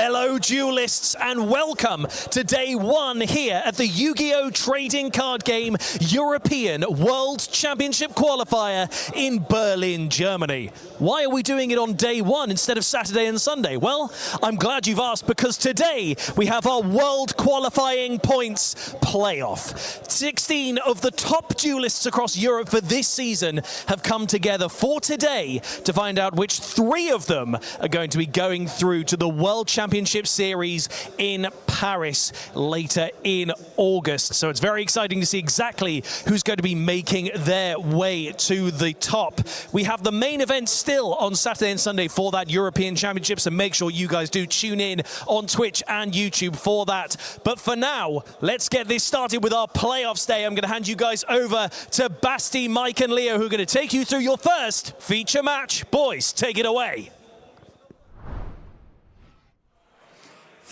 Hello duelists and welcome to day one here at the Yu-Gi-Oh! Trading Card Game European World Championship Qualifier in Berlin, Germany. Why are we doing it on day one instead of Saturday and Sunday? Well, I'm glad you've asked because today we have our World Qualifying Points Playoff. 16 of the top duelists across Europe for this season have come together for today to find out which 3 of them are going to be going through to the World Championship Series in Paris later in August. So it's very exciting to see exactly who's going to be making their way to the top. We have the main event still on Saturday and Sunday for that European Championship, so make sure you guys do tune in on Twitch and YouTube for that. But for now, let's get this started with our playoffs day. I'm going to hand you guys over to Basti, Mike and Leo, who are going to take you through your first feature match. Boys, take it away.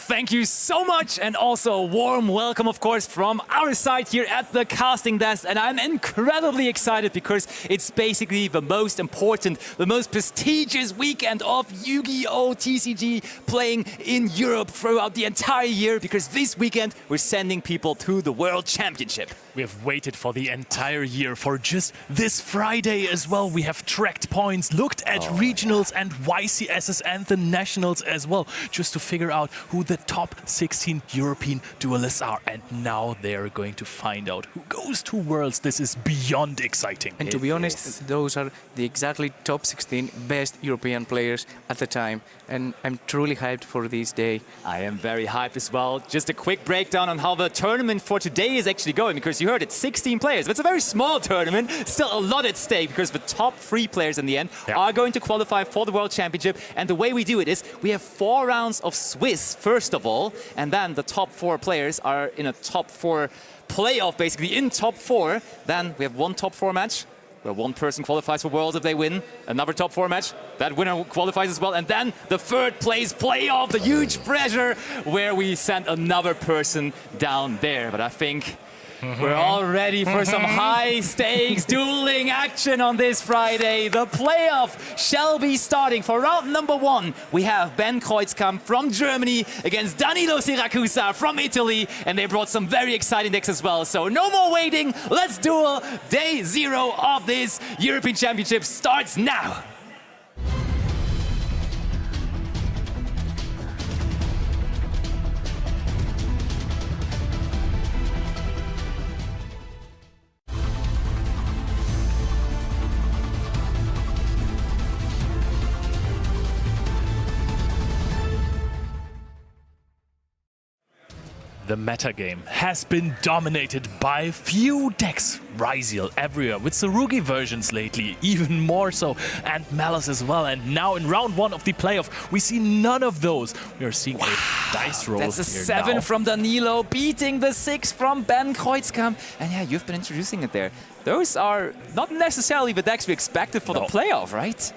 Thank you so much, and also a warm welcome, of course, from our side here at the casting desk. And I'm incredibly excited because it's basically the most important, the most prestigious weekend of Yu-Gi-Oh! TCG playing in Europe throughout the entire year, because this weekend we're sending people to the World Championship. We have waited for the entire year for just this Friday as well. We have tracked points, looked at regionals and YCSs and the nationals as well, just to figure out who the top 16 European duelists are. And now they're going to find out who goes to Worlds. This is beyond exciting. And to be honest, those are the exactly top 16 best European players at the time. And I'm truly hyped for this day. I am very hyped as well. Just a quick breakdown on how the tournament for today is actually going, because you heard it, 16 players. It's a very small tournament, still a lot at stake, because the top 3 players in the end are going to qualify for the World Championship. And the way we do it is we have 4 rounds of Swiss, first of all, and then the top 4 players are in a top 4 playoff, basically in top 4. Then we have 1 top 4 match, where 1 person qualifies for Worlds if they win. Another top 4 match, that winner qualifies as well. And then the 3rd place playoff, the huge pressure, where we send another person down there. But I think we're all ready for some high-stakes dueling action on this Friday. The playoff shall be starting. For round number 1, we have Ben Kreuzkamp from Germany against Danilo Siracusa from Italy. And they brought some very exciting decks as well. So no more waiting. Let's duel. Day 0 of this European Championship starts now. The metagame has been dominated by few decks. Ryziel everywhere, with Tsurugi versions lately, even more so, and Malice as well. And now in round 1 of the playoff, we see none of those. We are seeing a dice roll. That's a here 7 now. from Danilo, beating the 6 from Ben Kreuzkamp. And yeah, you've been introducing it there. Those are not necessarily the decks we expected for the playoff, right?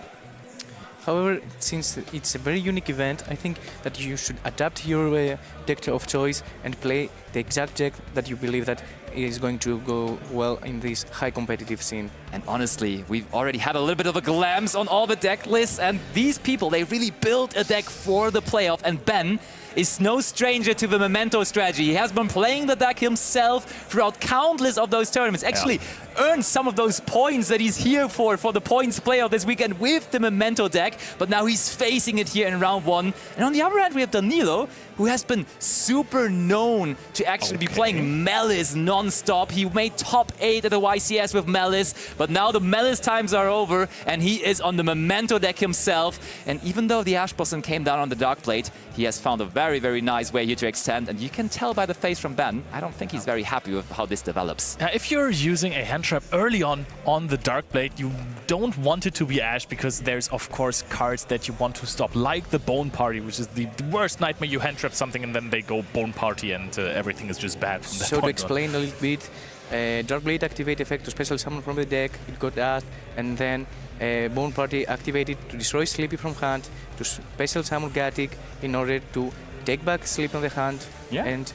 However, since it's a very unique event, I think that you should adapt your deck of choice and play the exact deck that you believe that is going to go well in this high competitive scene. And honestly, we've already had a little bit of a glance on all the deck lists, and these people, they really built a deck for the playoff. And Ben is no stranger to the Memento strategy. He has been playing the deck himself throughout countless of those tournaments. Actually, earned some of those points that he's here for the points playoff this weekend with the Memento deck. But now he's facing it here in round 1. And on the other hand, we have Danilo, who has been super known to actually be playing Malice non-stop. He made top 8 at the YCS with Malice, but now the Malice times are over, and he is on the Memento deck himself. And even though the Ash Blossom came down on the Dark Blade, he has found a very, very nice way here to extend. And you can tell by the face from Ben, I don't think he's very happy with how this develops. If you're using a hand trap early on the Dark Blade, you don't want it to be Ash, because there's, of course, cards that you want to stop, like the Bone Party, which is the worst nightmare. You hand trap something and then they go Bone Party, and everything is just bad from that So to point explain a little bit, Dark Blade activate effect to special summon from the deck, it got asked, and then Bone Party activated to destroy Sleepy from hand, to special summon Gatic in order to take back Sleepy on the hand, and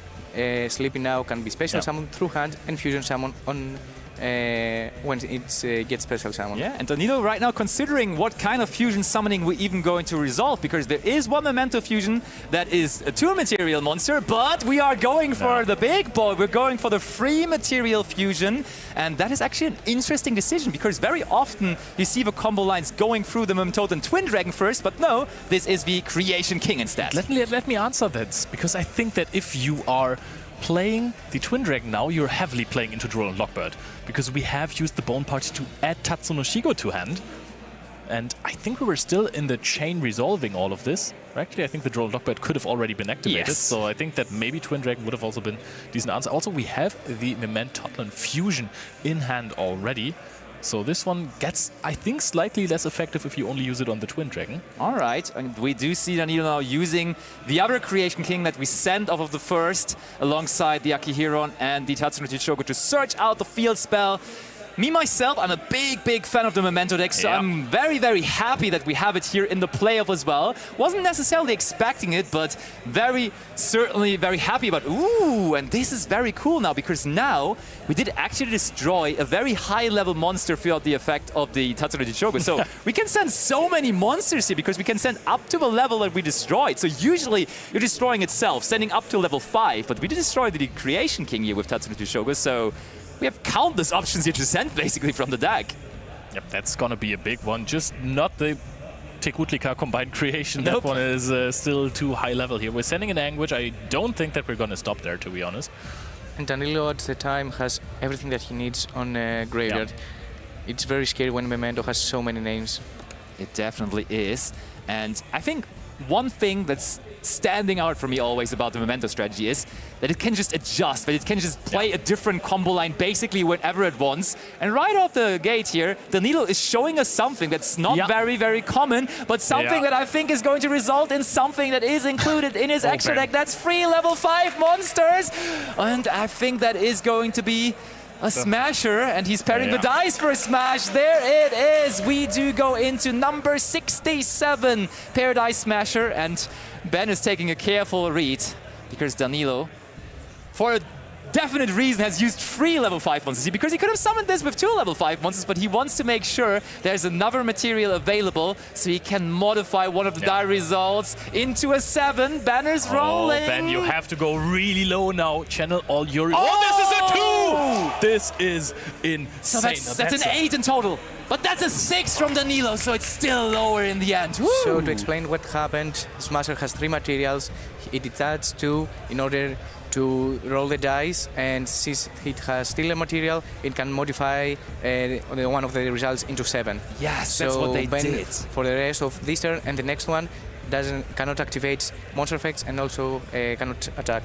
Sleepy now can be special summoned through hand and fusion summon on when it gets special summon. Yeah, and Danilo right now considering what kind of fusion summoning we're even going to resolve, because there is one Memento fusion that is a 2-material monster, but we are going for the big boy. We're going for the 3-material fusion, and that is actually an interesting decision, because very often you see the combo lines going through the Memento and Twin Dragon first, but no, this is the Creation King instead. Let me answer that, because I think that if you are playing the Twin Dragon now, you're heavily playing into Droll and Lockbird, because we have used the Bone Party to add Tatsuno Shigo to hand. And I think we were still in the chain resolving all of this. Actually, I think the Droll and Lockbird could have already been activated. Yes. So I think that maybe Twin Dragon would have also been a decent answer. Also, we have the Memento fusion in hand already. So this one gets, I think, slightly less effective if you only use it on the Twin Dragon. All right, and we do see Danilo now using the other Creation King that we sent off of the first alongside the Akihiron and the Tatsuno Chichoku to search out the field spell. Me, myself, I'm a big fan of the Memento deck, so I'm very happy that we have it here in the playoff as well. Wasn't necessarily expecting it, but certainly very happy about, ooh, and this is very cool now, because now we did actually destroy a very high-level monster throughout the effect of the Tatsuno Chichoku. So we can send so many monsters here, because we can send up to the level that we destroyed. So usually you're destroying itself, sending up to level 5, but we did destroy the Creation King here with Tatsuno Chichoku, so we have countless options here to send, basically, from the deck. Yep, that's gonna be a big one. Just not the Tekutlika combined creation. Nope. That one is still too high level here. We're sending an Anguish. I don't think that we're gonna stop there, to be honest. And Danilo at the time has everything that he needs on Graveyard. Yeah. It's very scary when Memento has so many names. It definitely is. And I think one thing that's standing out for me always about the Memento strategy is that it can just adjust, that it can just play a different combo line basically whenever it wants. And right off the gate here, Danilo is showing us something that's not very common, but something that I think is going to result in something that is included in his extra deck. That's 3 level 5 monsters. And I think that is going to be a smasher, and he's pairing the dice for a smash. There it is. We do go into number 67, Paradise Smasher, and Ben is taking a careful read, because Danilo, for a definite reason, has used 3 level 5 monsters, because he could have summoned this with 2 level 5 monsters, but he wants to make sure there's another material available so he can modify one of the die results into a 7. Banners rolling. Ben, you have to go really low now. Channel all your... Oh, this is a 2! This is insane. So that's an 8 in total. But that's a 6 from Danilo, so it's still lower in the end. Woo! So to explain what happened, Smasher has 3 materials. It detached 2 in order to roll the dice, and since it has still a material, it can modify one of the results into 7. Yes, so that's what they Ben, did. for the rest of this turn and the next one, cannot activate monster effects and also cannot attack.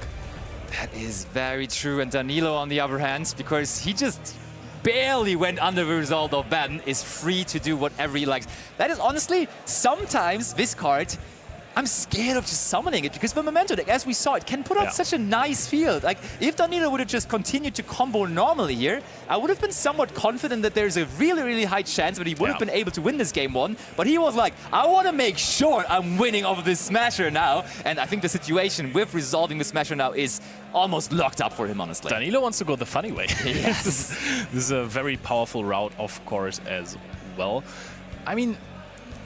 That is very true. And Danilo, on the other hand, because he just barely went under the result of Ben, is free to do whatever he likes. That is honestly, sometimes this card, I'm scared of just summoning it, because the Memento deck, as we saw, it can put out such a nice field. Like, if Danilo would have just continued to combo normally here, I would have been somewhat confident that there's a really high chance that he would have been able to win this game 1. But he was like, I want to make sure I'm winning over this Smasher now. And I think the situation with resolving the Smasher now is almost locked up for him, honestly. Danilo wants to go the funny way. Yes. This is a very powerful route, of course, as well. I mean,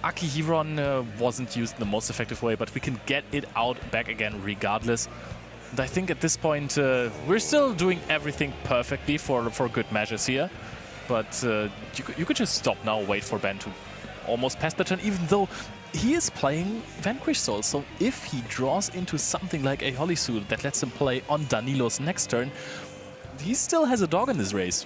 Akihiron wasn't used in the most effective way, but we can get it out back again regardless. And I think at this point, we're still doing everything perfectly for good measures here. But you could just stop now, wait for Ben to almost pass the turn, even though he is playing Vanquish Soul. So if he draws into something like a Holy Suit that lets him play on Danilo's next turn, he still has a dog in this race.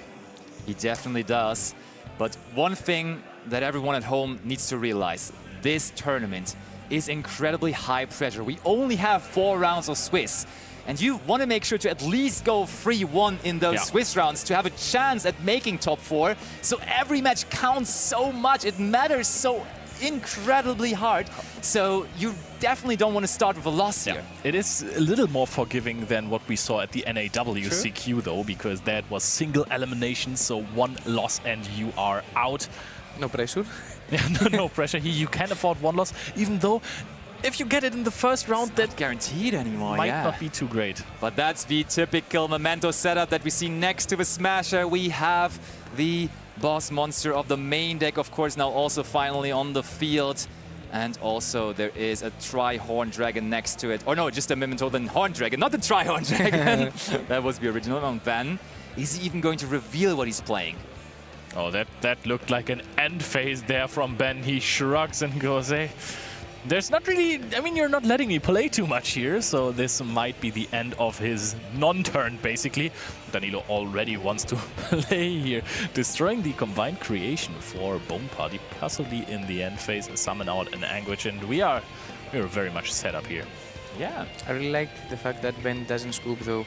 He definitely does. But one thing that everyone at home needs to realize, this tournament is incredibly high pressure. We only have 4 rounds of Swiss. And you want to make sure to at least go 3-1 in those Swiss rounds to have a chance at making top 4. So every match counts so much. It matters so incredibly hard. So you definitely don't want to start with a loss here. It is a little more forgiving than what we saw at the WCQ though, because that was single elimination, so 1 loss and you are out. No pressure. No pressure here. You can afford 1 loss, even though if you get it in the first round, that Guaranteed anymore, might yeah. not be too great. But that's the typical Memento setup that we see next to the Smasher. We have the boss monster of the main deck, of course, now also finally on the field. And also there is a Tri-Horn Dragon next to it. Or no, just a Memento, the Horn Dragon, not the Tri-Horn Dragon. That was the original one. Ben, is he even going to reveal what he's playing? Oh, that looked like an end phase there from Ben. He shrugs and goes, hey, there's not really, I mean, you're not letting me play too much here, so this might be the end of his non-turn, basically. Danilo already wants to play here, destroying the combined creation for Bone Party, possibly in the end phase, summon out an Anguish, and we're very much set up here. Yeah. I really like the fact that Ben doesn't scoop though.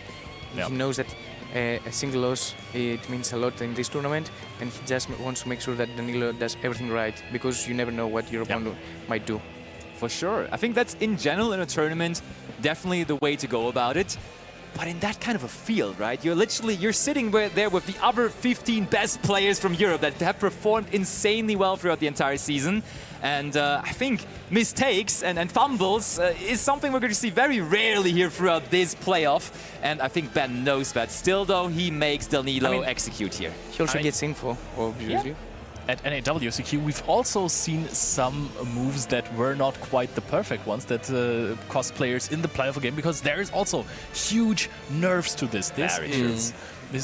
Yeah. He knows that a single loss, it means a lot in this tournament, and he just wants to make sure that Danilo does everything right, because you never know what your opponent might do. For sure. I think that's, in general, in a tournament, definitely the way to go about it. But in that kind of a field, right? You're sitting there with the other 15 best players from Europe that have performed insanely well throughout the entire season. And I think mistakes and fumbles is something we're going to see very rarely here throughout this playoff. And I think Ben knows that. Still, though, he makes Danilo execute here. He also gets info, obviously. Yeah. At WCQ, we've also seen some moves that were not quite the perfect ones that cost players in the playoff game, because there is also huge nerfs to this. This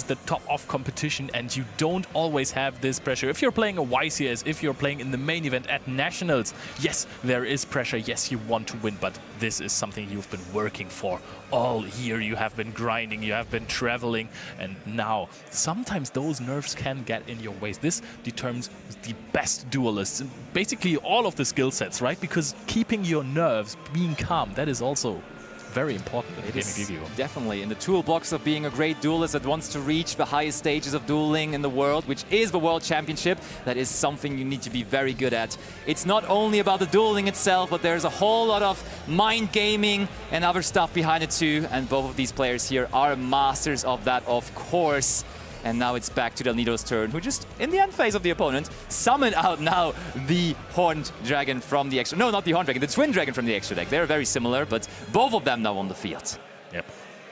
is the top of competition, and you don't always have this pressure. If you're playing a YCS, if you're playing in the main event at Nationals, yes, there is pressure. Yes, you want to win, but this is something you've been working for all year. You have been grinding, you have been traveling, and now sometimes those nerfs can get in your ways. This determines the best duelists, basically all of the skill sets, right? Because keeping your nerves, being calm, that is also very important in the game of Yu-Gi-Oh! Definitely in the toolbox of being a great duelist that wants to reach the highest stages of dueling in the world, which is the World Championship. That is something you need to be very good at. It's not only about the dueling itself, but there's a whole lot of mind gaming and other stuff behind it too. And both of these players here are masters of that, of course. And now it's back to Danilo's turn, who just, in the end phase of the opponent, summoned out now the Horned Dragon from the extra... No, not the Horned Dragon, the Twin Dragon from the extra deck. They're very similar, but both of them now on the field. Yep.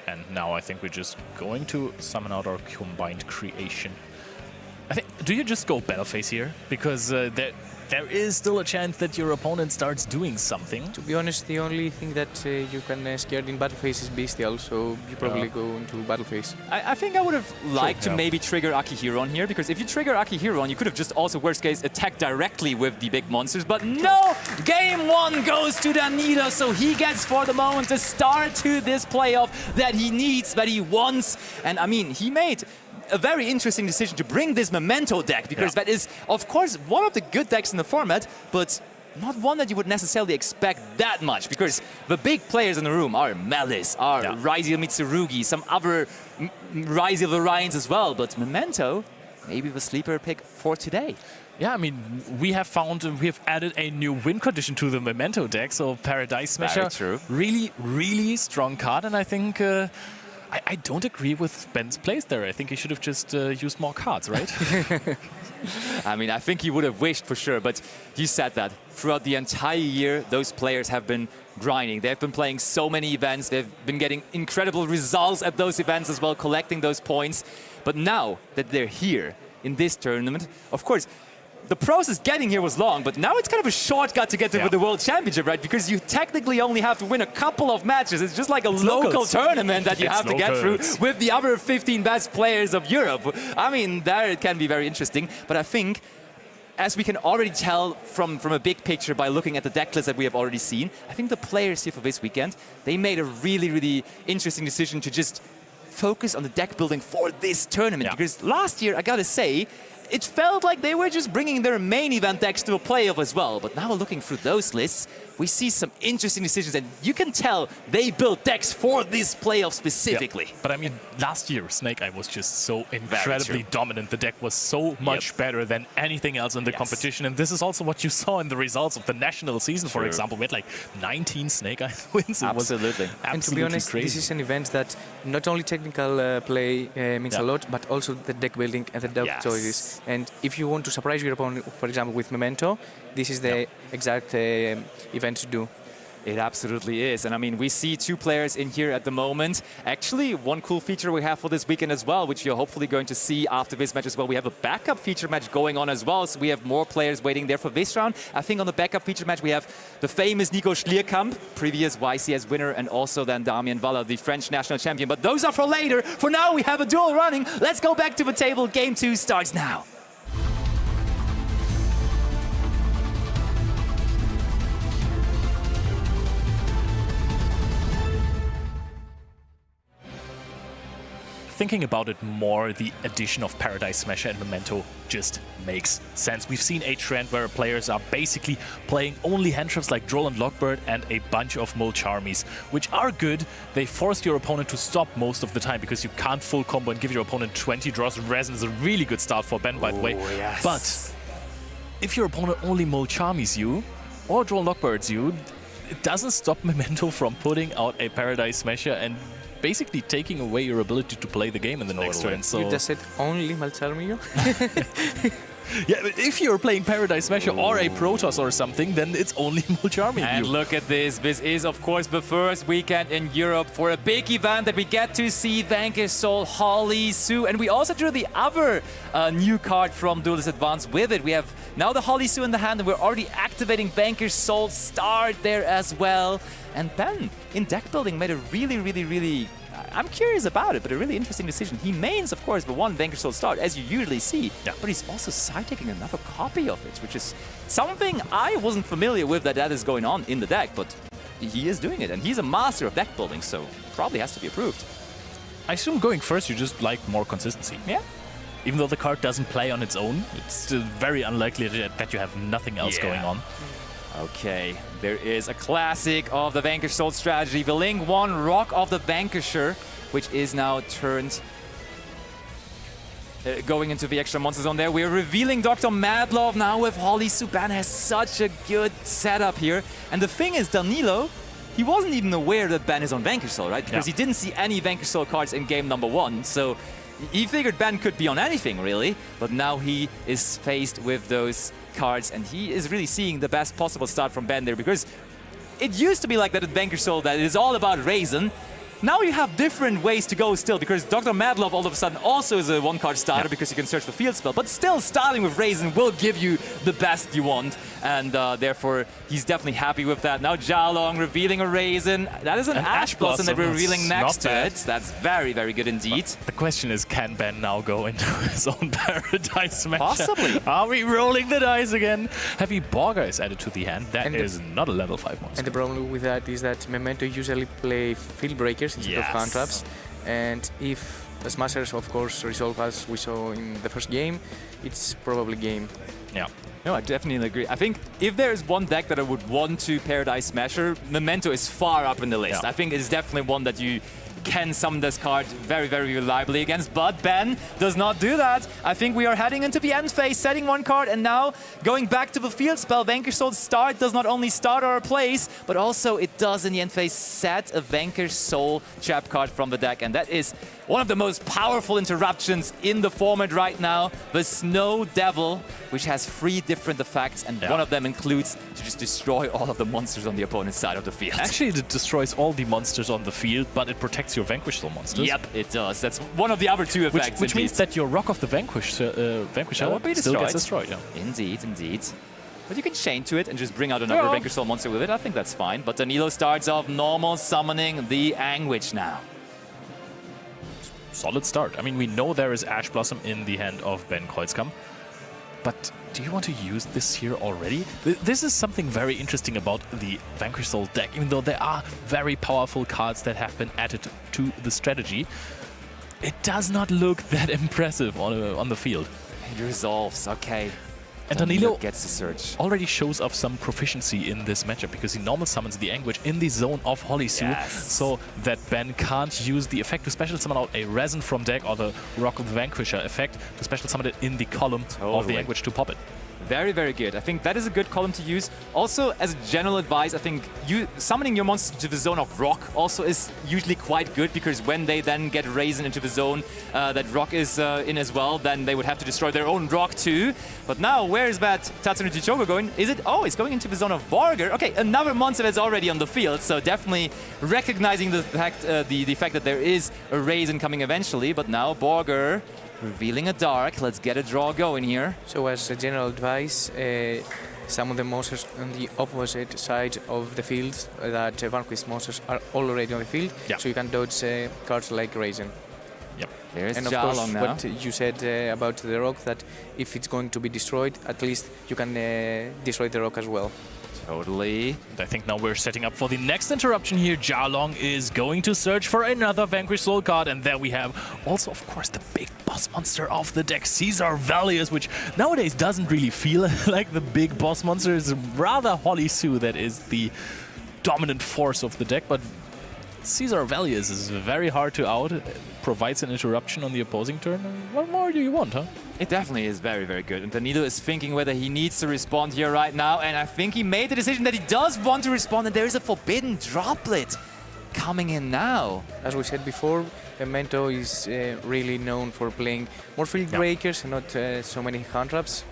And now I think we're just going to summon out our combined creation. I think, do you just go battle phase here? Because there is still a chance that your opponent starts doing something. To be honest, the only thing that you can scare in battle phase is Bestial, so you probably go into battle phase. I think I would have liked to maybe trigger Akihiron here, because if you trigger Akihiron, you could have just also, worst case, attacked directly with the big monsters. But no! Game one goes to Danilo, so he gets, for the moment, the start to this playoff that he needs, that he wants. And I mean, he made a very interesting decision to bring this Memento deck, because that is, of course, one of the good decks in the format, but not one that you would necessarily expect that much, because the big players in the room are Malice, are Raizio Mitsurugi, some other Raizio variants as well, but Memento, maybe the sleeper pick for today. Yeah, I mean, we have added a new win condition to the Memento deck, so Paradise Smasher, really strong card, and I think I don't agree with Ben's plays there. I think he should have just used more cards, right? I mean, I think he would have wished for sure, but you said that throughout the entire year, those players have been grinding. They've been playing so many events. They've been getting incredible results at those events as well, collecting those points. But now that they're here in this tournament, of course, the process getting here was long, but now it's kind of a shortcut to get to the World Championship, right? Because you technically only have to win a couple of matches. It's just like a local tournament that you have to get through with the other 15 best players of Europe. I mean, there it can be very interesting. But I think, as we can already tell from a big picture by looking at the deck list that we have already seen, I think the players here for this weekend, they made a really interesting decision to just focus on the deck building for this tournament. Because last year, I gotta say, it felt like they were just bringing their main event decks to a playoff as well. But now looking through those lists, we see some interesting decisions, and you can tell they built decks for this playoff specifically. But I mean, last year, Snake Eye was just so incredibly dominant. The deck was so much better than anything else in the competition, and this is also what you saw in the results of the national season, for example. We had like 19 Snake Eye wins. Absolutely. And to be honest, crazy. this is an event that not only technical play means a lot, but also the deck building and the deck choices. And if you want to surprise your opponent, for example, with Memento, this is the exact event to do. It absolutely is. And I mean, we see two players in here at the moment. Actually, one cool feature we have for this weekend as well, which you're hopefully going to see after this match as well. We have a backup feature match going on as well. So we have more players waiting there for this round. I think on the backup feature match, we have the famous Nico Schlierkamp, previous YCS winner, and also then Damien Waller, the French national champion. But those are for later. For now, we have a duel running. Let's go back to the table. Game 2 starts now. Thinking about it more, the addition of Paradise Smasher and Memento just makes sense. We've seen a trend where players are basically playing only hand traps like Droll and Lockbird and a bunch of Mulcharmies, which are good. They force your opponent to stop most of the time because you can't full combo and give your opponent 20 draws. Resin is a really good start for Ben, by the way. Yes. But if your opponent only Mulcharmies you or Droll and Lockbirds you, it doesn't stop Memento from putting out a Paradise Smasher and basically taking away your ability to play the game in the next turn. So You just said only Malcharmio? yeah, but if you're playing Paradise Smasher or a Protoss or something, then it's only Mulcharming And you. look at this. This is, of course, the first weekend in Europe for a big event that we get to see Vanquish Soul, Holly Sue. And we also drew the other new card from Duelist Advance with it. We have now the Holly Sue in the hand, and we're already activating Vanquish Soul start there as well. And Ben, in deck building, made a really, I'm curious about it, but a really interesting decision. He mains, of course, the one Vanquish Soul start, as you usually see, but he's also side-taking another copy of it, which is something I wasn't familiar with that is going on in the deck, but he is doing it, and he's a master of deck building, so probably has to be approved. I assume going first, you just like more consistency. Yeah. Even though the card doesn't play on its own, it's still very unlikely that you have nothing else going on. Okay, there is a classic of the Vanquish Soul strategy, the Link 1 Rock of the Vanquisher, which is now turned going into the extra monster zone there. We're revealing Dr. Madlove now with Holly Sue. Ben has such a good setup here. And the thing is, Danilo, he wasn't even aware that Ben is on Vanquish Soul, right? Because he didn't see any Vanquish Soul cards in game number 1. So he figured Ben could be on anything, really. But now he is faced with those cards, and he is really seeing the best possible start from Ben there, because it used to be like that at Vanquish Soul that it is all about Raisin. Now you have different ways to go still, because Dr. Madlove all of a sudden also is a one-card starter because you can search for field spell, but still starting with Raisin will give you the best you want, and therefore he's definitely happy with that. Now Jalong revealing a Raisin. That is an Ash Blossom that we're revealing next to it. That's very, very good indeed. But the question is, can Ben now go into his own Paradise Smasher? Possibly. Are we rolling the dice again? Heavy Borga is added to the hand. That is not a level 5 monster. And the problem with that is that Memento usually play Field Breakers instead of hand traps. And if the Smashers, of course, resolve as we saw in the first game, it's probably game. Yeah. No, I definitely agree. I think if there's one deck that I would want to Paradise Smasher, Memento is far up in the list. Yeah. I think it's definitely one that you can summon this card very, very reliably against, but Ben does not do that. I think we are heading into the end phase, setting one card, and now going back to the field spell. Vanquish Soul start does not only start our place, but also it does in the end phase set a Vanquish Soul trap card from the deck, and that is one of the most powerful interruptions in the format right now. The Snow Devil, which has 3 different effects, and one of them includes to just destroy all of the monsters on the opponent's side of the field. Actually, it destroys all the monsters on the field, but it protects your Vanquish Soul monsters. Yep, it does. That's one of the other 2 effects. Which means that your Rock of the Vanquisher still gets destroyed. Yeah. Indeed, indeed. But you can chain to it and just bring out another Vanquish Soul monster with it. I think that's fine. But Danilo starts off normal, summoning the Anguish now. Solid start. I mean, we know there is Ash Blossom in the hand of Ben Kreuzkamp, but do you want to use this here already? This is something very interesting about the Vanquish Soul deck, even though there are very powerful cards that have been added to the strategy. It does not look that impressive on the field. It resolves, okay. And Danilo gets the search. Already shows off some proficiency in this matchup because he normal summons the Anguish in the zone of Holly Sue, so that Ben can't use the effect to special summon out a Resin from deck or the Rock of the Vanquisher effect to special summon it in the column of the Anguish to pop it. Very, very good. I think that is a good column to use. Also, as a general advice, I think summoning your monsters to the zone of rock also is usually quite good, because when they then get Raisin into the zone that rock is in as well, then they would have to destroy their own rock too. But now, where is that Tatsunori Chichogo going? Is it? Oh, it's going into the zone of Borger. Okay, another monster that's already on the field, so definitely recognizing the fact that there is a Raisin coming eventually. But now Borger revealing a dark. Let's get a draw going here. So as a general advice, some of the monsters on the opposite side of the field that vanquished monsters are already on the field, so you can dodge cards like Raisin. Yep. There's And of Jalong course, now. what you said about the rock, that if it's going to be destroyed, at least you can destroy the rock as well. Totally. And I think now we're setting up for the next interruption here. Jalong is going to search for another Vanquish Soul card, and there we have also, of course, the big boss monster of the deck, Caesar Valius, which nowadays doesn't really feel like the big boss monster. It's rather Holly Sue that is the dominant force of the deck, but Caesar Valius is very hard to out. It provides an interruption on the opposing turn. What more do you want, huh? It definitely is very, very good. And Danilo is thinking whether he needs to respond here right now. And I think he made the decision that he does want to respond. And there is a forbidden droplet coming in now. As we said before, Memento is really known for playing more field breakers and not so many hand traps.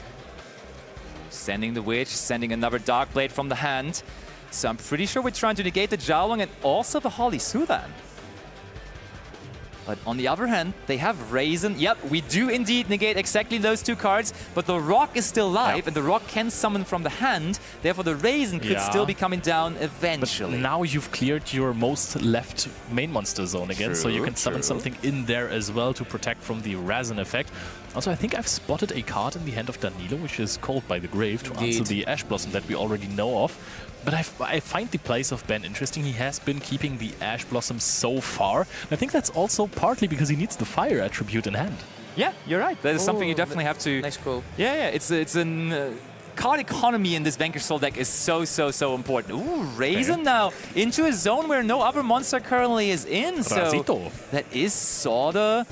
Sending the Witch, sending another Dark Blade from the hand. So I'm pretty sure we're trying to negate the Jalong and also the Holly Sudan. But on the other hand, they have Raisin. Yep, we do indeed negate exactly those two cards, but the Rock is still live, and the Rock can summon from the hand. Therefore, the Raisin could still be coming down eventually. But now you've cleared your most left main monster zone again, so you can summon something in there as well to protect from the Raisin effect. Also, I think I've spotted a card in the hand of Danilo, which is Called by the Grave, to answer the Ash Blossom that we already know of. But I find the place of Ben interesting. He has been keeping the Ash Blossom so far. And I think that's also partly because he needs the Fire attribute in hand. Yeah, you're right. That is something you definitely have to... Nice call. Yeah, it's an... card economy in this Vanquish Soul deck is so important. Ooh, Raisin now into a zone where no other monster currently is in. So that is sorta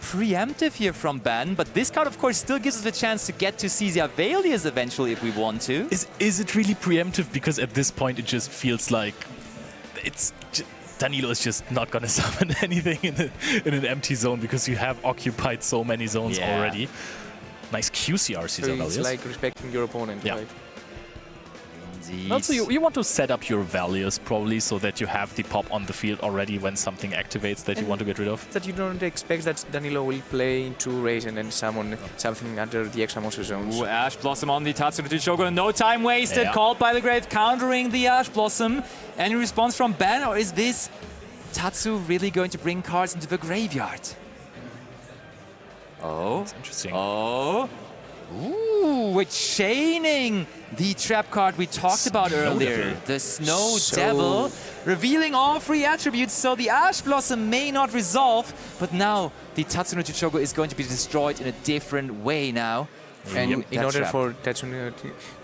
preemptive here from Ben, but this card, of course, still gives us a chance to get to Caesar Valius eventually if we want to. Is it really preemptive? Because at this point, it just feels like Danilo is just not going to summon anything in an empty zone because you have occupied so many zones already. Nice QCR, Caesar Valius. It's like respecting your opponent, right? Also, you want to set up your values probably so that you have the pop on the field already when something activates that you want to get rid of. That you don't expect that Danilo will play into Raisin and summon something under the extra monster zones. Ooh, Ash Blossom on the Tatsunori Chichogo. No time wasted. Called by the Grave, countering the Ash Blossom. Any response from Ben, or is this Tatsu really going to bring cards into the graveyard? Oh. That's interesting. Oh. Ooh, we're chaining the trap card we talked about earlier. The Snow Devil, revealing all three attributes, so the Ash Blossom may not resolve, but now the Tatsunori Chichogo is going to be destroyed in a different way now. And in order for Tatsunori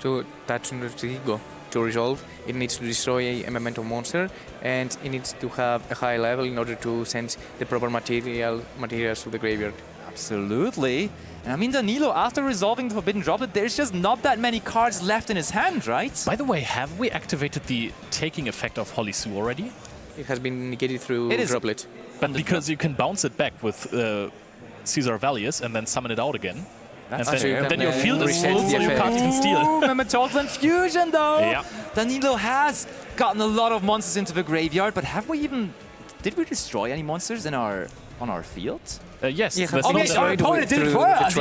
Chichogo to resolve, it needs to destroy a Memento monster, and it needs to have a high level in order to send the proper materials to the graveyard. Absolutely. And I mean, Danilo, after resolving the Forbidden Droplet, there's just not that many cards left in his hand, right? By the way, have we activated the taking effect of Holly Sue already? It has been negated through Droplet. But because you can bounce it back with Caesar Valius and then summon it out again. And then your field is full, so you can't even steal. Total Infusion, though! Yeah. Danilo has gotten a lot of monsters into the graveyard, but have we even... Did we destroy any monsters on our field? Yes. Our opponent did it for us.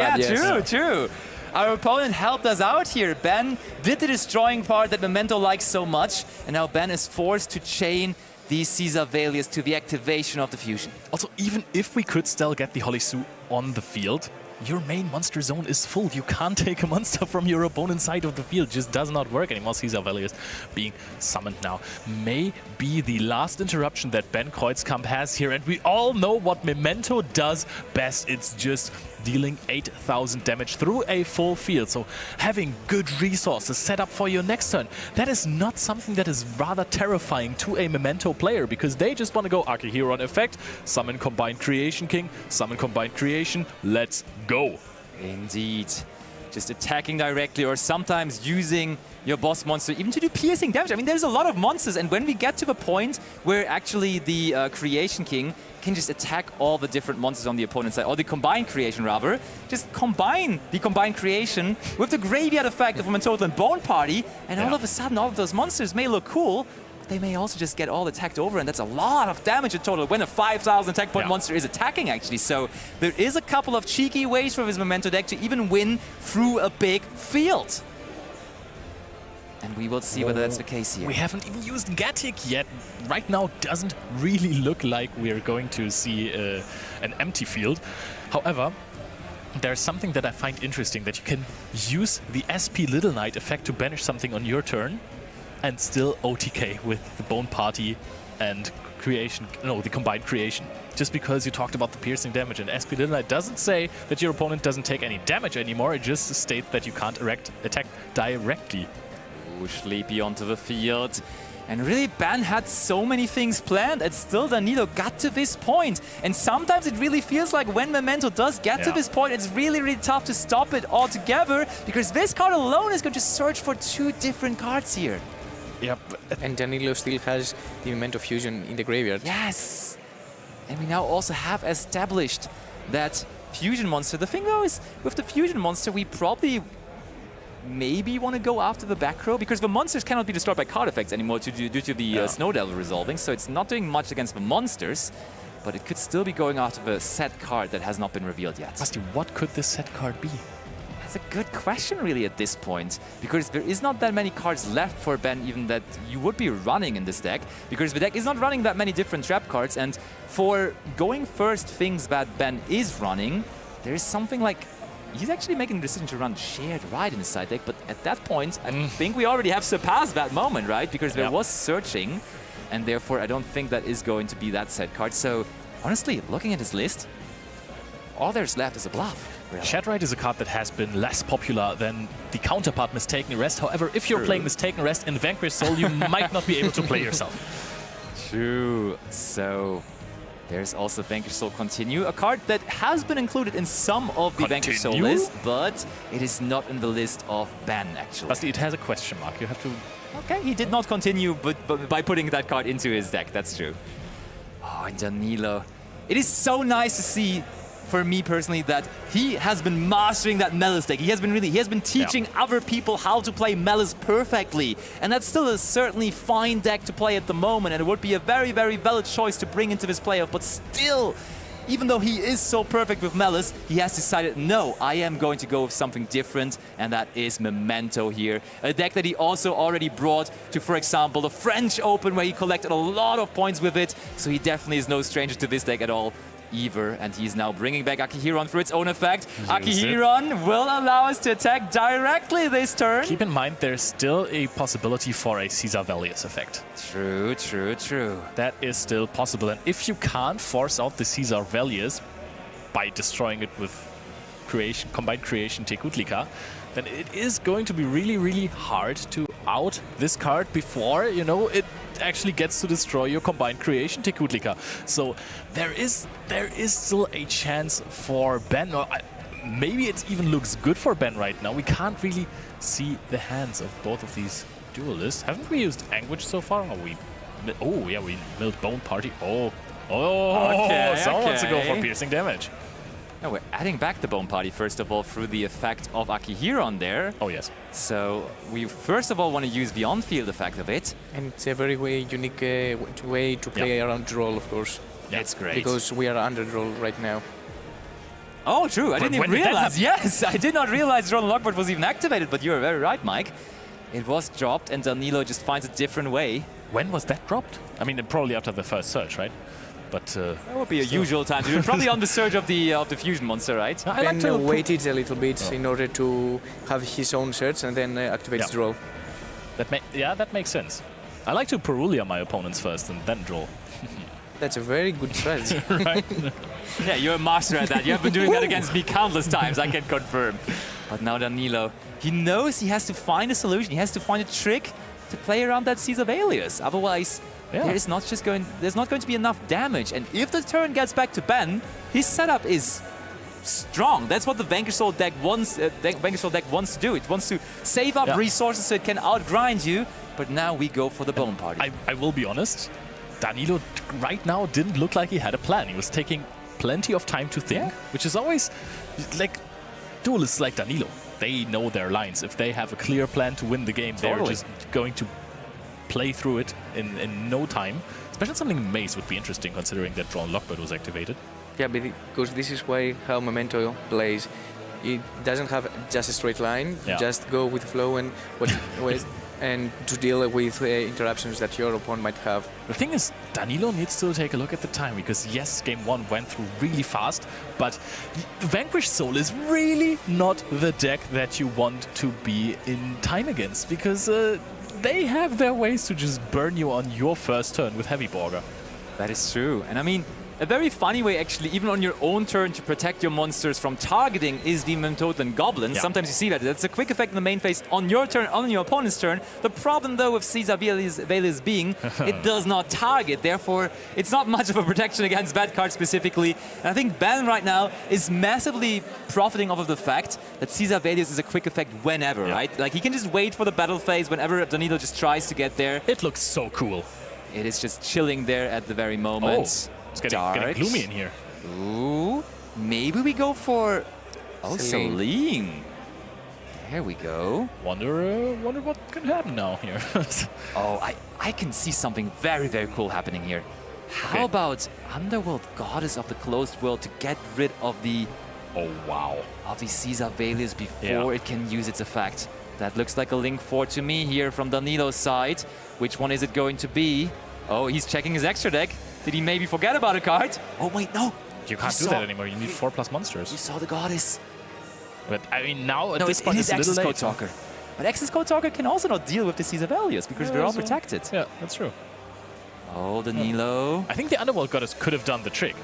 True. Our opponent helped us out here. Ben did the destroying part that Memento likes so much, and now Ben is forced to chain the Caesar Valius to the activation of the fusion. Also, even if we could still get the Holly Sue on the field, your main monster zone is full. You can't take a monster from your opponent's side of the field. It just does not work anymore. Caesar Valius being summoned now may be the last interruption that Ben Kreuzkamp has here. And we all know what Memento does best. It's just dealing 8,000 damage through a full field. So having good resources set up for your next turn, that is not something that is rather terrifying to a Memento player, because they just want to go Archiheron effect, summon Combined Creation King, summon Combined Creation, let's go. Indeed. just attacking directly, or sometimes using your boss monster even to do piercing damage. I mean, there's a lot of monsters, and when we get to the point where actually the Creation King can just attack all the different monsters on the opponent's side, or the Combined Creation rather, just combine the Combined Creation with the Graveyard effect of a Total and Bone Party, and all of a sudden all of those monsters may look cool, but they may also just get all attacked over, and that's a lot of damage in total when a 5,000 attack point monster is attacking actually. So there is a couple of cheeky ways for this Memento deck to even win through a big field. And we will see whether that's the case here. We haven't even used Gatic yet. Right now doesn't really look like we're going to see an empty field. However, there's something that I find interesting, that you can use the SP Little Knight effect to banish something on your turn and still OTK with the Bone Party and the Combined Creation. Just because you talked about the piercing damage, and SP Little Knight doesn't say that your opponent doesn't take any damage anymore, it just states that you can't attack directly. Sleepy onto the field. And really, Ben had so many things planned, and still Danilo got to this point. And sometimes it really feels like when Memento does get to this point, it's really, really tough to stop it altogether, because this card alone is going to search for 2 different cards here. Yep. And Danilo still has the Memento Fusion in the graveyard. Yes! And we now also have established that Fusion Monster. The thing though is, with the Fusion Monster, we probably maybe want to go after the back row, because the monsters cannot be destroyed by card effects anymore due to the Snow Devil resolving, so it's not doing much against the monsters, but it could still be going after the set card that has not been revealed yet. Basti, what could this set card be? That's a good question really at this point, because there is not that many cards left for Ben even that you would be running in this deck, because the deck is not running that many different trap cards, and for going first things that Ben is running, there is something like he's actually making the decision to run Shared Ride in his side deck, but at that point, I think we already have surpassed that moment, right? Because there was searching, and therefore I don't think that is going to be that set card. So, honestly, looking at his list, all there's left is a bluff. Really. Shared Ride is a card that has been less popular than the counterpart Mistaken Arrest. However, if you're playing Mistaken Arrest in Vanquish Soul, you might not be able to play yourself. True. So there's also Vanquish Soul Continue, a card that has been included in some of the Vanquish Soul list, but it is not in the list of Ben, actually. Basti, it has a question mark. You have to... Okay, he did not continue but by putting that card into his deck, that's true. Oh, and Danilo. It is so nice to see, for me personally, that he has been mastering that Melis deck. He has been teaching other people how to play Melis perfectly. And that's still a certainly fine deck to play at the moment, and it would be a very, very valid choice to bring into this playoff. But still, even though he is so perfect with Melis, he has decided, no, I am going to go with something different, and that is Memento here. A deck that he also already brought to, for example, the French Open, where he collected a lot of points with it. So he definitely is no stranger to this deck at all. Either, and he's now bringing back Akihiron for its own effect. Akihiron will allow us to attack directly this turn. Keep in mind, there's still a possibility for a Caesar Valius effect. True, true, true. That is still possible, and if you can't force out the Caesar Valius by destroying it with Combined Creation Tekutlika, then it is going to be really, really hard to out this card before, you know, it actually gets to destroy your Combined Creation Tekutlika. So there is still a chance for Ben, or maybe it even looks good for Ben right now. We can't really see the hands of both of these duelists. Haven't we used Anguish so far? Oh yeah, we milled Bone Party. Someone wants to go for piercing damage. No, we're adding back the Bone Party, first of all, through the effect of Akihiron there. Oh, yes. So we first of all want to use the on-field effect of it. And it's a very unique way to play around draw, of course. Yeah. It's great. Because we are under draw right now. Oh, true. I didn't even realize. Yes, I did not realize Drawn Lockboard was even activated, but you are very right, Mike. It was dropped, and Danilo just finds a different way. When was that dropped? I mean, probably after the first search, right? But that would be a usual time to do it. Probably on the surge of the Fusion Monster, right? Ben waited a little bit in order to have his own search and then activates draw. That makes sense. I like to Perulia my opponents first and then draw. That's a very good strategy. Right? Yeah, you're a master at that. You have been doing that against me countless times, I can confirm. But now Danilo, he knows he has to find a solution. He has to find a trick to play around that Caesar Valius. Otherwise, there's not going to be enough damage. And if the turn gets back to Ben, his setup is strong. That's what the Vanquish Soul deck wants. Vanquish Soul deck wants to do. It wants to save up resources so it can outgrind you. But now we go for the Bone Party. I will be honest. Danilo right now didn't look like he had a plan. He was taking plenty of time to think, which is always like duelists like Danilo. They know their lines. If they have a clear plan to win the game, they're just going to play through it in no time. Especially something Maze would be interesting considering that Drawn Lockbird was activated. Yeah, because this is why how Memento plays. It doesn't have just a straight line. You just go with the flow and and to deal with interruptions that your opponent might have. The thing is, Danilo needs to take a look at the time because yes, game 1 went through really fast, but Vanquish Soul is really not the deck that you want to be in time against because they have their ways to just burn you on your first turn with Heavy Borger. That is true. And I mean, a very funny way, actually, even on your own turn to protect your monsters from targeting is the Memtotan Goblin. Yeah. Sometimes you see that. That's a quick effect in the main phase on your turn, on your opponent's turn. The problem, though, with Caesar Velius being, it does not target. Therefore, it's not much of a protection against bad cards specifically. And I think Ben right now is massively profiting off of the fact that Caesar Velius is a quick effect whenever, right? Like, he can just wait for the battle phase whenever Danilo just tries to get there. It looks so cool. It is just chilling there at the very moment. Oh. It's getting gloomy in here. Ooh, maybe we go for Celine. There we go. Wonder what can happen now here. I can see something very, very cool happening here. How about Underworld Goddess of the Closed World to get rid of the of the Caesar Velius before it can use its effect? That looks like a Link 4 to me here from Danilo's side. Which one is it going to be? Oh, he's checking his extra deck. Did he maybe forget about a card? Oh, wait, no. You can't do that anymore. You need 4+ monsters. You saw the Goddess. But, I mean, now at this point it's a little late. Code Talker. But Access Code Talker can also not deal with the Caesar Velius because we're all protected. Yeah, that's true. Oh, Danilo. I think the Underworld Goddess could have done the trick.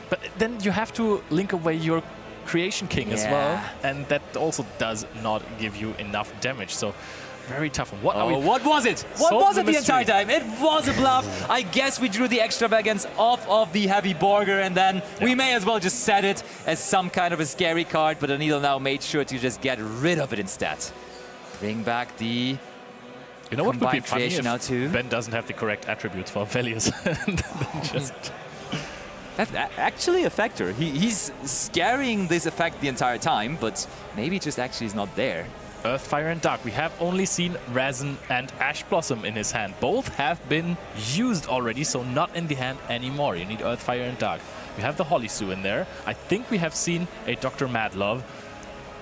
But then you have to link away your Creation King as well. And that also does not give you enough damage. So very tough. What was it? What was it the entire time? It was a bluff. I guess we drew the extravagance off of the Heavy Borger, and then we may as well just set it as some kind of a scary card, but Danilo now made sure to just get rid of it instead. Bring back the what would be funny if now too? Ben doesn't have the correct attributes for Velius. That's actually a factor. He's scaring this effect the entire time, but maybe it just actually is not there. Earth, Fire, and Dark. We have only seen Resin and Ash Blossom in his hand. Both have been used already, so not in the hand anymore. You need Earth, Fire, and Dark. We have the Holly Sue in there. I think we have seen a Dr. Madlove.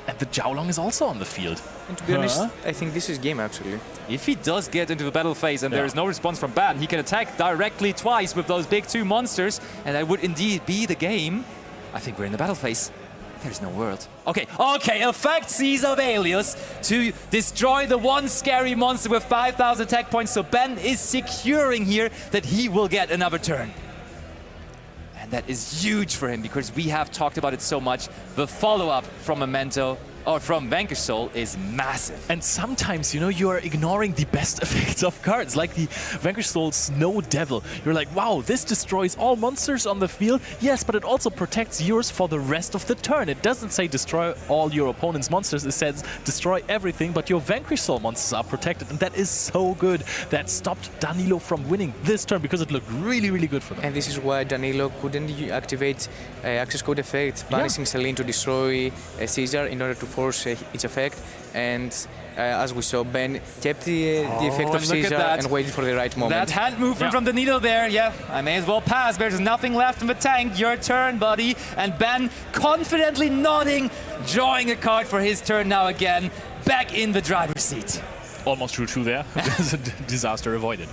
And the Jiaolong is also on the field. And to be honest, I think this is game, actually. If he does get into the battle phase and there is no response from Ban, he can attack directly twice with those big 2 monsters, and that would indeed be the game. I think we're in the battle phase. There's no world. Okay, effect Caesar Velius to destroy the one scary monster with 5,000 attack points, so Ben is securing here that he will get another turn. And that is huge for him because we have talked about it so much. The follow-up from Memento, or from Vanquish Soul, is massive. And sometimes, you are ignoring the best effects of cards, like the Vanquish Soul Snow Devil. You're like, wow, this destroys all monsters on the field. Yes, but it also protects yours for the rest of the turn. It doesn't say destroy all your opponent's monsters. It says destroy everything, but your Vanquish Soul monsters are protected. And that is so good. That stopped Danilo from winning this turn because it looked really, really good for them. And this is why Danilo couldn't activate Access Code effect, banishing Celine to destroy Caesar in order to force its effect, and as we saw, Ben kept the effect of Caesar and waited for the right moment. That hand movement from Danilo there, I may as well pass. There's nothing left in the tank. Your turn, buddy. And Ben confidently nodding, drawing a card for his turn now again, back in the driver's seat. Almost true there. Disaster avoided.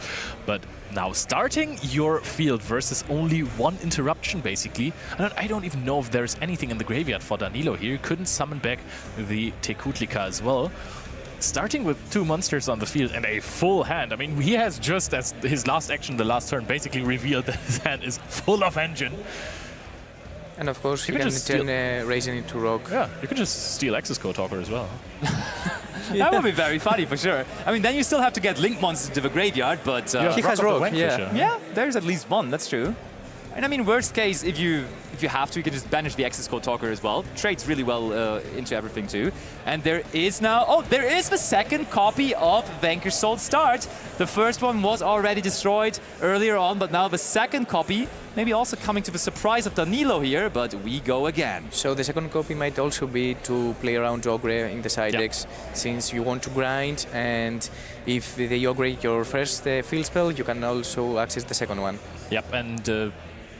But now starting your field versus only one interruption, basically. And I don't even know if there's anything in the graveyard for Danilo here. He couldn't summon back the Tekutlika as well. Starting with 2 monsters on the field and a full hand. I mean, he has just, as his last action, the last turn, basically revealed that his hand is full of engine. And of course, you can turn Raisin into Rock. Yeah, you can just steal Access Code Talker as well. That would be very funny for sure. I mean, then you still have to get Link monsters to the graveyard, but he has Rock. Yeah, there's at least one, that's true. And I mean, worst case, if you have to, you can just banish the access code talker as well. Trades really well into everything too. And there is now, there is the second copy of Vanquish Soul Start. The first one was already destroyed earlier on, but now the second copy, maybe also coming to the surprise of Danilo here, but we go again. So the second copy might also be to play around Ogre in the side decks, since you want to grind, and if they Ogre your first field spell, you can also access the second one. Yep, and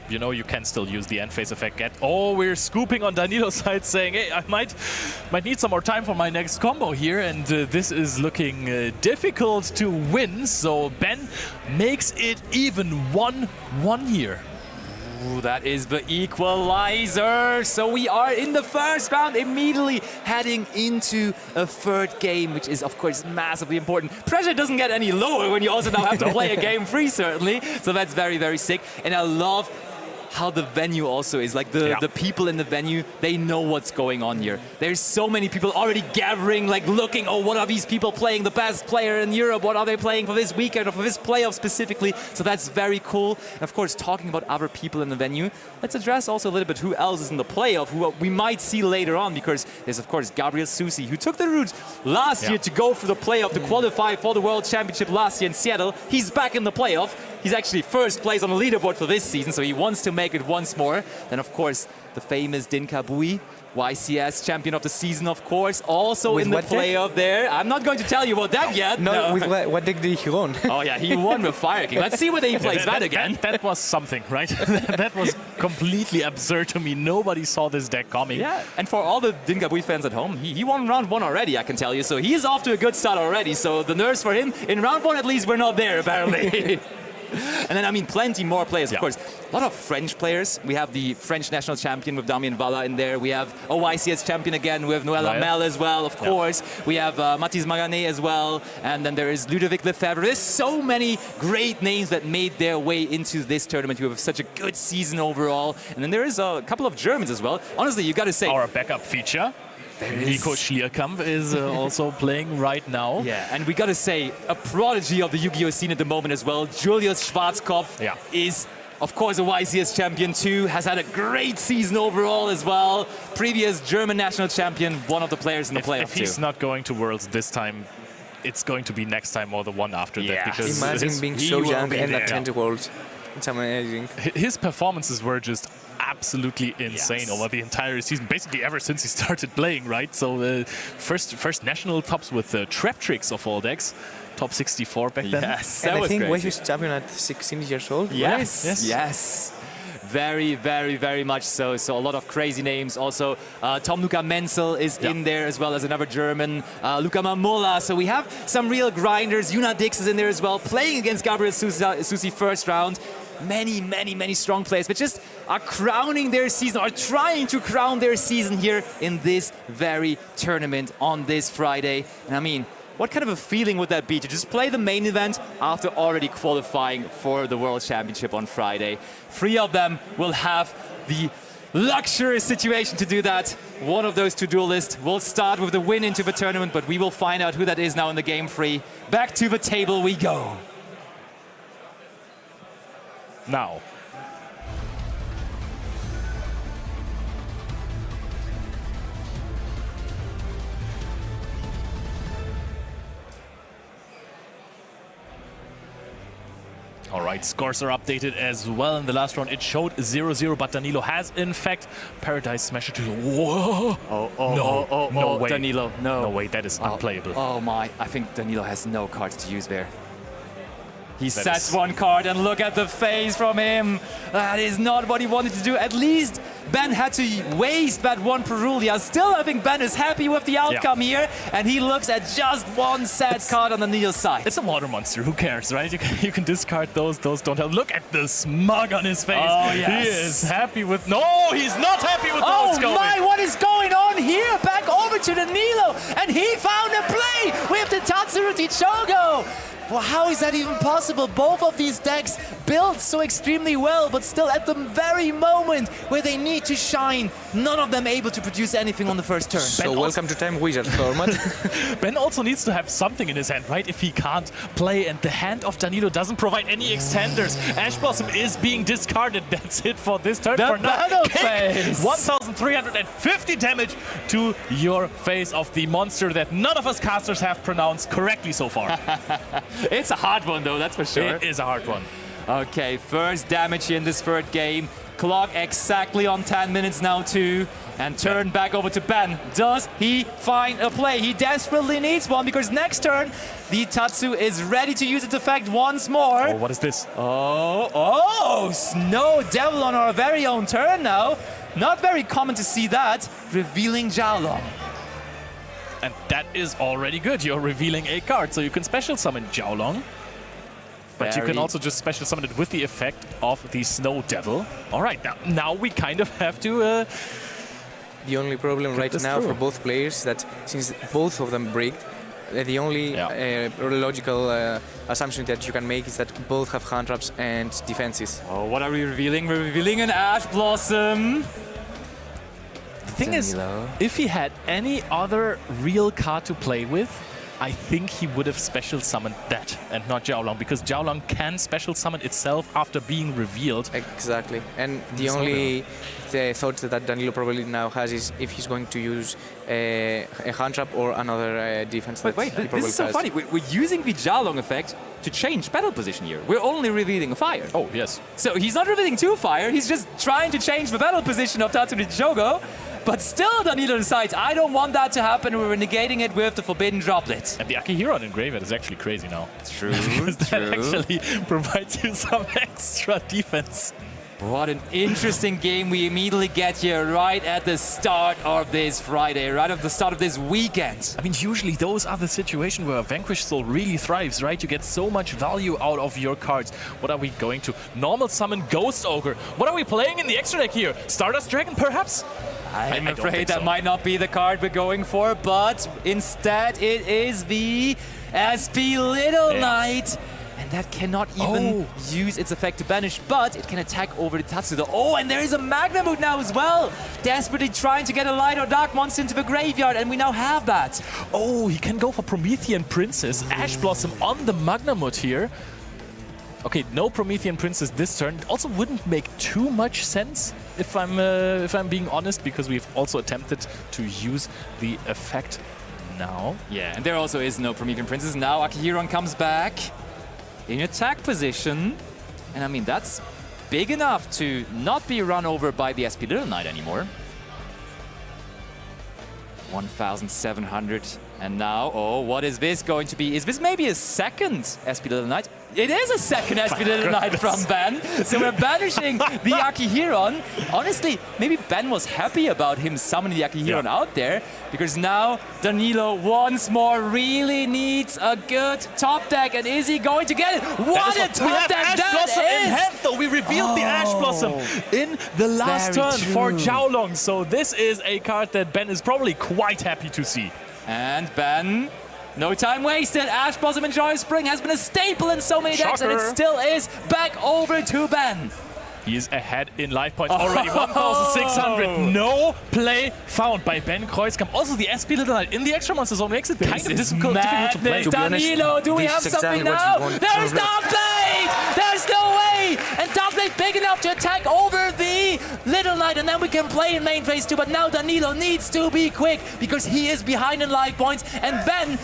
you know, you can still use the end phase effect. We're scooping on Danilo's side, saying, hey, I might need some more time for my next combo here, and this is looking difficult to win. So Ben makes it even 1-1 here. Ooh, that is the equalizer. So we are in the first round, immediately heading into a third game, which is, of course, massively important. Pressure doesn't get any lower when you also now have to play a game free, certainly. So that's very, very sick. And I love how the venue also is. Like the people in the venue, they know what's going on here. There's so many people already gathering, like looking, oh, what are these people playing? The best player in Europe, what are they playing for this weekend or for this playoff specifically? So that's very cool. And of course, talking about other people in the venue, let's address also a little bit who else is in the playoff, who we might see later on, because there's of course Gabriel Susi, who took the route last year to go for the playoff, to qualify for the World Championship last year in Seattle. He's back in the playoff. He's actually first place on the leaderboard for this season, so he wants to make it once more. Then, of course, the famous Dinka Bui, YCS champion of the season, of course, also in the playoff there. I'm not going to tell you about that yet. No. With what deck did he win? Oh, yeah, he won with Fire King. Let's see whether he plays that again. That was something, right? That was completely absurd to me. Nobody saw this deck coming. Yeah, and for all the Dinka Bui fans at home, he won round 1 already, I can tell you. So he's off to a good start already. So the nerves for him, in round 1 at least, we're not there, apparently. And then, I mean, plenty more players, of course. A lot of French players. We have the French national champion with Damien Valla in there. We have a YCS champion again with Noël Amel as well, of course. We have Mathis Magané as well. And then there is Ludovic Lefebvre. There's so many great names that made their way into this tournament who have such a good season overall. And then there is a couple of Germans as well. Honestly, you got to say... Our backup feature. Nico Schlierkamp is also playing right now. Yeah, and we gotta say, a prodigy of the Yu-Gi-Oh scene at the moment as well. Julius Schwarzkopf is, of course, a YCS champion too, has had a great season overall as well. Previous German national champion, one of the players in the playoff If he's not going to Worlds this time, it's going to be next time or the one after that. Because imagine being so young and attend the Worlds. It's amazing. His performances were just absolutely insane over the entire season, basically ever since he started playing, right? So first national tops with Trap Tricks of all decks, top 64 back then. Yes, and I think he was champion at 16 years old. Yes. Very, very, very much so. So a lot of crazy names. Also, Tom Luca Menzel is in there as well as another German, Luca Mamola. So we have some real grinders. Yuna Dix is in there as well, playing against Gabriel Susi first round. Many strong players, but just are crowning their season, are trying to crown their season here in this very tournament on this Friday. And I mean, what kind of a feeling would that be to just play the main event after already qualifying for the World Championship on Friday? 3 of them will have the luxurious situation to do that. One of those 2 duelists will start with the win into the tournament, but we will find out who that is now in the game 3. Back to the table we go. Now. All right, scores are updated as well. In the last round, it showed 0-0, but Danilo has, in fact, Paradise Smasher to... Whoa! No way. Danilo, no. No way, that is unplayable. Oh my, I think Danilo has no cards to use there. He sets one card and look at the face from him. That is not what he wanted to do. At least Ben had to waste that one Perulia. Still, I think Ben is happy with the outcome here. And he looks at just one set card on the Danilo's side. It's a water monster. Who cares, right? You can discard those. Those don't help. Look at the smug on his face. Oh, yes. He is happy with... No, he's not happy with those going. Oh my, what is going on down here, back over to Danilo, and he found a play with the Tatsuro Tichogo. Well, how is that even possible? Both of these decks built so extremely well, but still at the very moment where they need to shine, none of them able to produce anything on the first turn. So welcome to Time Wizard format. Ben also needs to have something in his hand, right? If he can't play, and the hand of Danilo doesn't provide any extenders. Ash Blossom is being discarded. That's it for this turn. The for now. battle phase. 1,350 damage to your face of the monster that none of us casters have pronounced correctly so far. It's a hard one, though, that's for sure. It is a hard one. Okay, first damage in this third game. Clock exactly on 10 minutes now, too. And turn back over to Ben. Does he find a play? He desperately needs one, because next turn, the Tatsu is ready to use its effect once more. Oh, what is this? Oh, Snow Devil on our very own turn now. Not very common to see that. Revealing Jiaolong. And that is already good. You're revealing a card, so you can special summon Jiaolong. But you can also just special summon it with the effect of the Snow Devil. All right, now we kind of have to... The only problem right now for both players is that since both of them bricked, the only logical assumption that you can make is that both have hand traps and defenses. Oh, what are we revealing? We're revealing an Ash Blossom. The thing is, if he had any other real card to play with, I think he would have special summoned that and not Jiaolong, because Jiaolong can special summon itself after being revealed. Exactly. And the only thought that Danilo probably now has is if he's going to use a hand trap or another defense. But wait, this is so funny. We're using the Jiaolong effect to change battle position here. We're only revealing a fire. Oh, yes. So he's not revealing two fire, he's just trying to change the battle position of Tatsuro Tichogo. But still, Danilo decides, I don't want that to happen. We're negating it with the Forbidden Droplet. And the Akihiro in graveyard is actually crazy now. True, because that actually provides you some extra defense. What an interesting game we immediately get here right at the start of this Friday, right at the start of this weekend. I mean, usually those are the situations where Vanquish Soul really thrives, right? You get so much value out of your cards. What are we going to? Normal summon Ghost Ogre. What are we playing in the extra deck here? Stardust Dragon, perhaps? I'm afraid that might not be the card we're going for, but instead it is the SP Little Knight. And that cannot even use its effect to banish, but it can attack over the Tatsudo. Oh, and there is a Magnamoot now as well! Desperately trying to get a light or dark monster into the graveyard, and we now have that. Oh, he can go for Promethean Princess. Ash Blossom on the Magnamoot here. Okay, no Promethean Princess this turn. It also wouldn't make too much sense, if I'm being honest, because we've also attempted to use the effect now. Yeah, and there also is no Promethean Princess. Now Akihiro comes back in attack position. And I mean, that's big enough to not be run over by the SP Little Knight anymore. 1,700. And now, oh, what is this going to be? Is this maybe a second SP Little Knight? It is a second SP Little Knight from Ben. So we're banishing the Akihiron. Honestly, maybe Ben was happy about him summoning the Akihiron out there, because now Danilo once more really needs a good top deck. And is he going to get it? What a top deck that is! In hand, though. We revealed the Ash Blossom in the last turn for Jiaolong. So this is a card that Ben is probably quite happy to see. And Ben, no time wasted. Ash Blossom and Joy Spring has been a staple in so many decks, and it still is. Back over to Ben. He is ahead in life points already. 1,600. No play found by Ben Kreuzkamp. Also, the SP Little Knight in the extra monster zone makes it kind of difficult to play. Danilo, do we have something now? There's Darkblade! There's no way! And Darkblade big enough to attack over the Little Knight, and then we can play in main phase 2. But now Danilo needs to be quick, because he is behind in life points, and Ben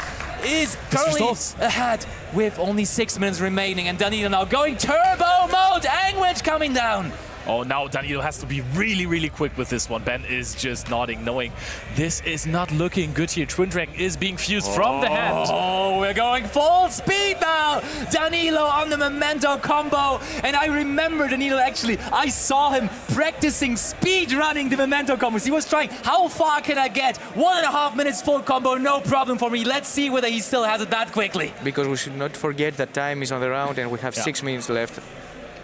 is currently ahead with only 6 minutes remaining, and Danilo now going turbo mode. Anguish coming down. Oh, now Danilo has to be really, really quick with this one. Ben is just nodding, knowing this is not looking good here. Twin Dragon is being fused from the hand. Oh, we're going full speed now. Danilo on the Memento combo. And I remember Danilo, actually, I saw him practicing speed running the Memento combos. He was trying, how far can I get? 1.5 minutes full combo, no problem for me. Let's see whether he still has it that quickly. Because we should not forget that time is on the round and we have 6 minutes left.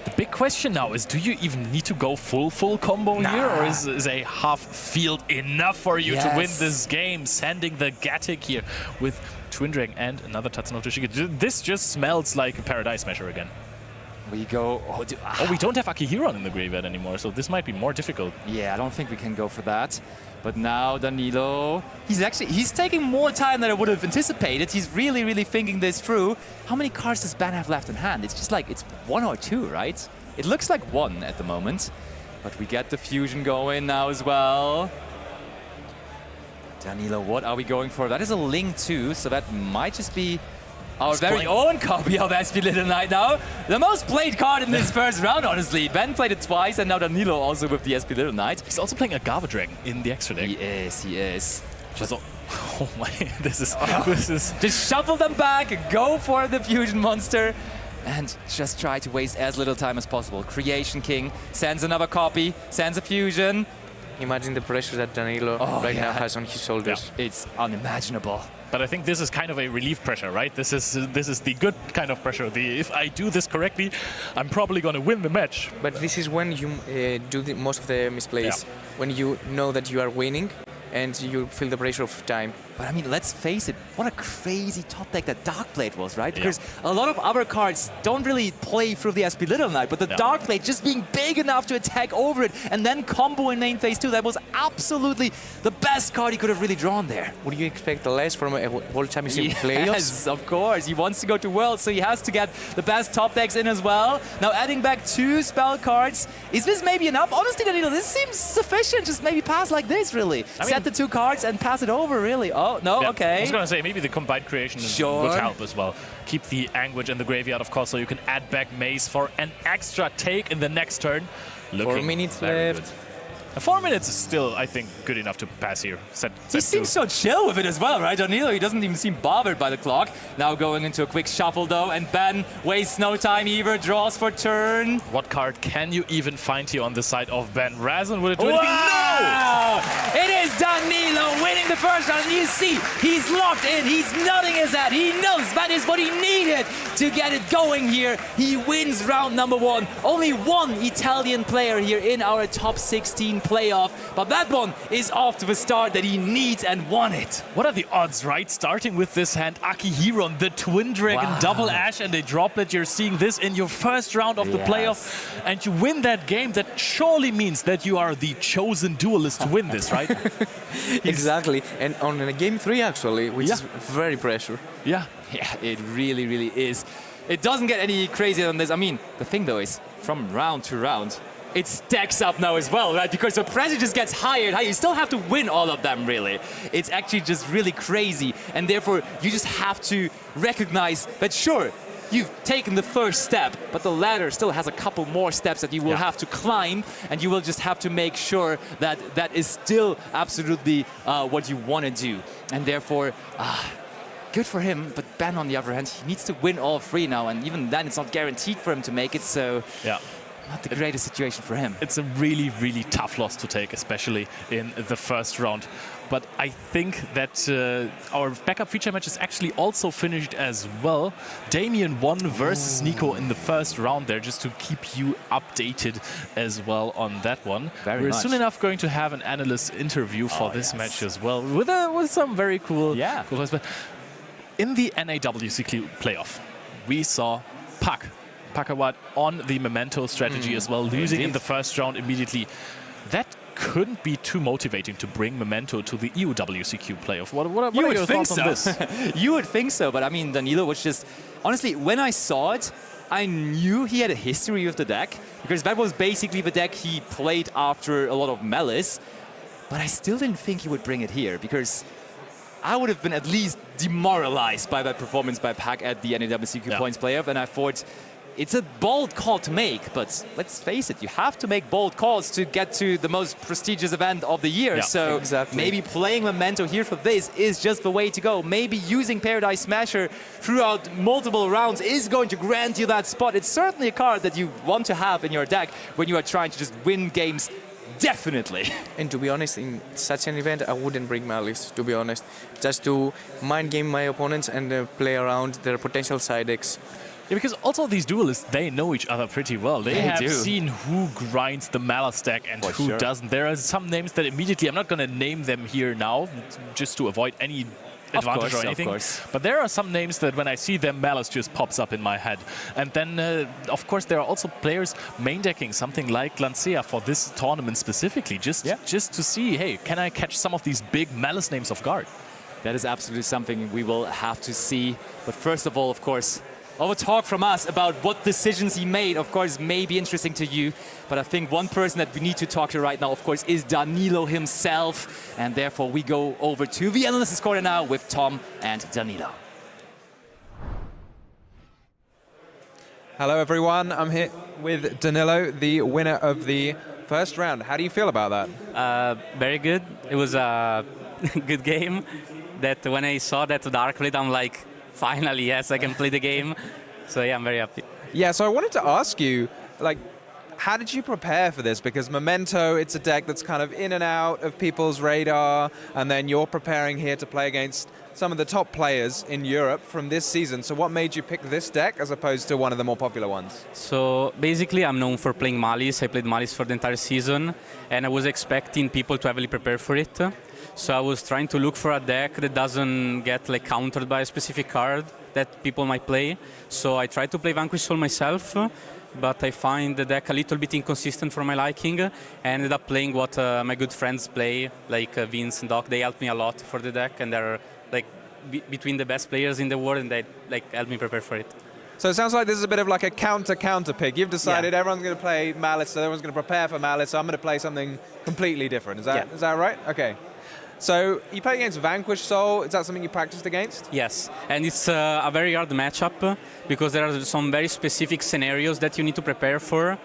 The big question now is, do you even need to go full combo here, or is a half field enough for you to win this game? Sending the Gatic here with Twin Dragon and another Tatsunoko Toshiki. This just smells like a Paradise Smasher again. We go... Oh, we don't have Akihiron in the graveyard anymore, so this might be more difficult. Yeah, I don't think we can go for that. But now Danilo, he's taking more time than I would have anticipated. He's really thinking this through. How many cards does Ben have left in hand? It's just like, it's 1 or 2, right? It looks like 1 at the moment. But we get the fusion going now as well. Danilo, what are we going for? That is a Link too, so that might just be our very own copy of SP Little Knight now. The most played card in this first round, honestly. Ben played it twice, and now Danilo also with the SP Little Knight. He's also playing a Gava Dragon in the extra deck. He is. Just, oh my, this is... Just shuffle them back, go for the fusion monster, and just try to waste as little time as possible. Creation King sends another copy, sends a fusion. Imagine the pressure that Danilo now has on his shoulders. Yeah. It's unimaginable. But I think this is kind of a relief pressure, right? This is the good kind of pressure. If I do this correctly, I'm probably going to win the match. But this is when you do most of the misplays. Yeah. When you know that you are winning and you feel the pressure of time. But I mean, let's face it, what a crazy top deck that Darkblade was, right? Because a lot of other cards don't really play through the SP Little Knight, but the Darkblade just being big enough to attack over it and then combo in main phase 2, that was absolutely the best card he could have really drawn there. Would you expect less from a World Championship playoffs? Yes, of course. He wants to go to Worlds, so he has to get the best top decks in as well. Now adding back 2 spell cards. Is this maybe enough? Honestly, Danilo, this seems sufficient. Just maybe pass like this, really. Set the 2 cards and pass it over, really. Oh, no, okay. I was going to say, maybe the combined creation would help as well. Keep the Anguish in the graveyard, of course, so you can add back Maze for an extra take in the next turn. 4 minutes left. Good. 4 minutes is still, I think, good enough to pass here. He seems so chill with it as well, right, Danilo? He doesn't even seem bothered by the clock. Now going into a quick shuffle, though, and Ben wastes no time either, draws for turn. What card can you even find here on the side of Ben? Razan, would it do anything? No! It is Danilo winning the first round, and you see, he's locked in, he's nodding his head, he knows that is what he needed to get it going here. He wins round number 1. Only 1 Italian player here in our top 16 playoff, but that one is off to the start that he needs and wanted. What are the odds, right? Starting with this hand, Akihiron, the Twin Dragon, double Ash and a Droplet. You're seeing this in your first round of the playoff, and you win that game. That surely means that you are the chosen duelist to win this, right? Exactly, and on game 3 actually, which is very pressure. Yeah, it really is. It doesn't get any crazier than this. I mean, the thing though is, from round to round, it stacks up now as well, right? Because the pressure just gets higher and higher. You still have to win all of them, really. It's actually just really crazy. And therefore, you just have to recognize that, sure, you've taken the first step, but the ladder still has a couple more steps that you will have to climb, and you will just have to make sure that that is still absolutely what you want to do. And therefore, good for him, but Ben, on the other hand, he needs to win all 3 now, and even then, it's not guaranteed for him to make it, so... Not the greatest situation for him. It's a really tough loss to take, especially in the first round. But I think that our backup feature match is actually also finished as well. Damien won versus Nico in the first round there, just to keep you updated as well on that one. We're soon enough going to have an analyst interview for this match as well, with some very cool cool. But in the NAWCQ playoff, we saw Pakawat on the Memento strategy as well, losing in the first round immediately. That couldn't be too motivating to bring Memento to the EU WCQ playoff. What are your thoughts on this? You would think so, but I mean, Danilo was just... Honestly, when I saw it, I knew he had a history with the deck, because that was basically the deck he played after a lot of Malice, but I still didn't think he would bring it here, because I would have been at least demoralized by that performance by Pak at the NAWCQ points playoff, and I thought... It's a bold call to make, but let's face it, you have to make bold calls to get to the most prestigious event of the year. So maybe playing Memento here for this is just the way to go. Maybe using Paradise Smasher throughout multiple rounds is going to grant you that spot. It's certainly a card that you want to have in your deck when you are trying to just win games. Definitely. And to be honest, in such an event, I wouldn't bring Malice, to be honest. Just to mind game my opponents and play around their potential side decks. Yeah, because also these duelists, they know each other pretty well. They have do. seen who grinds the Malice deck and who sure. doesn't. There are some names that immediately, I'm not going to name them here now, just to avoid any advantage or anything. Of course. But there are some names that when I see them, Malice just pops up in my head. And then, of course, there are also players main decking something like Lancea for this tournament specifically, just to see, hey, can I catch some of these big Malice names off guard? That is absolutely something we will have to see. But first of all, of course, our talk from us about what decisions he made, of course, may be interesting to you. But I think one person that we need to talk to right now, of course, is Danilo himself. And therefore, we go over to the analysis corner now with Tom and Danilo. Hello, everyone. I'm here with Danilo, the winner of the first round. How do you feel about that? Very good. It was a good game. That when I saw that Dark Blade, I'm like, finally, yes, I can play the game. So yeah, I'm very happy. Yeah, so I wanted to ask you, like, how did you prepare for this? Because Memento, it's a deck that's kind of in and out of people's radar, and then you're preparing here to play against some of the top players in Europe from this season. So what made you pick this deck as opposed to one of the more popular ones? So basically, I'm known for playing Malice. I played Malice for the entire season, and I was expecting people to heavily prepare for it. So I was trying to look for a deck that doesn't get like countered by a specific card that people might play. So I tried to play Vanquish Soul myself, but I find the deck a little bit inconsistent for my liking. I ended up playing what my good friends play, like Vince and Doc. They helped me a lot for the deck, and they're like between the best players in the world, and they like helped me prepare for it. So it sounds like this is a bit of like a counter pick. You've decided everyone's going to play Malice, so everyone's going to prepare for Malice, so I'm going to play something completely different. Is that right? Okay. So you play against Vanquish Soul. Is that something you practiced against? Yes, and it's a very hard matchup because there are some very specific scenarios that you need to prepare for.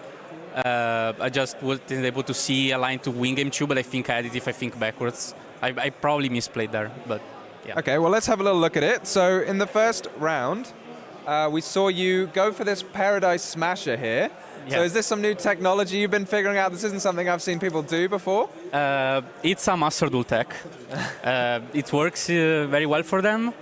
I just wasn't able to see a line to win game 2, but I think I had it if I think backwards. I probably misplayed there, but yeah. Okay, well, let's have a little look at it. So in the first round, we saw you go for this Paradise Smasher here. Yeah. So is this some new technology you've been figuring out? This isn't something I've seen people do before? It's a Master Duel tech. It works very well for them.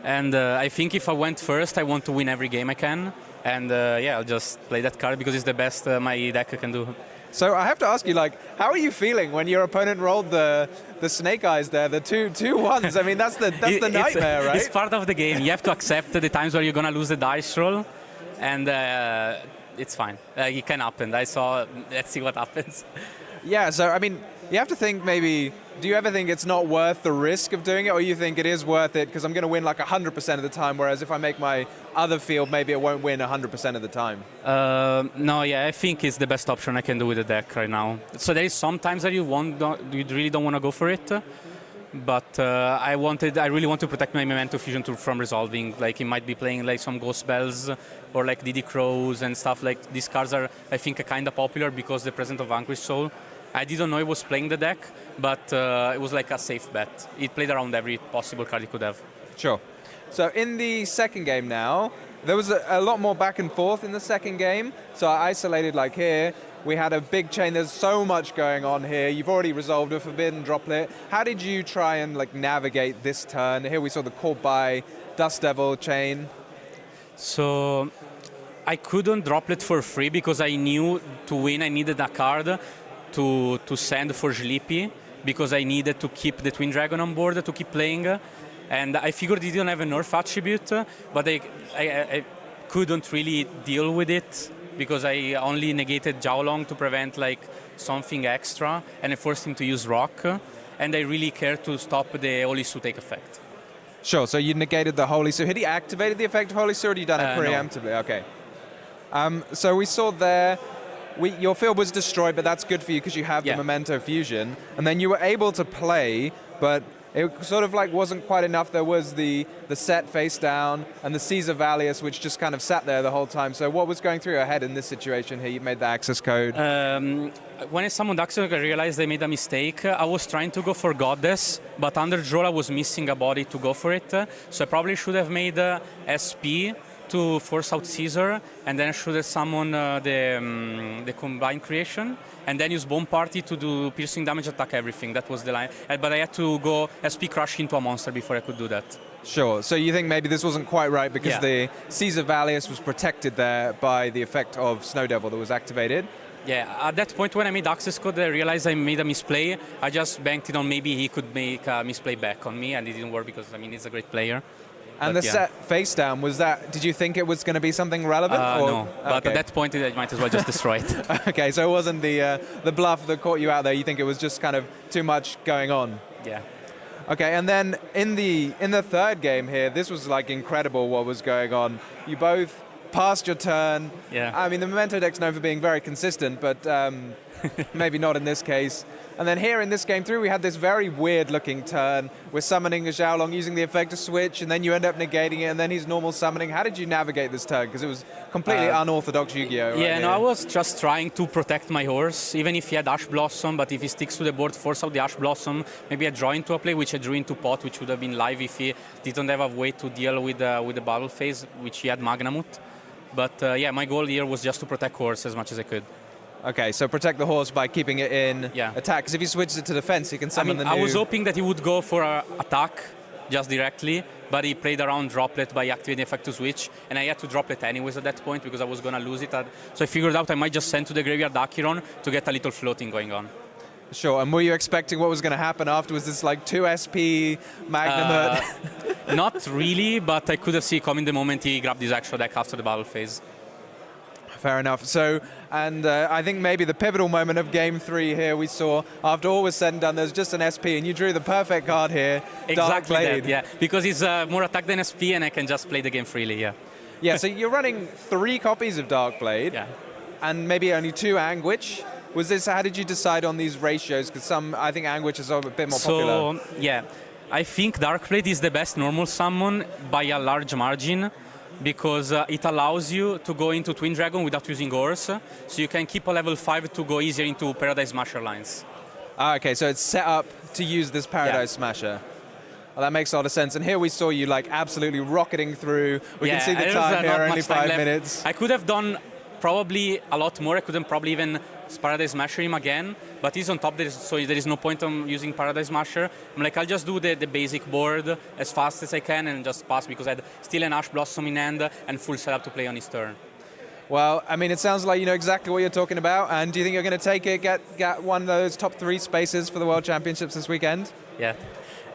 And I think if I went first, I want to win every game I can. And yeah, I'll just play that card because it's the best my deck can do. So I have to ask you, like, how are you feeling when your opponent rolled the snake eyes there, the two ones? I mean, that's the nightmare, right? It's part of the game. You have to accept the times where you're going to lose the dice roll. And it's fine. It can happen. Let's see what happens. Yeah, so I mean, you have to think maybe, do you ever think it's not worth the risk of doing it, or you think it is worth it because I'm going to win like 100% of the time, whereas if I make my other field, maybe it won't win 100% of the time? No, yeah, I think it's the best option I can do with the deck right now. So there is sometimes that you really don't want to go for it. But I really want to protect my Memento Fusion from resolving. Like, he might be playing like some Ghost Bells or like DD Crows and stuff. Like, these cards are, I think, kind of popular because the presence of Vanquish Soul. I didn't know he was playing the deck, but it was like a safe bet. It played around every possible card he could have. Sure. So in the second game now, there was a lot more back and forth in the second game. So I isolated like here. We had a big chain. There's so much going on here. You've already resolved a Forbidden Droplet. How did you try and like navigate this turn? Here we saw the Called by Dust Devil chain. So I couldn't Droplet for free because I knew to win I needed a card to send for Sleepy because I needed to keep the Twin Dragon on board to keep playing. And I figured he didn't have a nerf attribute, but I couldn't really deal with it because I only negated Jiaolong to prevent like something extra, and I forced him to use Rock, and I really cared to stop the Holy Su take effect. Sure, so you negated the Holy Su. Had he activated the effect of Holy Su, or had you done it preemptively? No. Okay. So we saw there, your field was destroyed, but that's good for you because you have the Memento Fusion, and then you were able to play, but it sort of like wasn't quite enough. There was the set face down and the Caesar Valius, which just kind of sat there the whole time. So what was going through your head in this situation here? You made the access code. When I summoned Axel, I realized I made a mistake. I was trying to go for Goddess, but under draw I was missing a body to go for it. So I probably should have made SP to force out Caesar, and then I should have summoned the Combined Creation, and then use Bone Party to do piercing damage, attack everything. That was the line. But I had to go SP Crush into a monster before I could do that. Sure. So you think maybe this wasn't quite right because Yeah. the Caesar Valius was protected there by the effect of Snow Devil that was activated? Yeah, at that point when I made access code, I realized I made a misplay. I just banked it on maybe he could make a misplay back on me, and it didn't work because, I mean, he's a great player. And But the yeah. set face down, was that, did you think it was going to be something relevant? or? No, but Okay. at that point, I might as well just destroy it. Okay, so it wasn't the bluff that caught you out there. You think it was just kind of too much going on? Yeah. Okay, and then in the third game here, this was like incredible what was going on. You both passed your turn. Yeah. I mean, the Memento deck's known for being very consistent, but maybe not in this case. And then here in this game through, we had this very weird-looking turn. We're summoning a Xiaolong using the effect to switch, and then you end up negating it, and then he's normal summoning. How did you navigate this turn? Because it was completely unorthodox Yu-Gi-Oh! Right Yeah, no, here. I was just trying to protect my horse, even if he had Ash Blossom, but if he sticks to the board, force out the Ash Blossom, maybe I draw into a play, which I drew into pot, which would have been live if he didn't have a way to deal with the battle phase, which he had Magnamut. But yeah, my goal here was just to protect horse as much as I could. Okay, so protect the horse by keeping it in Yeah. attack, because if he switches it to defense, he can I summon mean, the new... I was hoping that he would go for an attack just directly, but he played around droplet by activating effect to switch, and I had to droplet anyways at that point because I was going to lose it. So I figured out I might just send to the graveyard Acheron to get a little floating going on. Sure, and were you expecting what was going to happen afterwards? This like 2 SP Magnamut? Not really, but I could have seen coming the moment he grabbed his extra deck after the battle phase. Fair enough. So, and I think maybe the pivotal moment of Game 3 here we saw, after all was said and done, there's just an SP, and you drew the perfect card here, Dark Exactly Blade. that, yeah. Because he's more attack than SP, and I can just play the game freely, yeah. Yeah, so you're running 3 copies of Dark Blade, Yeah. and maybe only 2 Anguish. Was this, how did you decide on these ratios? Because I think Anguish is a bit more popular. So, yeah, I think Dark Blade is the best normal summon by a large margin, because it allows you to go into Twin Dragon without using Horse, so you can keep a level 5 to go easier into Paradise Smasher lines. Ah, okay, so it's set up to use this Paradise Smasher. Well, that makes a lot of sense. And here we saw you like absolutely rocketing through. We can see the there's, time here, not only much time 5 left. minutes. I could have done probably a lot more. I couldn't probably even Paradise Smasher him again, but he's on top, so there is no point on using Paradise Smasher. I'm like, I'll just do the basic board as fast as I can and just pass, because I had still an Ash Blossom in hand and full setup to play on his turn. Well, I mean, it sounds like you know exactly what you're talking about. And do you think you're going to take it, get one of those top 3 spaces for the World Championships this weekend? Yeah.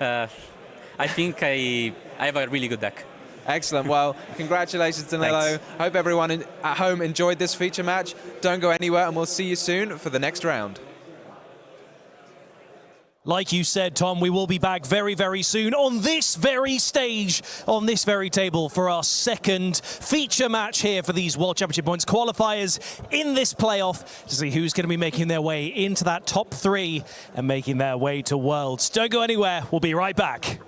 I think I have a really good deck. Excellent. Well, congratulations, Danilo. Thanks. Hope everyone at home enjoyed this feature match. Don't go anywhere, and we'll see you soon for the next round. Like you said, Tom, we will be back very, very soon on this very stage, on this very table for our second feature match here for these World Championship Points qualifiers in this playoff to see who's going to be making their way into that top 3 and making their way to Worlds. Don't go anywhere. We'll be right back.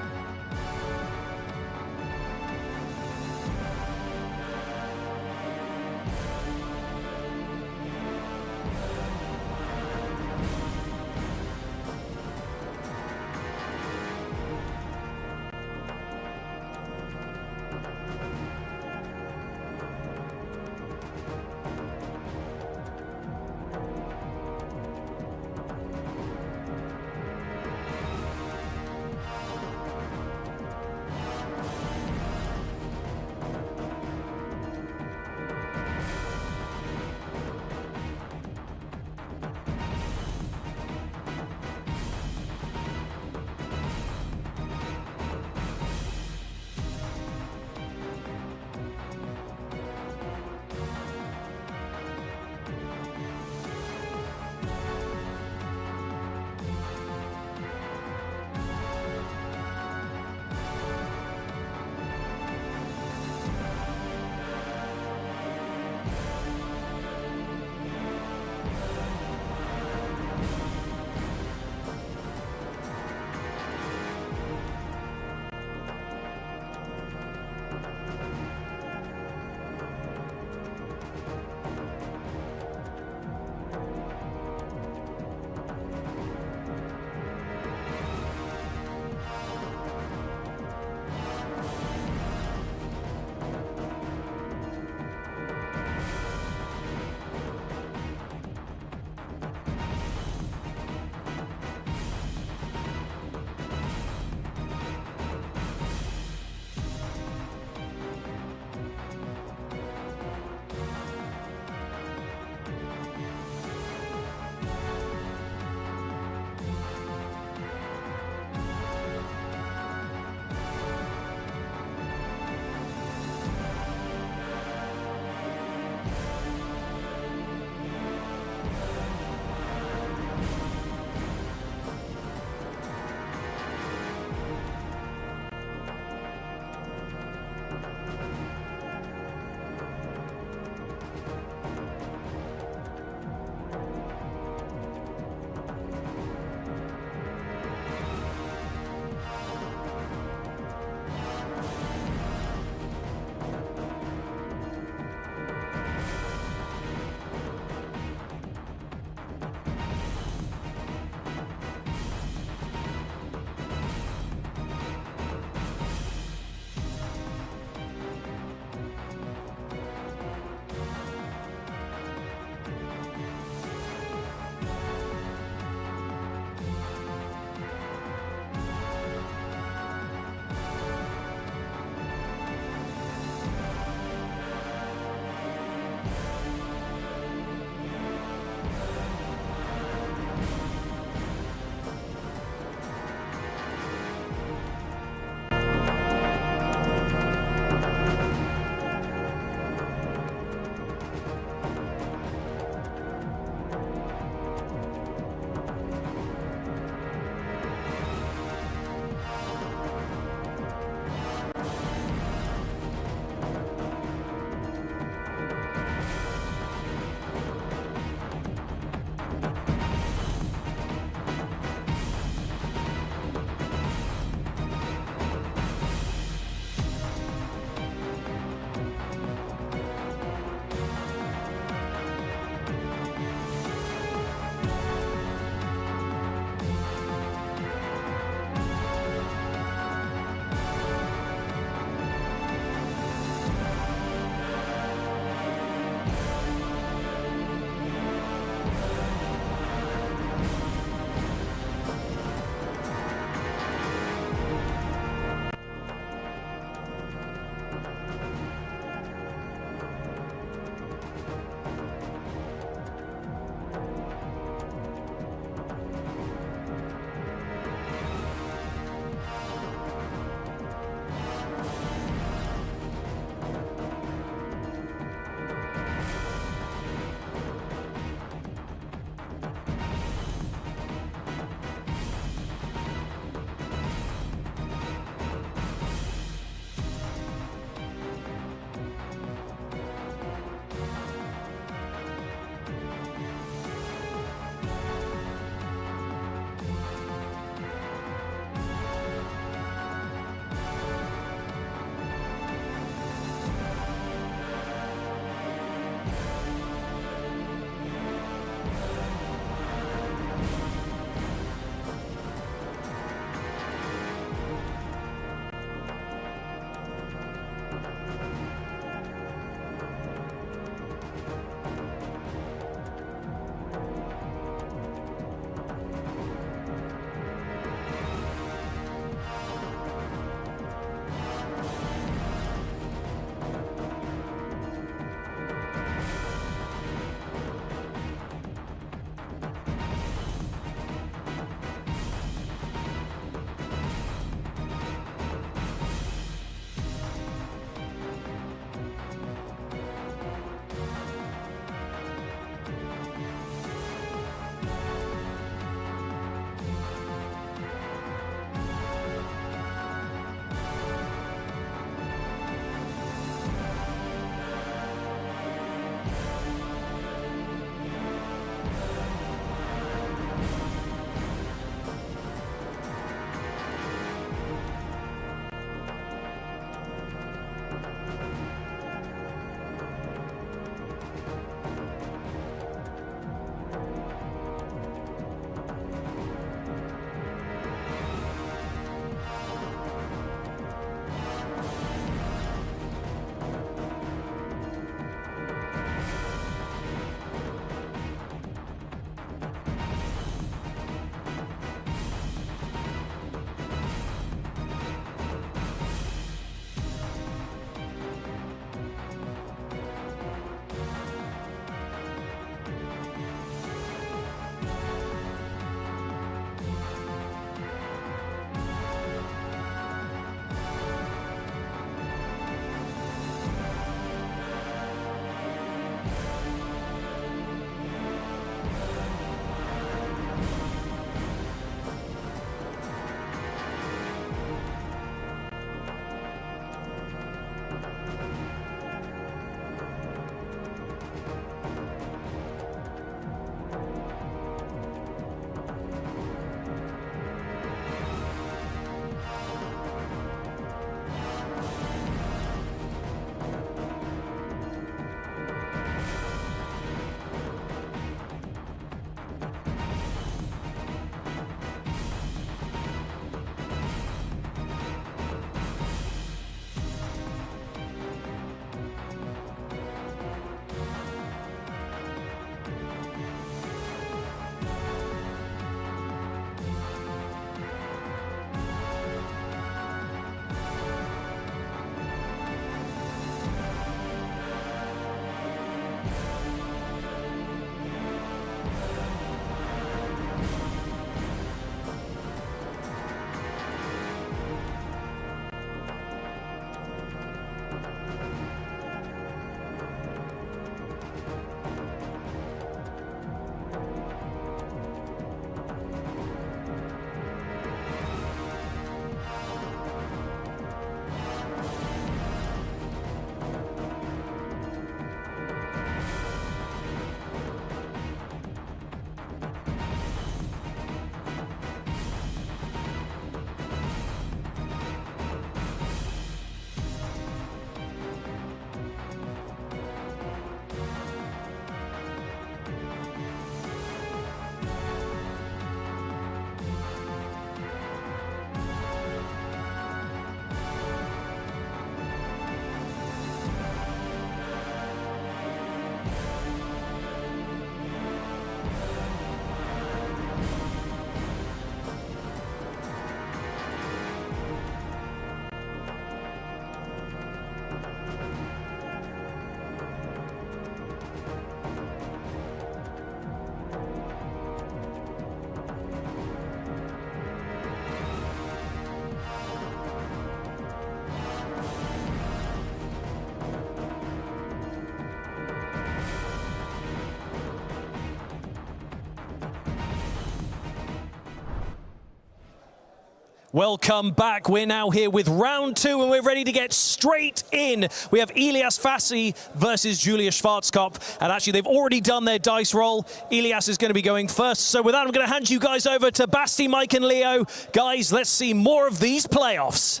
Welcome back. We're now here with round two, and we're ready to get straight in. We have Elias Fassi versus Julius Schwarzkopf, and actually they've already done their dice roll. Elias is going to be going first. So with that, I'm going to hand you guys over to Basti, Mike, and Leo. Guys, let's see more of these playoffs.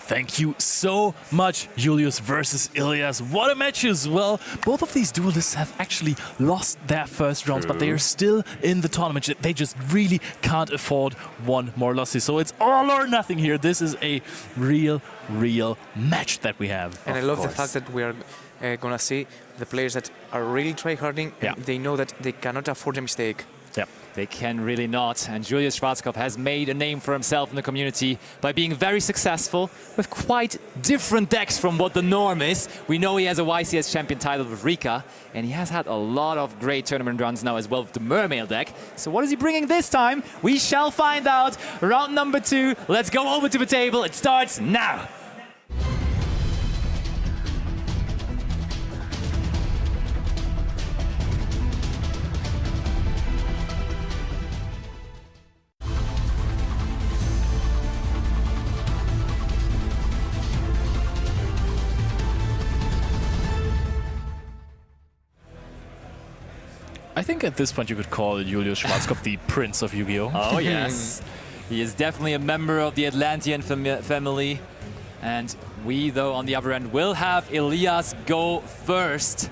Thank you so much, Julius versus Ilias. What a matches! Well, both of these duelists have actually lost their first rounds, but they are still in the tournament. They just really can't afford one more loss. So it's all or nothing here. This is a real match that we have. And I love the fact that we are going to see the players that are really tryharding, and they know that they cannot afford a mistake. Yep. They can really not. And Julius Schwarzkopf has made a name for himself in the community by being very successful with quite different decks from what the norm is. We know he has a YCS champion title with Rika, and he has had a lot of great tournament runs now as well with the Mermail deck. So what is he bringing this time? We shall find out. Round number 2. Let's go over to the table. It starts now. I think at this point you could call Julius Schwarzkopf the Prince of Yu-Gi-Oh! Oh, yes. He is definitely a member of the Atlantean family. And we, though, on the other end, will have Elias go first.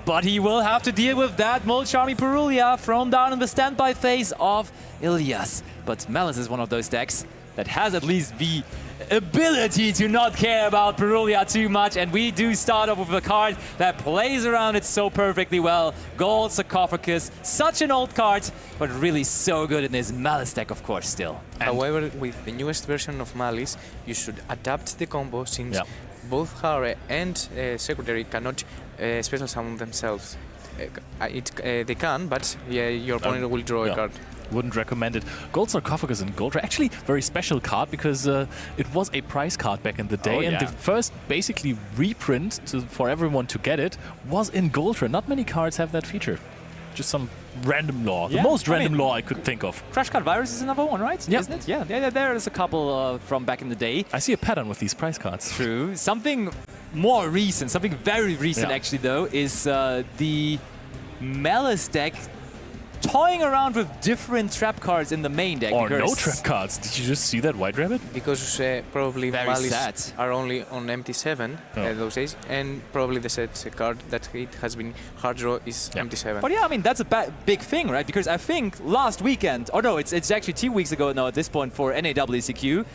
But he will have to deal with that Molcharmi Purulia thrown down in the standby phase of Elias. But Malice is one of those decks that has at least the ability to not care about Purulia too much, and we do start off with a card that plays around it so perfectly well. Gold Sarcophagus, such an old card, but really so good in his Malice deck, of course, still. However, with the newest version of Malice, you should adapt the combo since both Hare and Secretary cannot special summon themselves. They can, but your opponent will draw a card. Wouldn't recommend it. Gold Sarcophagus and Gold Ray, actually very special card because it was a prize card back in the day, and the first basically reprint for everyone to get it was in Gold Ray. Not many cards have that feature. Just some random law. The most random law I could think of. Crash Card Virus is another one, right? Yeah. Isn't it? Yeah, there's a couple from back in the day. I see a pattern with these prize cards. True. Something more recent, something very recent actually though, is the Malice deck toying around with different trap cards in the main deck. Or no trap cards. Did you just see that White Rabbit? Because probably Very Malice sad. are only on MT7 those days, and probably the set card that it has been hard draw is MT7. But yeah, I mean, that's a big thing, right? Because I think last weekend, or no, it's actually 2 weeks ago now at this point for WCQ,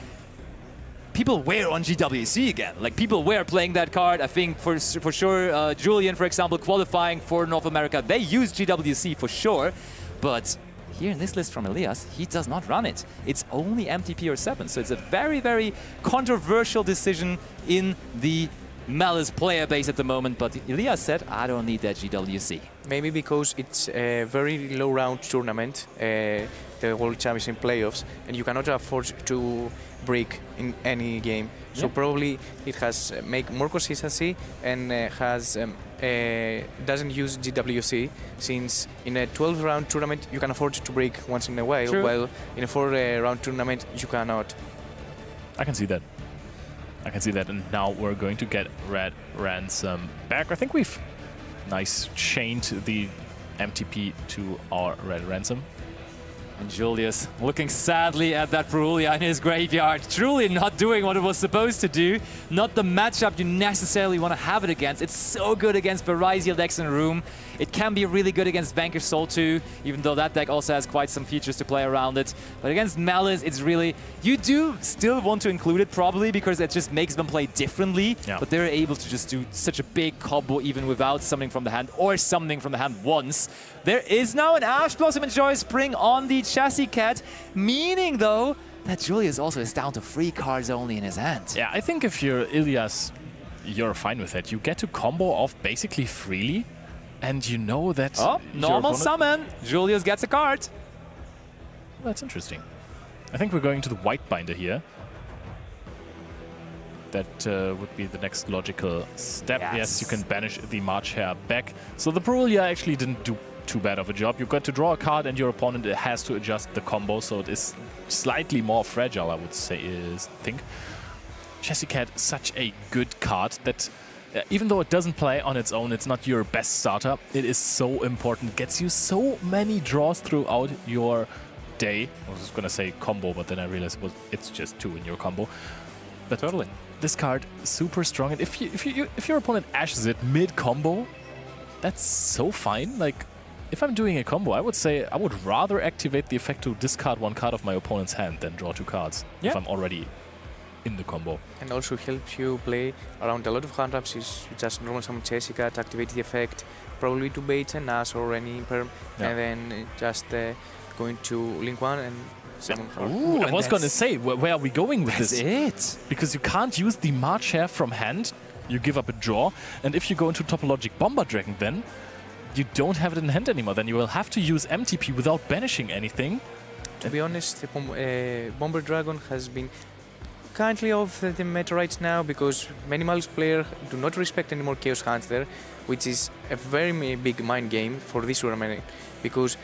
people were on GWC again. Like, people were playing that card. I think for sure, Julian, for example, qualifying for North America, they used GWC for sure. But here in this list from Elias, he does not run it. It's only MTP or 7, so it's a very, very controversial decision in the Malice player base at the moment. But Elias said, I don't need that GWC. Maybe because it's a very low round tournament, the World Championship playoffs, and you cannot afford to break in any game. So probably it has make more consistency and has doesn't use GWC, since in a 12-round tournament you can afford to break once in a while, while in a 4-round tournament you cannot. I can see that. I can see that, and now we're going to get Red Ransom back. I think we've chained the MTP to our Red Ransom. And Julius looking sadly at that Purulia in his graveyard, truly not doing what it was supposed to do. Not the matchup you necessarily want to have it against. It's so good against Varisial decks in a room. It can be really good against Vanquish Soul too, even though that deck also has quite some features to play around it. But against Malice, it's really, you do still want to include it probably because it just makes them play differently. But they're able to just do such a big combo even without summoning from the hand or summoning from the hand once. There is now an Ash Blossom and Joy Spring on the Chassis Cat, meaning though that Julius also is down to 3 cards only in his hand. Yeah, I think if you're Ilias, you're fine with it. You get to combo off basically freely, and you know that... Oh, normal summon! Julius gets a card. Well, that's interesting. I think we're going to the White Binder here. That would be the next logical step. Yes, you can banish the March Hare back. So the Purulia actually didn't do too bad of a job. You got to draw a card and your opponent has to adjust the combo, so it is slightly more fragile, I would think. Chassis Cat, such a good card that even though it doesn't play on its own, it's not your best starter, it is so important. It gets you so many draws throughout your day. I was going to say combo, but then I realized it's just 2 in your combo. But totally, this card super strong, and if your opponent ashes it mid combo, that's so fine. Like, if I'm doing a combo, I would say I would rather activate the effect to discard 1 card of my opponent's hand than draw 2 cards if I'm already in the combo. And also helps you play around a lot of hand traps. Is just normal summon Chassis Cat, activate the effect, probably to bait an Ash or any Imperm, and then just going to link 1 and summon her. Ooh, I was going to say, where are we going with this? That's it. Because you can't use the March Hare from hand, you give up a draw, and if you go into Topologic Bomber Dragon then, you don't have it in hand anymore. Then you will have to use MTP without banishing anything. To be honest, Bomber Dragon has been kindly off the meta right now because many Malice players do not respect anymore Chaos Hunter, which is a very big mind game for this tournament. Because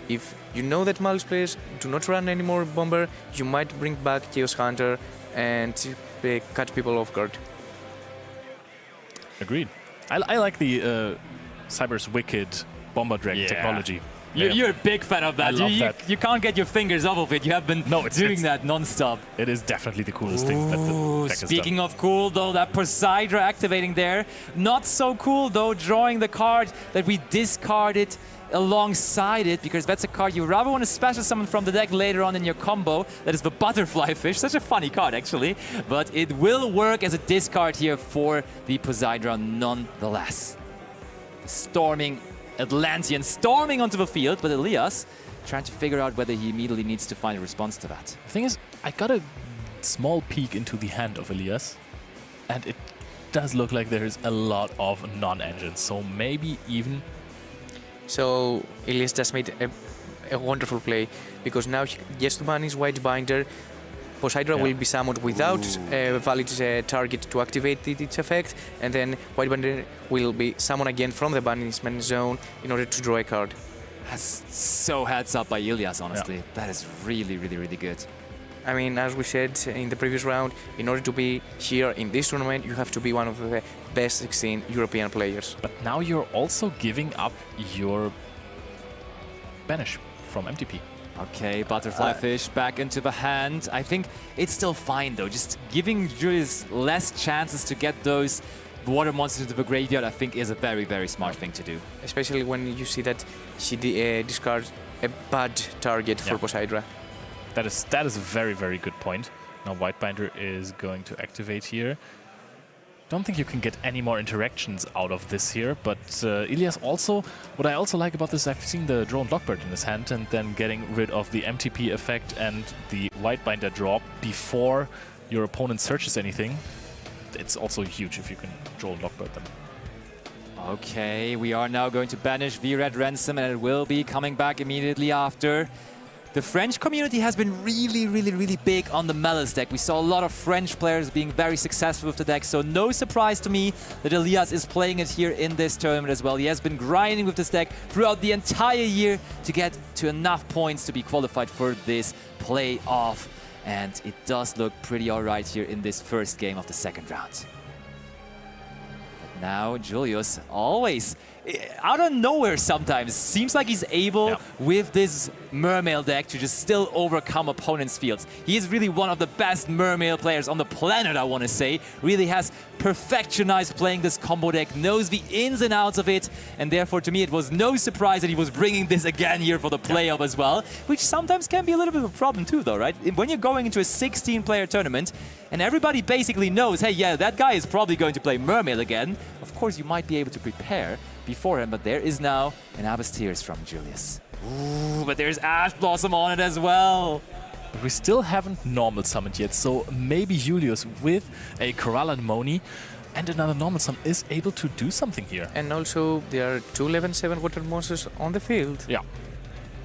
if you know that Malice players do not run anymore Bomber, you might bring back Chaos Hunter and catch people off guard. Agreed. I like the Cyber's Wicked Bomber Dragon technology. You're a big fan of that. I love that. You can't get your fingers off of it. You have been doing that non-stop. It is definitely the coolest thing that the deck has Speaking done. of cool, though, that Poseidra activating there. Not so cool, though, drawing the card that we discarded alongside it, because that's a card you rather want to special summon from the deck later on in your combo. That is the Butterfly Fish. Such a funny card, actually. But it will work as a discard here for the Poseidra nonetheless. Storming Atlantean, storming onto the field, but Elias trying to figure out whether he immediately needs to find a response to that. The thing is, I got a small peek into the hand of Elias, and it does look like there is a lot of non-engines, so maybe even... So Elias just made a wonderful play, because now he gets to ban his White Binder. Poseidra will be summoned without a valid target to activate its effect, and then White Binder will be summoned again from the banishment zone in order to draw a card. That's so heads up by Ilias, honestly. That is really, really, really good. I mean, as we said in the previous round, in order to be here in this tournament, you have to be one of the best 16 European players. But now you're also giving up your banish from MTP. Okay, Butterfly Fish back into the hand. I think it's still fine, though. Just giving Julius less chances to get those water monsters into the graveyard, I think, is a very, very smart thing to do. Especially when you see that she discards a bad target for Poseidra. That is a very, very good point. Now White Binder is going to activate here. Don't think you can get any more interactions out of this here, but Ilias also, what I also like about this, I've seen the Drone Lockbird in his hand and then getting rid of the MTP effect and the White Binder drop before your opponent searches anything. It's also huge if you can Drone Lockbird them. Okay, we are now going to banish V-Red Ransom, and it will be coming back immediately after. The French community has been really, really, really big on the Melis deck. We saw a lot of French players being very successful with the deck, so no surprise to me that Elias is playing it here in this tournament as well. He has been grinding with this deck throughout the entire year to get to enough points to be qualified for this playoff. And it does look pretty alright here in this first game of the second round. But now Julius always out of nowhere sometimes. Seems like he's able, with this Mermail deck, to just still overcome opponents' fields. He is really one of the best Mermail players on the planet, I want to say. Really has perfectionized playing this combo deck, knows the ins and outs of it, and therefore, to me, it was no surprise that he was bringing this again here for the playoff as well, which sometimes can be a little bit of a problem too, though, right? When you're going into a 16-player tournament, and everybody basically knows, hey, yeah, that guy is probably going to play Mermail again, of course, you might be able to prepare beforehand, but there is now an Abyss Tears from Julius. Ooh, but there's Ash Blossom on it as well. But we still haven't normal summoned yet, so maybe Julius with a Corral and Moni and another normal summon is able to do something here. And also, there are 2 11/7 water monsters on the field. Yeah.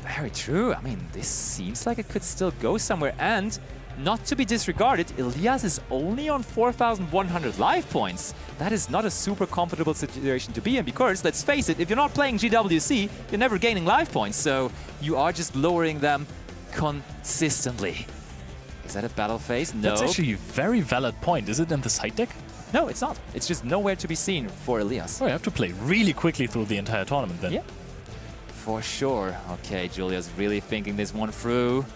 Very true. I mean, this seems like it could still go somewhere, and not to be disregarded, Elias is only on 4,100 life points. That is not a super comfortable situation to be in, because, let's face it, if you're not playing GWC, you're never gaining life points, so you are just lowering them consistently. Is that a battle phase? No. That's actually a very valid point. Is it in the side deck? No, it's not. It's just nowhere to be seen for Elias. Oh, you have to play really quickly through the entire tournament then. Yeah, for sure. Okay, Julia's really thinking this one through.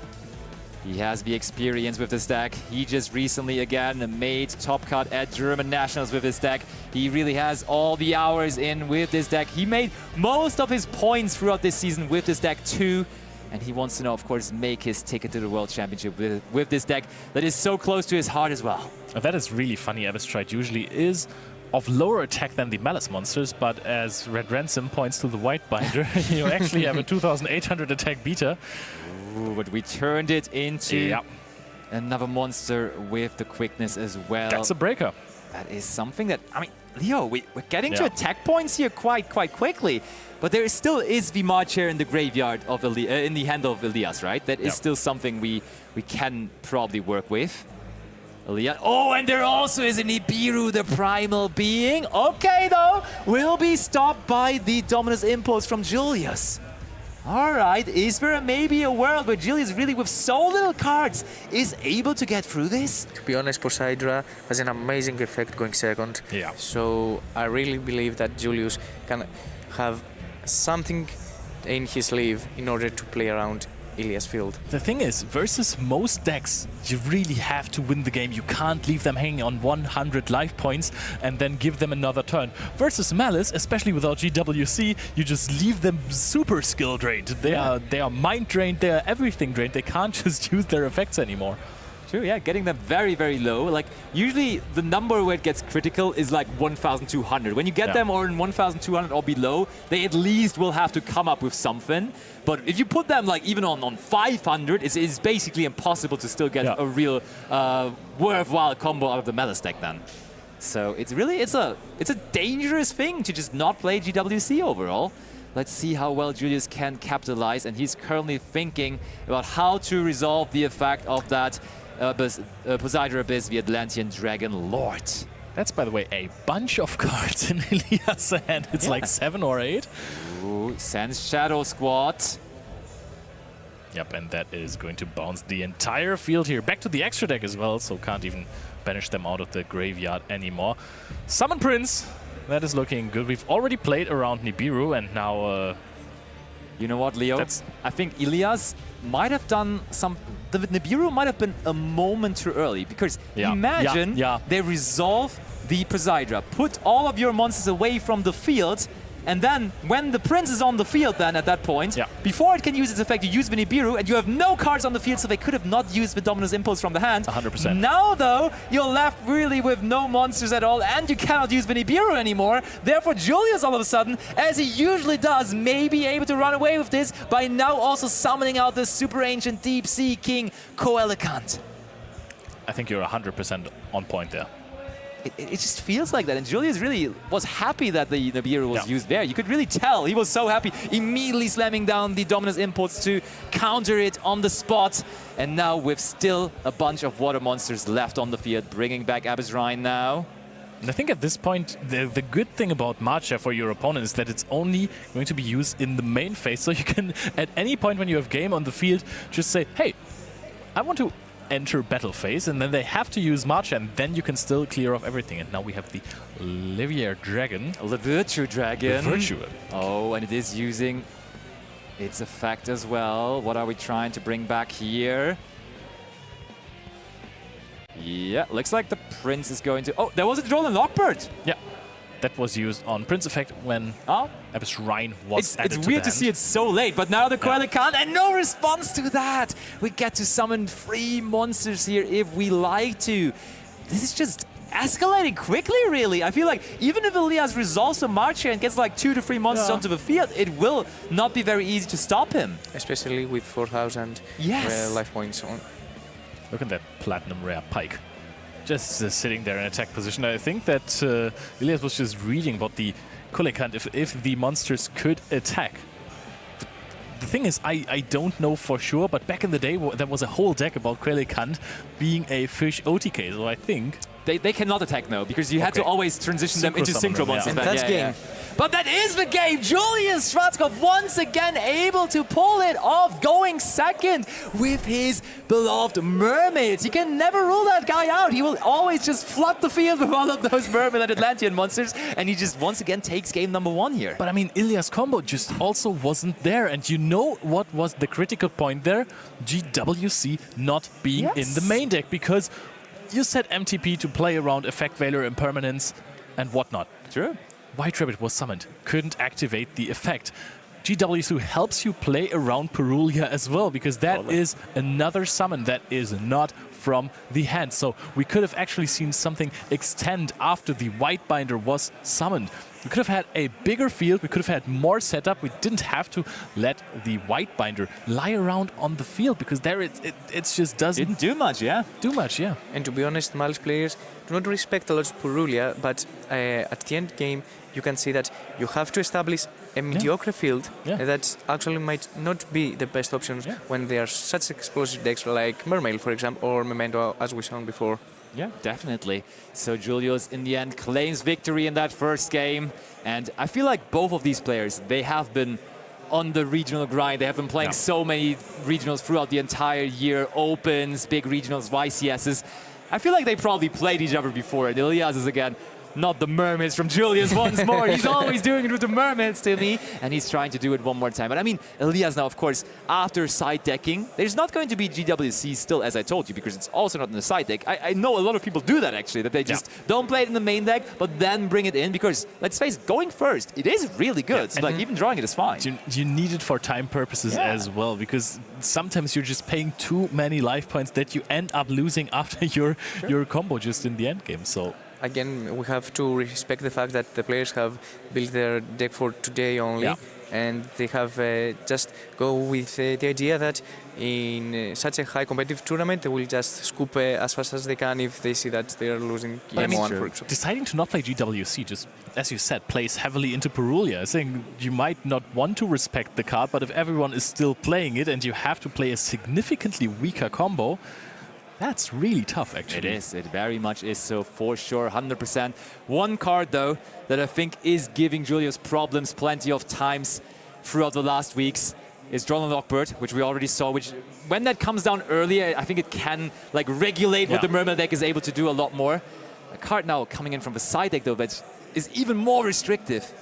He has the experience with this deck. He just recently, again, made top cut at German Nationals with this deck. He really has all the hours in with this deck. He made most of his points throughout this season with this deck too. And he wants to now, of course, make his ticket to the World Championship with this deck that is so close to his heart as well. That is really funny. Abyss Stride usually is of lower attack than the Malice monsters, but as Red Ransom points to the White Binder, you actually have a 2,800 attack beta. Ooh, but we turned it into another monster with the quickness as well. That's a breaker. That is something that, I mean, Leo, we're getting to attack points here quite quickly. But there still is the March here in the graveyard of in the hand of Elias, right? That is still something we can probably work with. Elias. Oh, and there also is an Ibiru, the primal being. Okay, though, will be stopped by the Dominus Impulse from Julius. All right, is there maybe a world where Julius really, with so little cards, is able to get through this? To be honest, Poseidra has an amazing effect going second. Yeah. So I really believe that Julius can have something in his sleeve in order to play around Ilia's field. The thing is, versus most decks, you really have to win the game. You can't leave them hanging on 100 life points and then give them another turn. Versus Malice, especially without GWC, you just leave them super skill drained. They are mind drained, they are everything drained. They can't just use their effects anymore. True, yeah, getting them very, very low. Like, usually the number where it gets critical is like 1,200. When you get them on 1,200 or below, they at least will have to come up with something. But if you put them like even on 500, it's basically impossible to still get a real worthwhile combo out of the Malice deck then. So it's really, it's a dangerous thing to just not play GWC overall. Let's see how well Julius can capitalize, and he's currently thinking about how to resolve the effect of that Poseidon Abyss, the Atlantean Dragon Lord. That's, by the way, a bunch of cards in Ilia's hand. It's like 7 or 8. Ooh, Sans Shadow Squad. Yep, and that is going to bounce the entire field here. Back to the extra deck as well, so can't even banish them out of the graveyard anymore. Summon Prince. That is looking good. We've already played around Nibiru, and now... you know what, Leo? I think Ilias might have done some... The Nibiru might have been a moment too early, because imagine they resolve the Poseidra, put all of your monsters away from the field, and then when the Prince is on the field then at that point, before it can use its effect, you use the Nibiru, and you have no cards on the field, so they could have not used the Dominus Impulse from the hand. 100%. Now, though, you're left really with no monsters at all, and you cannot use the Nibiru anymore. Therefore, Julius, all of a sudden, as he usually does, may be able to run away with this by now also summoning out the super ancient Deep Sea King Coelicant. I think you're 100% on point there. It just feels like that, and Julius really was happy that the Nibiru was used there. You could really tell he was so happy, immediately slamming down the Dominus Impulse to counter it on the spot. And now with still a bunch of water monsters left on the field, bringing back Abyss Rhine now. And I think at this point, the good thing about Marcha for your opponent is that it's only going to be used in the main phase. So you can, at any point when you have game on the field, just say, hey, I want to enter battle phase, and then they have to use Marcha, and then you can still clear off everything. And now we have the Livier Dragon. The Virtue Dragon. The Virtue. Oh, and it is using its effect as well. What are we trying to bring back here? Yeah, looks like the Prince is going to... Oh, there was a Droll and Lockbird. Yeah, that was used on Prince effect when Abyss Rhine was added to the hand. It's weird to see it so late, but now the Coelicant, and no response to that. We get to summon 3 monsters here if we like to. This is just escalating quickly, really. I feel like even if Ilias resolves the Marcha and gets like 2 to 3 monsters onto the field, it will not be very easy to stop him. Especially with 4,000 life points on. Look at that Platinum Rare Pike. Just sitting there in attack position. I think that Ilias was just reading about the Coelicant if the monsters could attack. The thing is, I don't know for sure, but back in the day there was a whole deck about Coelicant being a fish OTK, so I think... They cannot attack now, because you had to always transition them into synchro monsters. And that's game. But that is the game. Julius Schwarzkopf once again able to pull it off, going second with his beloved mermaids. You can never rule that guy out. He will always just flood the field with all of those mermaid and Atlantean monsters, and he just once again takes game number 1 here. But I mean, Ilias' combo just also wasn't there, and you know what was the critical point there? GWC not being in the main deck, because you set MTP to play around Effect Veiler, Impermanence, and whatnot. True. White Rabbit was summoned, couldn't activate the effect. GWC helps you play around Purulia as well, because that is another summon that is not from the hand. So we could have actually seen something extend after the White Binder was summoned. We could have had a bigger field, we could have had more setup, we didn't have to let the White Binder lie around on the field, because there it just doesn't... Didn't do much, Do much, And to be honest, Malice players do not respect a lot of Purulia, but at the end game, you can see that you have to establish a mediocre field that actually might not be the best option when there are such explosive decks like Mermail, for example, or Memento, as we saw before. Yeah, definitely. So Julius, in the end, claims victory in that first game. And I feel like both of these players, they have been on the regional grind. They have been playing so many regionals throughout the entire year. Opens, big regionals, YCSs. I feel like they probably played each other before. And Ilias is, again, not the mermaids from Julius once more. He's always doing it with the mermaids to me, and he's trying to do it one more time. But I mean, Elias now, of course, after side decking, there's not going to be GWC still, as I told you, because it's also not in the side deck. I know a lot of people do that, actually, that they just don't play it in the main deck, but then bring it in, because, let's face it, going first, it is really good. So, like, even drawing it is fine. You need it for time purposes as well, because sometimes you're just paying too many life points that you end up losing after your combo just in the end game. So again, we have to respect the fact that the players have built their deck for today only, and they have just go with the idea that in such a high competitive tournament they will just scoop as fast as they can if they see that they are losing game one, for example. Deciding to not play GWC, just as you said, plays heavily into Perulia. I think you might not want to respect the card, but if everyone is still playing it and you have to play a significantly weaker combo, that's really tough, actually. It is. It very much is. So for sure, 100%. One card, though, that I think is giving Julius problems plenty of times throughout the last weeks is Drone Lockbird, which we already saw, which when that comes down earlier, I think it can like regulate what the Mermaid deck is able to do a lot more. A card now coming in from the side deck, though, that is even more restrictive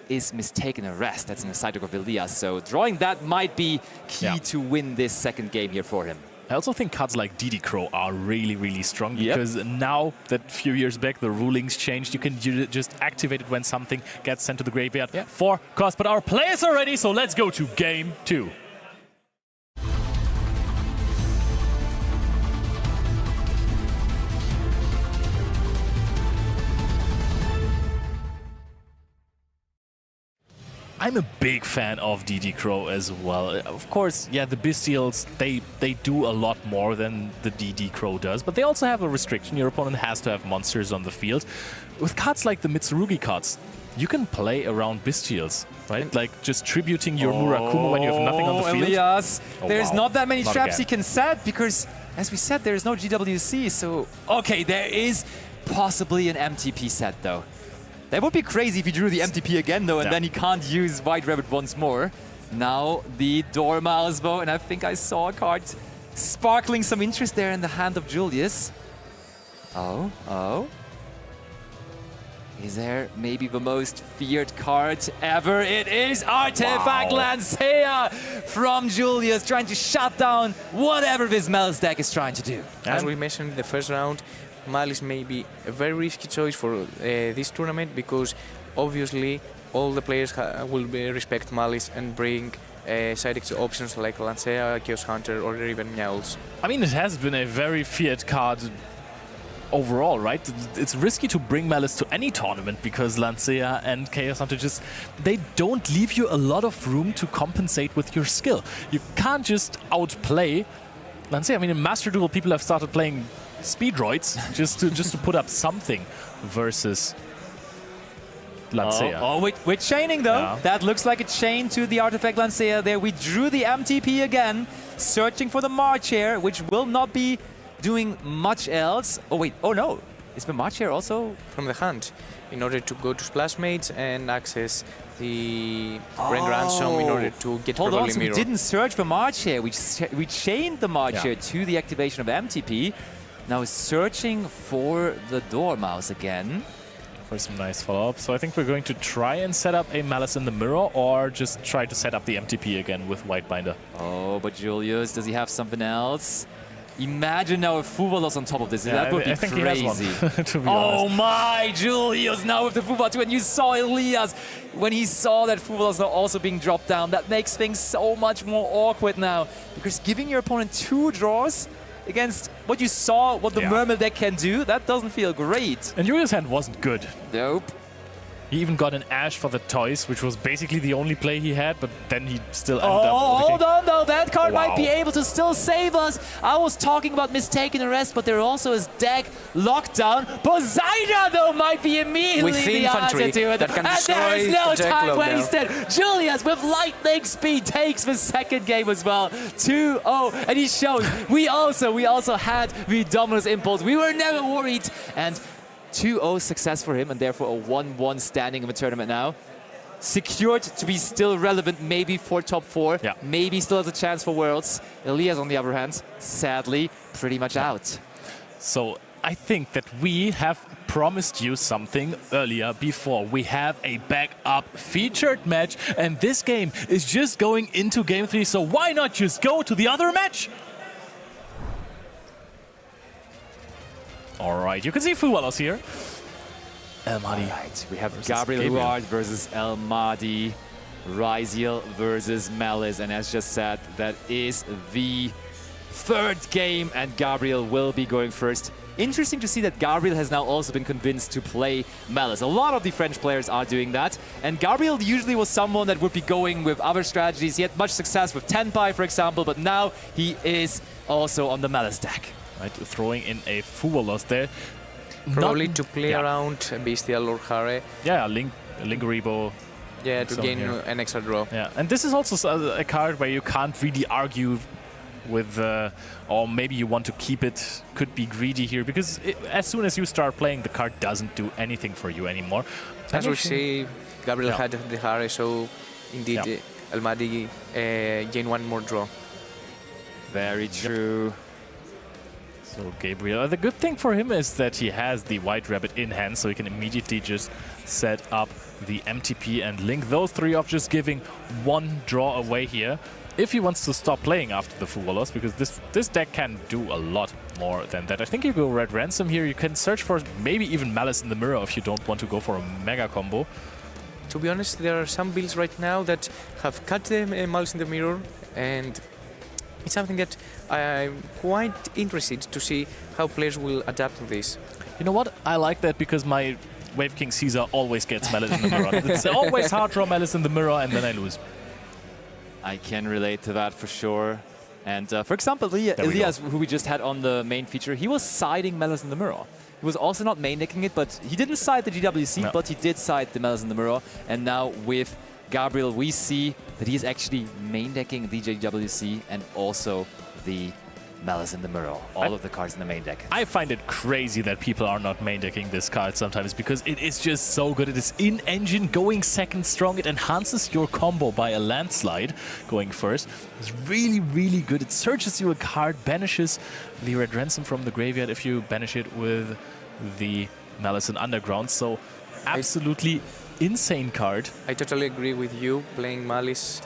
is Mistaken Arrest. That's in the side deck of Elias. So drawing that might be key to win this second game here for him. I also think cards like DD Crow are really, really strong because now that a few years back the rulings changed, you can just activate it when something gets sent to the graveyard for cost. But our players are ready, so let's go to game 2. I'm a big fan of DD Crow as well. Of course, the Bestials, they do a lot more than the DD Crow does, but they also have a restriction. Your opponent has to have monsters on the field. With cards like the Mitsurugi cards, you can play around Bestials, right? Like just tributing your Murakumo when you have nothing on the field. Elias, there's not that many traps he can set because, as we said, there's no GWC. So, okay, there is possibly an MTP set, though. That would be crazy if he drew the MTP again, though, and then he can't use White Rabbit once more. Now the Dormouse bow, and I think I saw a card sparkling some interest there in the hand of Julius. Oh. Is there maybe the most feared card ever? It is Artifact Lancea from Julius, trying to shut down whatever this Malice deck is trying to do. As we mentioned in the first round, Malice may be a very risky choice for this tournament because obviously all the players will respect Malice and bring side deck options like Lancea, Chaos Hunter, or even Meowls. I mean, it has been a very feared card overall, right? It's risky to bring Malice to any tournament because Lancea and Chaos Hunter they don't leave you a lot of room to compensate with your skill. You can't just outplay Lancea. I mean, in Master Duel, people have started playing Speedroids just to put up something versus Lancea. We're chaining though. That looks like a chain to the Artifact Lancea there. We drew the MTP again, searching for the March Hare, which will not be doing much else. Oh no, is the March Hare also from the hand in order to go to Splash Mates and access the Grand Ransom in order to get Hold probably on, so Mirror. we didn't search for March Hare. We chained the March Hare to the activation of MTP. Now searching for the Dormouse again. For some nice follow-up. So I think we're going to try and set up a Malice in the Mirror or just try to set up the MTP again with White Binder. Oh, but Julius, does he have something else? Imagine now if Fuvalos on top of this. That would be crazy. He has one, to be honest. My, Julius now with the Fuvalos. When you saw Elias, when he saw that Fuvalos are also being dropped down, that makes things so much more awkward now. Because giving your opponent 2 draws against what you saw, what the Mermaid deck can do, that doesn't feel great. And Julius' hand wasn't good. Nope. He even got an Ash for the toys, which was basically the only play he had, but then he still ended up... Hold on though, that card might be able to still save us. I was talking about Mistaken Arrest, but there also is deck Lockdown. Poseidon though might be immediately the answer to it. And there is no time wasted. Julius with lightning speed takes the second game as well. 2-0, and he shows we also had the Dominus Impulse. We were never worried, and 2-0 success for him, and therefore a 1-1 standing in the tournament now. Secured to be still relevant, maybe for top 4, maybe still has a chance for Worlds. Elias, on the other hand, sadly, pretty much out. So I think that we have promised you something earlier before. We have a backup featured match, and this game is just going into Game 3, so why not just go to the other match? All right, you can see Fuwalos here. El Mahdi. Right, we have Gabriel Huard versus El Mahdi, Ryziel versus Malice, and as just said, that is the third game, and Gabriel will be going first. Interesting to see that Gabriel has now also been convinced to play Malice. A lot of the French players are doing that, and Gabriel usually was someone that would be going with other strategies. He had much success with Tenpai, for example, but now he is also on the Malice deck. Right, throwing in a Fuwalos there. Probably to play around Bestial or Hare. Yeah, Lingaribo. Yeah, to gain an extra draw. Yeah, and this is also a card where you can't really argue with, or maybe you want to keep it, could be greedy here, because as soon as you start playing, the card doesn't do anything for you anymore. As we see, Gabriel had the Hare, so indeed El Mahdi gained one more draw. Very true. So Gabriel, the good thing for him is that he has the White Rabbit in hand, so he can immediately just set up the MTP and link those three off, just giving one draw away here. If he wants to stop playing after the Fuwalos, because this deck can do a lot more than that. I think you go Red Ransom here. You can search for maybe even Malice in the Mirror if you don't want to go for a mega combo. To be honest, there are some builds right now that have cut the Malice in the Mirror, and it's something that I'm quite interested to see how players will adapt to this. You know what? I like that because my Wave King Caesar always gets Malice in the Mirror. It's always hard draw Malice in the Mirror, and then I lose. I can relate to that for sure. And for example, Elias, who we just had on the main feature, he was siding Malice in the Mirror. He was also not main decking it, but he didn't side the GWC, but he did side the Malice in the Mirror. And now with Gabriel, we see that he is actually main decking the GWC and also the Malice in the Mirror, all of the cards in the main deck. I find it crazy that people are not main decking this card sometimes, because it is just so good. It is in-engine, going second strong. It enhances your combo by a landslide going first. It's really, really good. It searches you a card, banishes the Red Ransom from the graveyard if you banish it with the Malice in Underground. So absolutely insane card. I totally agree with you. Playing Malice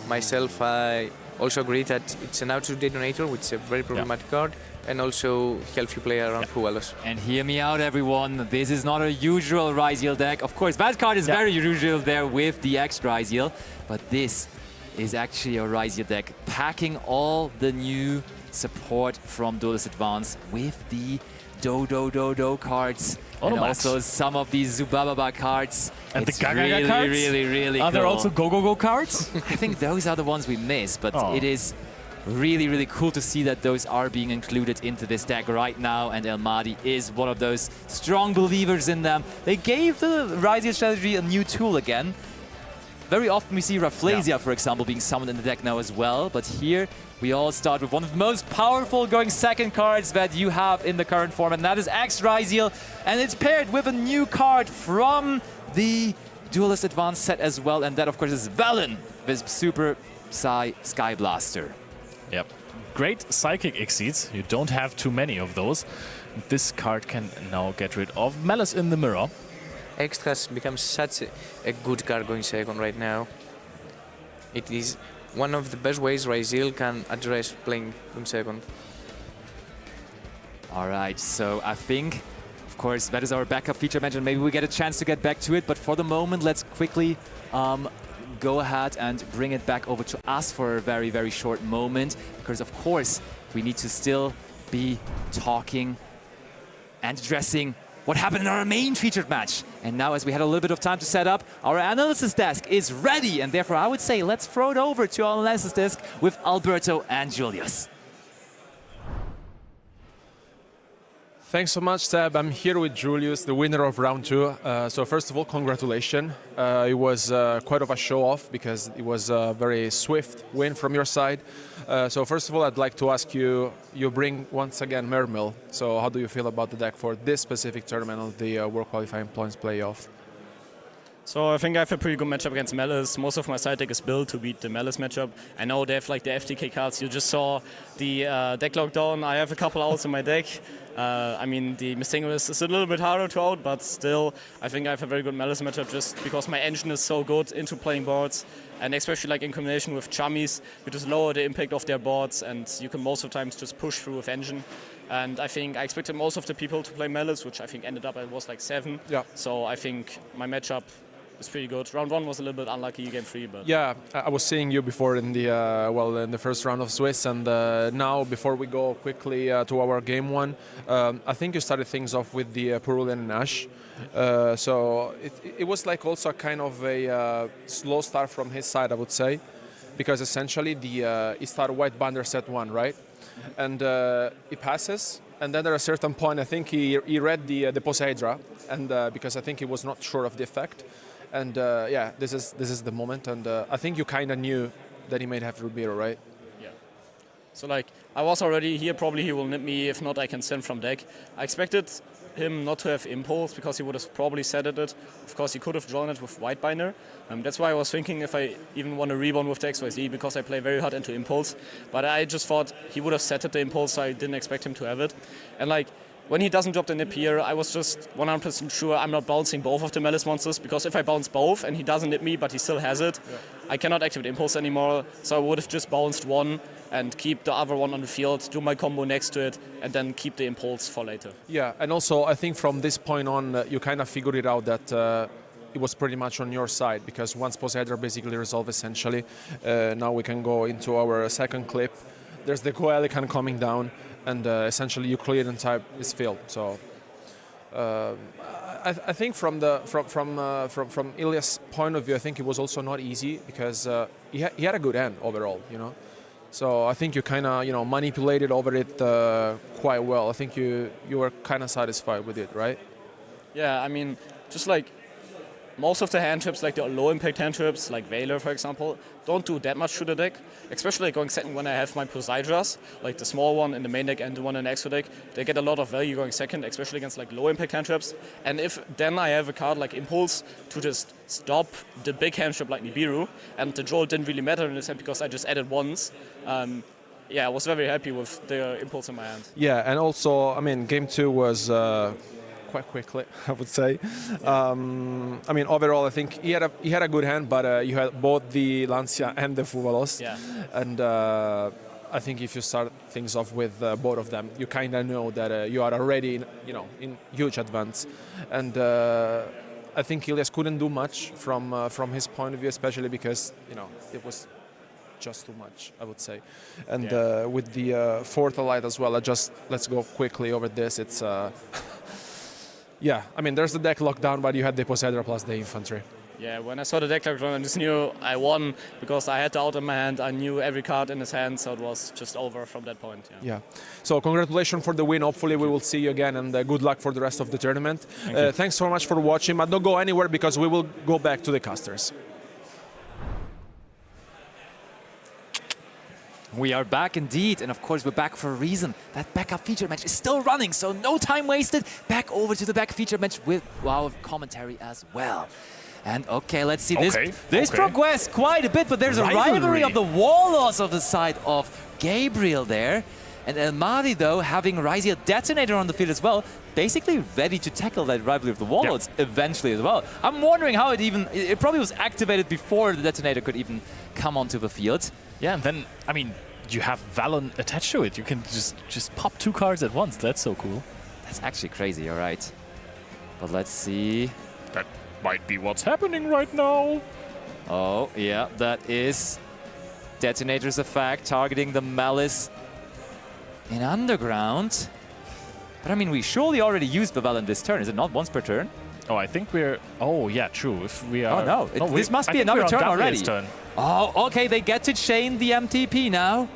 myself, I also agree that it's an auto detonator, which is a very problematic card, and also helps you play around Fuwalos. And hear me out, everyone. This is not a usual Ryziel deck. Of course, that card is very usual there with the X Ryziel, but this is actually a Ryziel deck packing all the new support from Duelist Advance with the Do cards. And also some of these Zubababa cards. And it's the Gaga cards? really Are cool. there also Go cards? I think those are the ones we missed, but it is really cool to see that those are being included into this deck right now, and El Mahdi is one of those strong believers in them. They gave the Ryziel strategy a new tool again. Very often we see Rafflesia, for example, being summoned in the deck now as well, but here we all start with one of the most powerful going second cards that you have in the current form, and that is X Ryziel, and it's paired with a new card from the Duelist Advanced set as well, and that of course is Velen with Super Psy Sky Blaster. Yep. Great Psychic Exceeds. You don't have too many of those. This card can now get rid of Malice in the Mirror. X has become such a good card going second right now. It is one of the best ways Ryziel can address playing going second. Alright, so I think, of course, that is our backup feature match, and maybe we get a chance to get back to it, but for the moment, let's quickly go ahead and bring it back over to us for a very short moment, because of course, we need to still be talking and addressing what happened in our main featured match. And now, as we had a little bit of time to set up, our analysis desk is ready, and therefore I would say let's throw it over to our analysis desk with Alberto and Julius. Thanks so much, Seb. I'm here with Julius, the winner of round 2. So first of all, congratulations. It was quite of a show-off because it was a very swift win from your side. So first of all, I'd like to ask you, you bring once again Mermil. So how do you feel about the deck for this specific tournament of the World Qualifying Points Playoff? So I think I have a pretty good matchup against Malice. Most of my side deck is built to beat the Malice matchup. I know they have like the FTK cards. You just saw the deck lockdown. I have a couple outs in my deck. I mean, the Mistinguished is a little bit harder to out, but still, I think I have a very good Malice matchup just because my engine is so good into playing boards, and especially like in combination with Chummies, you just lower the impact of their boards, and you can most of the times just push through with engine. And I think I expected most of the people to play Malice, which I think ended up it was like 7. Yeah. So I think my matchup is pretty good. Round 1 was a little bit unlucky, game 3, but Yeah, I was seeing you before in the in the first round of Swiss, and now before we go quickly to our game 1, I think you started things off with the Perulian and Ash. So it was like also kind of a slow start from his side, I would say, because essentially he started white binder set 1, right? And he passes, and then at a certain point, I think he read the Poseidra, and because I think he was not sure of the effect. And yeah, this is the moment, and I think you kind of knew that he might have Rubiro, right? yeah. So like, I was already here, probably he will nip me, if not I can send from deck. I expected him not to have Impulse, because he would have probably set it. Of course, he could have drawn it with White Binder. That's why I was thinking if I even want to rebound with the XYZ, because I play very hard into Impulse. But I just thought he would have set it the Impulse, so I didn't expect him to have it. And like, when he doesn't drop the nip here, I was just 100% sure I'm not bouncing both of the Malice monsters, because if I bounce both and he doesn't nip me but he still has it, I cannot activate Impulse anymore, so I would have just bounced one and keep the other one on the field, do my combo next to it, and then keep the Impulse for later. Yeah, and also I think from this point on, you kind of figured it out that it was pretty much on your side, because once Poseidra basically resolved essentially, now we can go into our second clip. There's the Coelican coming down, and essentially you clear the entire his field. So I think from Ilya's point of view, I think it was also not easy, because he had a good hand overall, you know. So I think you kind of manipulated over it quite well. I think you were kind of satisfied with it, right? Yeah, I mean, just like most of the hand trips, like the low impact hand trips, like Valor for example, don't do that much to the deck. Especially like going second when I have my Poseidras, like the small one in the main deck and the one in the extra deck. They get a lot of value going second, especially against like low impact hand traps. And if then I have a card like Impulse to just stop the big hand trip like Nibiru, and the draw didn't really matter in this hand because I just added once. Yeah, I was very happy with the Impulse in my hand. Yeah, and also, I mean, game 2 was quite quickly, I would say. I mean, overall, I think he had a good hand, but you had both the Lancia and the Fuvalos. Yeah. And I think if you start things off with both of them, you kind of know that you are already, in huge advance. And I think Ilias couldn't do much from his point of view, especially because it was just too much, I would say. And with the fourth light as well, let's go quickly over this. It's yeah, I mean, there's the deck lockdown, but you had the Poseidra plus the infantry. Yeah, when I saw the deck lockdown, I just knew I won because I had the out in my hand. I knew every card in his hand, so it was just over from that point. Yeah. So congratulations for the win. Hopefully we will see you again, and good luck for the rest of the tournament. Thanks so much for watching, but don't go anywhere because we will go back to the casters. We are back indeed, and of course we're back for a reason. That backup feature match is still running, so no time wasted. Back over to the back feature match with wow commentary as well. And okay, let's see this progressed quite a bit, but there's a rivalry of the Warlords of the side of Gabriel there. And El Mahdi, though, having Ryziel Detonator on the field as well, basically ready to tackle that rivalry of the Warlords eventually as well. I'm wondering how it probably was activated before the Detonator could even come onto the field. Yeah, and then, I mean, you have Vallon attached to it. You can just pop 2 cards at once. That's so cool. That's actually crazy, you're right. But let's see. That might be what's happening right now. Oh, yeah, that is Detonator's effect, targeting the Malice in Underground. But I mean, we surely already used the Vallon this turn. Is it not once per turn? Oh, I think we're... Oh, yeah, true. If we are... Oh, no. This must be another turn already. Oh, okay. They get to chain the MTP now.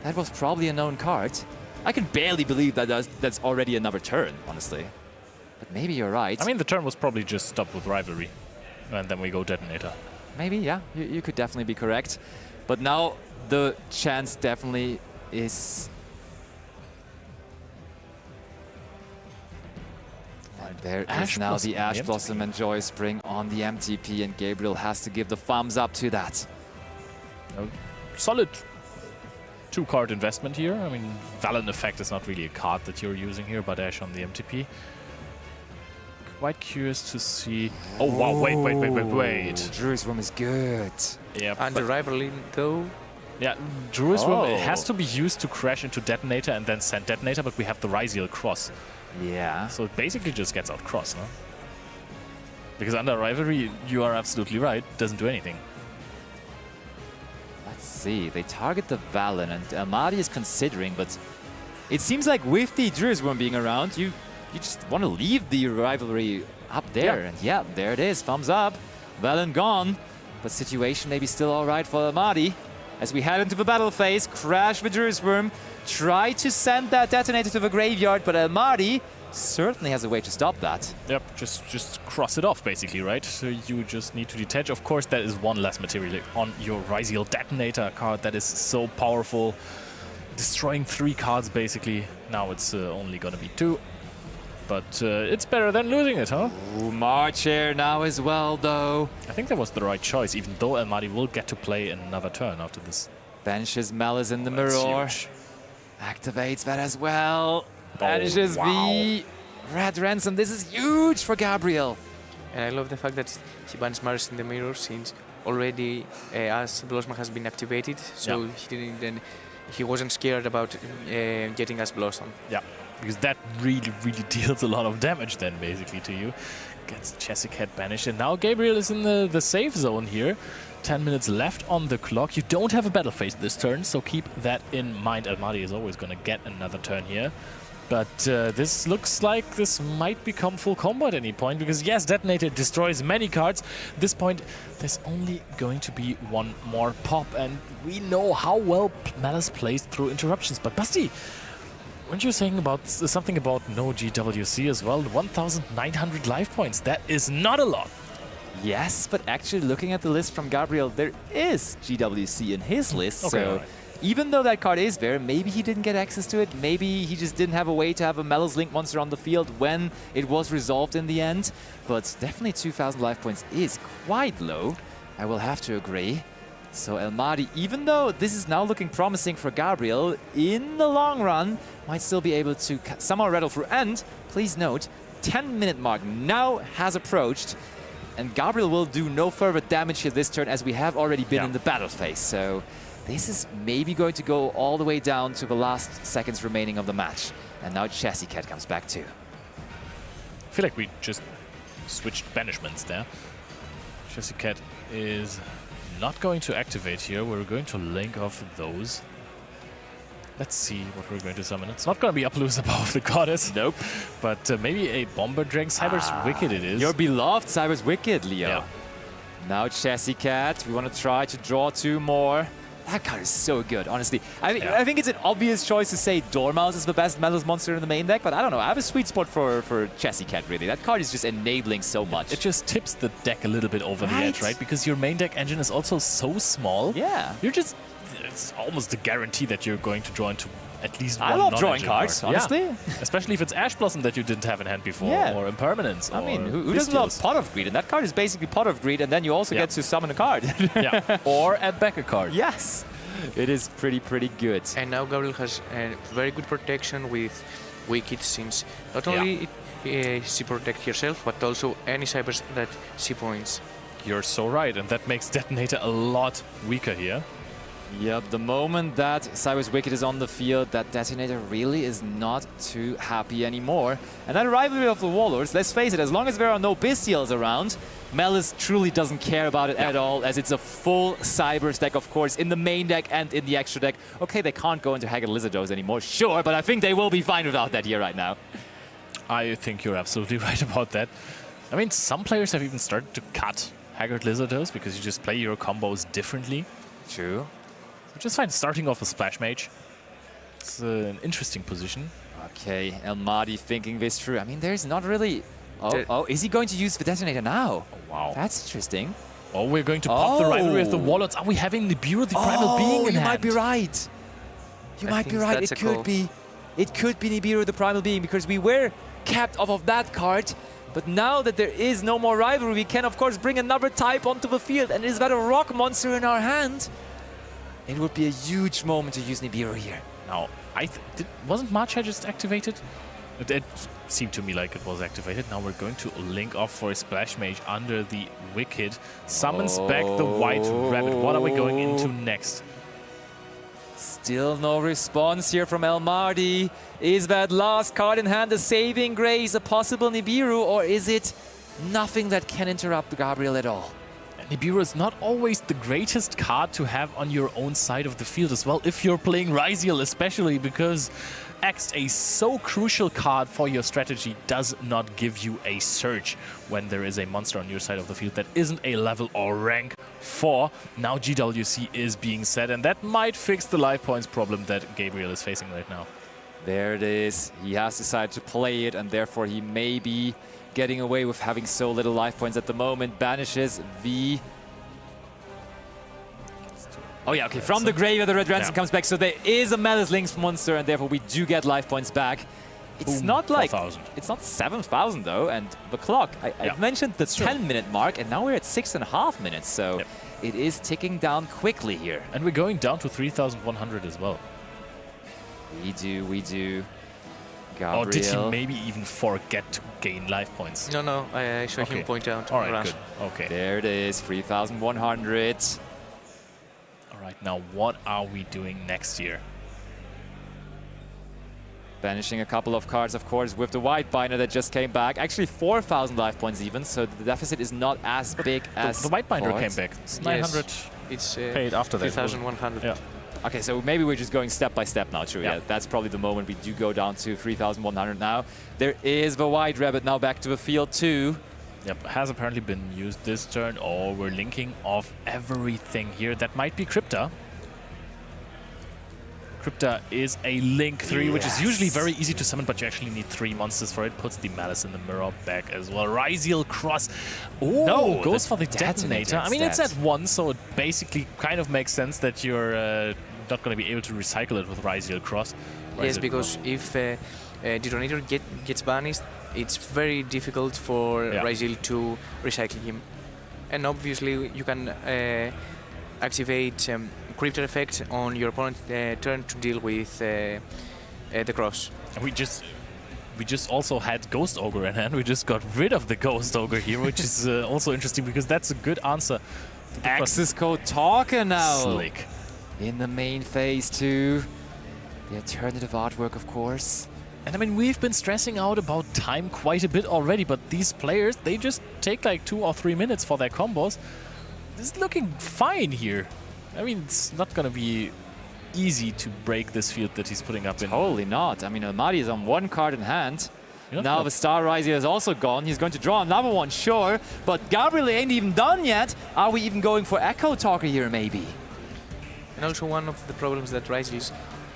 That was probably a known card. I can barely believe that that's already another turn, honestly. But maybe you're right. I mean, the turn was probably just stopped with Rivalry. And then we go Detonator. Maybe, yeah. You could definitely be correct. But now the chance definitely is... There is now the Ash Blossom and Joy Spring on the MTP, and Gabriel has to give the thumbs up to that. Solid. 2-card investment here. I mean, Valen Effect is not really a card that you're using here, but Ash on the MTP. Quite curious to see. Oh wow! Wait! Jerusalem is good. Yeah, And the rivalry, though. yeah, Jerusalem has to be used to crash into Detonator and then send Detonator, but we have the Ryziel cross, Yeah. so it basically just gets out cross, no? Because under rivalry, you are absolutely right, doesn't do anything. Let's see. They target the Valen, and Almaty is considering, but it seems like with the Jerusalem being around, you just want to leave the rivalry up there. Yeah. And yeah, there it is. Thumbs up. Valen gone. But situation maybe still all right for Almaty. As we head into the battle phase, crash with Jerusalem. Try to send that detonator to the graveyard, but Almaty certainly has a way to stop that. Yep, just cross it off, basically, right? So you just need to detach. Of course, that is one less material on your Ryziel Detonator card that is so powerful. Destroying 3 cards, basically. Now it's only gonna be 2. But it's better than losing it, huh? Ooh, March here now as well, though. I think that was the right choice, even though Almaty will get to play another turn after this. Banishes Malice in the That's mirror. huge. Activates that as well. Banishes wow. the Red Ransom. This is huge for Gabriel. And I love the fact that he bans Maris in the mirror since already as Blossom has been activated, so he wasn't scared about getting us Blossom. Yeah, because that really deals a lot of damage then, basically, to you. Gets Chessicat banished, and now Gabriel is in the safe zone here. 10 minutes left on the clock. You don't have a battle phase this turn, so keep that in mind. Almaty is always going to get another turn here. But this looks like this might become full combo at any point, because yes, Detonator destroys many cards. At this point, there's only going to be one more pop, and we know how well Malice plays through interruptions. But Basti, weren't you saying about something about no GWC as well? 1,900 life points. That is not a lot. Yes, but actually looking at the list from Gabriel, there is GWC in his list. Okay, So right. even though that card is there, maybe he didn't get access to it. Maybe he just didn't have a way to have a Malice Link monster on the field when it was resolved in the end. But definitely 2,000 life points is quite low. I will have to agree. So Almaty, even though this is now looking promising for Gabriel, in the long run, might still be able to somehow rattle through. And please note, 10-minute mark now has approached. And Gabriel will do no further damage here this turn, as we have already been in the battle phase. So this is maybe going to go all the way down to the last seconds remaining of the match. And now Chessicat comes back too. I feel like we just switched banishments there. Chessicat is not going to activate here. We're going to link off those. Let's see what we're going to summon. It's not going to be Uploose above the Goddess. Nope. But maybe a Bomber Drag. Cyber's Wicked it is. Your beloved Cyber's Wicked, Leo. Yeah. Now Chessicat, we want to try to draw 2 more. That card is so good, honestly. I think it's an obvious choice to say Dormouse is the best Malice monster in the main deck, but I don't know. I have a sweet spot for Chessicat, really. That card is just enabling so much. It just tips the deck a little bit over the edge, right? Because your main deck engine is also so small. Yeah. You're just... It's almost a guarantee that you're going to draw into at least one I love drawing non-engine cards, card. honestly. Yeah. Especially if it's Ash Blossom that you didn't have in hand before, Yeah. or Impermanence. I mean, or who doesn't love Bestials. Pot of Greed? And that card is basically Pot of Greed, and then you also get to summon a card. Yeah. Or add back a card. Yes. It is pretty good. And now Gabriel has very good protection with Wicked, since not only she protects herself, but also any cybers that she points. You're so right, and that makes Detonator a lot weaker here. Yep, the moment that Cyber's Wicked is on the field, that Detonator really is not too happy anymore. And that rivalry of the Warlords, let's face it, as long as there are no Bestials around, Malice truly doesn't care about it at all, as it's a full Cybers deck, of course, in the main deck and in the extra deck. Okay, they can't go into Haggard Lizardos anymore, sure, but I think they will be fine without that here right now. I think you're absolutely right about that. I mean, some players have even started to cut Haggard Lizardos because you just play your combos differently. True. Which is fine, starting off a Splash Mage. It's an interesting position. Okay, Almaty thinking this through. I mean, there's not really... Oh, is he going to use the Detonator now? Oh, wow. That's interesting. Oh, we're going to pop the rivalry of the Warlords. Are we having Nibiru, the Primal Being in you hand? might be right. You might be right. It could be. It could be Nibiru, the Primal Being, because we were capped off of that card. But now that there is no more rivalry, we can, of course, bring another type onto the field. And is that a rock monster in our hand? it would be a huge moment to use Nibiru here. Now, wasn't Marcha just activated? It seemed to me like it was activated. Now we're going to link off for a Splash Mage under the Wicked. Summons back the White Rabbit. What are we going into next? Still no response here from El Mardi. Is that last card in hand a saving grace, a possible Nibiru, or is it nothing that can interrupt Gabriel at all? Nibiru is not always the greatest card to have on your own side of the field as well, if you're playing Ryziel especially, because X, a so crucial card for your strategy, does not give you a surge when there is a monster on your side of the field that isn't a level or rank 4. Now GWC is being set, and that might fix the life points problem that Gabriel is facing right now. There it is. He has decided to play it, and therefore he may be getting away with having so little life points at the moment. Banishes the... Oh yeah, okay, from the graveyard the Red Ransom comes back, so there is a Malice Lynx monster, and therefore we do get life points back. It's Boom, not like... 4,000. It's not 7,000 though, and the clock, I mentioned the 10-minute mark, and now we're at 6.5 minutes, so it is ticking down quickly here. And we're going down to 3,100 as well. We do. Gabriel. Or did he maybe even forget to gain life points? No, I saw him point out. All right, good. Okay. There it is, 3,100. All right, now what are we doing next here? Banishing a couple of cards, of course, with the White Binder that just came back. Actually, 4,000 life points even, so the deficit is not as big as the White Binder thought. came back. It's 900 It's paid after that. 3,100. Yeah. Okay, so maybe we're just going step by step now, true. Yeah, that's probably the moment we do go down to 3,100 now. There is the White Rabbit now back to the field too. Yep, has apparently been used this turn. Oh, we're linking off everything here. That might be Crypta. Crypta is a Link 3, which is usually very easy to summon, but you actually need 3 monsters for it. Puts the Malice in the Mirror back as well. Ryziel Cross. Oh, no, goes for the Detonator. I mean, it's at 1, so it basically kind of makes sense that you're not going to be able to recycle it with Ryziel Cross. Yes, because if Detonator gets banished, it's very difficult for Ryziel to recycle him. And obviously, you can activate Crypta effect on your opponent's turn to deal with the cross. And we just also had Ghost Ogre in hand. We just got rid of the Ghost Ogre here, which is also interesting because that's a good answer. Access Code Talker now. Slick. In the main phase too. The alternative artwork, of course. And I mean, we've been stressing out about time quite a bit already, but these players, they just take like 2 or 3 minutes for their combos. This is looking fine here. I mean, it's not going to be easy to break this field that he's putting up in. Totally not. I mean, Almaty is on 1 card in hand. Now the Star Riser is also gone. He's going to draw another one, sure. But Gabriel ain't even done yet. Are we even going for Echo Talker here, maybe? And also one of the problems that Ryziel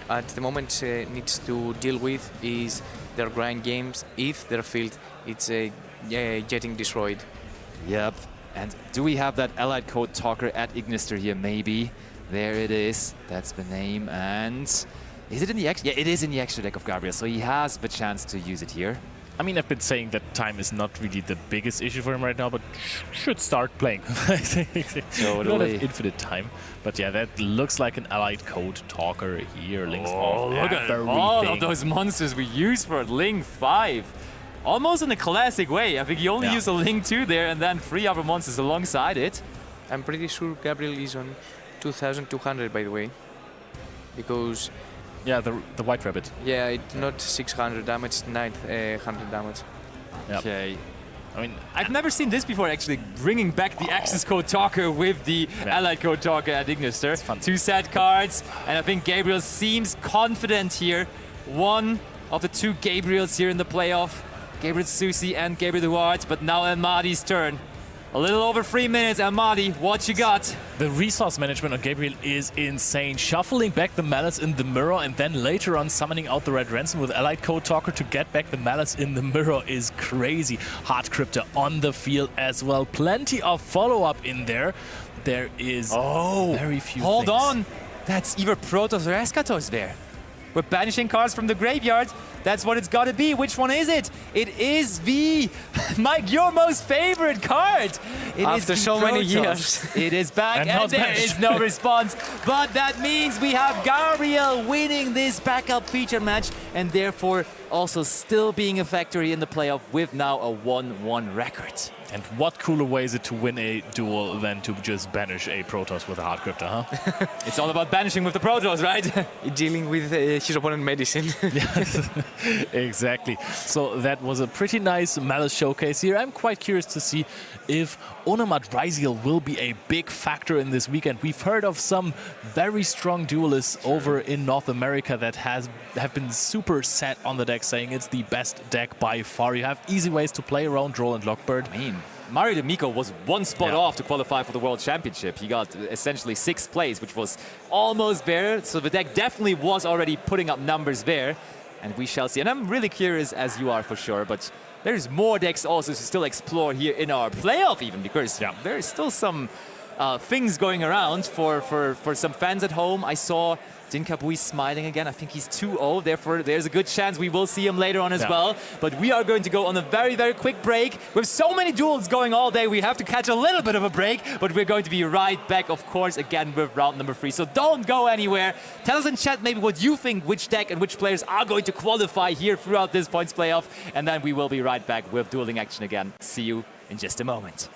at the moment needs to deal with is their grind games if their field it's getting destroyed. Yep. And do we have that Allied Code Talker at Ignister here? Maybe. There it is. That's the name. And is it in the extra? Yeah, it is in the extra deck of Gabriel, so he has the chance to use it here. I mean, I've been saying that time is not really the biggest issue for him right now, but should start playing. Totally. Don't have infinite time. But yeah, that looks like an Allied Code Talker here. Links off look at all of those monsters we use for Link 5. Almost in a classic way. I think he only used a Link 2 there and then 3 other monsters alongside it. I'm pretty sure Gabriel is on 2,200, by the way. Because... Yeah, the White Rabbit. Yeah, it's not 600 damage, 900 damage. Yep. Okay. I mean, I've never seen this before, actually, bringing back the Access Code Talker with the Allied Code Talker at Ignister. 2 sad cards, and I think Gabriel seems confident here. One of the 2 Gabriels here in the playoff. Gabriel Susi and Gabriel Duarte, but now Almaty's turn. A little over 3 minutes, Almaty, what you got? The resource management on Gabriel is insane. Shuffling back the Malice in the Mirror and then later on summoning out the Red Ransom with Allied Code Talker to get back the Malice in the Mirror is crazy. Hard Crypta on the field as well. Plenty of follow-up in there. There is very few Hold things. on. That's either Protoss or Eschatos there. We're banishing cards from the graveyard. That's what it's got to be. Which one is it? It is the, Mike, your most favorite card. It After is so many Protoss. years. It is back And and, not there banished. is no response. But that means we have Gabriel winning this backup feature match and therefore also still being a factory in the playoff with now a 1-1 record. And what cooler way is it to win a duel than to just banish a Protoss with a hard crypto, huh? It's all about banishing with the Protoss, right? Dealing with his opponent medicine. Yes, exactly. So that was a pretty nice Malice showcase here. I'm quite curious to see if Onomat Ryziel will be a big factor in this weekend. We've heard of some very strong duelists over in North America that have been super set on the deck, saying it's the best deck by far. You have easy ways to play around Droll and Lockbird. I mean, Mario D'Amico was one spot Yeah. off to qualify for the World Championship. He got essentially 6th place, which was almost there. So the deck definitely was already putting up numbers there. And we shall see. And I'm really curious, as you are for sure, but there's more decks also to still explore here in our playoff even, because there is still some things going around for some fans at home. I saw Din Kabui smiling again. I think he's 2-0, therefore there's a good chance we will see him later on as well. But we are going to go on a very, very quick break. With so many duels going all day, we have to catch a little bit of a break, but we're going to be right back, of course, again with round number 3. So don't go anywhere. Tell us in chat maybe what you think, which deck and which players are going to qualify here throughout this points playoff, and then we will be right back with dueling action again. See you in just a moment.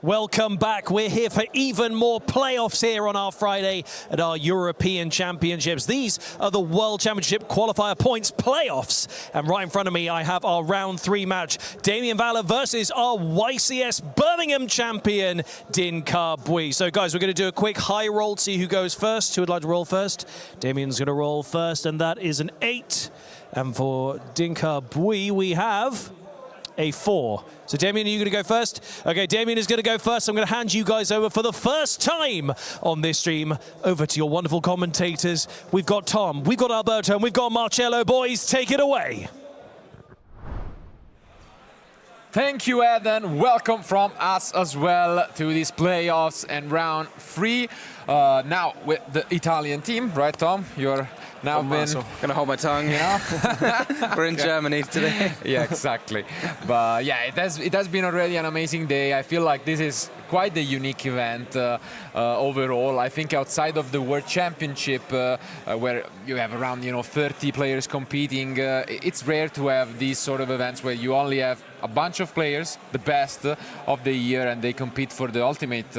Welcome back. We're here for even more playoffs here on our Friday at our European Championships. These are the World Championship qualifier points playoffs. And right in front of me, I have our round 3 match. Damien Valor versus our YCS Birmingham champion, Din-Ka Bui. So guys, we're going to do a quick high roll to see who goes first. Who would like to roll first? Damien's going to roll first, and that is an 8. And for Din-Ka Bui, we have a 4. So Damien, are you going to go first? Okay, Damien is going to go first. I'm going to hand you guys over for the first time on this stream. Over to your wonderful commentators. We've got Tom, we've got Alberto, and we've got Marcello. Boys, take it away. Thank you, Ed, and welcome from us as well to these playoffs and round 3. Now with the Italian team, right, Tom? You're now Gonna hold my tongue. You know, we're in Germany today. Yeah, exactly. But yeah, it has been already an amazing day. I feel like this is quite a unique event overall. I think outside of the World Championship, where you have around 30 players competing, it's rare to have these sort of events where you only have a bunch of players, the best of the year, and they compete for the ultimate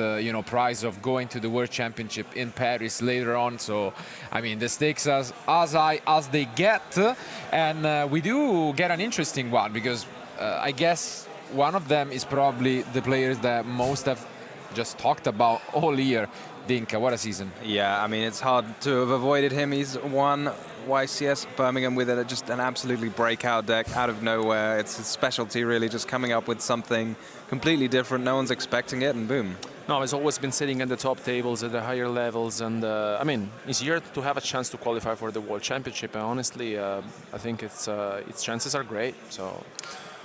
prize of going to the World Championship in Paris later on. So I mean, the stakes are as high as they get, and we do get an interesting one, because I guess one of them is probably the players that most have just talked about all year. Din-Ka, what a season. Yeah, I mean, it's hard to have avoided him. He's won YCS Birmingham with just an absolutely breakout deck out of nowhere. It's his specialty, really, just coming up with something completely different. No one's expecting it, and boom. No, he's always been sitting at the top tables at the higher levels, and I mean, it's here to have a chance to qualify for the World Championship. And honestly, I think its chances are great. So.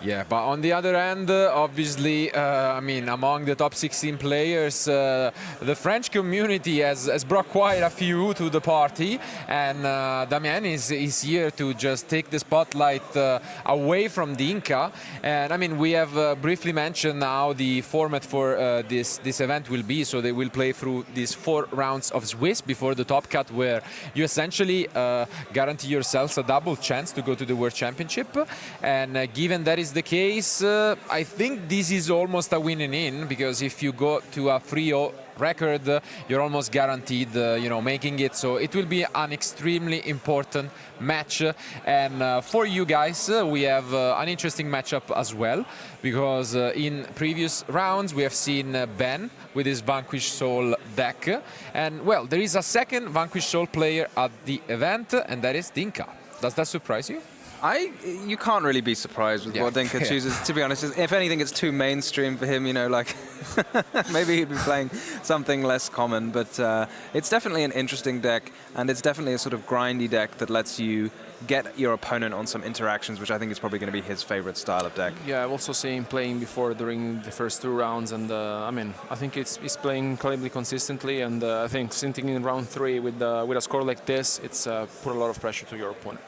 Yeah, but on the other hand, obviously, I mean, among the top 16 players, the French community has brought quite a few to the party, and Damien is here to just take the spotlight away from Din-Ka. And I mean, we have briefly mentioned how the format for this event will be. So they will play through these 4 rounds of Swiss before the top cut, where you essentially guarantee yourselves a double chance to go to the World Championship. And given that is the case, I think this is almost a winning in, because if you go to a 3-0 record, you're almost guaranteed making it. So it will be an extremely important match, and for you guys we have an interesting matchup as well, because in previous rounds we have seen Ben with his Vanquish Soul deck, and well, there is a second Vanquish Soul player at the event, and that is Din-Ka. Does that surprise you? You can't really be surprised with what Din-Ka chooses. To be honest, if anything, it's too mainstream for him. Like maybe he'd be playing something less common. But it's definitely an interesting deck, and it's definitely a sort of grindy deck that lets you get your opponent on some interactions, which I think is probably going to be his favorite style of deck. Yeah, I've also seen him playing before during the first 2 rounds, and I mean, I think he's playing incredibly consistently, and I think sitting in round 3 with a score like this, it's put a lot of pressure to your opponent.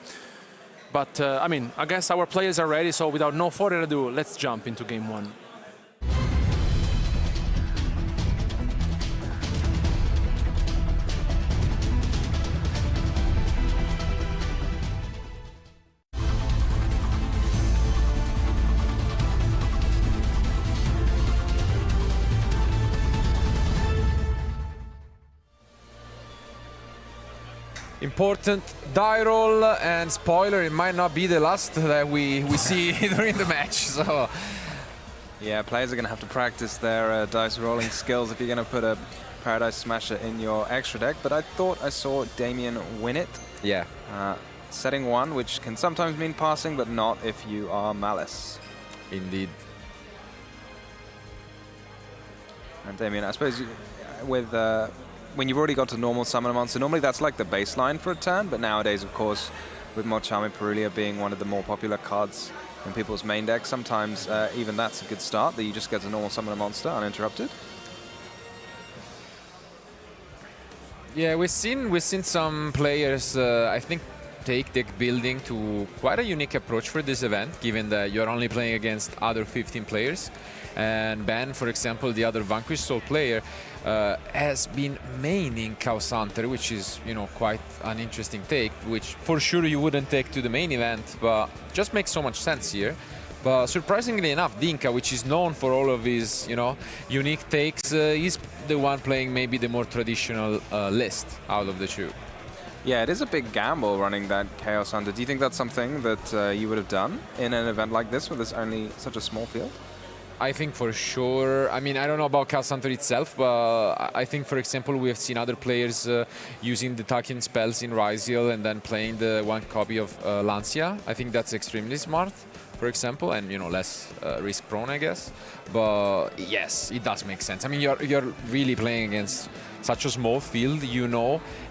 But, I mean, I guess our players are ready, so without no further ado, let's jump into game 1. Important die roll, and spoiler, it might not be the last that we see during the match. So yeah, players are going to have to practice their dice rolling skills if you're going to put a Paradise Smasher in your extra deck. But I thought I saw Damien win it. Yeah. Setting 1, which can sometimes mean passing, but not if you are Malice. Indeed. And Damien, I suppose with when you've already got to normal summon a monster, normally that's like the baseline for a turn, but nowadays, of course, with more Charming Perulia being one of the more popular cards in people's main decks, sometimes even that's a good start, that you just get to normal summon a monster uninterrupted. Yeah, we've seen some players, I think, take deck building to quite a unique approach for this event, given that you're only playing against other 15 players. And Ben, for example, the other Vanquish Soul player, has been maining Chaos Hunter, which is, quite an interesting take, which for sure you wouldn't take to the main event, but just makes so much sense here. But surprisingly enough, Dinka, which is known for all of his, unique takes, is the one playing maybe the more traditional list out of the two. Yeah, it is a big gamble running that Chaos Hunter. Do you think that's something that you would have done in an event like this where there's only such a small field? I think for sure. I mean, I don't know about Chaos Hunter itself, but I think, for example, we have seen other players using the Takian spells in Ryziel and then playing the one copy of Lancia. I think that's extremely smart, for example, and less risk-prone, I guess. But yes, it does make sense. I mean, you're really playing against such a small field,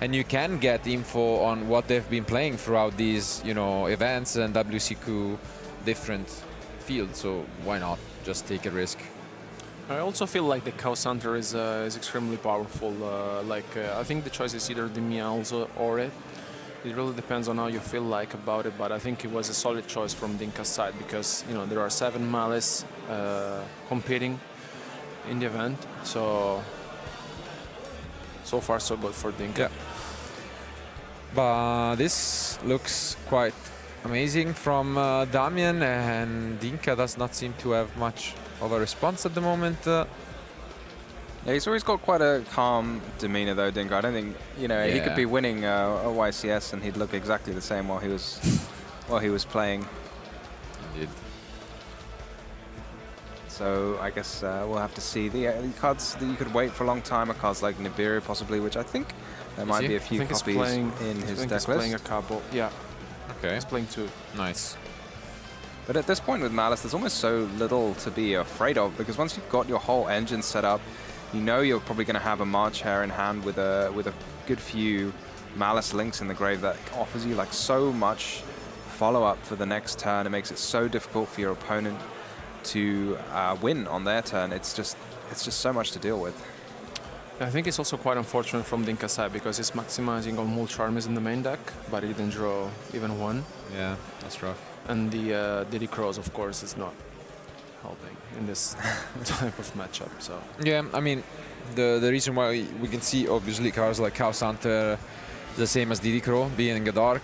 and you can get info on what they've been playing throughout these, events and WCQ different fields. So why not just take a risk? I also feel like the Chaos Hunter is extremely powerful. I think the choice is either the Meowls or it. It really depends on how you feel like about it, but I think it was a solid choice from Dinka's side because there are 7 Malice competing in the event. So far so good for Dinka. Yeah. But this looks quite amazing from Damian, and Dinka does not seem to have much of a response at the moment. Yeah, he's always got quite a calm demeanor though, Dinka. I don't think, he could be winning a YCS and he'd look exactly the same while he was playing. Indeed. So I guess we'll have to see. The cards that you could wait for a long time are cards like Nibiru possibly, which I think there might be a few copies in his deck list. He's playing a couple, yeah. Okay. He's playing 2. Nice. But at this point with Malice, there's almost so little to be afraid of because once you've got your whole engine set up, you're probably going to have a March Hare in hand with a good few Malice links in the grave that offers you like so much follow-up for the next turn. It makes it so difficult for your opponent to win on their turn. It's just so much to deal with. I think it's also quite unfortunate from Dinka's side because he's maximizing on Mul Charmers in the main deck, but he didn't draw even one. Yeah, that's rough. And the Diddy Crows, of course, is not helping in this type of matchup. So yeah, I mean, the reason why we can see obviously cards like Chaos Hunter, the same as Diddy Crow, being in the dark,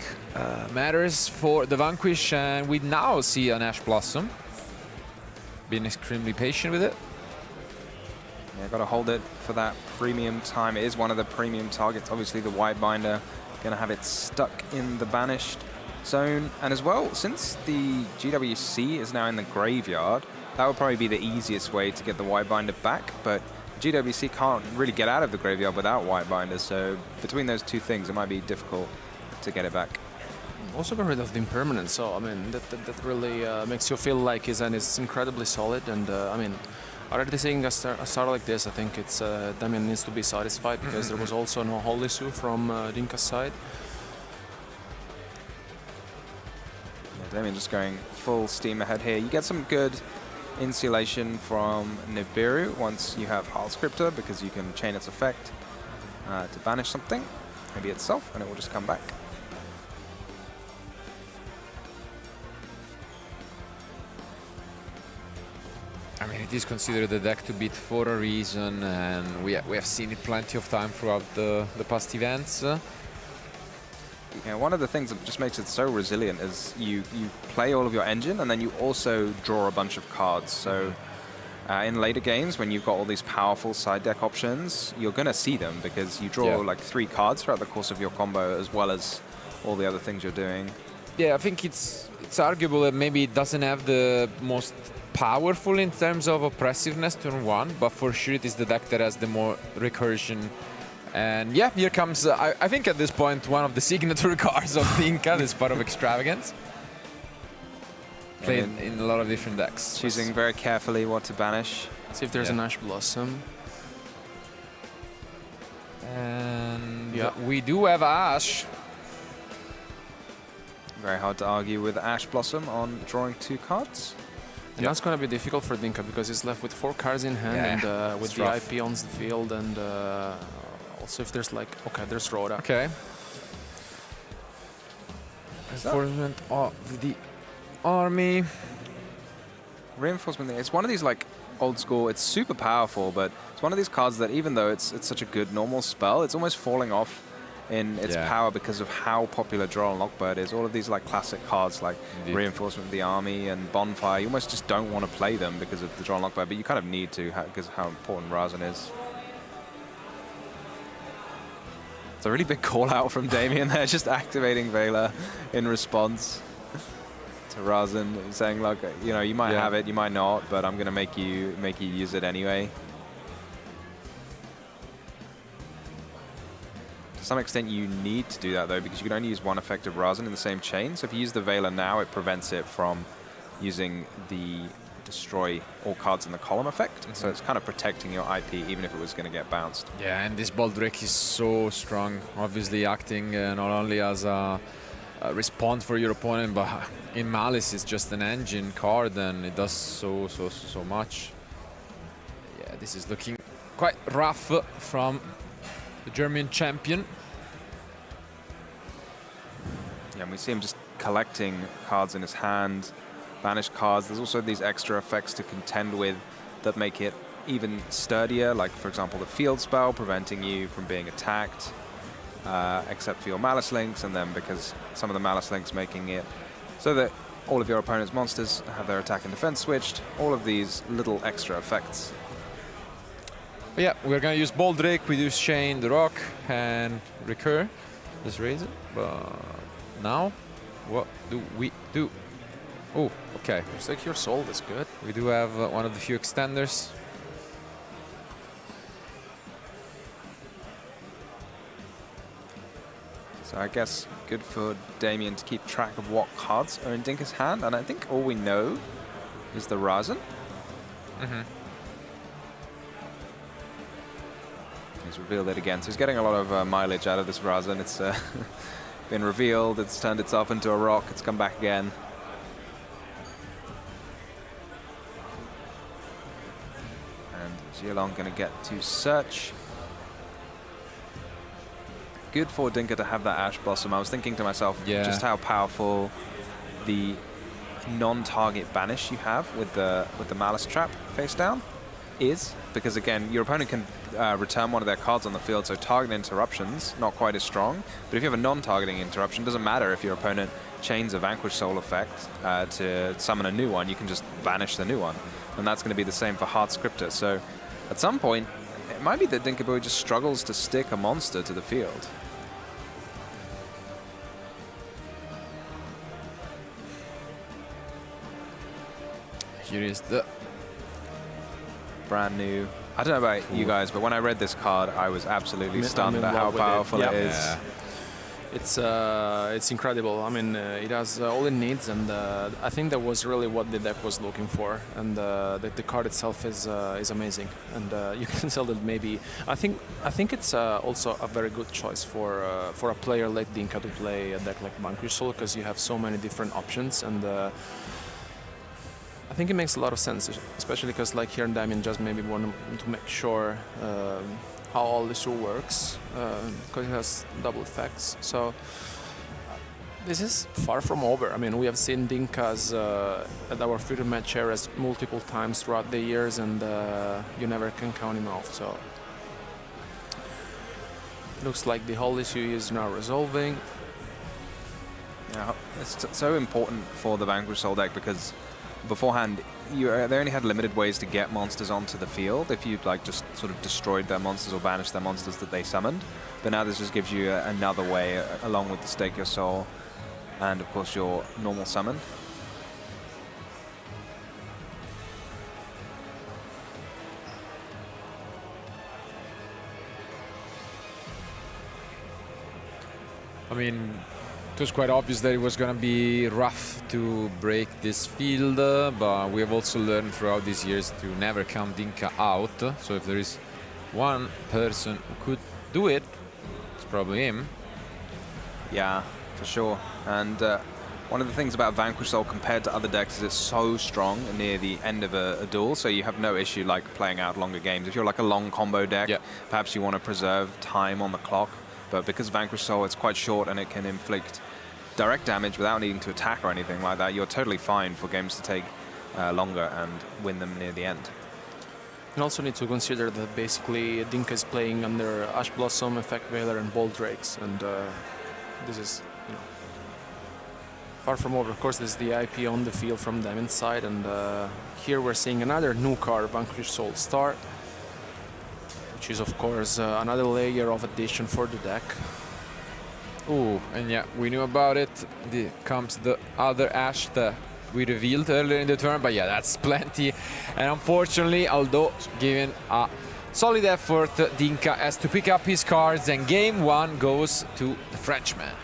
matters for the Vanquish, and we now see an Ash Blossom. Being extremely patient with it. Yeah, got to hold it for that premium time. It is one of the premium targets. Obviously, the Whitebinder going to have it stuck in the banished zone. And as well, since the GWC is now in the graveyard, that would probably be the easiest way to get the Whitebinder back. But GWC can't really get out of the graveyard without Whitebinder. So between those two things, it might be difficult to get it back. Also got rid of the impermanence, so I mean that really makes you feel like his end is incredibly solid. And I mean, already seeing a start like this, I think it's Damian needs to be satisfied because there was also no Holy Su from Dinka's side. Yeah, Damian just going full steam ahead here. You get some good insulation from Nibiru once you have Heart Scriptor because you can chain its effect to banish something, maybe itself, and it will just come back. I mean, it is considered a deck to beat for a reason, and we have seen it plenty of time throughout the past events. Yeah, one of the things that just makes it so resilient is you play all of your engine, and then you also draw a bunch of cards. So in later games, when you've got all these powerful side deck options, you're going to see them because you draw like 3 cards throughout the course of your combo, as well as all the other things you're doing. Yeah, I think it's arguable that maybe it doesn't have the most powerful in terms of oppressiveness turn 1, but for sure it is the deck that has the more recursion. And yeah, here comes, I think at this point, one of the signature cards of Dinka, this part of Extravagance. Played in a lot of different decks. Choosing very carefully what to banish. See if there's an Ash Blossom. And we do have Ash. Very hard to argue with Ash Blossom on drawing 2 cards. And that's going to be difficult for Dinka because he's left with 4 cards in hand and with the IP on the field, and also if there's like, okay, there's Rhoda. Okay. Reinforcement of the army. Reinforcement, it's one of these like old school, it's super powerful, but it's one of these cards that even though it's such a good normal spell, it's almost falling off in its power because of how popular Droll and Lockbird is. All of these like classic cards like Reinforcement of the Army and Bonfire, you almost just don't want to play them because of the Droll and Lockbird, but you kind of need to because of how important Razan is. It's a really big call out from Damien there, just activating Vela in response to Razan, saying like, you know, you might have it, you might not, but I'm gonna make you use it anyway. To some extent, you need to do that though, because you can only use one effect of Razan in the same chain. So if you use the Vela now, it prevents it from using the destroy all cards in the column effect. So it's kind of protecting your IP, even if it was going to get bounced. Yeah, and this Baldric is so strong, obviously acting not only as a response for your opponent, but in Malice it's just an engine card, and it does so much. Yeah, this is looking quite rough from the German champion. Yeah, and we see him just collecting cards in his hand, banish cards. There's also these extra effects to contend with that make it even sturdier, like for example the field spell preventing you from being attacked, except for your Malice links, and then because some of the Malice links making it so that all of your opponent's monsters have their attack and defense switched, all of these little extra effects. But yeah, we're gonna use Baldric, we use Chain, the Rock, and recur. Let's raise it. But now, what do we do? Oh, okay. Looks like your soul is good. We do have one of the few extenders. So I guess good for Damien to keep track of what cards are in Dinka's hand, and I think all we know is the Razan. He's revealed it again, so he's getting a lot of mileage out of this Razan. It's been revealed, it's turned itself into a rock, it's come back again. And Jialong going to get to search. Good for Dinka to have that Ash Blossom. I was thinking to myself just how powerful the non-target banish you have with the Malice Trap face down is, because again your opponent can return one of their cards on the field, so target interruptions not quite as strong, but if you have a non-targeting interruption, doesn't matter if your opponent chains a Vanquish Soul effect to summon a new one, you can just banish the new one, and that's going to be the same for Heart Scriptor. So at some point it might be that Dinka Boy just struggles to stick a monster to the field. Here is the brand new. I don't know about you guys, but when I read this card, I was absolutely stunned at how powerful it is. Yeah. It's incredible. I mean, it has all it needs, and I think that was really what the deck was looking for. And the card itself is amazing, and you can tell that maybe I think it's also a very good choice for a player like Dinka to play a deck like Vanquish Soul, because you have so many different options, and I think it makes a lot of sense, especially because like here Damien just maybe want to make sure how all this all works, because it has double effects. So this is far from over. I mean, we have seen Dinkas at our Freedom Match areas multiple times throughout the years, and you never can count him off. So looks like the whole issue is now resolving. Yeah, it's so important for the Vanquish Soul deck, because beforehand, they only had limited ways to get monsters onto the field if you like just sort of destroyed their monsters or banished their monsters that they summoned. But now this just gives you another way, along with the Stake Your Soul and of course your normal summon. I mean, it was quite obvious that it was going to be rough to break this field, but we have also learned throughout these years to never count Dinka out. So if there is one person who could do it, it's probably him. Yeah, for sure. And one of the things about Vanquish Soul compared to other decks is it's so strong near the end of a duel, so you have no issue like playing out longer games. If you're like a long combo deck, perhaps you want to preserve time on the clock. But because Vanquish Soul, it's quite short and it can inflict direct damage without needing to attack or anything like that, you're totally fine for games to take longer and win them near the end. You also need to consider that basically Dinka is playing under Ash Blossom, Effect Veiler, and Bolt Drakes, and this is, you know, far from over. Of course, there's the IP on the field from them inside, and here we're seeing another new card, Vanquish Soul Star, which is of course another layer of addition for the deck. Ooh, and yeah, we knew about it. Comes the other Ash that we revealed earlier in the turn, but yeah, that's plenty. And unfortunately, although given a solid effort, Dinka has to pick up his cards, and game one goes to the Frenchman.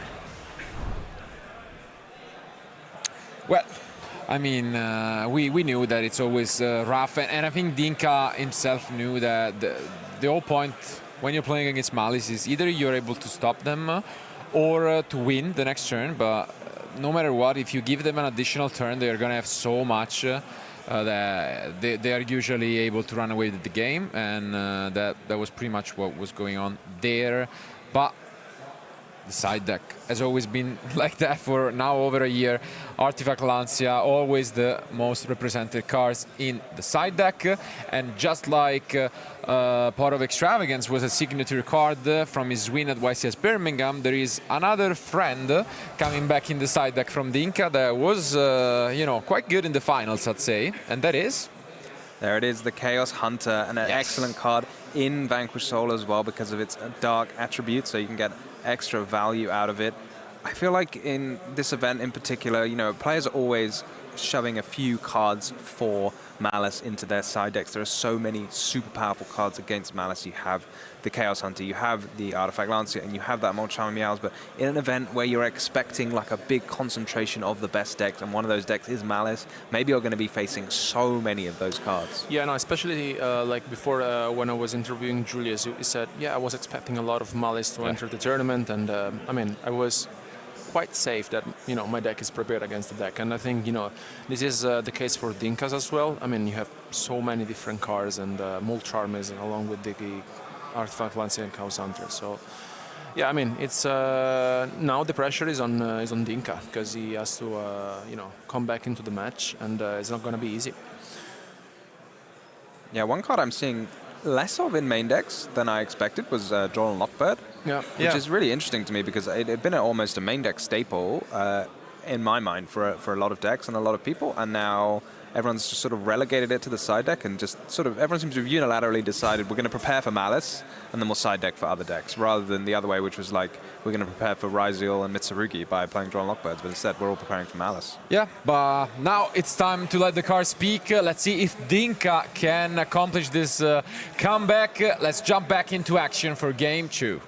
Well, I mean, we knew that it's always rough, and I think Dinka himself knew that the whole point when you're playing against Malice is either you're able to stop them or to win the next turn, but no matter what, if you give them an additional turn, they're going to have so much that they are usually able to run away with the game, and that was pretty much what was going on there. But the side deck has always been like that for now over a year. Artifact Lancia, always the most represented cards in the side deck, and just like Pot of Extravagance was a signature card from his win at YCS Birmingham, there is another friend coming back in the side deck from Dinka that was, you know, quite good in the finals, I'd say, and that is... There it is, the Chaos Hunter, and an excellent card in Vanquish Soul as well because of its dark attribute, so you can get extra value out of it. I feel like in this event in particular, you know, players are always shoving a few cards for Malice into their side decks. There are so many super powerful cards against Malice. You have the Chaos Hunter, you have the Artifact Lancia, and you have that Molchami Meows, but in an event where you're expecting like a big concentration of the best decks, and one of those decks is Malice, maybe you're going to be facing so many of those cards. Yeah, no, especially like before when I was interviewing Julius, he said, yeah, I was expecting a lot of Malice to enter the tournament, and I mean, I was quite safe that, you know, my deck is prepared against the deck, and I think, you know, this is the case for Dinkas as well. I mean, you have so many different cards, and Molcharmes along with the Artifact Lancia and Chaos Hunter. So yeah, I mean, it's now the pressure is on Dinka because he has to you know, come back into the match, and it's not going to be easy. Yeah, one card I'm seeing less of in main decks than I expected was Droll Lockbird, which is really interesting to me because it had been almost a main deck staple in my mind for a lot of decks and a lot of people, and now everyone's just sort of relegated it to the side deck, and just sort of everyone seems to have unilaterally decided we're going to prepare for Malice and then we'll side deck for other decks, rather than the other way, which was like we're going to prepare for Ryziel and Mitsurugi by playing Droll Lockbirds, but instead we're all preparing for Malice. Yeah, but now it's time to let the cards speak. Let's see if Dinka can accomplish this comeback. Let's jump back into action for game 2.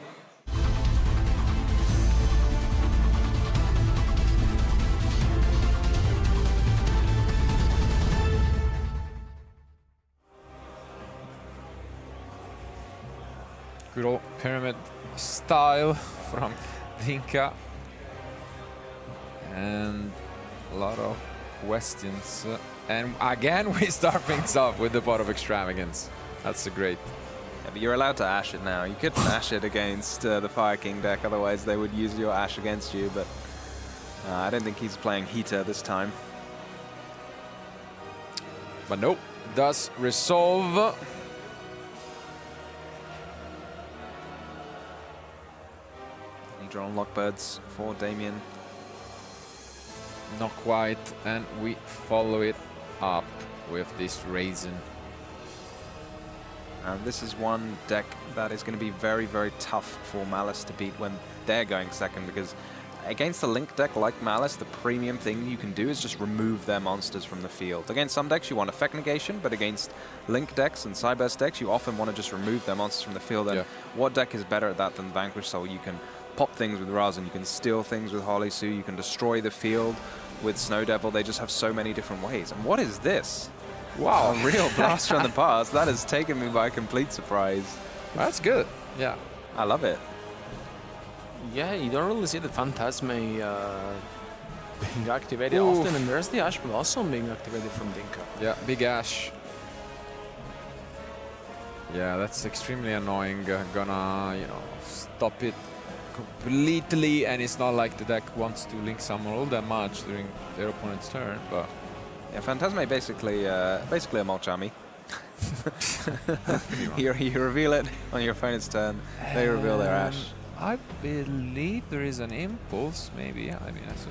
Good old pyramid style from Dinka, and a lot of questions, and again we start things off with the Pot of Extravagance. That's a great. Yeah, but you're allowed to Ash it now. You couldn't Ash it against the Fire King deck, otherwise they would use your Ash against you, but I don't think he's playing Heater this time. But nope, does resolve. Drawn Lockbirds for Damien. Not quite, and we follow it up with this Raisin. And this is one deck that is going to be very, very tough for Malice to beat when they're going second, because against a Link deck like Malice, the premium thing you can do is just remove their monsters from the field. Against some decks you want effect negation, but against Link decks and Cyburst decks you often want to just remove their monsters from the field. And what deck is better at that than Vanquish Soul? You can pop things with Razin, you can steal things with Holly Sue, you can destroy the field with Snow Devil. They just have so many different ways. And what is this? Wow, a real blast from the past. That has taken me by complete surprise. That's good. Yeah, I love it. Yeah, you don't really see the Phantasme being activated often, and there's the Ash Blossom being activated from Dinka. Yeah, big Ash. Yeah, that's extremely annoying. Gonna, you know, stop it completely, and it's not like the deck wants to link summon all that much during their opponent's turn, but yeah, Phantasme basically a Molchami. You reveal it on your opponent's turn. They reveal their Ash. I believe there is an impulse, maybe. I mean, so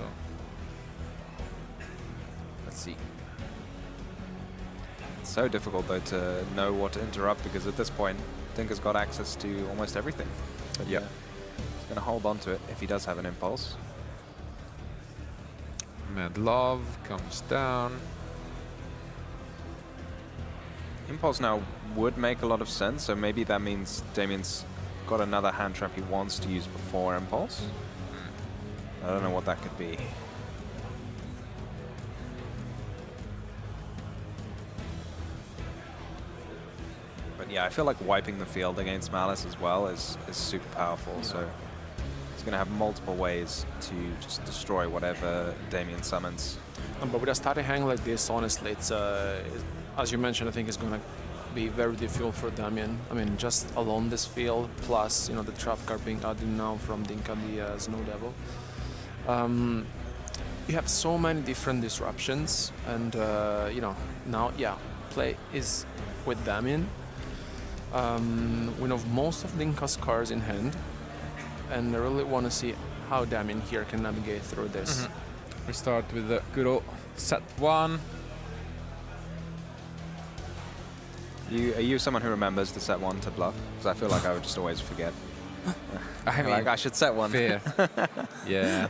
let's see. It's so difficult though to know what to interrupt because at this point, Dinka's got access to almost everything. But yeah, he's going to hold on to it if he does have an impulse. Mad Love comes down. Impulse now would make a lot of sense, so maybe that means Damien's got another hand trap he wants to use before Impulse. I don't know what that could be. But yeah, I feel like wiping the field against Malice as well is super powerful, so he's going to have multiple ways to just destroy whatever Damien summons. But with a starting hand like this, honestly, it's as you mentioned, I think it's going to be very difficult for Damien. I mean, just alone this field, plus the trap card being added now from Dinka, the Snow Devil. You have so many different disruptions, and now play is with Damien. We know most of Dinka's cards in hand, and I really want to see how Damien here can navigate through this. We start with the good old set 1. Are you someone who remembers the set 1 to bluff? Because I feel like I would just always forget. I mean, like I should set 1. Fair. Yeah.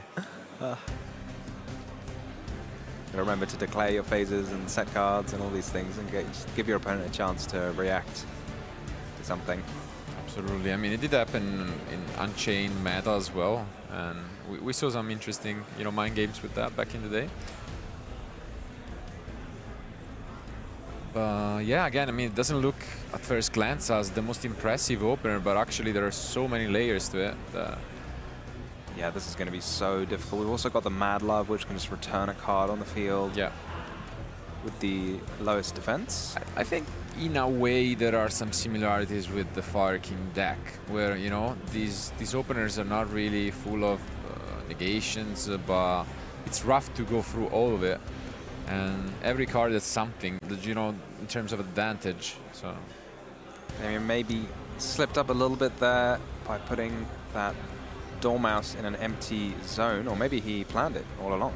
Remember to declare your phases and set cards and all these things, and just give your opponent a chance to react to something. Absolutely. I mean, it did happen in Unchained meta as well, and we saw some interesting, mind games with that back in the day. But yeah, again, I mean, it doesn't look at first glance as the most impressive opener, but actually there are so many layers to it. Yeah, this is going to be so difficult. We've also got the Mad Love, which can just return a card on the field. Yeah. With the lowest defense. I think in a way there are some similarities with the Fire King deck, where these openers are not really full of negations, but it's rough to go through all of it. And every card is something that, in terms of advantage. So I mean, maybe slipped up a little bit there by putting that Dormouse in an empty zone, or maybe he planned it all along.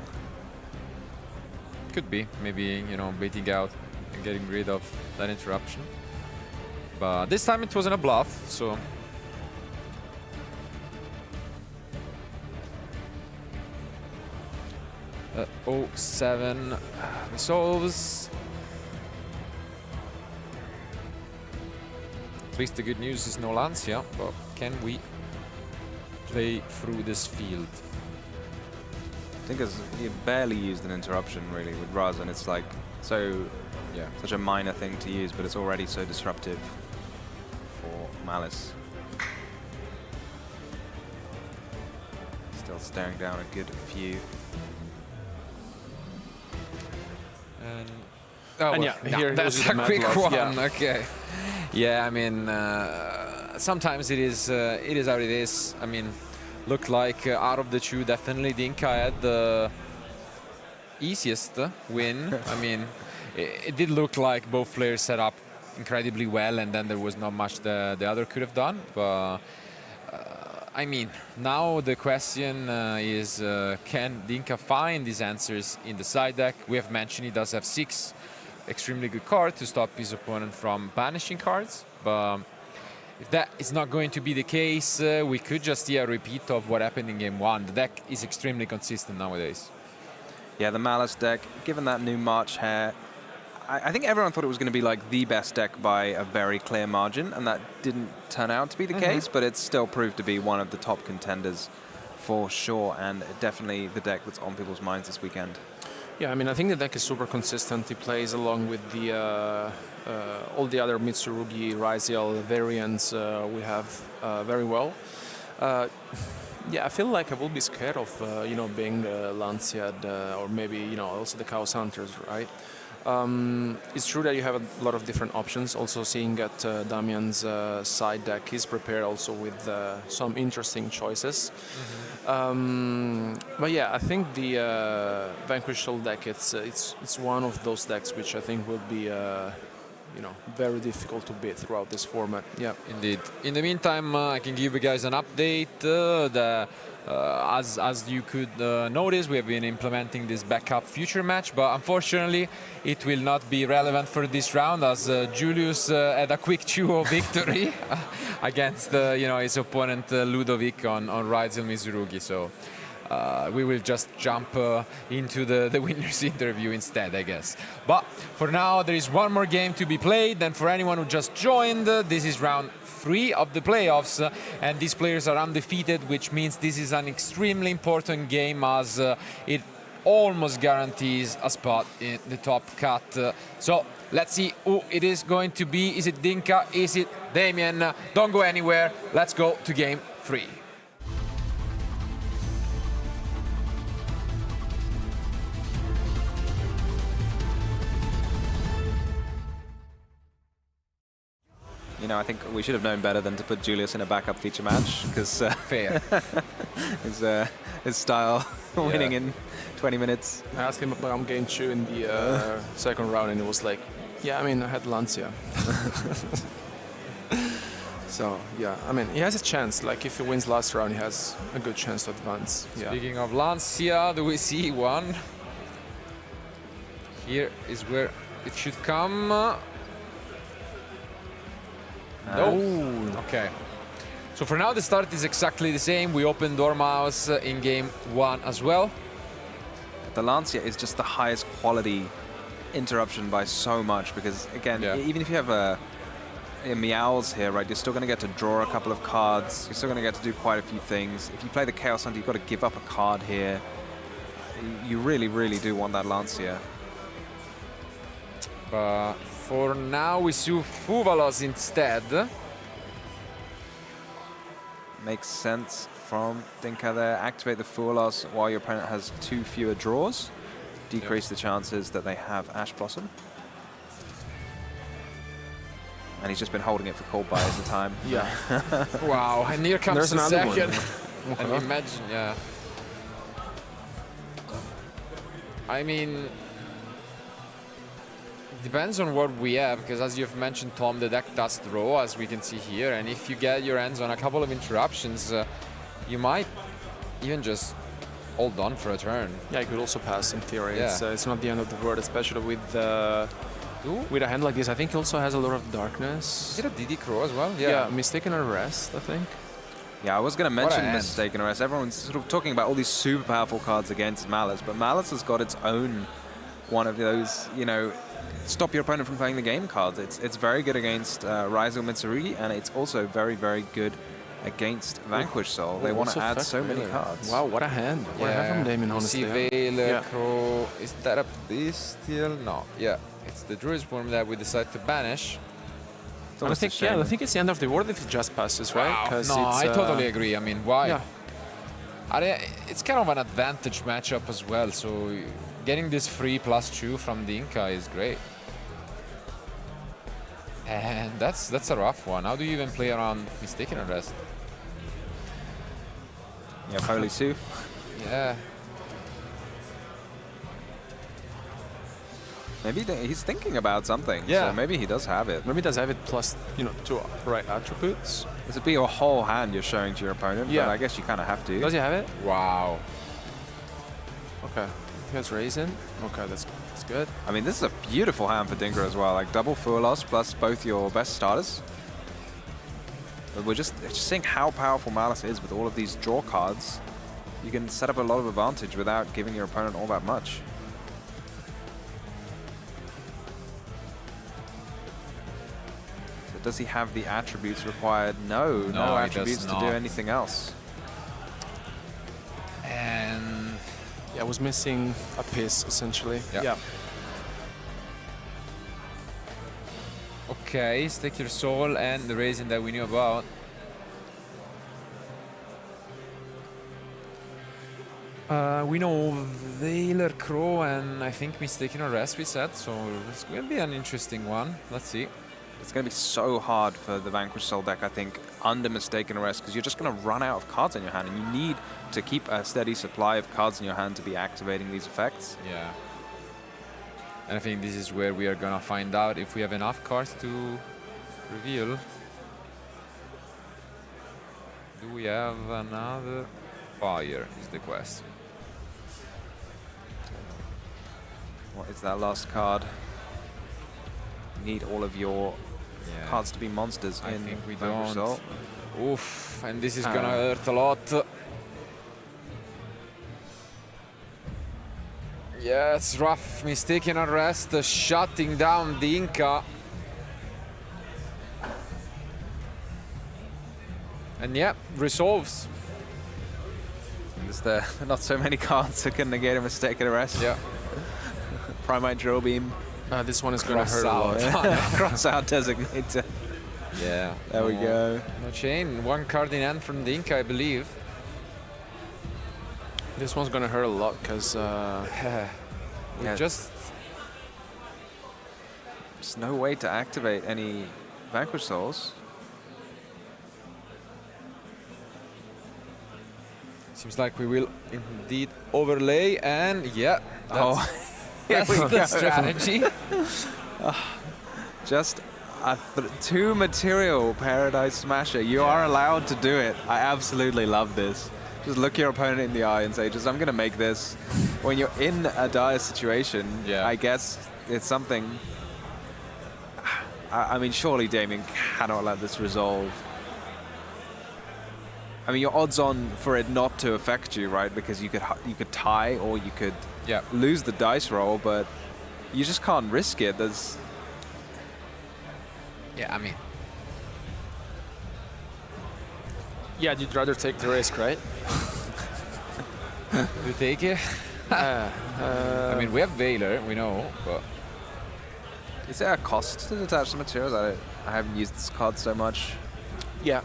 Could be, maybe, baiting out and getting rid of that interruption. But this time it wasn't a bluff, so. 07 resolves. At least the good news is no Lancia, but can we play through this field? I think he barely used an interruption really with Raz, and it's like such a minor thing to use, but it's already so disruptive for Malice. Still staring down a good few. And here that's a quick one. Yeah. Okay. Yeah, I mean, sometimes it is how it is. I mean, looked like out of the two, definitely Dinka had the easiest win. I mean, it did look like both players set up incredibly well, and then there was not much the other could have done. But I mean, now the question is, can Dinka find these answers in the side deck? We have mentioned he does have 6 extremely good cards to stop his opponent from banishing cards. But if that is not going to be the case, we could just see a repeat of what happened in game 1. The deck is extremely consistent nowadays. Yeah, the Malice deck, given that new March hair, I think everyone thought it was going to be like the best deck by a very clear margin, and that didn't turn out to be the case, but it still proved to be one of the top contenders for sure, and definitely the deck that's on people's minds this weekend. Yeah, I mean, I think the deck is super consistent. He plays along with the all the other Mitsurugi, Raziel variants we have very well. Yeah, I feel like I will be scared of being Lancia or maybe also the Chaos Hunters, right? It's true that you have a lot of different options. Also, seeing at Damien's side deck, he's prepared also with some interesting choices. But yeah, I think the Vanquish Soul deck, it's one of those decks which I think will be you know, very difficult to beat throughout this format. Yeah, indeed. In the meantime, I can give you guys an update. As you could notice, we have been implementing this backup future match, but unfortunately, it will not be relevant for this round as Julius had a quick 2-0 victory against his opponent Ludovic on Raizel Mizurugi. So we will just jump into the winner's interview instead, I guess. But for now, there is one more game to be played, and for anyone who just joined, this is round 3 of the playoffs, and these players are undefeated, which means this is an extremely important game as it almost guarantees a spot in the top cut. So let's see who it is going to be. Is it Dinka? Is it Damien? Don't go anywhere. Let's go to game 3. You know, I think we should have known better than to put Julius in a backup feature match, because fair. his style, winning in 20 minutes. I asked him about game 2 in the second round, and he was like, yeah, I mean, I had Lancia. So, yeah, I mean, he has a chance. Like, if he wins last round, he has a good chance to advance. Yeah. Speaking of Lancia, do we see one? Here is where it should come. No. Okay. So for now, the start is exactly the same. We opened Dormouse in game 1 as well. The Lancia is just the highest quality interruption by so much, because again, even if you have a Meows here, right, you're still going to get to draw a couple of cards. You're still going to get to do quite a few things. If you play the Chaos Hunter, you've got to give up a card here. You really, really do want that Lancia. For now, we see Fuvalos instead. Makes sense from Dinka there. Activate the Fuvalos while your opponent has 2 fewer draws. Decrease the chances that they have Ash Blossom. And he's just been holding it for Cold Buy at the time. Yeah. Wow, and here comes the second. And imagine, yeah. I mean, depends on what we have, because as you've mentioned, Tom, the deck does draw, as we can see here, and if you get your hands on a couple of interruptions, you might even just hold on for a turn. Yeah, you could also pass in theory. Yeah. It's not the end of the world, especially with a hand like this. I think he also has a lot of darkness. Is it a DD Crow as well? Yeah, Mistaken Arrest, I think. Yeah, I was going to mention Mistaken Arrest. Everyone's sort of talking about all these super powerful cards against Malice, but Malice has got its own one of those, you know, stop your opponent from playing the game cards. It's very good against Raizel Mitsurugi, and it's also very, very good against Vanquish Soul. They want to add so many cards. Wow, what a hand. What a hand from Damien, honestly. Veil, Crow. Is that a Bestial? No. Yeah, it's the Druid's Worm that we decide to banish. I think it's the end of the world if it just passes, right? Wow. No, I totally agree. I mean, why? Yeah. It's kind of an advantage matchup as well, so getting this free +2 from Dinka is great. And that's a rough one. How do you even play around Mistaken Arrest? Yeah, Holy Sue. Yeah. Maybe he's thinking about something. Yeah. So maybe he does have it. Maybe he does have it plus, you know, 2 right attributes. This would be your whole hand you're showing to your opponent, but I guess you kind of have to. Does he have it? Wow. Okay. He has Raisin. Okay, that's good. I mean, this is a beautiful hand for Dinka as well. Like double Fuvalos plus both your best starters. But we're just seeing how powerful Malice is with all of these draw cards. You can set up a lot of advantage without giving your opponent all that much. So does he have the attributes required? No attributes to do anything else. And yeah, I was missing a piece essentially. Yeah. Okay, Stake Your Soul and the Raisin that we knew about. We know Veiler Crow and I think Mistaken Arrest we said, so it's going to be an interesting one. Let's see. It's going to be so hard for the Vanquish Soul deck, I think, under Mistaken Arrest, because you're just going to run out of cards in your hand, and you need to keep a steady supply of cards in your hand to be activating these effects. Yeah. And I think this is where we are gonna find out if we have enough cards to reveal. Do we have another fire is the question. What is that last card? You need all of your cards to be monsters I in think we Vanquish don't. Soul. Oof, and this is gonna hurt a lot. Yeah, it's rough. Mistaken arrest, shutting down the Inca. And yeah, resolves. There's not so many cards that can negate a mistaken arrest. Yeah. Primite Drill Beam. This one is going to hurt a lot. Cross out Designator. Yeah. There we go. No chain. One card in hand from the Inca, I believe. This one's going to hurt a lot because There's no way to activate any Vanquish Souls. Seems like we will indeed overlay, and yeah, that's the strategy. Just a 2 material Paradise Smasher. You are allowed to do it. I absolutely love this. Just look your opponent in the eye and say, I'm going to make this. When you're in a dire situation, I guess it's something. I mean, surely Damien cannot let this resolve. I mean, your odds on for it not to affect you, right? Because you could tie or you could lose the dice roll, but you just can't risk it. There's. Yeah, I mean. Yeah, you'd rather take the risk, right? You take it? I mean, we have Veiler, we know, but. Is there a cost to detach the materials? I haven't used this card so much. Yeah.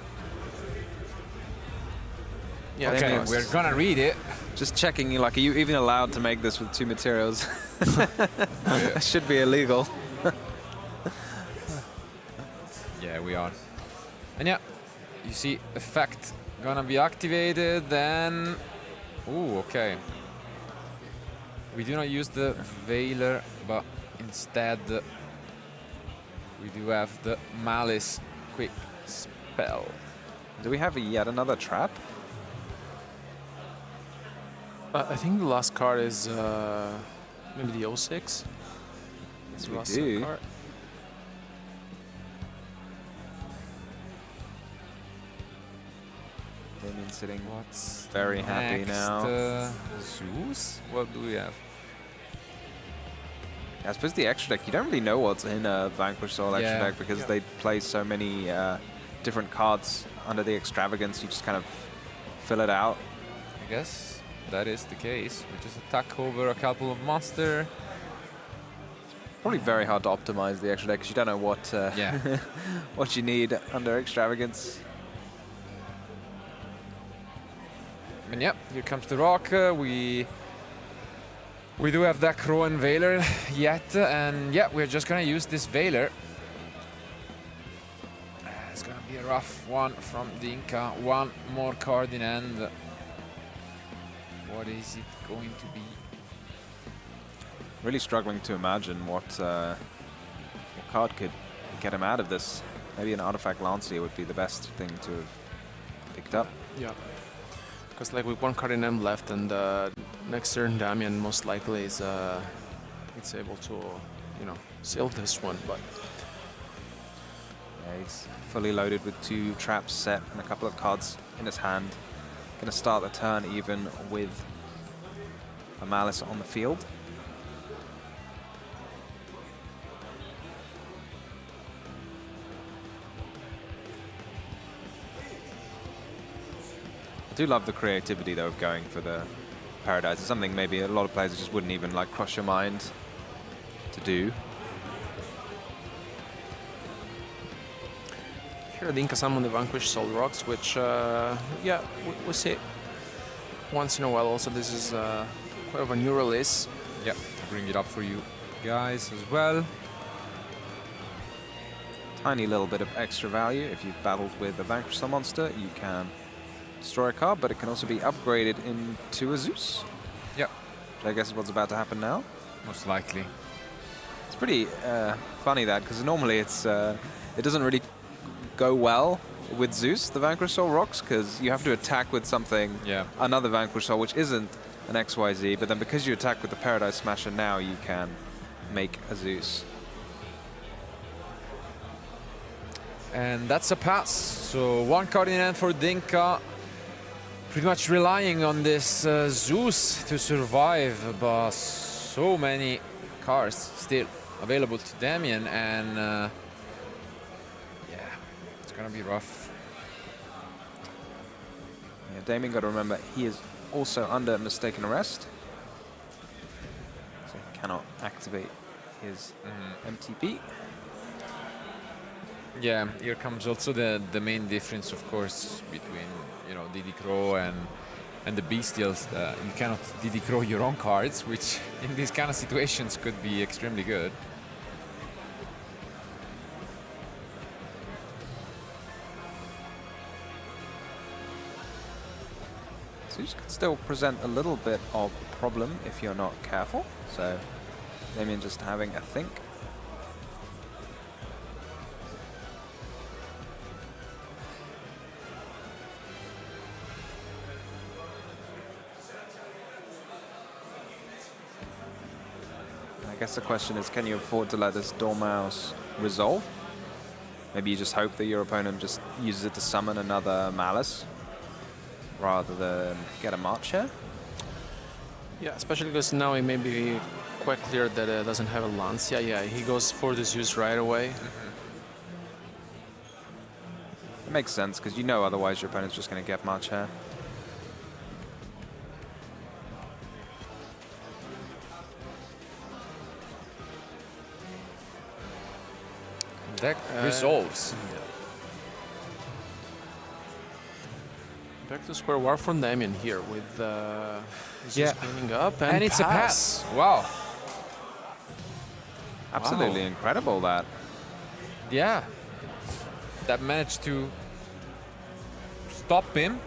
Yeah, Okay, we're gonna read it. Just checking, like, are you even allowed to make this with 2 materials? That should be illegal. Yeah, we are. And yeah, you see effect gonna be activated, then. Ooh, okay. We do not use the Veiler, but instead we do have the Malice quick spell. Do we have yet another trap? I think the last card is maybe the 06. Yes, we do. Card. Damien sitting very happy Next, now. Zeus? What do we have? I suppose the extra deck, you don't really know what's in a Vanquish Soul extra Yeah. deck because they play so many different cards under the Extravagance. You just kind of fill it out. I guess that is the case. We just attack over a couple of monster. Probably very hard to optimize the extra deck because you don't know what what you need under Extravagance. And yep, here comes the rock. We do have that Crow and Veiler yet, and yeah, we're just gonna use this Veiler. It's gonna be a rough one from the Inca. One more card in hand. What is it going to be? Really struggling to imagine what card could get him out of this. Maybe an Artifact Lancier would be the best thing to have picked up. Yeah. Because like with one card in hand left, and next turn Damien most likely is it's able to, seal this one. But yeah, he's fully loaded with 2 traps set and a couple of cards in his hand. Going to start the turn even with a Malice on the field. I do love the creativity though of going for the Paradise. It's something maybe a lot of players just wouldn't even like cross your mind to do. here the Inca summon the Vanquish Soul Rocks, which yeah, we see once in a while. Also, this is quite of a new release. Yep, I'll bring it up for you guys as well. Tiny little bit of extra value. If you've battled with a Vanquish Soul monster, you can destroy a card, but it can also be upgraded into a Zeus. Yep. Which I guess is what's about to happen now. Most likely. pretty funny that, because normally it doesn't really go well with Zeus, the Vanquish Soul rocks, because you have to attack with something, another Vanquish Soul, which isn't an XYZ, but then because you attack with the Paradise Smasher now, you can make a Zeus. And that's a pass. So 1 card in hand for Dinka. Pretty much relying on this Zeus to survive, but so many cards still available to Damien, and yeah, it's gonna be rough. Yeah, Damien, got to remember, he is also under mistaken arrest, so he cannot activate his MTP. Yeah, here comes also the main difference, of course, between, you know, Diddy Crow and the Bestials. You cannot Diddy Crow your own cards, which in these kind of situations could be extremely good. So you could still present a little bit of problem if you're not careful. So Damien just having a think. I guess the question is, can you afford to let this Dormouse resolve? Maybe you just hope that your opponent just uses it to summon another Malice rather than get a March share? Yeah, especially because now it may be quite clear that it doesn't have a Lancia. Yeah, he goes for the Zeus right away. It makes sense, because you know otherwise your opponent's just going to get March share. Deck resolves. Back to square one from Damien here with Zeus cleaning up, and it's a pass. Wow. Absolutely incredible, that. Yeah. That managed to stop him.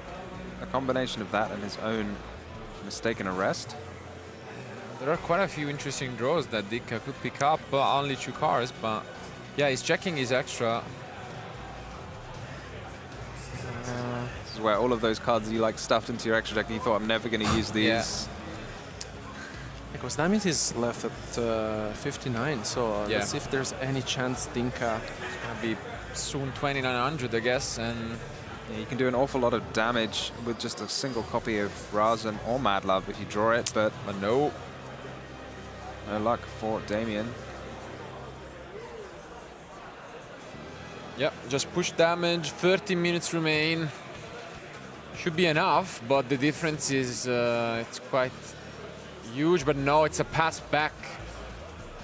A combination of that and his own mistaken arrest. There are quite a few interesting draws that Dika could pick up, only 2 cards, but yeah, he's checking his extra. This is where all of those cards you like stuffed into your extra deck and you thought, I'm never going to use these. Yeah. Because Damien is left at 59, so let's see if there's any chance Dinka. It's gonna be soon 2900, I guess, and yeah, you can do an awful lot of damage with just a single copy of Razan or Mad Love if you draw it, but no luck for Damien. Yep, just push damage, 30 minutes remain. Should be enough, but the difference is it's quite huge, but no, it's a pass back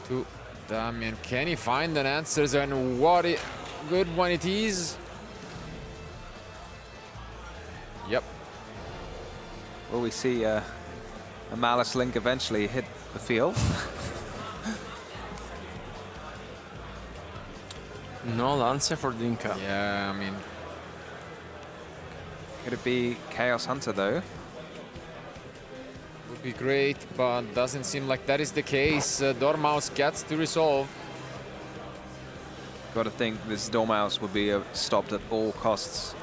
to Damien. Can he find an answer, and what a good one it is? Yep. Will we see a Malice Link eventually hit the field? No Lancia for Dinka. Yeah, I mean, could it be Chaos Hunter though? would be great, but doesn't seem like that is the case. Dormouse gets to resolve. Got to think this Dormouse would be stopped at all costs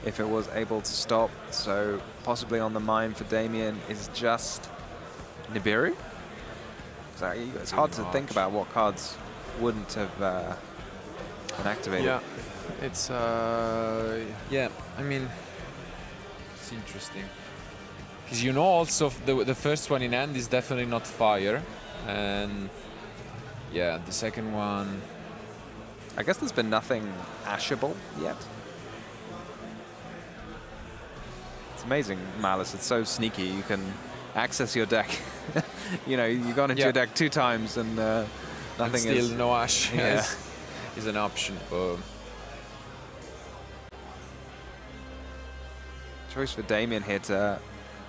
if it was able to stop. So possibly on the mind for Damien is just Nibiru. So it's hard to think about what cards wouldn't have been activated. Yeah, it's yeah, I mean, it's interesting. Because you know also the first one in hand is definitely not fire, and yeah, the second one, I guess there's been nothing ashable yet. It's amazing, Malice. It's so sneaky. You can access your deck. You know, you've gone into your deck 2 times and nothing and still is. No ash is an option. Choice for Damien here to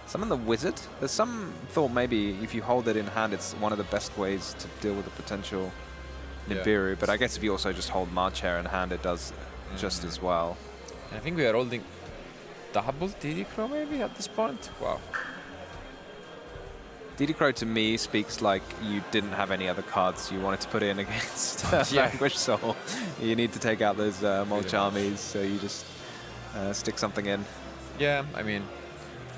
summon the Wizard. There's some thought maybe if you hold it in hand, it's one of the best ways to deal with the potential Nibiru. But I guess if you also just hold Marchair in hand, it does just as well. I think we are holding double Diddy Crow maybe at this point. Wow. Didicro to me speaks like you didn't have any other cards you wanted to put in against Vanquish Soul. You need to take out those mulch armies, so you just stick something in. Yeah, I mean,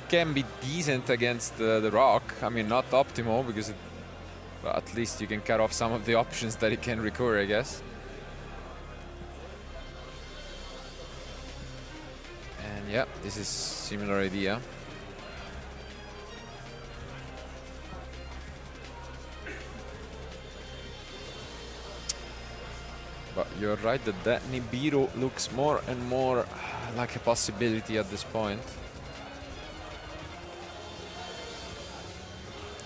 can be decent against the Rock. I mean, not optimal because well, at least you can cut off some of the options that it can recur, I guess. And yeah, this is similar idea. But you're right that Nibiru looks more and more like a possibility at this point.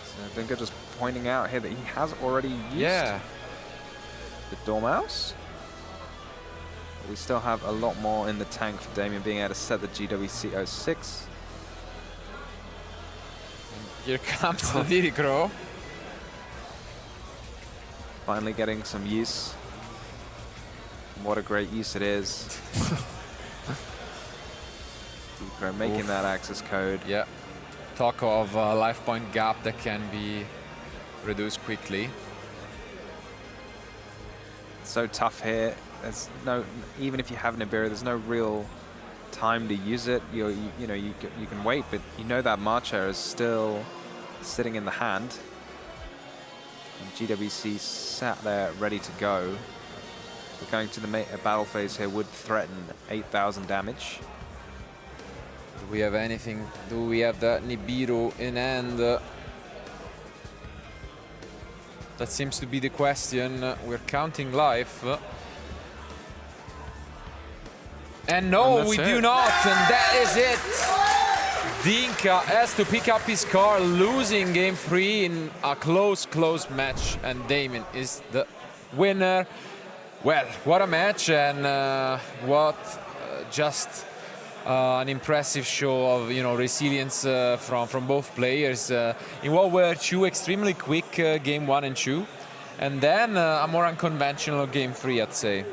So I think I'm just pointing out here that he has already used the Dormouse. We still have a lot more in the tank for Damien being able to set the GWC 06. Here comes the Didicro. Finally getting some use. What a great use it is. Didicro making that access code. Yeah. Talk of a life point gap that can be reduced quickly. It's so tough here. There's no, even if you have Nibiru, there's no real time to use it. You know, you can wait, but you know that Marcher is still sitting in the hand. And GWC sat there ready to go. We're going to the battle phase here would threaten 8,000 damage. Do we have anything? Do we have the Nibiru in hand? That seems to be the question. We're counting life. And no, we do not, and that is it. Dinka has to pick up his car, losing game 3 in a close match, and Damien is the winner. Well, what a match, and just an impressive show of resilience from both players in what were two extremely quick game 1 and 2, and then a more unconventional game 3, I'd say.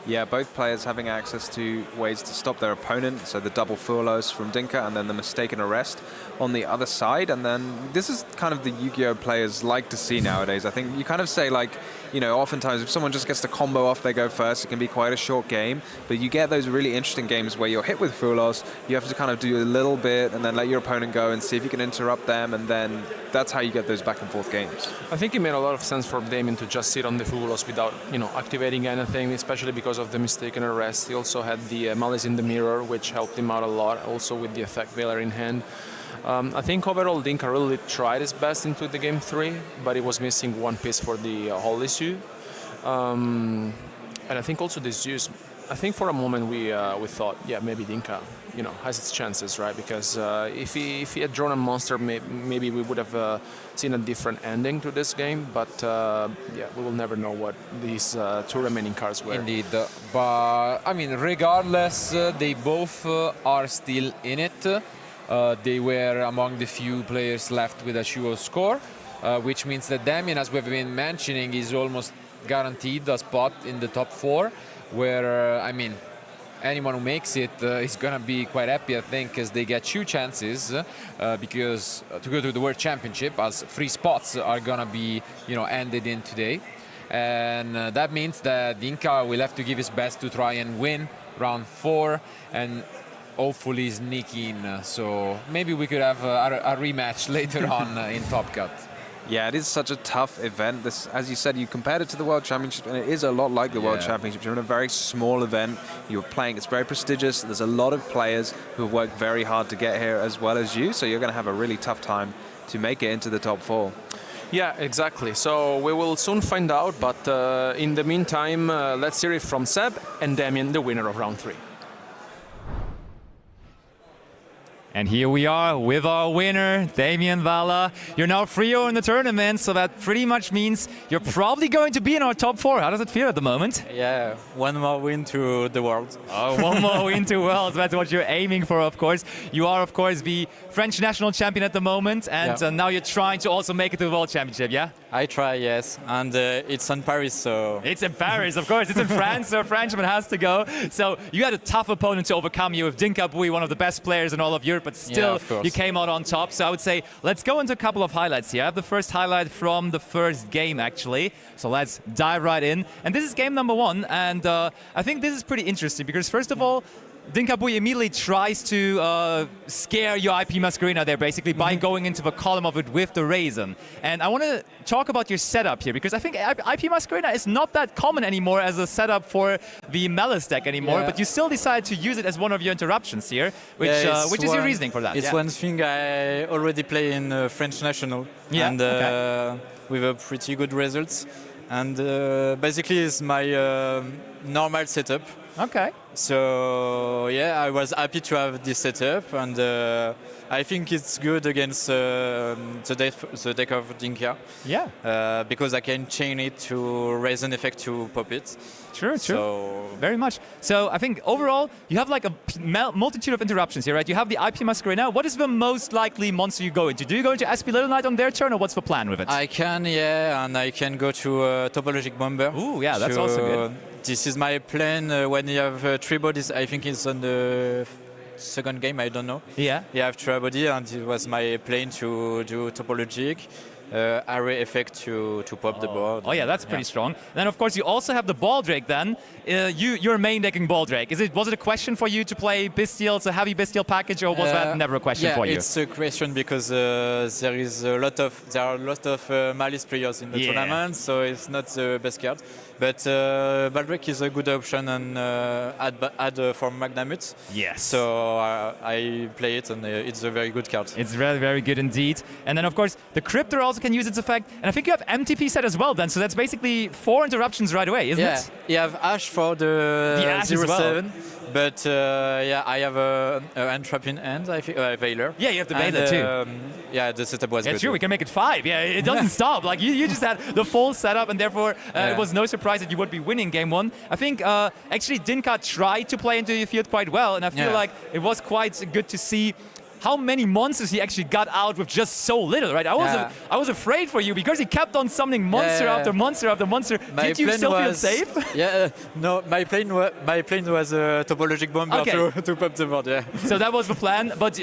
Yeah, both players having access to ways to stop their opponent, so the double Furlos from Dinka and then the mistaken arrest on the other side. And then this is kind of the Yu-Gi-Oh! Players like to see nowadays. I think you kind of say, like, oftentimes if someone just gets the combo off, they go first. It can be quite a short game, but you get those really interesting games where you're hit with Furlos, you have to kind of do a little bit and then let your opponent go and see if you can interrupt them, and then that's how you get those back and forth games. I think it made a lot of sense for Damien to just sit on the Furlos without, activating anything, especially because of the mistaken arrest. He also had the Malice in the Mirror, which helped him out a lot, also with the Effect Veiler in hand. I think overall Dinka really tried his best into the game 3, but he was missing one piece for the Holy Sue. And I think also the Zeus, I think for a moment we thought, yeah, maybe Dinka, has its chances, right? Because if he had drawn a monster, maybe we would have seen a different ending to this game. But yeah, we will never know what these 2 remaining cards were. Indeed, but I mean, regardless, they both are still in it. They were among the few players left with a Shuo score, which means that Damien, as we've been mentioning, is almost guaranteed a spot in the top 4, where, I mean, anyone who makes it is going to be quite happy, I think, because they get 2 chances because to go to the World Championship, as 3 spots are going to be, ended in today. And that means that Dinka will have to give his best to try and win round 4 and hopefully sneak in. So maybe we could have a rematch later on in Top Cut. Yeah, it is such a tough event. This, as you said, you compared it to the World Championship, and it is a lot like the World Championship. You're in a very small event. You're playing, it's very prestigious. There's a lot of players who have worked very hard to get here as well as you, so you're going to have a really tough time to make it into the top 4. Yeah, exactly. So we will soon find out, but in the meantime, let's hear it from Seb and Damien, the winner of round 3. And here we are with our winner, Damien Valla. You're now 3-0 in the tournament, so that pretty much means you're probably going to be in our top 4. How does it feel at the moment? Yeah, one more win to the world. Oh, one more win to world. That's what you're aiming for, of course. You are, of course, the French national champion at the moment, and now you're trying to also make it to the World Championship, yeah? I try, yes, and it's in Paris, so... It's in Paris, of course. It's in France, so a Frenchman has to go. So you had a tough opponent to overcome. You with Dinka Bui, one of the best players in all of Europe but still of course. you came out on top. So I would say let's go into a couple of highlights here. I have the first highlight from the first game, actually. So let's dive right in. And this is game number 1, and I think this is pretty interesting because first of all, Dinkabui immediately tries to scare your IP Masquerena there, basically, by going into the column of it with the Raisin. And I want to talk about your setup here, because I think IP Masquerena is not that common anymore as a setup for the Malice deck anymore, but you still decide to use it as one of your interruptions here, which is your reasoning for that. It's one thing I already play in French National, and with a pretty good results. And basically, it's my normal setup. Okay. So yeah, I was happy to have this setup, and I think it's good against the deck of Dinka. Yeah. Because I can chain it to Raisin effect to pop it. True. So very much. So I think overall you have like a multitude of interruptions here, right? You have the IP Masquerena. What is the most likely monster you go into? Do you go into SP Little Knight on their turn, or what's the plan with it? I can, and I can go to Topologic Bomber. Ooh, yeah, that's also good. This is my plan when you have 3 bodies. I think it's on the second game, I don't know. Yeah. You have 3 bodies, and it was my plan to do Topologic. Array effect to pop the board. Oh yeah, that's pretty strong. Then of course you also have the Baldrake then. You're main decking Baldrake. Was it a question for you to play Bestial, it's a heavy Bestial package, or was that never a question for you? Yeah, it's a question because there are a lot of Malice players in the tournament, so it's not the best card. But Baldrake is a good option and add for Magnamut. Yes. So I play it, and it's a very good card. It's very, very good indeed. And then of course the Cryptor also can use its effect, and I think you have MTP set as well then, so that's basically 4 interruptions right away, isn't it? Yeah, you have Ash for the Ash 0-7, well. but I have an Entrap in hand, I think, Veiler. Yeah, you have the Veiler too. Yeah, the setup was good. True, we can make it 5. Yeah, it doesn't stop. Like you just had the full setup, and therefore it was no surprise that you would be winning game 1. I think actually Dinka tried to play into your field quite well, and I feel like it was quite good to see how many monsters he actually got out with just so little, right? I was afraid for you because he kept on summoning monster after monster after monster. Did you still feel safe? Yeah, no, my plane was a Topologic Bomber to pop the board, yeah. So that was the plan, but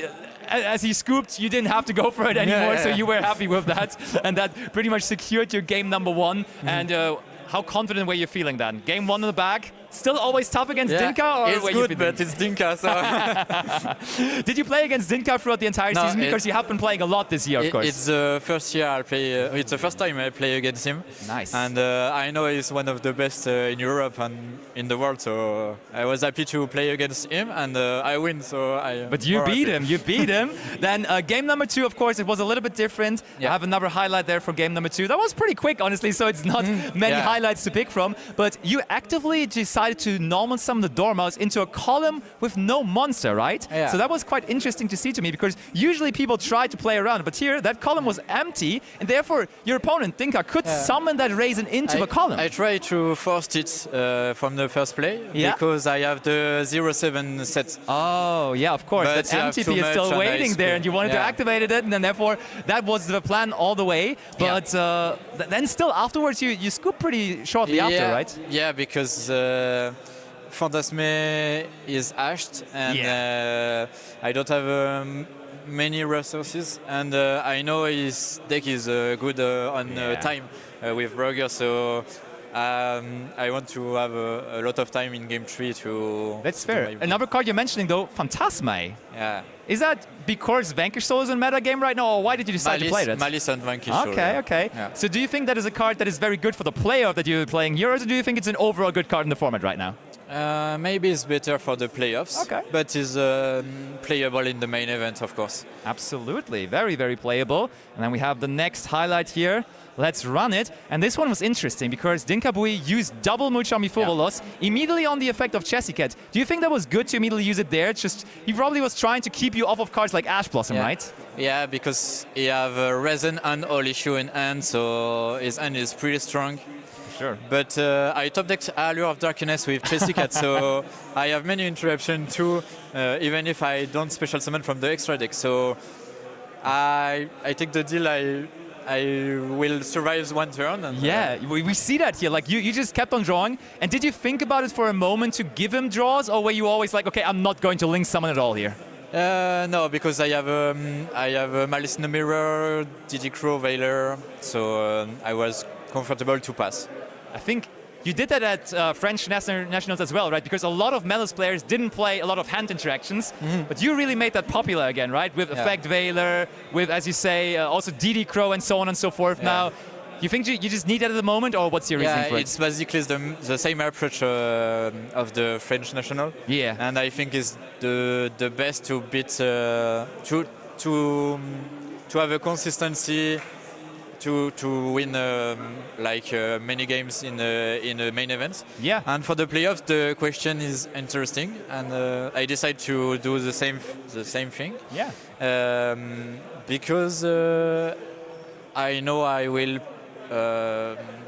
as he scooped, you didn't have to go for it anymore, so you were happy with that, and that pretty much secured your game number 1. And how confident were you feeling then? Game 1 in the bag? Still always tough against Dinka? Or it's good, but it's Dinka, so... Did you play against Dinka throughout the entire season? Because you have been playing a lot this year, of course. It's the first year I play. It's the first time I play against him. Nice. And I know he's one of the best in Europe and in the world, so I was happy to play against him, and I win, so I... But you beat him, you beat him. Then game number 2, of course, it was a little bit different. I have another highlight there for game number 2. That was pretty quick, honestly, so it's not many highlights to pick from. But you actively decided to normal summon the Dormouse into a column with no monster, right? Yeah. So that was quite interesting to see to me, because usually people try to play around, but here that column was empty, and therefore your opponent, Dinka, could summon that Raisin into the column. I tried to force it from the first play, because I have the 0-7 set. Oh, yeah, of course. But that MTP is still waiting there, and you wanted to activate it, and then therefore that was the plan all the way. But then still afterwards you scoop pretty shortly after, right? Yeah, because Fantasme is ashed, and I don't have many resources, and I know his deck is good on time with Roger, so I want to have a lot of time in game 3 to... That's fair. Another card you're mentioning though, Fantasme. Yeah. Is that because Vanquish Soul is in meta game right now, or why did you decide to play that? Malice and Vanquish Soul. Okay. Yeah. So do you think that is a card that is very good for the playoff that you're playing here, or do you think it's an overall good card in the format right now? Maybe it's better for the playoffs, but it's playable in the main event, of course. Absolutely, very, very playable. And then we have the next highlight here. Let's run it. And this one was interesting because Dinkabui used double Muchami Fuvolos immediately on the effect of Chessicat. Do you think that was good to immediately use it there? It's just he probably was trying to keep you off of cards like Ash Blossom, right? Yeah, because he have Resin and Holy-Shoe in hand, so his hand is pretty strong. Sure. But I top decked Allure of Darkness with Chessicat, so I have many interruptions too, even if I don't special summon from the extra deck. So I take the deal. I will survive one turn. And, we see that here. Like you just kept on drawing. And did you think about it for a moment to give him draws, or were you always like, okay, I'm not going to link summon at all here? No, because I have Malice in the Mirror, Diddy Crow, Veiler, so I was comfortable to pass. I think you did that at French nationals as well, right? Because a lot of Mellis players didn't play a lot of hand interactions, but you really made that popular again, right? With Effect Veiler, with, as you say, also Diddy Crow and so on and so forth. Now, you think you just need that at the moment, or what's your reason for it? It's basically the same approach of the French national. Yeah. And I think it's the best to beat to have a consistency to win many games in the main events. Yeah. And for the playoffs, the question is interesting, and I decided to do the same thing. Yeah. Because I know I will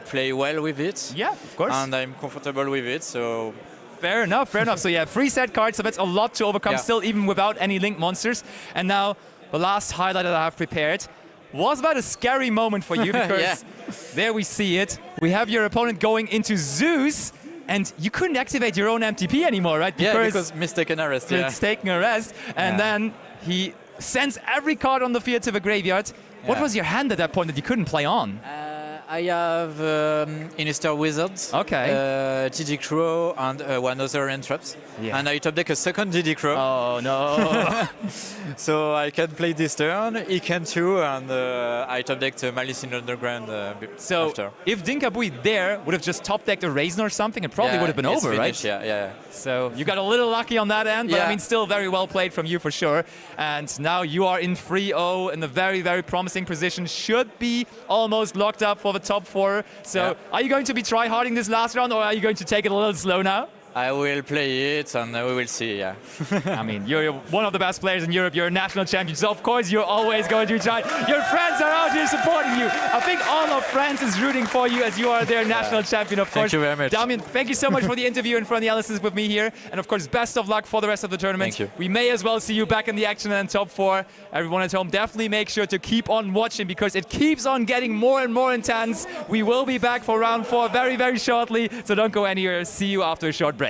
play well with it. Yeah, of course. And I'm comfortable with it, so. Fair enough, fair enough. So yeah, 3 set cards, so that's a lot to overcome still, even without any Link monsters. And now, the last highlight that I have prepared was about a scary moment for you, because there we see it. We have your opponent going into Zeus, and you couldn't activate your own MTP anymore, right? Because mistaken arrest, Mistaken arrest, and then he sends every card on the field to the graveyard. What was your hand at that point that you couldn't play on? I have Inister Wizards, Diddy Crow, and one other Entraps. Yeah. And I top deck a second Diddy Crow. Oh no! So I can play this turn, he can too, and I top decked Malice in Underground so after. If Dinkabui there would have just top decked a Raisin or something, it probably would have been over, finished, right? Yeah. So you got a little lucky on that end, but I mean, still very well played from you for sure. And now you are in 3-0 in a very, very promising position. Should be almost locked up for the top 4. So are you going to be try-harding this last round, or are you going to take it a little slow now? I will play it, and we will see, I mean, you're one of the best players in Europe. You're a national champion, so of course you're always going to try. Your friends are out here supporting you. I think all of France is rooting for you, as you are their national champion, of course. Thank you very much. Damien, thank you so much for the interview and for the analysis with me here. And of course, best of luck for the rest of the tournament. Thank you. We may as well see you back in the action and top 4. Everyone at home, definitely make sure to keep on watching, because it keeps on getting more and more intense. We will be back for round 4 very, very shortly, so don't go anywhere. See you after a short break.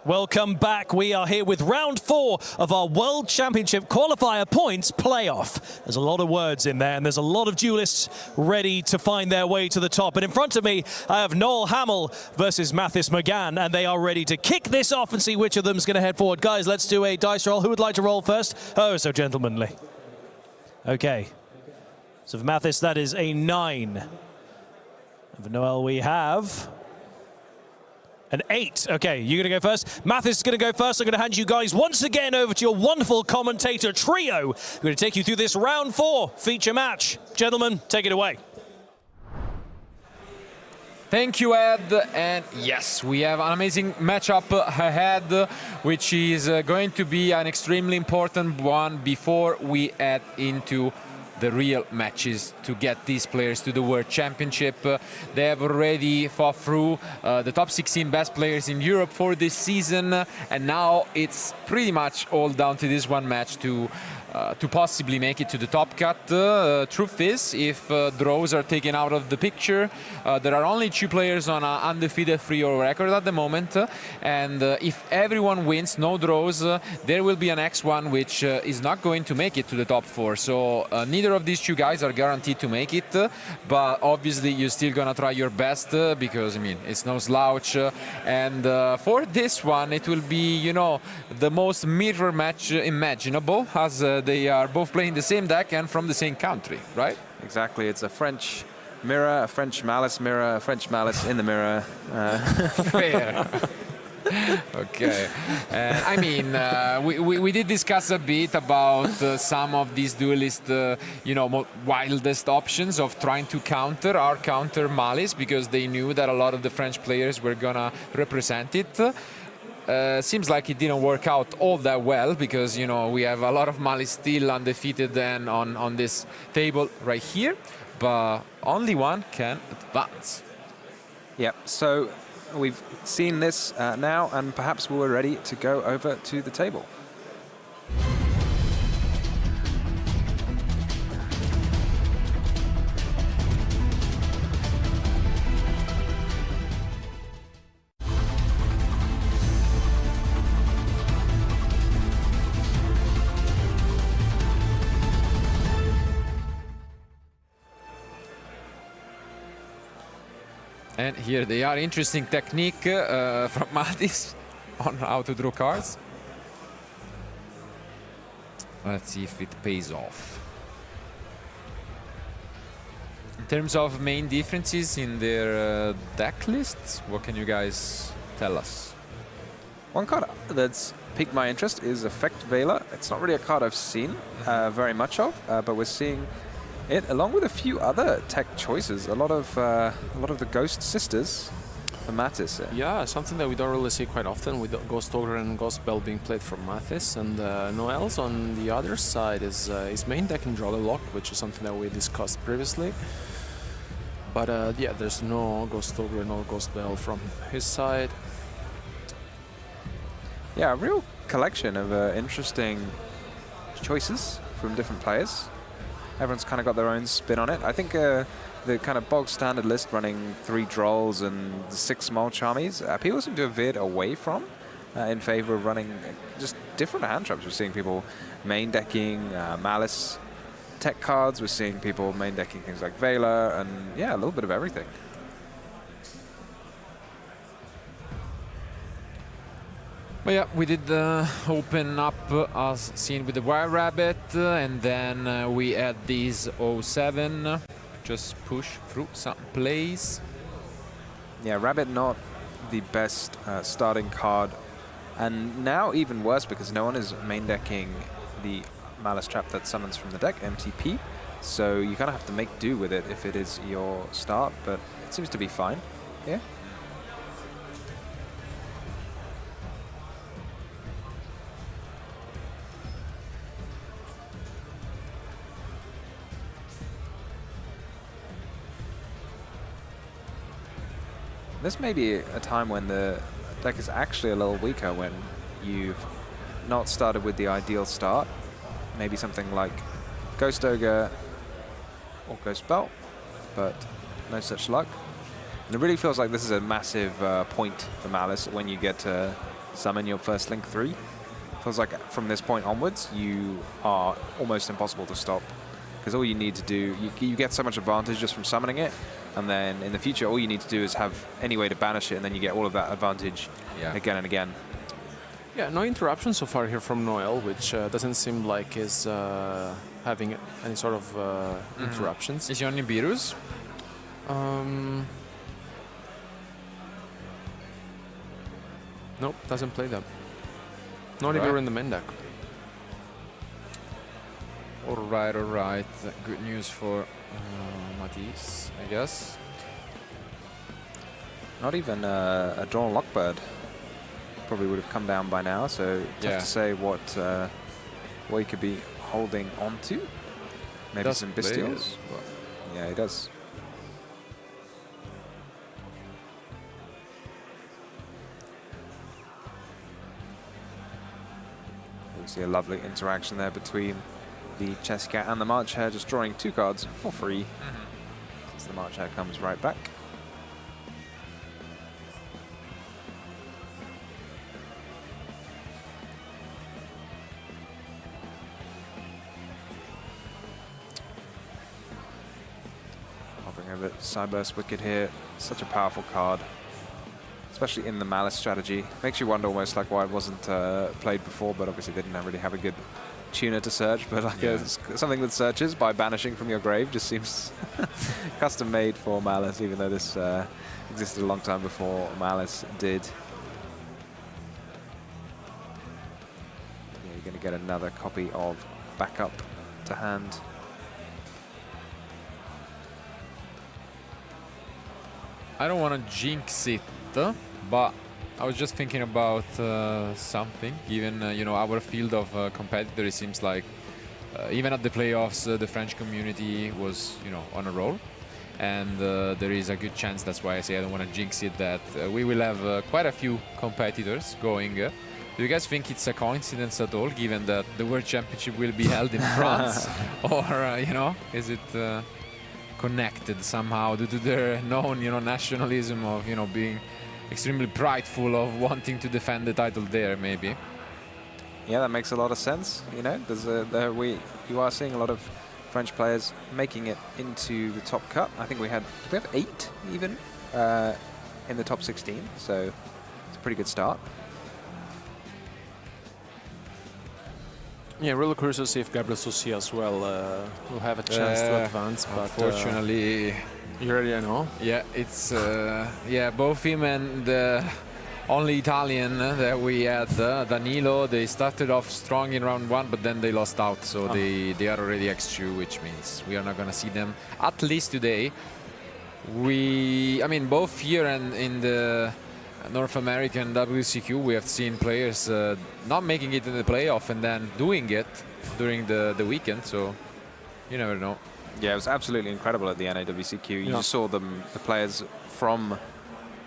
Welcome back. We are here with round 4 of our World Championship qualifier points playoff. There's a lot of words in there, and there's a lot of duelists ready to find their way to the top. And in front of me, I have Noel Hamill versus Mathis McGann, and they are ready to kick this off and see which of them is going to head forward. Guys, let's do a dice roll. Who would like to roll first? Oh, so gentlemanly. Okay. So for Mathis, that is a 9. And for Noel, we have an 8. Okay, you're going to go first. Mathis is going to go first. I'm going to hand you guys once again over to your wonderful commentator trio. We're going to take you through this round 4 feature match. Gentlemen, take it away. Thank you, Ed. And yes, we have an amazing matchup ahead, which is going to be an extremely important one before we head into the real matches to get these players to the World Championship. They have already fought through the top 16 best players in Europe for this season, and now it's pretty much all down to this one match to possibly make it to the top cut. Truth is, if draws are taken out of the picture, there are only 2 players on an undefeated 3-0 record at the moment, and if everyone wins, no draws, there will be a next one which is not going to make it to the top 4. So neither of these 2 guys are guaranteed to make it, but obviously you're still gonna try your best because, I mean, it's no slouch. And for this one, it will be, you know, the most mirror match imaginable, as they are both playing the same deck and from the same country, right? Exactly. It's a French mirror, a French malice mirror, a French malice in the mirror. Fair. Okay. I mean, we did discuss a bit about some of these duelist, you know, wildest options of trying to counter malice, because they knew that a lot of the French players were gonna represent it. Seems like it didn't work out all that well, because, you know, we have a lot of malice still undefeated and on this table right here, but only one can advance. Yep, so we've seen this now, and perhaps we're ready to go over to the table. And here they are. Interesting technique from Mathis on how to draw cards. Let's see if it pays off. In terms of main differences in their deck lists, what can you guys tell us? One card that's piqued my interest is Effect Veiler. It's not really a card I've seen very much of, but we're seeing it along with a few other tech choices. A lot of the Ghost Sisters for Mathis. Yeah, something that we don't really see quite often, with Ghost Ogre and Ghost Bell being played from Mathis. And Noel's on the other side is his main deck in Jolly Lock, which is something that we discussed previously. But yeah, there's no Ghost Ogre, no Ghost Bell from his side. Yeah, a real collection of interesting choices from different players. Everyone's kind of got their own spin on it. I think the kind of bog standard list running 3 Drolls and 6 small Charmies, people seem to have veered away from in favor of running just different hand traps. We're seeing people main decking Malice tech cards. We're seeing people main decking things like Veiler, and yeah, a little bit of everything. Well, yeah, we did open up as seen with the Wild Rabbit, and then we had these 07, just push through some plays. Yeah, Rabbit not the best starting card, and now even worse because no one is main decking the Malice Trap that summons from the deck, MTP, so you kind of have to make do with it if it is your start, but it seems to be fine. Yeah. This may be a time when the deck is actually a little weaker, when you've not started with the ideal start. Maybe something like Ghost Ogre or Ghost Belt, but no such luck. And it really feels like this is a massive point for Malice when you get to summon your first Link 3. Feels like from this point onwards, you are almost impossible to stop. Because all you need to do, you get so much advantage just from summoning it, and then in the future, all you need to do is have any way to banish it, and then you get all of that advantage again and again. Yeah, no interruption so far here from Noel, which doesn't seem like is having any sort of interruptions. Is he on Nibiru's? Nope, doesn't play that. No Nibiru in the main deck. All right, all right. Good news for Matisse, I guess. Not even a drawn Lockbird. Probably would have come down by now, so tough to say what he could be holding on to. Maybe some Bestials. Yeah, he does. We see a lovely interaction there between the Chess Cat and the March Hare, just drawing 2 cards for free. As the March Hare comes right back. Hopping over Cyburst Wicked here, such a powerful card, especially in the Malice strategy. Makes you wonder almost like why it wasn't played before, but obviously they didn't really have a good tuner to search, but like something that searches by banishing from your grave just seems custom made for Malice, even though this existed a long time before Malice did. Yeah, you're going to get another copy of Backup to hand. I don't want to jinx it, but I was just thinking about something. Given you know, our field of competitors, it seems like even at the playoffs, the French community was, you know, on a roll, and there is a good chance. That's why I say I don't want to jinx it. That we will have quite a few competitors going. Do you guys think it's a coincidence at all, given that the World Championship will be held in France, or you know, is it connected somehow due to their known, you know, nationalism of, you know, being extremely prideful of wanting to defend the title there, maybe? Yeah, that makes a lot of sense. You know, you are seeing a lot of French players making it into the top cut. I think we have 8 even in the top 16, so it's a pretty good start. Yeah, really curious to see if Gabriel Soucy as well will have a chance to advance. But unfortunately, you already know. Yeah, it's yeah, both him and the only Italian that we had, Danilo. They started off strong in round 1, but then they lost out, so they are already X2, which means we are not gonna see them at least today. I mean, both here and in the North American WCQ, we have seen players not making it in the playoff and then doing it during the weekend, so you never know. Yeah, it was absolutely incredible at the NAWCQ. You just saw the players from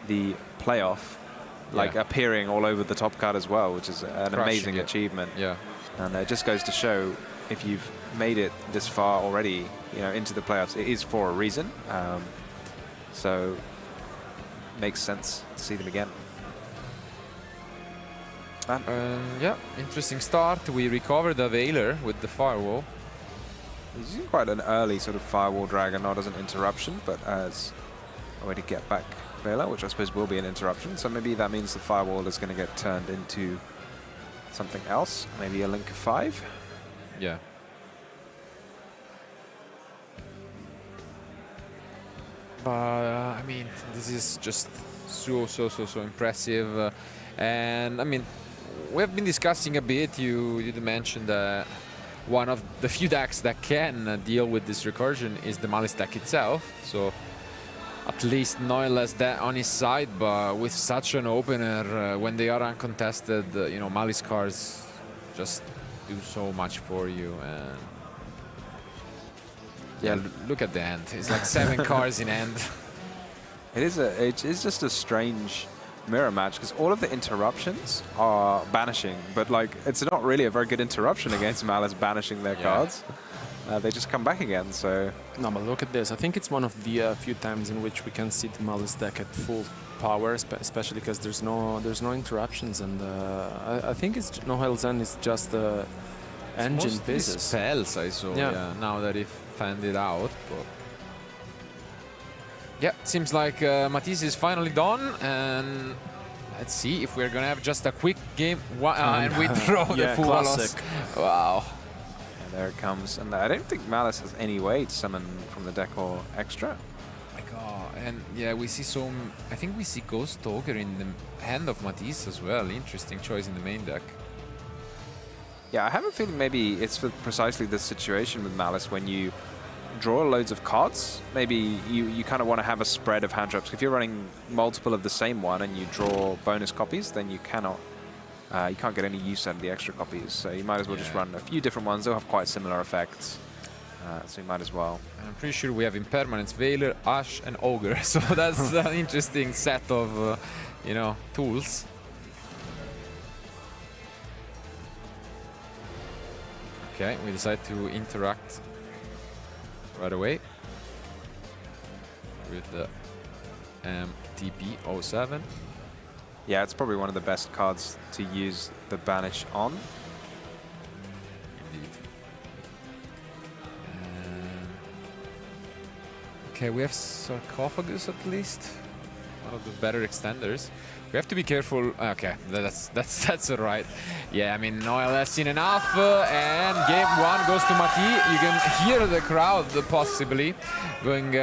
the playoff appearing all over the top card as well, which is an amazing achievement. Yeah, and it just goes to show, if you've made it this far already, you know, into the playoffs, it is for a reason. So makes sense to see them again. Yeah, interesting start. We recovered the Veiler with the firewall. He's using quite an early sort of firewall dragon, not as an interruption, but as a way to get back Veiler, which I suppose will be an interruption. So maybe that means the firewall is going to get turned into something else, maybe a Link of 5. Yeah. I mean, this is just so impressive, and I mean, we have been discussing a bit. You did mention that one of the few decks that can deal with this recursion is the Malice deck itself. So at least Noel has that on his side, but with such an opener, when they are uncontested, you know, Malice cards just do so much for you. And yeah, look at the end. It's like 7 cards in end. It's just a strange mirror match, because all of the interruptions are banishing, but like it's not really a very good interruption against Malice banishing their cards. they just come back again. So No, but look at this. I think it's one of the few times in which we can see the Malice deck at full power, especially because there's no interruptions, and I think it's Noel Zen is just the engine pieces. Spells I saw. Yeah. Now that he fanned it out, but yeah, seems like Matisse is finally done, and let's see if we're gonna have just a quick game and we throw the full loss. Wow. Yeah, there it comes, and I don't think Malice has any way to summon from the deck or extra. And yeah, we see some. I think we see Ghost Ogre in the hand of Matisse as well. Interesting choice in the main deck. Yeah, I have a feeling maybe it's for precisely this situation with Malice when you draw loads of cards. Maybe you kind of want to have a spread of hand traps. If you're running multiple of the same one and you draw bonus copies, then you cannot. You can't get any use out of the extra copies. So you might as well just run a few different ones. They'll have quite similar effects. So you might as well. I'm pretty sure we have Impermanence, Veiler, Ash, and Ogre. So that's an interesting set of, you know, tools. Okay, we decide to interact right away with the MTP07. Yeah, it's probably one of the best cards to use the Banish on. Indeed. Okay, we have Sarcophagus at least, one of the better extenders. We have to be careful. Okay, that's all right. Yeah, I mean, Noel has seen enough, and game one goes to Mati. You can hear the crowd possibly going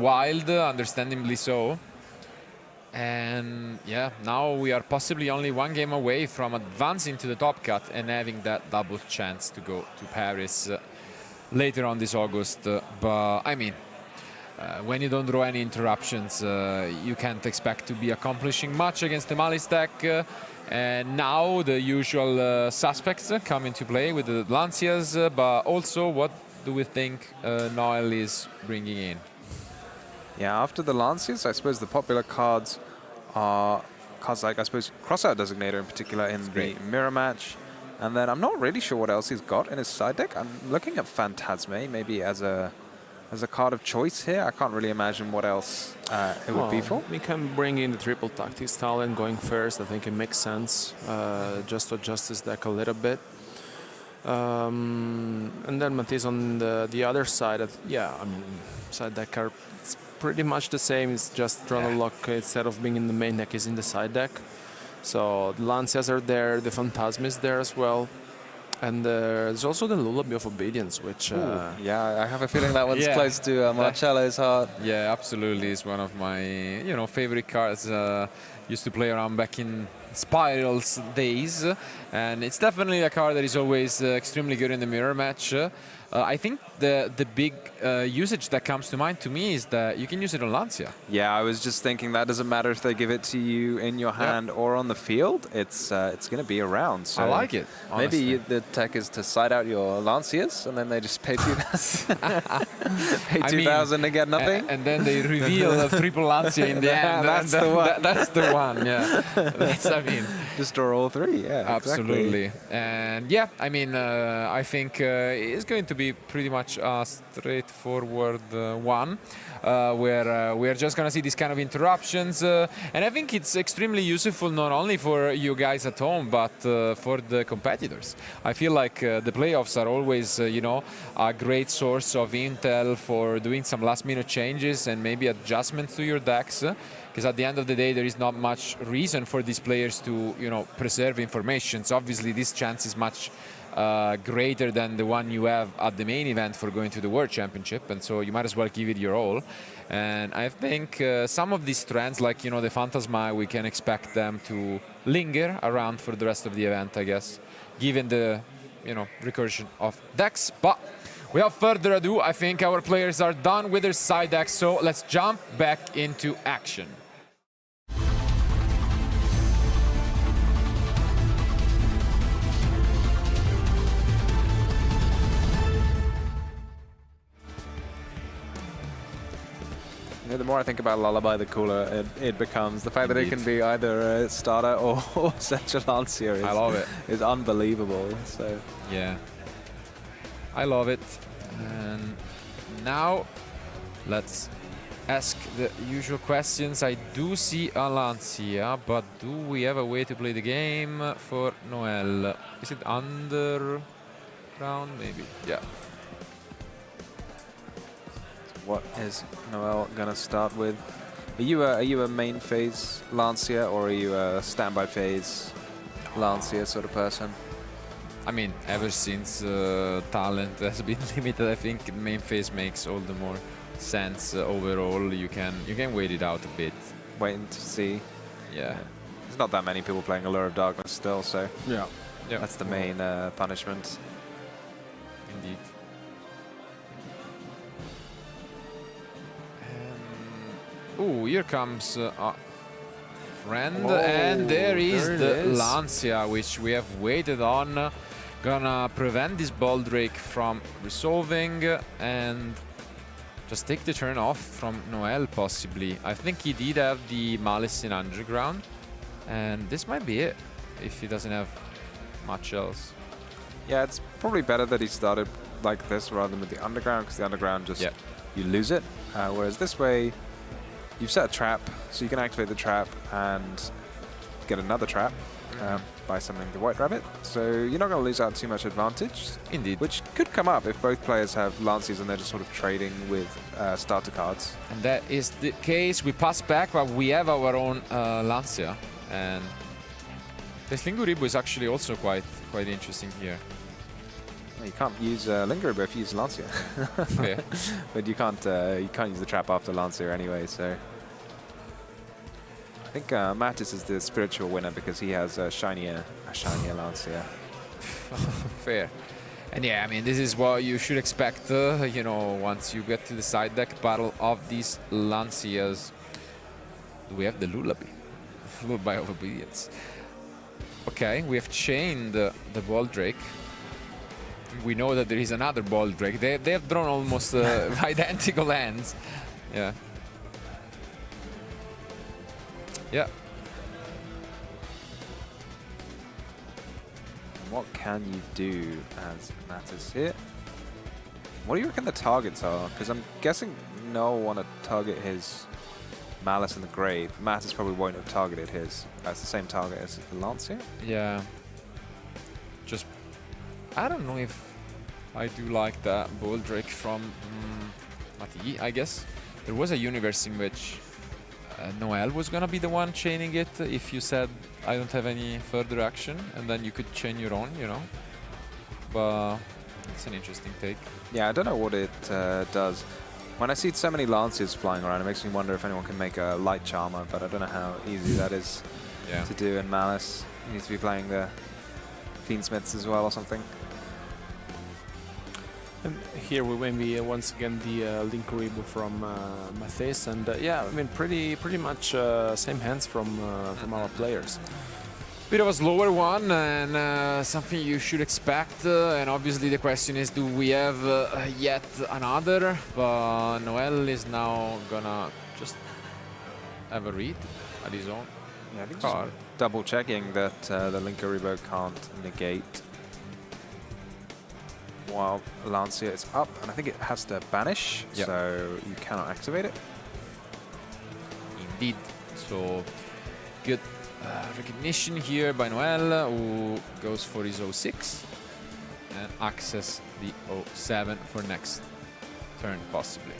wild, understandably so. And yeah, now we are possibly only one game away from advancing to the top cut and having that double chance to go to Paris later on this August. But I mean, when you don't draw any interruptions, you can't expect to be accomplishing much against the Malice deck. And now the usual suspects come into play with the Lancias, but also what do we think Noel is bringing in? Yeah, after the Lancias, I suppose the popular cards are cards like, I suppose, Crossout Designator in particular in the Mirror Match. And then I'm not really sure what else he's got in his side deck. I'm looking at Phantasme maybe as a card of choice here. I can't really imagine what else it would be for. We can bring in the triple tactics talent going first. I think it makes sense just to adjust his deck a little bit. And then Matisse on the other side. Yeah, I mean, side deck are pretty much the same. It's just Dronolock instead of being in the main deck is in the side deck. So the Lancias are there, the Phantasm is there as well. And there's also the Lullaby of Obedience, which... yeah, I have a feeling that one's close to Marcello's heart. Yeah, absolutely. It's one of my, you know, favorite cards. Used to play around back in Spiral's days. And it's definitely a card that is always extremely good in the mirror match. I think the big usage that comes to mind to me is that you can use it on Lancia. Yeah, I was just thinking that doesn't matter if they give it to you in your hand or on the field. It's going to be around. So I like it, honestly. Maybe the tech is to side out your Lancias and then they just pay 2,000 pay 2,000 to get nothing. And then they reveal a triple Lancia in the end. That's the one. That's the one, yeah. That's, I mean... Just draw all three, yeah. Absolutely. Exactly. And yeah, I mean, I think it's going to be pretty much a straightforward one, where we are just going to see these kind of interruptions. And I think it's extremely useful not only for you guys at home, but for the competitors. I feel like the playoffs are always, you know, a great source of intel for doing some last-minute changes and maybe adjustments to your decks. Because at the end of the day, there is not much reason for these players to, you know, preserve information. So obviously, this chance is much greater than the one you have at the main event for going to the World Championship, and so you might as well give it your all. And I think some of these trends, like, you know, the Phantasma, we can expect them to linger around for the rest of the event, I guess, given the, you know, recursion of decks. But without further ado, I think our players are done with their side decks, so let's jump back into action. The more I think about Lullaby, the cooler it becomes. The fact that it can be either a starter or such a Lancia I love it. Is unbelievable. So yeah, I love it. And now let's ask the usual questions. I do see a Lancia, but do we have a way to play the game for Noel? Is it underground? Maybe. Yeah. What is Noel gonna start with? Are you a main phase Lancia, or are you a standby phase Lancia sort of person? I mean, ever since talent has been limited, I think main phase makes all the more sense overall. You can wait it out a bit. Waiting to see. Yeah. There's not that many people playing Allure of Darkness still, so Yeah. that's the main punishment. Indeed. Oh, here comes a friend, and there is the Lancia, which we have waited on. Gonna prevent this ball drake from resolving and just take the turn off from Noel, possibly. I think he did have the Malice in underground, and this might be it if he doesn't have much else. Yeah, it's probably better that he started like this rather than with the underground, because the underground just you lose it. Whereas this way, you've set a trap, so you can activate the trap and get another trap by summoning the White Rabbit. So you're not going to lose out too much advantage. Indeed. Which could come up if both players have Lancias and they're just sort of trading with starter cards. And that is the case. We pass back, but we have our own Lancia. And the Linguribu is actually also quite interesting here. Well, you can't use Linguribu if you use Lancia. Yeah. But you can't use the trap after Lancia anyway, so... I think Mattis is the spiritual winner because he has a shinier Lancia. Fair. And yeah, I mean, this is what you should expect, you know, once you get to the side deck battle of these Lancias. We have the Lullaby. Lullaby of Obedience. Okay, we have chained the Ball Drake. We know that there is another Ball Drake. They have drawn almost identical hands. Yeah. Yeah. What can you do as Mattis here? What do you reckon the targets are? Because I'm guessing no one will want to target his Malice in the Grave. Mattis probably won't have targeted his. That's the same target as the Lancia. Yeah. Just, I don't know if I do like that Ball Drake from Mati, I guess. There was a universe in which Noel was gonna be the one chaining it if you said I don't have any further action, and then you could chain your own, you know. But it's an interesting take. Yeah, I don't know what it does. When I see so many Lancias flying around, it makes me wonder if anyone can make a light charmer, but I don't know how easy that is to do in Malice. You need to be playing the Fiendsmiths as well or something. And here we win once again the Linguribu from Matthäus, and yeah, I mean pretty much same hands from our players. Bit of a slower one, and something you should expect. And obviously the question is, do we have yet another? But Noel is now gonna just have a read at his own card. Double checking that the Linguribu can't negate while Lancia is up, and I think it has to banish, so you cannot activate it. Indeed. So good recognition here by Noel, who goes for his 06 and access the 07 for next turn, possibly.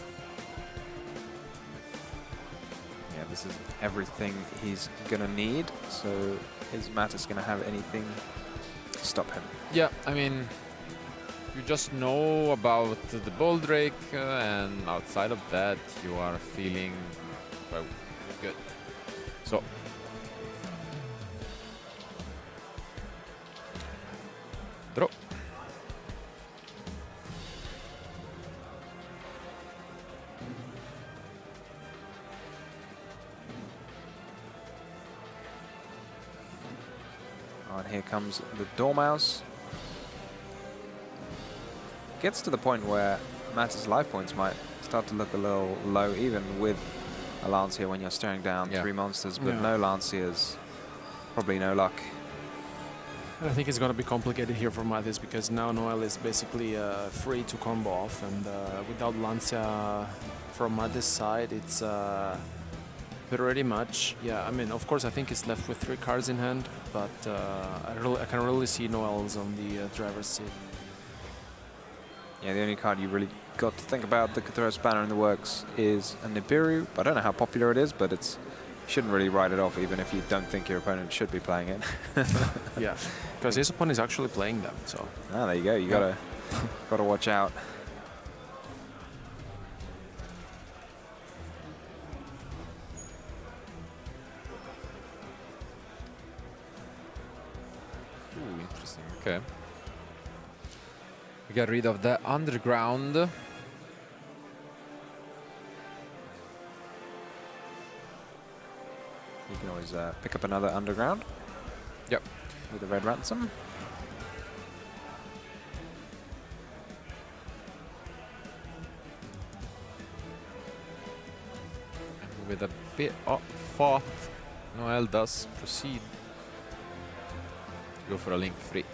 Yeah, this is everything he's gonna need. So is Mattis gonna have anything to stop him? Yeah, I mean, you just know about the Ball Drake, and outside of that, you are feeling well, good. So draw. And here comes the Dormouse. Gets to the point where Mattis' life points might start to look a little low, even with a Lancia when you're staring down 3 monsters, but no Lancias, probably no luck. I think it's going to be complicated here for Mathis because now Noel is basically free to combo off, and without Lancia from Mathis' side, it's pretty much, yeah, I mean, of course, I think he's left with 3 cards in hand, but I can really see Noel's on the driver's seat. Yeah, the only card you really got to think about that could throw a spanner in the works is a Nibiru. I don't know how popular it is, but it's shouldn't really write it off even if you don't think your opponent should be playing it. Yeah, because his opponent is actually playing them, so. Ah, there you go. You gotta watch out. Ooh, interesting. Okay. We got rid of the underground. You can always pick up another underground. Yep. With the red ransom. And with a bit of thought, Noel does proceed to go for a link free.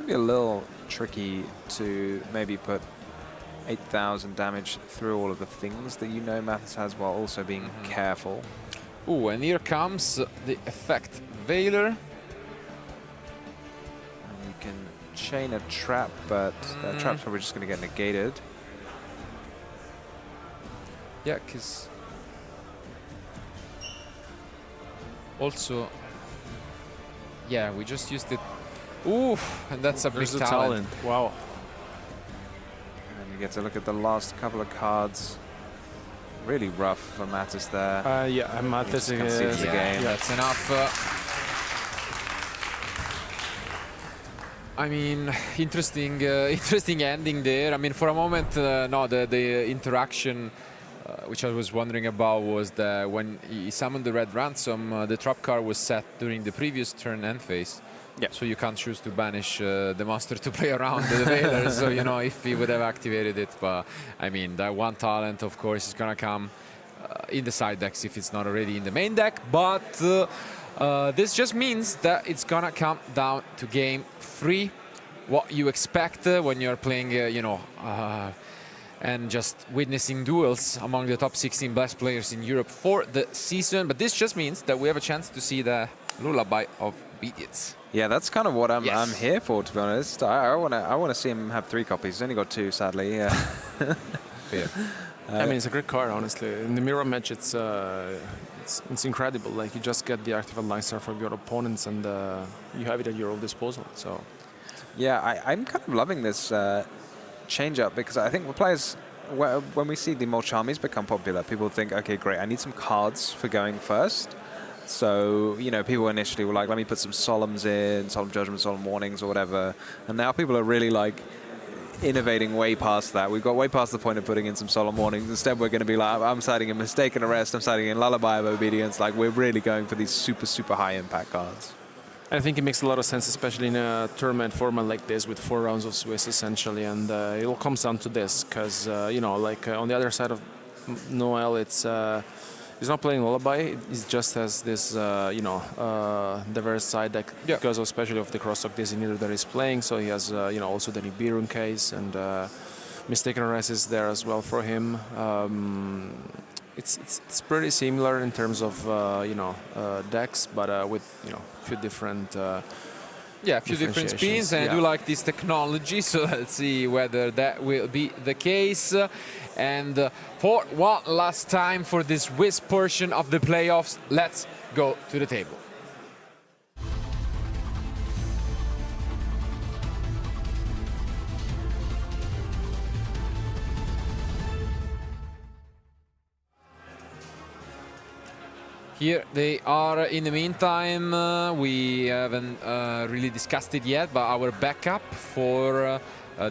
A little tricky to maybe put 8,000 damage through all of the things that you know Mathis has while also being careful. Ooh, and here comes the effect Veiler. And you can chain a trap, but that trap's probably just going to get negated. Yeah, because also, yeah, we just used it. Ooh, and that's a big talent. Wow. And you get to look at the last couple of cards. Really rough for Mathis there. Yeah, Mathis concedes the game. That's enough. I mean, interesting, interesting ending there. I mean, for a moment, no, the interaction, which I was wondering about, was that when he summoned the red ransom, the trap card was set during the previous turn end phase. Yeah. So you can't choose to banish the monster to play around the Veiler. So, you know, if he would have activated it. But, I mean, that one talent, of course, is going to come in the side decks if it's not already in the main deck. But this just means that it's going to come down to game 3. What you expect when you're playing, you know, and just witnessing duels among the top 16 best players in Europe for the season. But this just means that we have a chance to see the lullaby of Obedience. Yeah, that's kind of what I'm here for, to be honest. I want to see him have 3 copies. He's only got 2, sadly. Yeah. I mean, it's a great card, honestly. In the mirror match, it's incredible. Like, you just get the active alliance from your opponents, and you have it at your own disposal. So, yeah, I'm kind of loving this change-up because I think the players, when we see the Mulch armies become popular, people think, okay, great, I need some cards for going first. So, you know, people initially were like, let me put some Solemns in, Solemn Judgments, Solemn Warnings, or whatever. And now people are really, like, innovating way past that. We've got way past the point of putting in some Solemn Warnings. Instead, we're going to be like, I'm citing a Mistaken Arrest, I'm citing a Lullaby of Obedience. Like, we're really going for these super, super high-impact cards. I think it makes a lot of sense, especially in a tournament format like this with 4 rounds of Swiss, essentially. And it all comes down to this, because, you know, like, on the other side of Noel, it's... he's not playing Lullaby. He just has this, you know, diverse side deck because of especially of the crosstalk Designator that he's playing. So he has, you know, also the Nibiru in case, and Mistaken Arrest is there as well for him. It's pretty similar in terms of, you know, decks, but with, you know, a few different. Yeah, a few different spins, and I do like this technology, so let's see whether that will be the case. And for one last time for this Swiss portion of the playoffs, let's go to the table. Here they are. In the meantime, we haven't really discussed it yet, but our backup for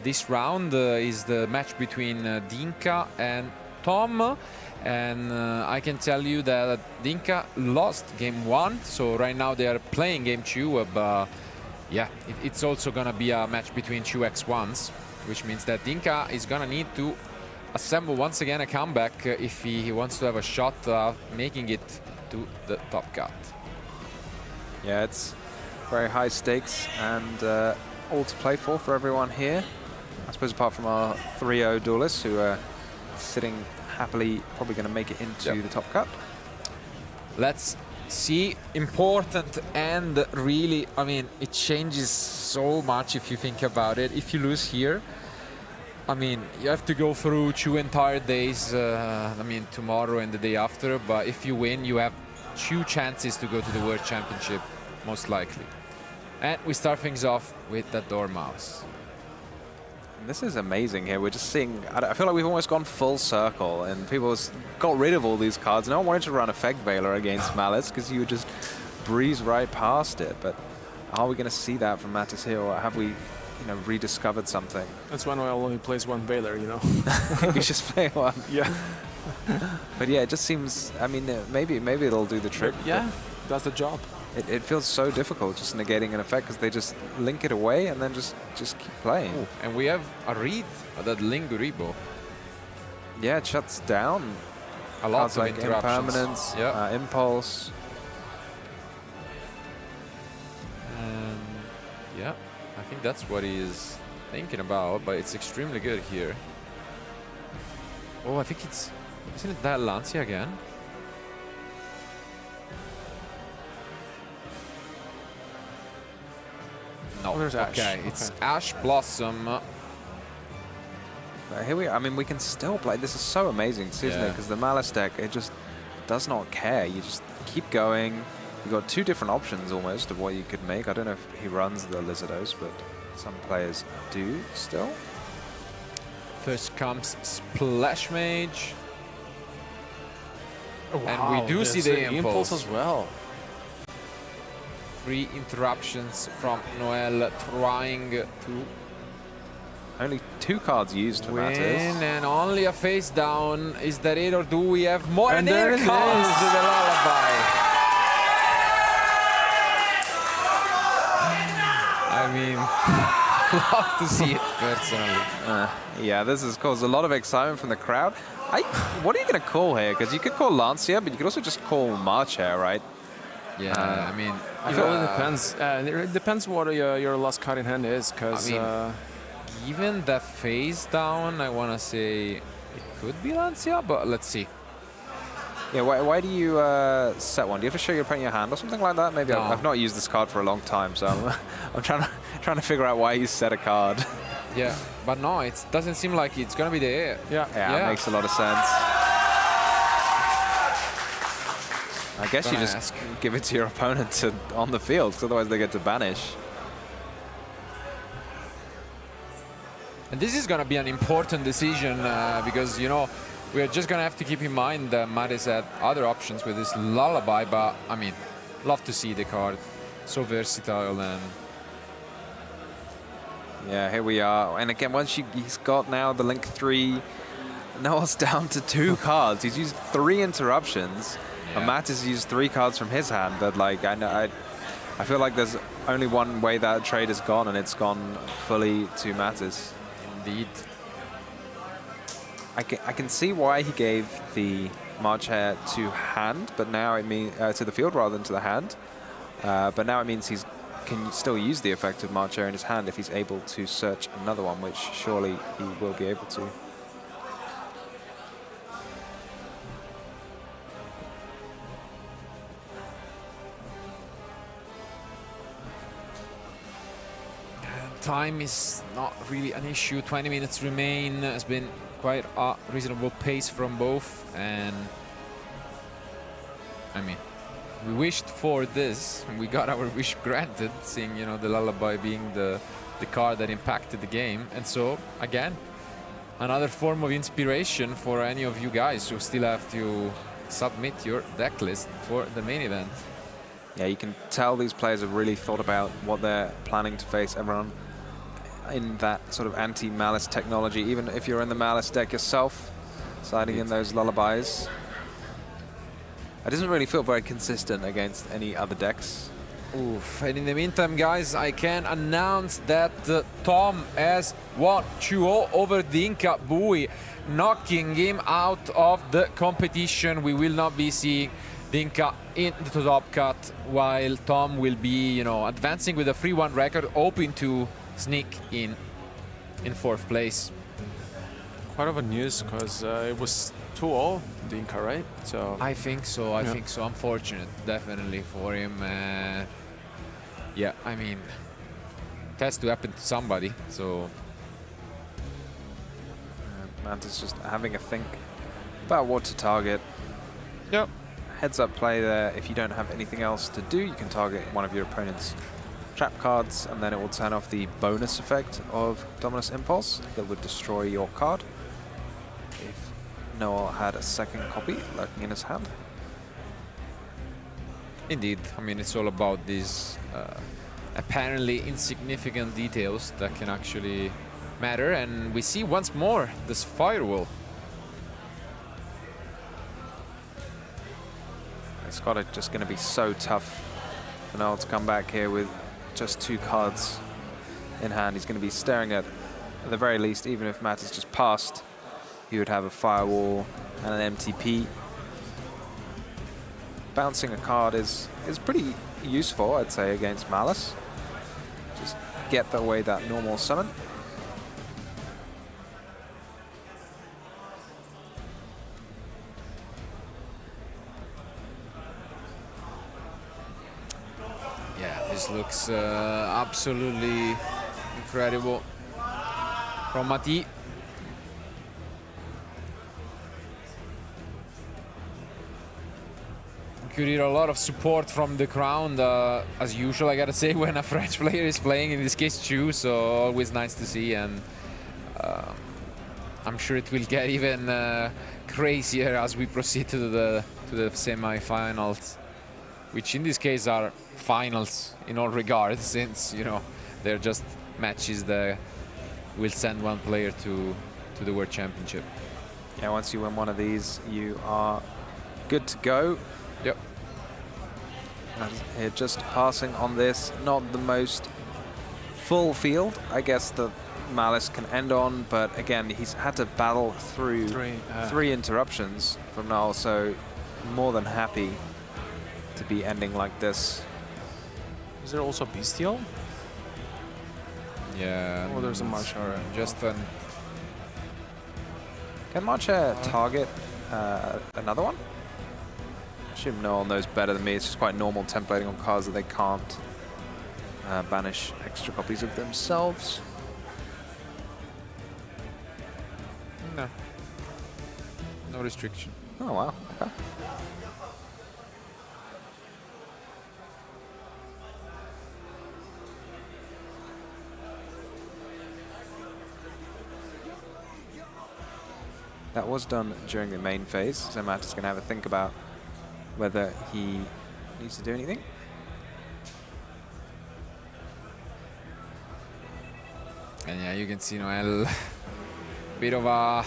this round is the match between Dinka and Tom. And I can tell you that Dinka lost game 1, so right now they are playing game 2. But yeah, it's also gonna be a match between two X1s, which means that Dinka is gonna need to assemble once again a comeback if he wants to have a shot making it to the top cut. Yeah, it's very high stakes and all to play for everyone here. I suppose apart from our 3-0 duelists who are sitting happily, probably going to make it into the top cut. Let's see. Important, and really, I mean, it changes so much if you think about it. If you lose here, I mean, you have to go through 2 entire days, I mean, tomorrow and the day after, but if you win, you have 2 chances to go to the World Championship, most likely. And we start things off with the Dormouse. This is amazing here. We're just seeing, I feel like we've almost gone full circle and people got rid of all these cards. No one wanted to run Effect Veiler against Malice because you would just breeze right past it. But are we going to see that from Mattis here, or have we, you know, rediscovered something? That's when I only plays one Veiler, you know. You just play one. Yeah. But yeah, it just seems, I mean, maybe it'll do the trick. Yeah, that's the job. It feels so difficult just negating an effect because they just link it away and then just keep playing. Ooh, and we have a read of that Linguribo. Yeah, it shuts down a lot cards of like interruptions. Impermanence, Yeah. Impulse. Yeah, I think that's what he is thinking about, but it's extremely good here. Oh, I think it's, isn't it that Lancia again? No, there's Ash. Okay, it's Ash Blossom. Here we are. I mean, we can still play. This is so amazing, isn't it? Because the Malice deck, it just does not care. You just keep going. You've got 2 different options almost of what you could make. I don't know if he runs the Lizardos, but some players do still. First comes Splash Mage. Oh, wow. And we do see the impulse as well. 3 interruptions from Noel trying to only 2 cards used for win, Mattis. and only a face down. Is that it, or do we have more? And there it comes is. the Lullaby. I mean, love to see it personally. Yeah, this has caused a lot of excitement from the crowd. What are you going to call here? Because you could call Lancia, but you could also just call March here, right? Yeah, I mean, It really depends. It depends what your last card in hand is, because I mean, given the face down, I want to say it could be Lancia, but let's see. Yeah, why do you set one? Do you have to show your opponent your hand or something like that? Maybe No. I've not used this card for a long time, so I'm trying to figure out why you set a card. Yeah, but no, it doesn't seem like it's gonna be there. Yeah, it makes a lot of sense. I guess you just give it to your opponent on the field, because otherwise they get to banish. And this is going to be an important decision because, you know, we're just going to have to keep in mind that Mattis had other options with this Lullaby, but, I mean, love to see the card. So versatile and... Yeah, here we are. And again, once he's got now the Link 3, Noel's down to 2 cards. He's used 3 interruptions. And Mattis used 3 cards from his hand, but like I feel like there's only one way that trade has gone, and it's gone fully to Mattis. Indeed. I can see why he gave the March Hare to hand, but now it means to the field rather than to the hand. But now it means he can still use the effect of March Hare in his hand if he's able to search another one, which surely he will be able to. Time is not really an issue. 20 minutes remain. Has been quite a reasonable pace from both, and I mean, we wished for this, and we got our wish granted, seeing, you know, the Lullaby being the card that impacted the game. And so again, another form of inspiration for any of you guys who still have to submit your deck list for the main event. Yeah, you can tell these players have really thought about what they're planning to face. Everyone in that sort of anti-Malice technology, even if you're in the Malice deck yourself, siding in those Lullabies. It doesn't really feel very consistent against any other decks. Oof. And in the meantime, guys, I can announce that Tom has won 2-0 over Dinka Bui, knocking him out of the competition. We will not be seeing Dinka in the top cut, while Tom will be, you know, advancing with a 3-1 record, hoping to sneak in 4th place. Quite of a news, because it was 2-0 Dinka, right? So I think so. I think so. Unfortunate, definitely for him. Yeah, I mean, it has to happen to somebody. So Mantis just having a think about what to target. yep. Heads up play there. If you don't have anything else to do, you can target one of your opponent's trap cards, and then it will turn off the bonus effect of Dominus Impulse that would destroy your card if Noel had a second copy lurking in his hand. indeed, I mean, it's all about these apparently insignificant details that can actually matter. And we see once more this firewall. It's just going to be so tough for Noel to come back here with just 2 cards in hand. He's going to be staring at the very least, even if Matt has just passed, he would have a firewall and an MTP. Bouncing a card is pretty useful, I'd say, against Malice. Just get away that normal summon. Yeah, this looks absolutely incredible from Mati. Could hear a lot of support from the crowd, as usual, I gotta say, when a French player is playing, in this case Chu, so always nice to see. And I'm sure it will get even crazier as we proceed to the semi-finals, which in this case are finals in all regards, since, you know, they're just matches that will send one player to the World Championship. Yeah, once you win one of these, you are good to go. Yep. Here, just passing on this, not the most full field, I guess, that Malice can end on, but again, he's had to battle through three interruptions from Noel, so more than happy to be ending like this. Is there also Bestial? Yeah. Oh, there's a Marshall. Just an... Can Marcha target another one? I assume Noel knows better than me. It's just quite normal templating on cards that they can't banish extra copies of themselves. No. No restriction. Oh, wow. Okay. That was done during the main phase, so Matt is going to have a think about whether he needs to do anything. And yeah, you can see Noel, bit of a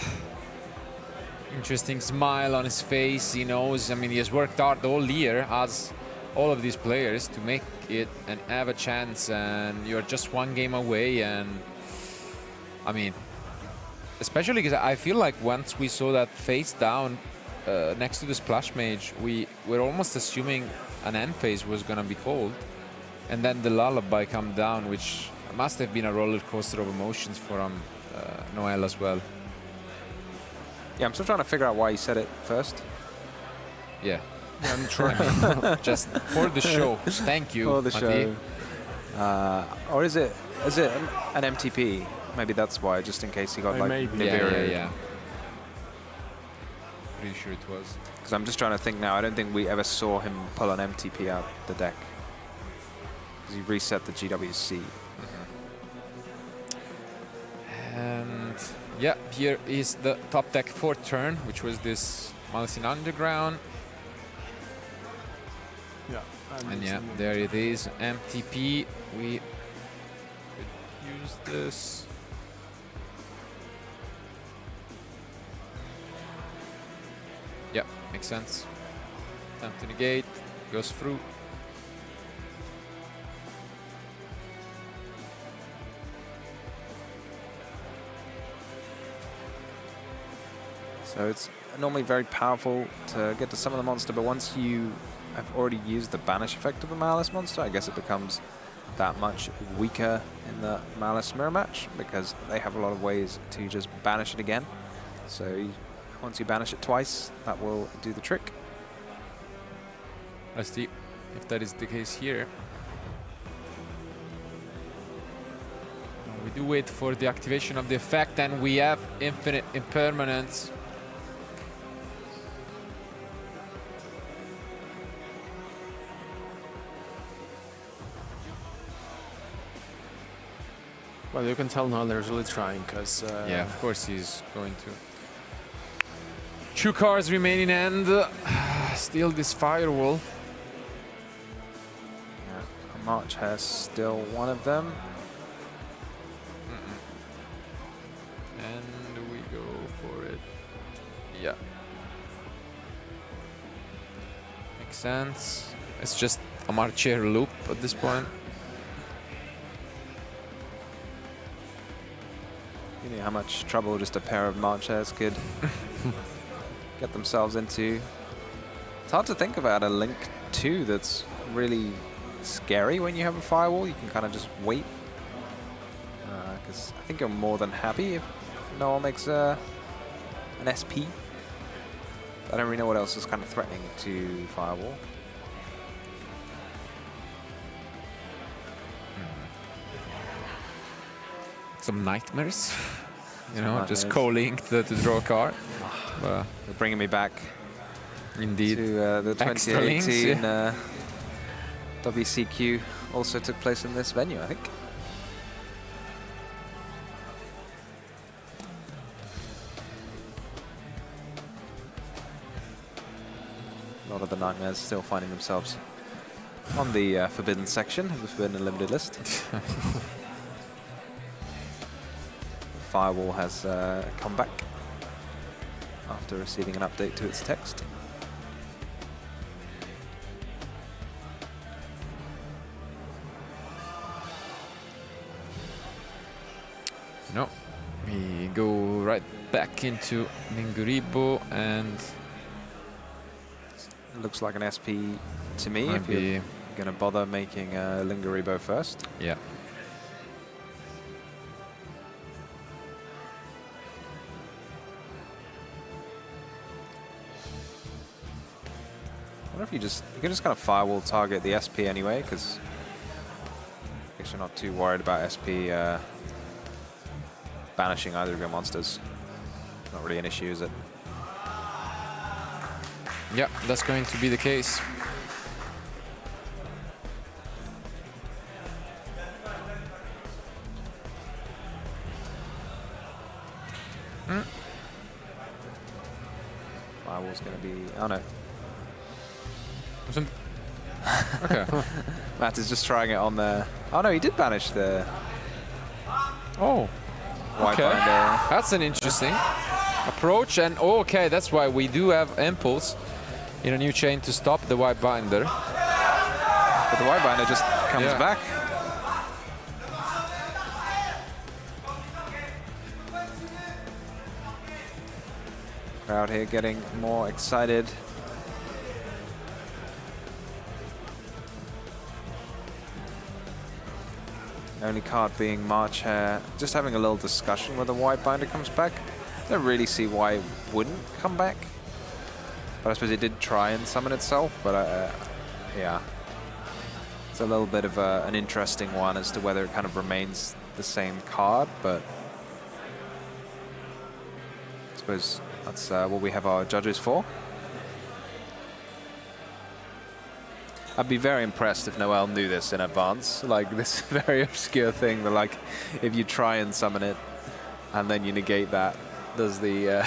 interesting smile on his face. He knows, I mean, he has worked hard all year, as all of these players, to make it and have a chance, and you're just one game away. And I mean, especially because I feel like once we saw that face down next to the Splash Mage, we were almost assuming an end phase was going to be called. And then the Lullaby come down, which must have been a roller coaster of emotions for Noel as well. Yeah, I'm still trying to figure out why he said it first. Yeah. I'm trying. Just for the show. Thank you, for the Mati. show. Or is it an MTP? Maybe that's why, just in case he got like Nibiru. Yeah. Pretty sure it was. Because I'm just trying to think now. I don't think we ever saw him pull an MTP out the deck. Because he reset the GWC. And yeah, here is the top deck for turn, which was this Malice in Underground. Yeah. And yeah, there it is. MTP. We could use this. Yeah, makes sense. Time to negate. Goes through. So it's normally very powerful to get to summon the monster, but once you have already used the banish effect of a Malice monster, I guess it becomes that much weaker in the Malice mirror match, because they have a lot of ways to just banish it again. So once you banish it twice, that will do the trick. Let's see if that is the case here. We do wait for the activation of the effect, and we have infinite impermanence. Well, you can tell now they're really trying, because... yeah, of course he's going to. 2 cards remaining, and still this firewall. Yeah, March has still one of them. And we go for it. Yeah. Makes sense. It's just a Marcher loop at this point. You know how much trouble just a pair of Marchers could get themselves into. It's hard to think about a Link 2 that's really scary when you have a firewall. You can kind of just wait. Because I think you're more than happy if Noel makes an SP. I don't really know what else is kind of threatening to firewall. Some nightmares, you know, just calling to draw a card. They're bringing me back indeed to the Extra links, 2018 WCQ also took place in this venue, I think. A lot of the nightmares still finding themselves on the forbidden section of the Forbidden Limited list. Firewall has come back after receiving an update to its text. No, we go right back into Ninguribo, and looks like an SP to me. Might if you're going to bother making Linguribo first. Yeah. I wonder if you can just kind of firewall target the SP anyway, because I guess you're not too worried about SP banishing either of your monsters. Not really an issue, is it? Yeah, that's going to be the case. Firewall's going to be... Oh, no. Okay. Matt is just trying it on the... Oh, no, he did banish the... Oh. White Okay. binder. That's an interesting approach, and okay, that's why we do have Impulse in a new chain to stop the white binder. But the white binder just comes back. Crowd here getting more excited. The only card being March Hare. Just having a little discussion whether white binder comes back. I don't really see why it wouldn't come back. But I suppose it did try and summon itself, but yeah. It's a little bit of an interesting one as to whether it kind of remains the same card, but I suppose that's what we have our judges for. I'd be very impressed if Noel knew this in advance, like this very obscure thing that, like, if you try and summon it and then you negate that, does the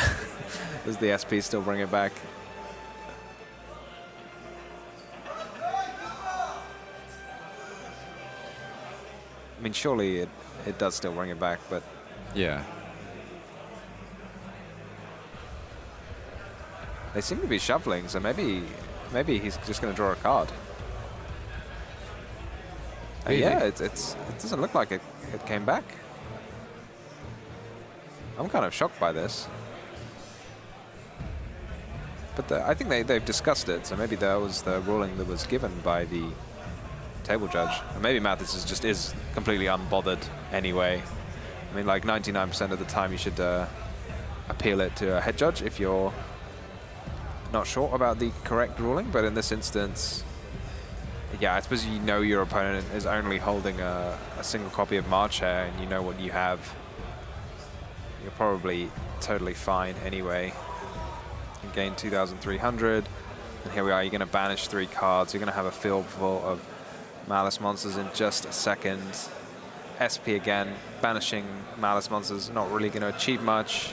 does the SP still bring it back? I mean, surely it does still bring it back, but yeah. They seem to be shuffling, so maybe he's just going to draw a card. Really? Yeah, it doesn't look like it came back. I'm kind of shocked by this. but I think they've discussed it, so maybe that was the ruling that was given by the table judge. And maybe Mathis is completely unbothered anyway. I mean, like 99% of the time you should appeal it to a head judge if you're not sure about the correct ruling, but in this instance, yeah, I suppose you know your opponent is only holding a single copy of March Hare and you know what you have. You're probably totally fine anyway. You gain 2,300, and here we are. You're going to banish 3 cards. You're going to have a field full of Malice Monsters in just a second. SP again, banishing Malice Monsters, not really going to achieve much.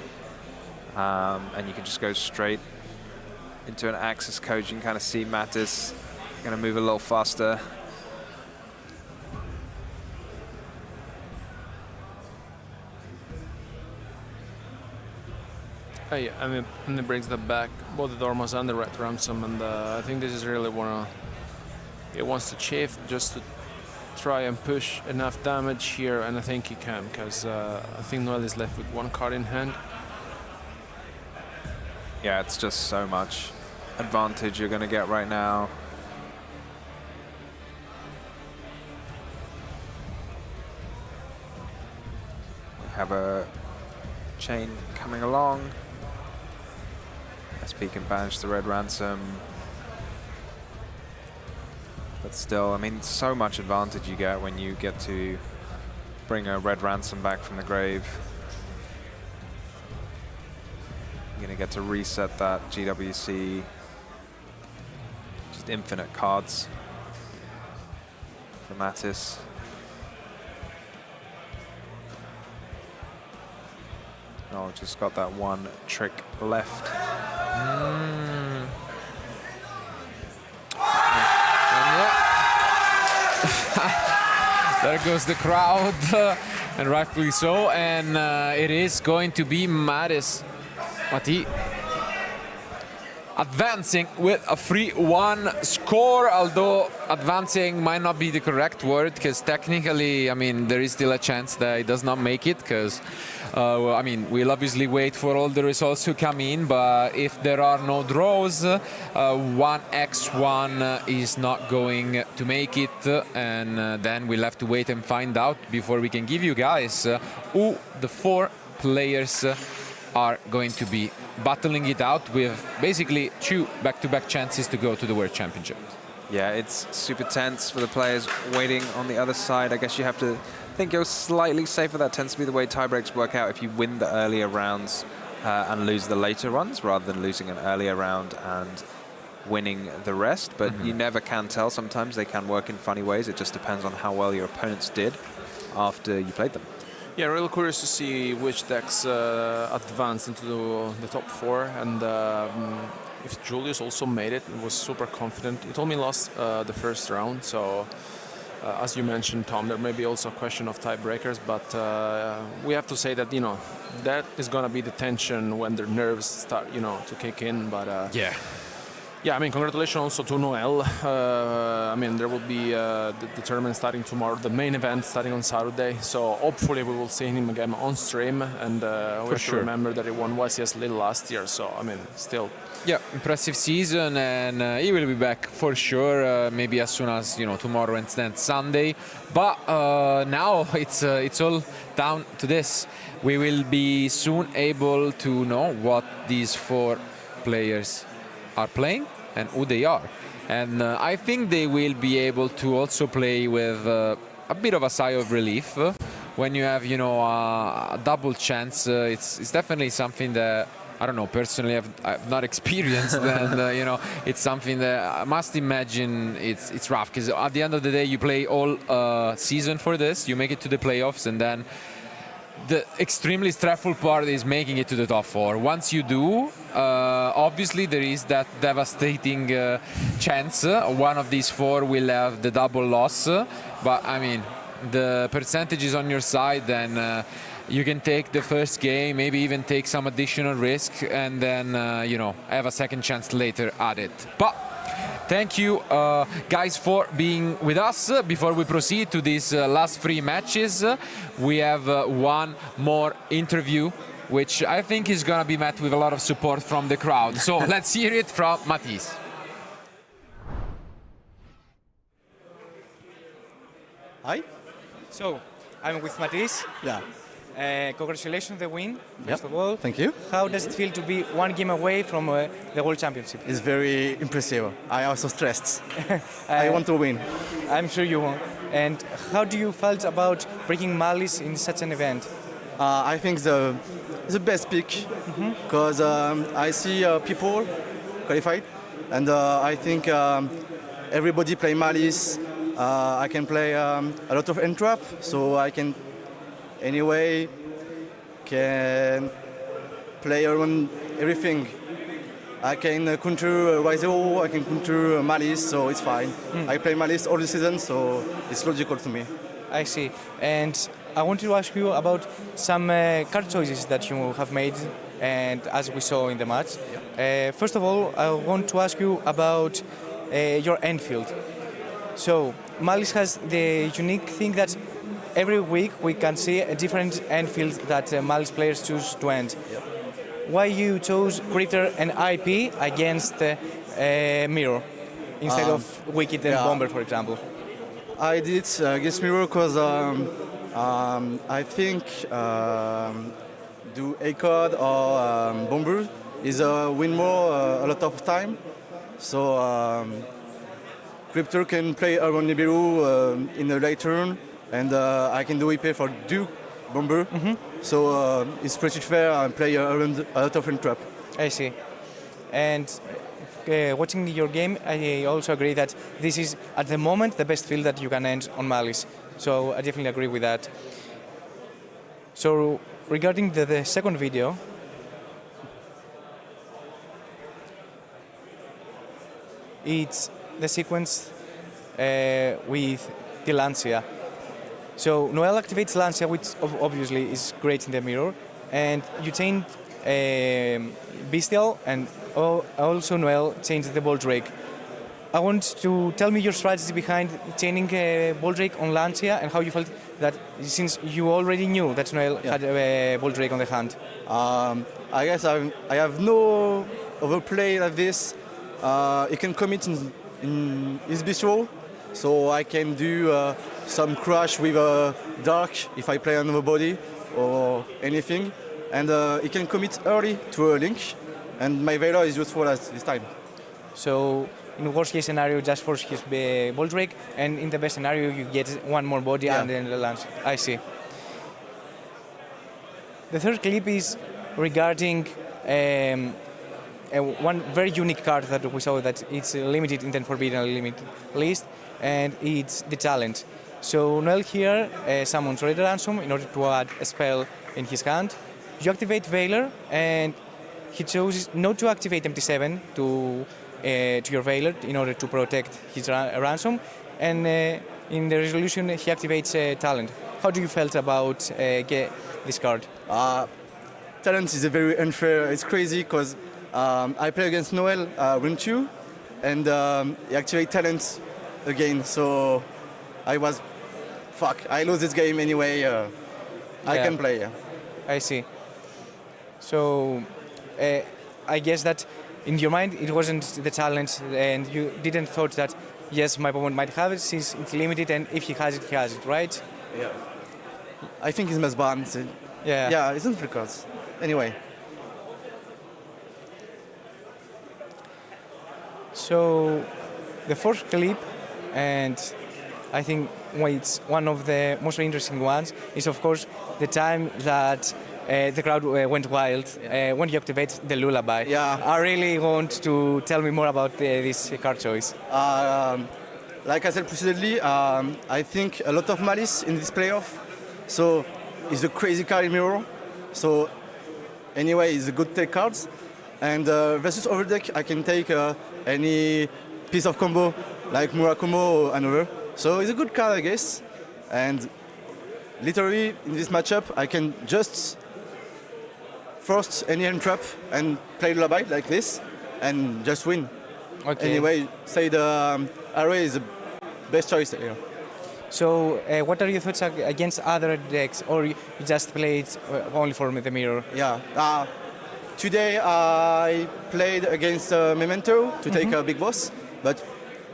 And you can just go straight into an Axis code. You can kind of see Mathis going to move a little faster. Yeah, I mean, and it brings them back, both the Dormos and the Red Ransom, and I think this is really it wants to chafe just to try and push enough damage here, and I think he can, because I think Noel is left with 1 card in hand. Yeah, it's just so much advantage you're going to get right now. We have a chain coming along. SP can banish the Red Ransom. But still, I mean, so much advantage you get when you get to bring a Red Ransom back from the grave. You're going to get to reset that GWC. Just infinite cards for Mathis. Oh, just got that 1 trick left. And yeah. There goes the crowd, and rightfully so. And it is going to be Mathis Mati advancing with a 3-1 score, although advancing might not be the correct word, because technically, I mean, there is still a chance that he does not make it, because I mean, we'll obviously wait for all the results to come in, but if there are no draws, 1x1 is not going to make it, and then we'll have to wait and find out before we can give you guys who the 4 players are going to be battling it out with basically 2 back-to-back chances to go to the World Championship. Yeah, it's super tense for the players waiting on the other side. I guess you have to think go slightly safer. That tends to be the way tiebreaks work out. If you win the earlier rounds and lose the later ones, rather than losing an earlier round and winning the rest. But you never can tell. Sometimes they can work in funny ways. It just depends on how well your opponents did after you played them. Yeah, real curious to see which decks advance into the top 4, and if Julius also made it, was super confident. He told me lost the first round, so as you mentioned, Tom, there may be also a question of tiebreakers, but we have to say that, you know, that is going to be the tension when their nerves start, you know, to kick in, but yeah, I mean, congratulations also to Noel. I mean, there will be the tournament starting tomorrow, the main event starting on Saturday. So hopefully we will see him again on stream. And we have to remember that he won YCS Lille last year. So, I mean, still. Yeah, impressive season, and he will be back for sure, maybe as soon as, you know, tomorrow and then Sunday. But now it's all down to this. We will be soon able to know what these 4 players are playing and who they are, and I think they will be able to also play with a bit of a sigh of relief when you have, you know, a double chance. It's definitely something that I don't know, personally I've not experienced, and you know, it's something that I must imagine it's rough, because at the end of the day you play all season for this, you make it to the playoffs, and then the extremely stressful part is making it to the top 4. Once you do, obviously there is that devastating chance one of these 4 will have the double loss, but I mean, the percentage is on your side, then you can take the first game, maybe even take some additional risk, and then you know, have a second chance later at it. But thank you guys for being with us. Before we proceed to these last 3 matches, we have one more interview which I think is going to be met with a lot of support from the crowd. So let's hear it from Matisse. Hi. So, I'm with Matisse. Yeah. Congratulations on the win, first Yep. of all. Thank you. How does it feel to be one game away from the World Championship? It's very impressive. I also stressed. I want to win. I'm sure you won. And how do you felt about breaking Malice in such an event? I think the best pick because I see people qualified, and I think everybody play Malice. I can play a lot of entrap, so I can anyway can play around everything. I can counter Rizzo, I can counter Malice, so it's fine. I play Malice all the season, so it's logical to me. I see. And I wanted to ask you about some card choices that you have made, and as we saw in the match. First of all, I want to ask you about your end field. So, Malice has the unique thing that every week we can see a different end field that Malice players choose to end. Why you chose Critter and IP against Mirror instead of Wicked and Bomber, for example? I did against Mirror because I think do A card or Bomber is win more a lot of time. So Cryptor can play around Nibiru in the late turn, and I can do IP for Duke Bomber. So it's pretty fair and play around a lot of entrap. I see. And watching your game, I also agree that this is at the moment the best field that you can end on Malice. So I definitely agree with that. So regarding the second video, it's the sequence with the Lancia. So Noel activates Lancia, which obviously is great in the mirror, and you change Bestial, and also Noel changed the Ball Drake. I want to tell me your strategy behind chaining Ball Drake on Lancia and how you felt that since you already knew that Noel had a Ball Drake on the hand. I guess I have no overplay like this. He can commit in his bistro, so I can do some crash with a dark if I play another body or anything, and he can commit early to a link, and my Veiler is useful at this time. So in the worst case scenario, just force his Ball Drake, and in the best scenario, you get one more body and then the launch. I see. The third clip is regarding one very unique card that we saw that it's limited in the Forbidden Limit list, and it's the talent. So Noel here summons Red Ransom in order to add a spell in his hand. You activate Veiler, and he chooses not to activate MT7 to your Veiler in order to protect his ransom, and in the resolution he activates talent. How do you felt about this card? Talent is a very unfair. It's crazy because I play against Noel round 2, and he activates talent again. So I was, I lose this game anyway. I can play. Yeah. I see. So I guess that in your mind it wasn't the talent, and you didn't thought that yes, my opponent might have it since it's limited, and if he has it, right? Yeah. I think it's must ban. Yeah. Yeah, it's not because. Anyway. So the fourth clip, and I think it's one of the most interesting ones, is of course the time that the crowd went wild when you activate the lullaby. Yeah. I really want to tell me more about this card choice. Like I said previously, I think a lot of Malice in this playoff. So it's a crazy card in mirror. So anyway, it's a good take cards. And versus overdeck, I can take any piece of combo like Murakumo or another. So it's a good card, I guess. And literally in this matchup, I can just force any end trap and play lullaby like this and just win. Okay. Anyway, say the array is the best choice here. So, what are your thoughts against other decks, or you just played only for the mirror? Yeah. Today I played against Memento to take a big boss, but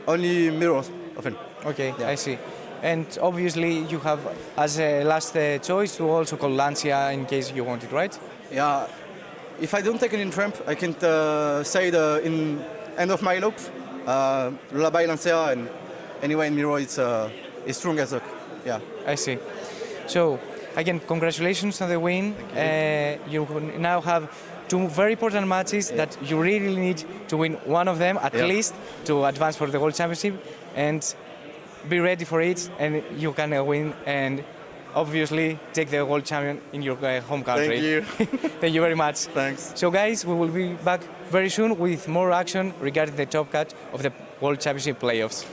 only mirrors often. Okay, Yeah. I see. And obviously you have as a last choice to also call Lancia in case you want it, right? Yeah. If I don't take it in Trump, I can say in end of my loop, Lullaby Lancia, and anyway in mirror it's strong as a. Yeah. I see. So again, congratulations on the win. You now have 2 very important matches that you really need to win one of them at least to advance for the World Championship, and be ready for it, and you can win and obviously take the World Champion in your home country. Thank you. Thank you very much. Thanks. So guys, we will be back very soon with more action regarding the top cut of the World Championship playoffs.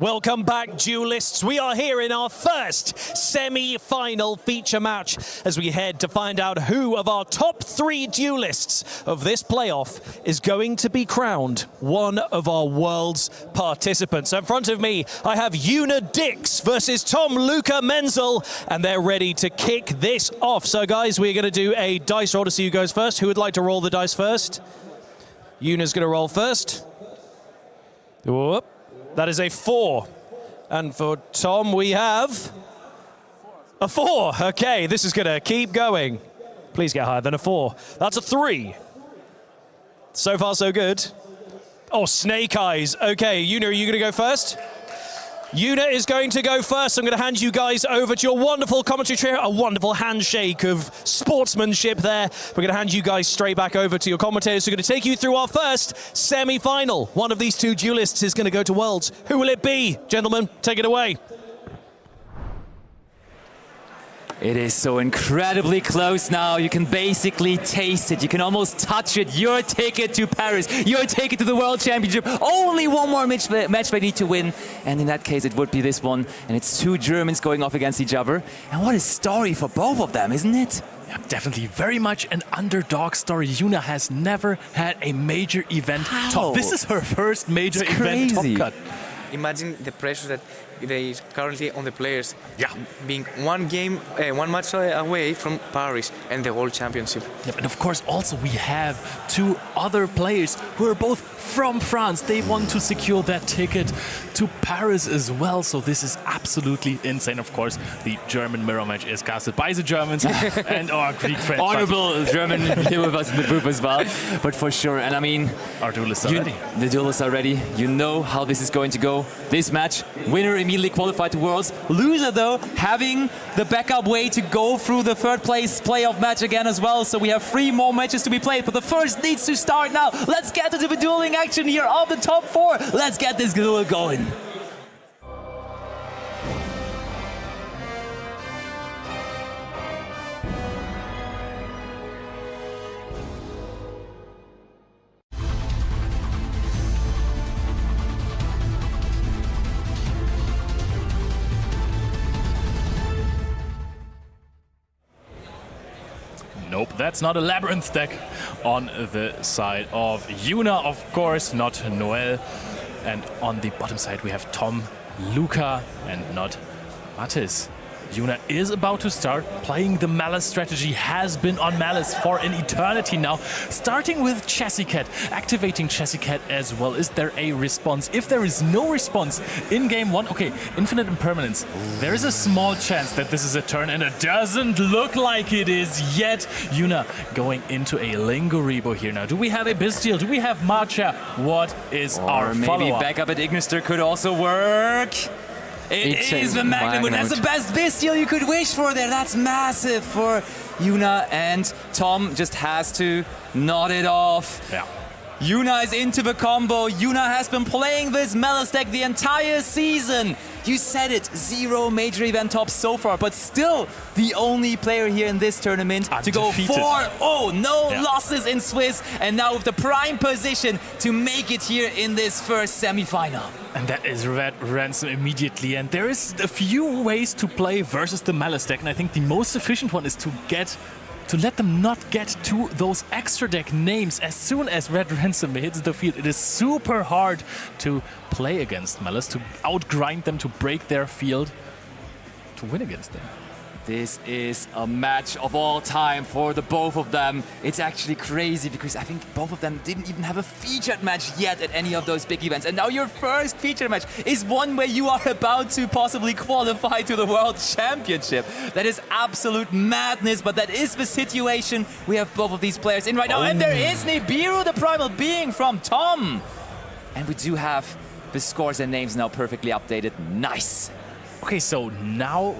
Welcome back, duelists. We are here in our first semi-final feature match as we head to find out who of our top 3 duelists of this playoff is going to be crowned one of our world's participants. So in front of me, I have Yuna Dix versus Tom Luca Menzel, and they're ready to kick this off. So guys, we're going to do a dice roll to see who goes first. Who would like to roll the dice first? Yuna's going to roll first. Whoop. That is a 4. And for Tom, we have a 4. Okay, this is going to keep going. Please get higher than a 4. That's a 3. So far, so good. Oh, Snake Eyes. Okay, Yuna, are you going to go first? Yuna is going to go first. I'm going to hand you guys over to your wonderful commentary trio. A wonderful handshake of sportsmanship there. We're going to hand you guys straight back over to your commentators who are going to take you through our first semi-final. One of these 2 duelists is going to go to Worlds. Who will it be? Gentlemen, take it away. It is so incredibly close now. You can basically taste it. You can almost touch it. Your ticket to Paris. Your ticket to the World Championship. Only one more match they need to win. And in that case, it would be this one. And it's 2 Germans going off against each other. And what a story for both of them, isn't it? Yeah, definitely very much an underdog story. Yuna has never had a major event top. This is her first major event top cut. Imagine the pressure that there is currently on the players. Yeah, being one match away from Paris and the World Championship. Yep, and of course also we have 2 other players who are both from France. They want to secure that ticket to Paris as well. So this is absolutely insane. Of course, the German mirror match is casted by the Germans and our Greek friends. Honorable German here with us in the group as well. But for sure, and I mean, our duelists are ready. The duelists are ready. You know how this is going to go. This match, winner immediately qualified to Worlds. Loser, though, having the backup way to go through the 3rd place playoff match again as well. So we have 3 more matches to be played, but the first needs to start now. Let's get into the dueling action here of the top 4. Let's get this duel going. Nope, that's not a Labyrinth deck on the side of Yuna, of course, not Noel. And on the bottom side, we have Tom, Luca, and not Mattis. Yuna is about to start playing the Malice strategy, has been on Malice for an eternity now. Starting with Chessy Cat, activating Chessy Cat as well. Is there a response? If there is no response in game 1, okay, Infinite Impermanence. There is a small chance that this is a turn, and it doesn't look like it is yet. Yuna going into a Linguribo here now. Do we have a Bestial? Do we have Marcha? What is our follow-up? Maybe backup at Ignister could also work. It is the Magnum. That's the best Bestial you could wish for there. That's massive for Yuna, and Tom just has to nod it off. Yeah. Yuna is into the combo. Yuna has been playing this Malice deck the entire season. You said it, 0 major event tops so far, but still the only player here in this tournament to go 4-0. No losses in Swiss, and now with the prime position to make it here in this first semi-final. And that is Red Ransom immediately. And there is a few ways to play versus the Malice deck, and I think the most efficient one is to let them not get to those extra deck names. As soon as Red Ransom hits the field, it is super hard to play against Malice, to outgrind them, to break their field, to win against them. This is a match of all time for the both of them. It's actually crazy because I think both of them didn't even have a featured match yet at any of those big events. And now your first featured match is one where you are about to possibly qualify to the World Championship. That is absolute madness, but that is the situation we have both of these players in right now. And there is Nibiru, the primal being from Tom. And we do have the scores and names now perfectly updated. Nice. Okay, so now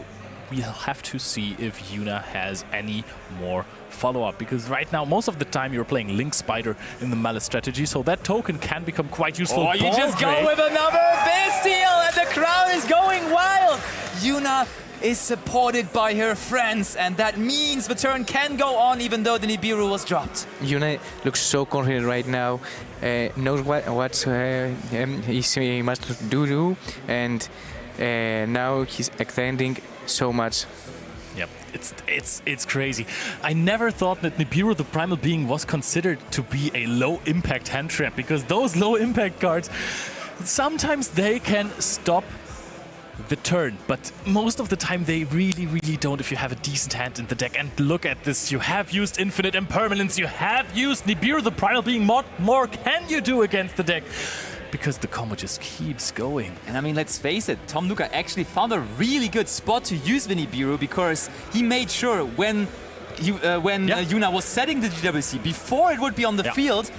we'll have to see if Yuna has any more follow-up, because right now, most of the time, you're playing Link Spider in the Malice strategy, so that token can become quite useful. Oh, you just go with another Bestial, and the crowd is going wild. Yuna is supported by her friends, and that means the turn can go on even though the Nibiru was dropped. Yuna looks so confident right now, knows what he must do, and now he's extending so much. Yep, it's crazy. I never thought that Nibiru, the Primal Being, was considered to be a low-impact hand trap, because those low-impact cards, sometimes they can stop the turn, but most of the time they really don't if you have a decent hand in the deck. And look at this, you have used Infinite Impermanence, you have used Nibiru, the Primal Being. What more can you do against the deck? Because the combo just keeps going. And I mean, let's face it, Tom Luca actually found a really good spot to use the Nibiru, because he made sure when Yuna was setting the GWC, before it would be on the field,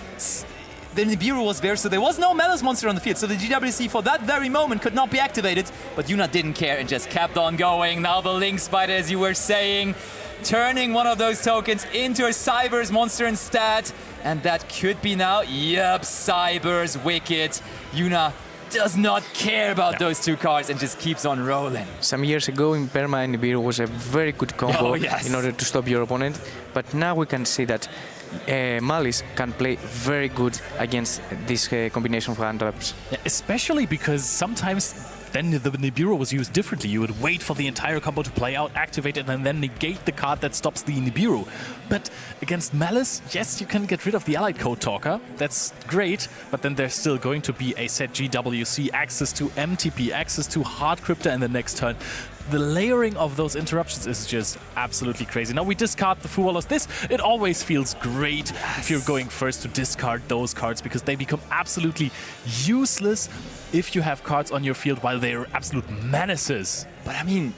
the Nibiru was there, so there was no Malice monster on the field, so the GWC for that very moment could not be activated, but Yuna didn't care and just kept on going. Now the Link Spider, as you were saying, turning one of those tokens into a Cyber's monster instead, and that could be now, yep, Cyber's Wicked. Yuna does not care about those two cards and just keeps on rolling. Some years ago in Perma, Nibiru was a very good combo in order to stop your opponent, but now we can see that Malice can play very good against this combination of hand traps. Yeah, especially because sometimes then the Nibiru was used differently. You would wait for the entire combo to play out, activate it, and then negate the card that stops the Nibiru. But against Malice, yes, you can get rid of the Allied Code Talker. That's great, but then there's still going to be a set GWC, access to MTP, access to Hard Crypta in the next turn. The layering of those interruptions is just absolutely crazy. Now we discard the Fuwalos. It always feels great if you're going first to discard those cards, because they become absolutely useless if you have cards on your field while they're absolute menaces. But I mean,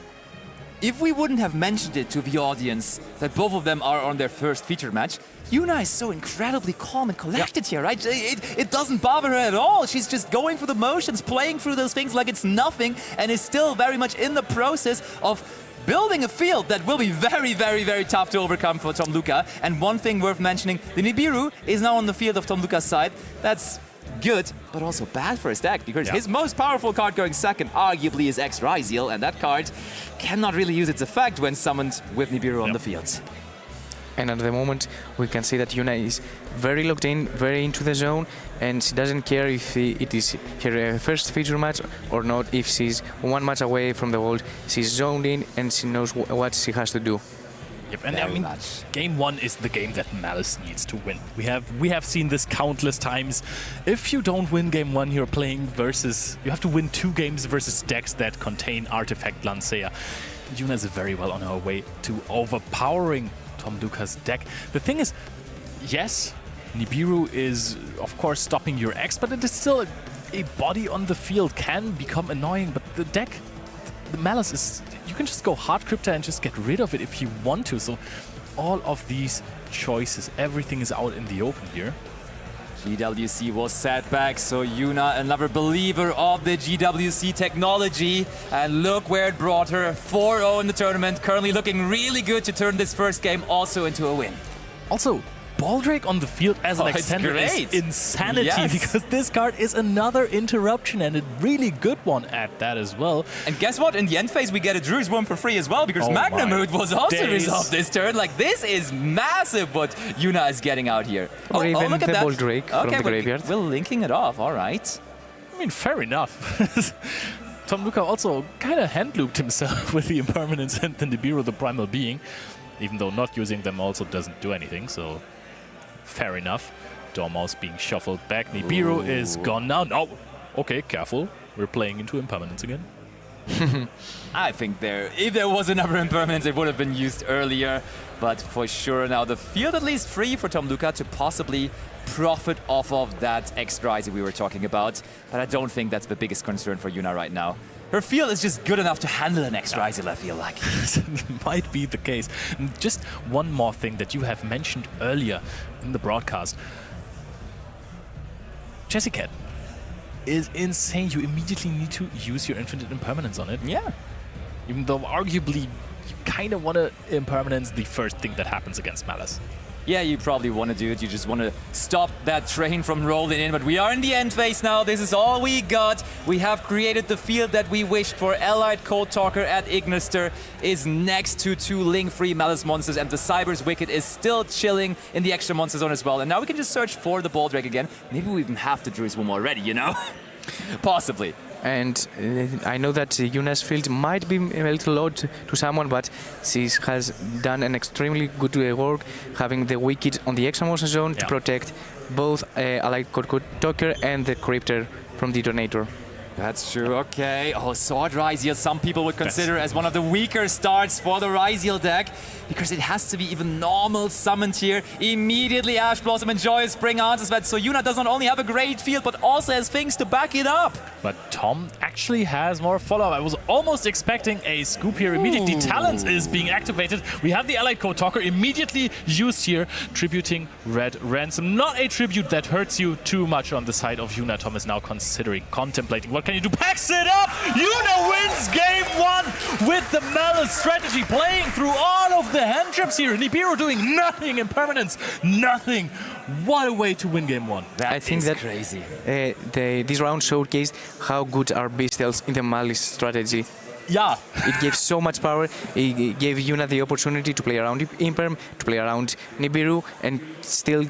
if we wouldn't have mentioned it to the audience that both of them are on their first feature match, Yuna is so incredibly calm and collected here, right? It doesn't bother her at all. She's just going through the motions, playing through those things like it's nothing, and is still very much in the process of building a field that will be very tough to overcome for Tom Luca. And one thing worth mentioning, the Nibiru is now on the field of Tom Luca's side. That's good, but also bad for his deck, because his most powerful card going second arguably is X-Ryziel, and that card cannot really use its effect when summoned with Nibiru on the field. And at the moment, we can see that Yuna is very locked in, very into the zone, and she doesn't care if it is her first feature match or not. If she's one match away from the world, she's zoned in and she knows what she has to do. Yep, and I mean, game one is the game that Malice needs to win. We have seen this countless times. If you don't win game one, you're playing versus... You have to win 2 games versus decks that contain Artifact Lancea. Yuna is very well on her way to overpowering Tom Luca's deck. The thing is, yes, Nibiru is, of course, stopping your X, but it is still a body on the field, can become annoying, but the deck, the Malice is... You can just go Hard Crypta and just get rid of it if you want to. So all of these choices, everything is out in the open here. GWC was set back, so Yuna, another believer of the GWC technology, and look where it brought her. 4-0 in the tournament, currently looking really good to turn this first game also into a win. Also, Baldrake on the field as an extender is insanity, because this card is another interruption, and a really good one at that as well. And guess what? In the end phase, we get a Drew's Worm for free as well, because Magnamood was also resolved this turn. Like, this is massive what Yuna is getting out here. Or even look at that. Baldrake from the graveyard. We're linking it off, all right. I mean, fair enough. Tom Luca also kind of hand-looped himself with the Impermanence and the Nibiru, the Primal Being, even though not using them also doesn't do anything, so... Fair enough. Dormouse being shuffled back. Nibiru is gone now. No. Okay, careful. We're playing into Impermanence again. I think if there was another Impermanence, it would have been used earlier. But for sure now, the field at least free for Tom Luca to possibly profit off of that X-Ryziel we were talking about. But I don't think that's the biggest concern for Yuna right now. Her field is just good enough to handle an X-Ryziel, I feel like. Might be the case. Just one more thing that you have mentioned earlier in the broadcast. Jessicat is insane. You immediately need to use your Infinite Impermanence on it. Yeah. Even though arguably you kind of want to Impermanence the first thing that happens against Malice. Yeah, you probably want to do it. You just want to stop that train from rolling in. But we are in the end phase now. This is all we got. We have created the field that we wished for. Allied Code Talker at Ignister is next to 2 Ling-free Malice monsters, and the Cyber's Wicked is still chilling in the extra monster zone as well. And now we can just search for the Baldrake again. Maybe we even have the Druid's Womb already, you know? Possibly. And I know that Yuna's field might be a little odd to someone, but she has done an extremely good work having the Wicked on the extra monster zone to protect both Allied Code Talker and the Cryptor from the Detonator. That's true, okay. Oh, Sword Ryziel, some people would consider as one of the weaker starts for the Ryziel deck, because it has to be even normal summoned here. Immediately Ash Blossom and Joyous Spring answers that, so Yuna does not only have a great field, but also has things to back it up. But Tom actually has more follow-up. I was almost expecting a scoop here. Immediately Talents is being activated. We have the Allied Code Talker immediately used here, tributing Red Ransom. Not a tribute that hurts you too much on the side of Yuna. Tom is now contemplating. What can you do? Packs it up! Yuna wins game 1 with the Malice strategy, playing through all of the hand traps here. Nibiru doing nothing in permanence. Nothing. What a way to win game 1. I think that crazy. This round showcased how good are Bestials in the Malice strategy. Yeah. It gave so much power. It gave Yuna the opportunity to play around Imperm, to play around Nibiru, and still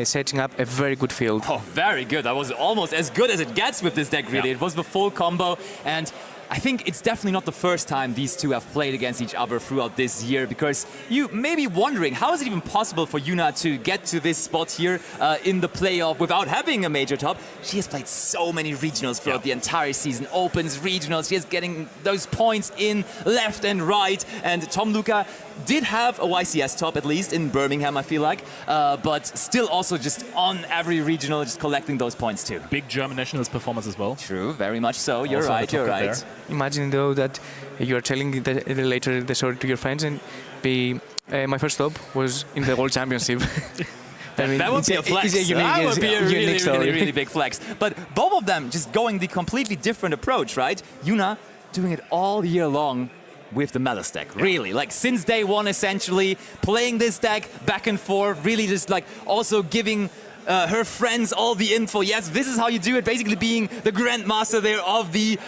setting up a very good field. Oh, very good. That was almost as good as it gets with this deck, really. Yeah. It was the full combo, and I think it's definitely not the first time these two have played against each other throughout this year, because you may be wondering, how is it even possible for Yuna to get to this spot here in the playoff without having a major top? She has played so many regionals throughout the entire season, opens, regionals, she is getting those points in left and right, and Tom Luca did have a YCS top, at least in Birmingham, I feel like, but still also just on every regional, just collecting those points too. Big German nationals performance as well. True, very much so. You're Also right, you're right. there. Imagine though that you are telling later the story to your friends and my first stop was in the World Championship. I mean, that would be a flex. That would be a really big flex. But both of them just going the completely different approach, right? Yuna doing it all year long with the Malice deck, really. Like, since day one, essentially, playing this deck back and forth, really just, like, also giving her friends all the info. Yes, this is how you do it, basically being the grandmaster there of the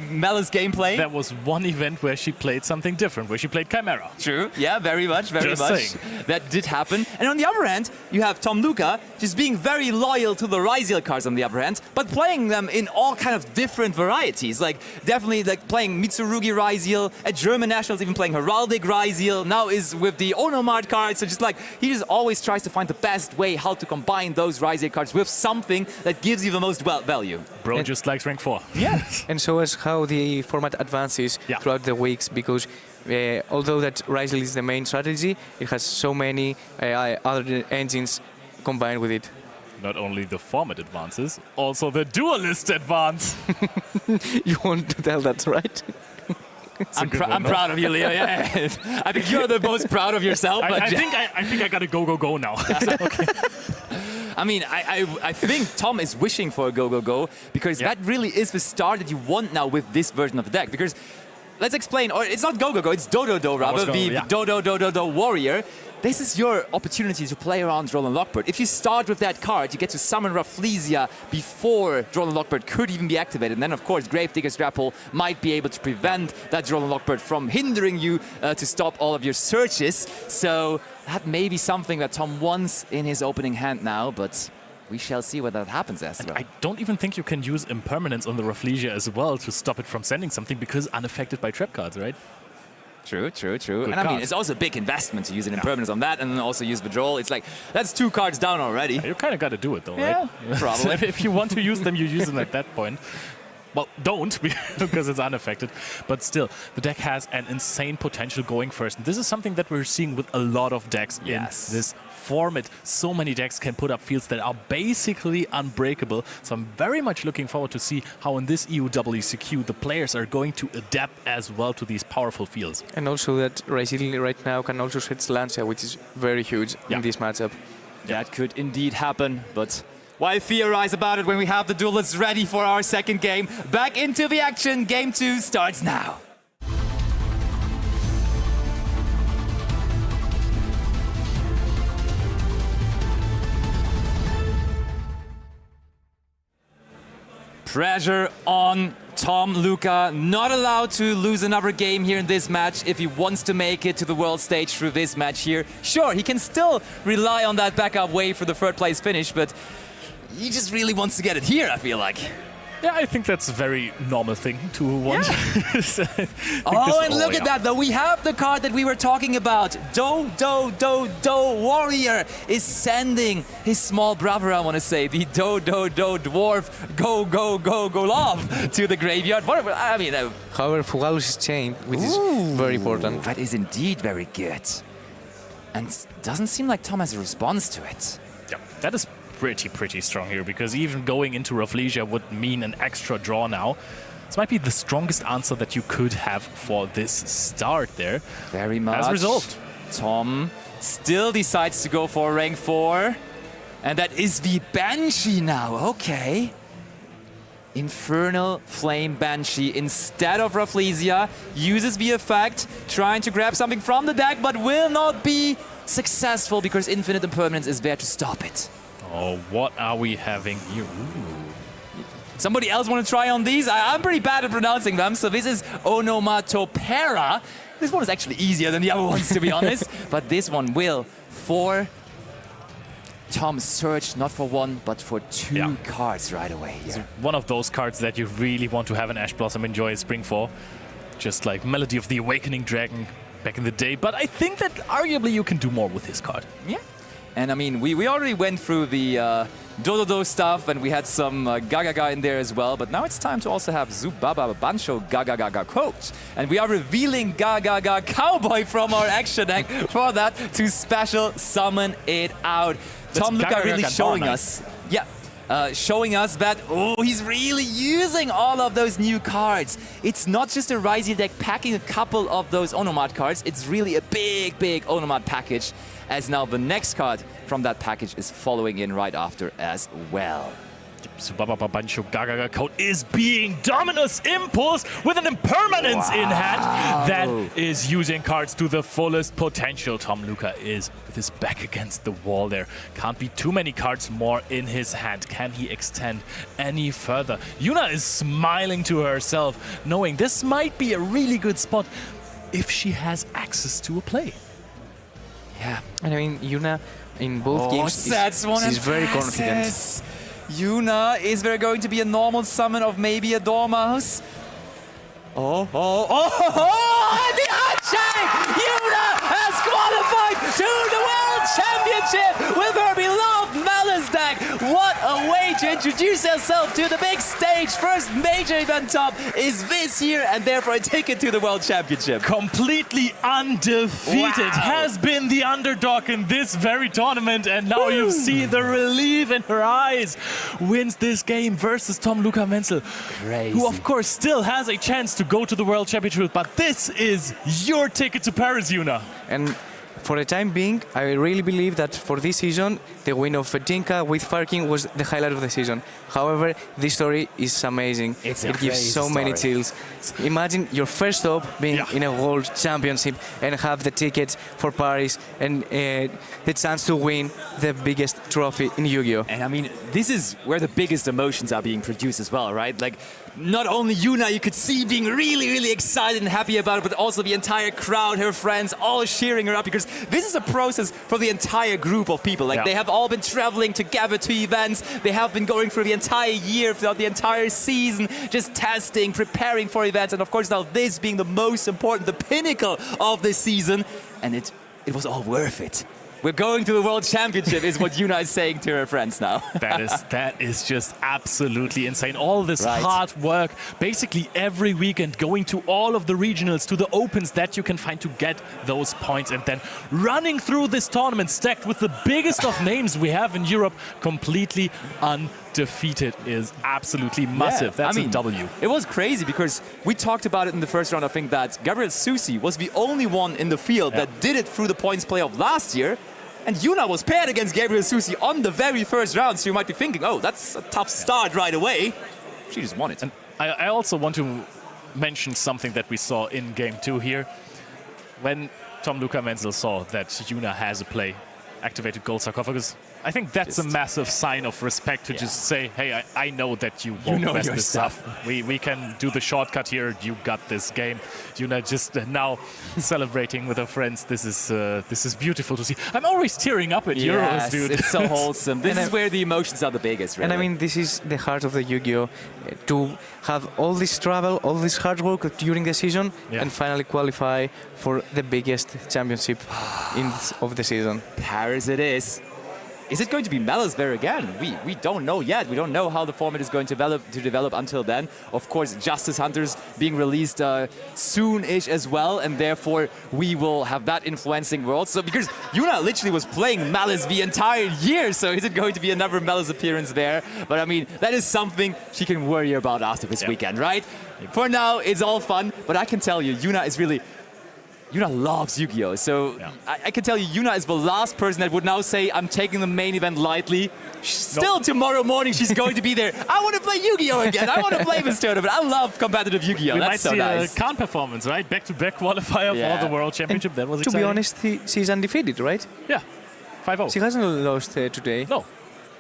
Malice gameplay. That was one event where she played something different, where she played Chimera. True, yeah, very much. Saying. That did happen. And on the other hand, you have Tom Luca just being very loyal to the Ryziel cards on the other hand, but playing them in all kind of different varieties. Like, definitely like playing Mitsurugi Ryziel, at German Nationals even playing Heraldic Ryziel, now is with the Onomart cards. So just like, he just always tries to find the best way how to combine those Ryziel cards with something that gives you the most value. Bro just likes rank 4. Yeah. And so is how the format advances throughout the weeks, because although that Ryziel is the main strategy, it has so many other engines combined with it. Not only the format advances, also the duelist advance. You want to tell that, right? I'm proud of you, Leo. Yeah. I think you're the most proud of yourself. But I think I gotta go now. Okay. I mean, I think Tom is wishing for a go, because that really is the start that you want now with this version of the deck. Because, let's explain, or it's not go, it's do, rather, the do warrior. This is your opportunity to play around Droll and Lockbird. If you start with that card, you get to summon Rafflesia before Droll and Lockbird could even be activated. And then, of course, Gravedigger's Grapple might be able to prevent that Droll and Lockbird from hindering you to stop all of your searches. So that may be something that Tom wants in his opening hand now, but we shall see whether that happens as well. I don't even think you can use Impermanence on the Rafflesia as well to stop it from sending something, because unaffected by trap cards, right? True. And I mean, it's also a big investment to use an Impermanence on that and then also use Withdrawal. It's like, that's 2 cards down already. You kind of got to do it though, right? Probably. If you want to use them, you use them at that point. Well, don't, because it's unaffected. But still, the deck has an insane potential going first. And this is something that we're seeing with a lot of decks in this format. So many decks can put up fields that are basically unbreakable. So I'm very much looking forward to see how in this EU WCQ the players are going to adapt as well to these powerful fields. And also that Ryziel right now can also set Lancia, which is very huge in this matchup. That could indeed happen, but why theorize about it when we have the duelists ready for our second game? Back into the action. Game 2 starts now. Pressure on Tom Luca, not allowed to lose another game here in this match if he wants to make it to the world stage through this match here. Sure, he can still rely on that backup wave for the third place finish, but he just really wants to get it here, I feel like. Yeah, I think that's a very normal thing to want. Yeah. Oh, and look at that, though. We have the card that we were talking about. Do Warrior is sending his small brother, I want to say, the Do Dwarf Go Love to the graveyard. What, I mean, However, Fugalus is chained, which is very important. That is indeed very good. And doesn't seem like Tom has a response to it. Yeah, that is pretty strong here, because even going into Rafflesia would mean an extra draw now. This might be the strongest answer that you could have for this start there. Very much. As resolved. Tom still decides to go for rank 4. And that is the Banshee now. Okay. Infernal Flame Banshee instead of Rafflesia. Uses the effect, trying to grab something from the deck, but will not be successful because Infinite Impermanence is there to stop it. Oh, what are we having here? Ooh. Somebody else want to try on these? I'm pretty bad at pronouncing them, so this is Onomatopera. This one is actually easier than the other ones, to be honest. But this one will, for Tom, search not for 1, but for 2 cards right away here. So one of those cards that you really want to have an Ash Blossom Enjoy Spring for. Just like Melody of the Awakening Dragon back in the day. But I think that arguably you can do more with this card. Yeah. And I mean, we already went through the Dododo stuff, and we had some Gagaga in there as well. But now it's time to also have Zubaba Bancho Gagaga Coach. And we are revealing Gagaga Cowboy from our action deck for that to special summon it out. That's Tom Luca really showing Gagaga us. Yeah. Showing us that, he's really using all of those new cards. It's not just a Ryzie deck packing a couple of those Onomat cards. It's really a big Onomat package, as now the next card from that package is following in right after as well. Subaba Bancho Gagaga Code is being Dominus Impulse with an Impermanence in hand. That is using cards to the fullest potential. Tom Luca is with his back against the wall there. Can't be too many cards more in his hand. Can he extend any further? Yuna is smiling to herself, knowing this might be a really good spot if she has access to a play. Yeah, and I mean, Yuna in both games is very confident. Yuna, is there going to be a normal summon of maybe a Dormouse? And the Unchained! Yuna has qualified to the World Championship with her beloved Malice deck. What a way to introduce herself to the big stage. First major event top is this year, and therefore a ticket to the World Championship. Completely undefeated, has been the underdog in this very tournament, and now you've seen the relief in her eyes. Wins this game versus Tom Luca Menzel, who of course still has a chance to go to the World Championship, but this is your ticket to Paris, Yuna. And for the time being, I really believe that for this season, the win of Fetinka with Farking was the highlight of the season. However, this story is amazing. It gives so many chills. Imagine your first stop being in a World Championship and have the tickets for Paris and the chance to win the biggest trophy in Yu-Gi-Oh! And I mean, this is where the biggest emotions are being produced as well, right? Like, not only Yuna, you could see being really excited and happy about it, but also the entire crowd, her friends, all cheering her up, because this is a process for the entire group of people. Like, they have all been traveling together to events. They have been going through the entire year, throughout the entire season, just testing, preparing for events. And of course, now this being the most important, the pinnacle of this season. And it was all worth it. We're going to the World Championship is what Yuna is saying to her friends now. That is just absolutely insane. All this hard work, basically every weekend, going to all of the regionals, to the opens that you can find to get those points, and then running through this tournament stacked with the biggest of names we have in Europe, completely undefeated, is absolutely massive. That's a W. It was crazy because we talked about it in the first round. I think that Gabriel Susi was the only one in the field that did it through the points playoff last year. And Yuna was paired against Gabriel Susi on the very first round, so you might be thinking, oh, that's a tough start right away. She just won it. And I also want to mention something that we saw in Game 2 here. When Tom Luca Menzel saw that Yuna has a play, activated Gold Sarcophagus, I think that's a massive sign of respect to just say, hey, I know that you won't mess this up. We can do the shortcut here. You got this game. Yuna just now celebrating with her friends. This is beautiful to see. I'm always tearing up at Euros, dude. It's so wholesome. This is where the emotions are the biggest, really. And I mean, this is the heart of the Yu-Gi-Oh! To have all this travel, all this hard work during the season, and finally qualify for the biggest championship of the season. Paris it is. Is it going to be Melisver again? We don't know yet. We don't know how the format is going to develop until then. Of course, Justice Hunters being released soon-ish as well, and therefore we will have that influencing world. So because Yuna literally was playing Malice the entire year, so is it going to be another Malice appearance there? But I mean, that is something she can worry about after this weekend, right? For now, it's all fun, but I can tell you, Yuna loves Yu-Gi-Oh! So I can tell you, Yuna is the last person that would now say, I'm taking the main event lightly. Still tomorrow morning, she's going to be there. I want to play Yu-Gi-Oh! Again. I want to play this tournament. I love competitive Yu-Gi-Oh! We That's might so see nice. a Khan performance, right? Back-to-back qualifier for the World Championship. That was exciting. To be honest, she's undefeated, right? Yeah, 5-0. She hasn't lost today. No.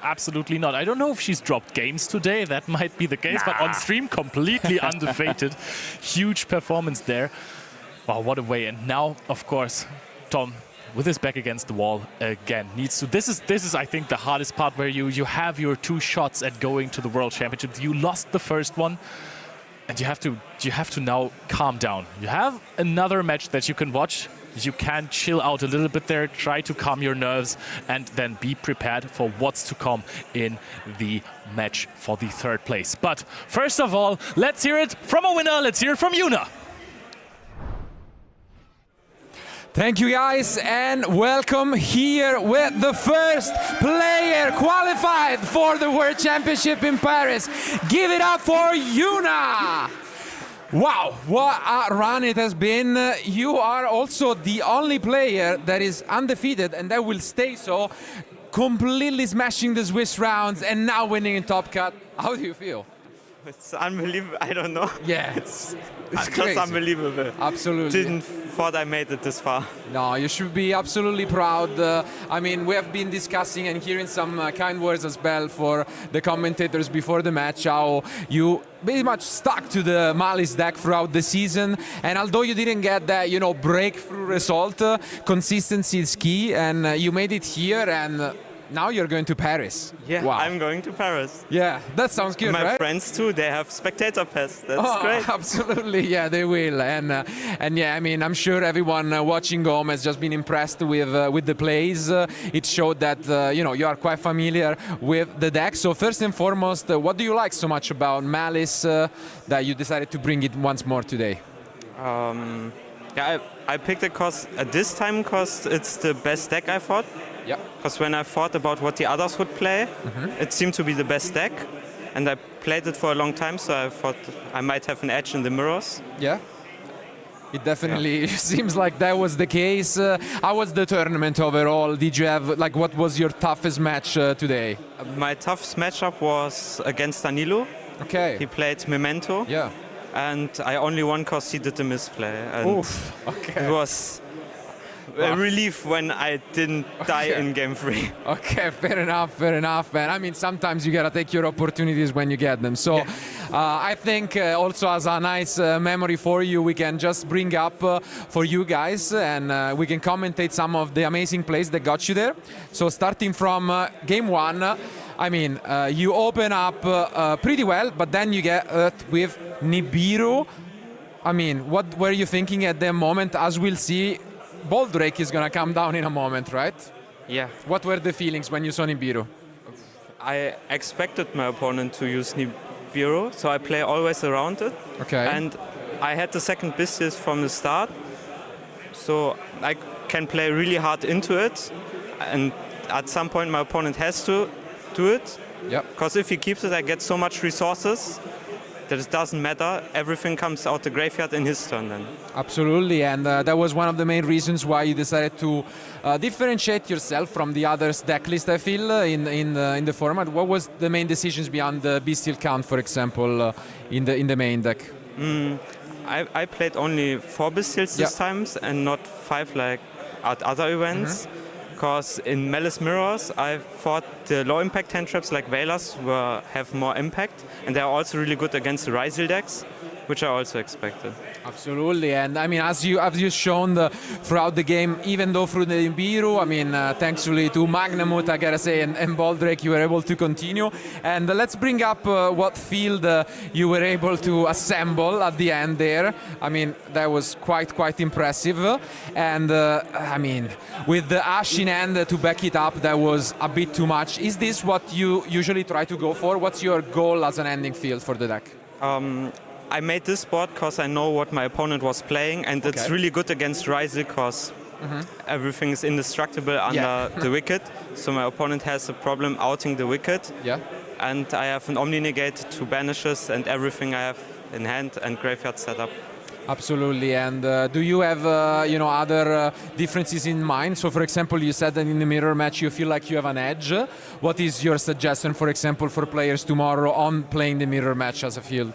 Absolutely not. I don't know if she's dropped games today. That might be the case, but on stream, completely undefeated. Huge performance there. Wow, what a way. And now, of course, Tom, with his back against the wall again, needs to... This is, I think, the hardest part where you have your 2 shots at going to the World Championship. You lost the first one, and you have to now calm down. You have another match that you can watch. You can chill out a little bit there, try to calm your nerves, and then be prepared for what's to come in the match for the 3rd place. But first of all, let's hear it from a winner. Let's hear it from Yuna. Thank you guys, and welcome here with the first player qualified for the World Championship in Paris. Give it up for Yuna! Wow, what a run it has been. You are also the only player that is undefeated, and that will stay so, completely smashing the Swiss rounds and now winning in Top Cut. How do you feel? It's unbelievable. I don't know. Yeah, it's just crazy. unbelievable. Absolutely. Didn't thought I made it this far. No, you should be absolutely proud. I mean, we have been discussing and hearing some kind words as well for the commentators before the match, how you pretty much stuck to the Malice deck throughout the season. And although you didn't get that, breakthrough result, consistency is key, and you made it here, and now you're going to Paris. Yeah, wow. I'm going to Paris. Yeah, that sounds good, My right? friends too, they have spectator pass. That's great. Absolutely, yeah, they will. And yeah, I mean, I'm sure everyone watching home has just been impressed with the plays. It showed that, you are quite familiar with the deck. So first and foremost, what do you like so much about Malice that you decided to bring it once more today? Yeah, I picked it at this time because it's the best deck I thought. Yeah. Because when I thought about what the others would play, it seemed to be the best deck. And I played it for a long time, so I thought I might have an edge in the mirrors. Yeah. It definitely seems like that was the case. How was the tournament overall? Did you have, what was your toughest match today? My toughest matchup was against Danilo. Okay. He played Memento. Yeah. And I only won because he did the misplay. And oof. Okay. It was a relief when I didn't die in game 3. Okay, fair enough, man. I mean, sometimes you gotta take your opportunities when you get them. So I think also as a nice memory for you, we can just bring up for you guys, and we can commentate some of the amazing plays that got you there. So starting from game 1, I mean, you open up pretty well, but then you get with Nibiru. I mean, what were you thinking at the moment? As we'll see, Boldrake is gonna come down in a moment, right? Yeah. What were the feelings when you saw Nibiru? I expected my opponent to use Nibiru, so I play always around it. Okay. And I had the second Bestias from the start, so I can play really hard into it. And at some point, my opponent has to do it. Yeah. Because if he keeps it, I get so much resources that it doesn't matter. Everything comes out the graveyard in his turn then. Absolutely, and that was one of the main reasons why you decided to differentiate yourself from the others' deck list, I feel, in the format. What was the main decisions beyond the Bestial count, for example, in the main deck? I played only 4 Bestials this time and not 5 like at other events. because in Malice Mirrors I thought the low impact hand traps like Velas have more impact, and they're also really good against the Ryzel decks, which I also expected. Absolutely, and I mean, as you've shown throughout the game, even though through the Nibiru, I mean, thankfully to Magnamut, I gotta say, and Baldrake, you were able to continue. And let's bring up what field you were able to assemble at the end there. I mean, that was quite impressive. And I mean, with the Ash in hand to back it up, that was a bit too much. Is this what you usually try to go for? What's your goal as an ending field for the deck? I made this board because I know what my opponent was playing, and it's really good against Ryzel because everything is indestructible under the wicket. So my opponent has a problem outing the wicket. Yeah. And I have an Omni Negate, 2 banishes, and everything I have in hand and graveyard setup. Absolutely, and do you have other differences in mind? So, for example, you said that in the mirror match you feel like you have an edge. What is your suggestion, for example, for players tomorrow on playing the mirror match as a field?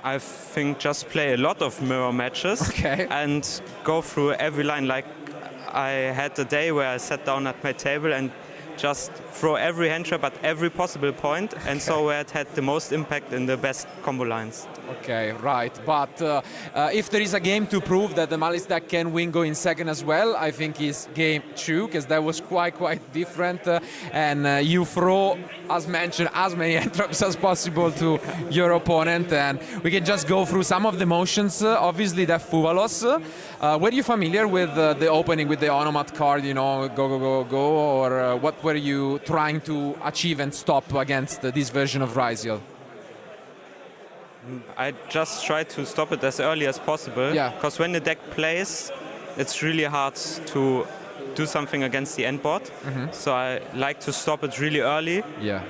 I think just play a lot of mirror matches and go through every line. Like I had a day where I sat down at my table and just throw every hand trap at every possible point, and so where it had the most impact in the best combo lines. Okay, right. But if there is a game to prove that the Malice deck can win going second as well, I think is game 2, because that was quite different. And you throw, as mentioned, as many hand traps as possible to your opponent, and we can just go through some of the motions. Obviously, the Fuvalos. Were you familiar with the opening with the Onomat card? You know, go, or what were you trying to achieve and stop against this version of Ryzel? I just try to stop it as early as possible. Yeah. Because when the deck plays, it's really hard to do something against the end board. So I like to stop it really early. Yeah.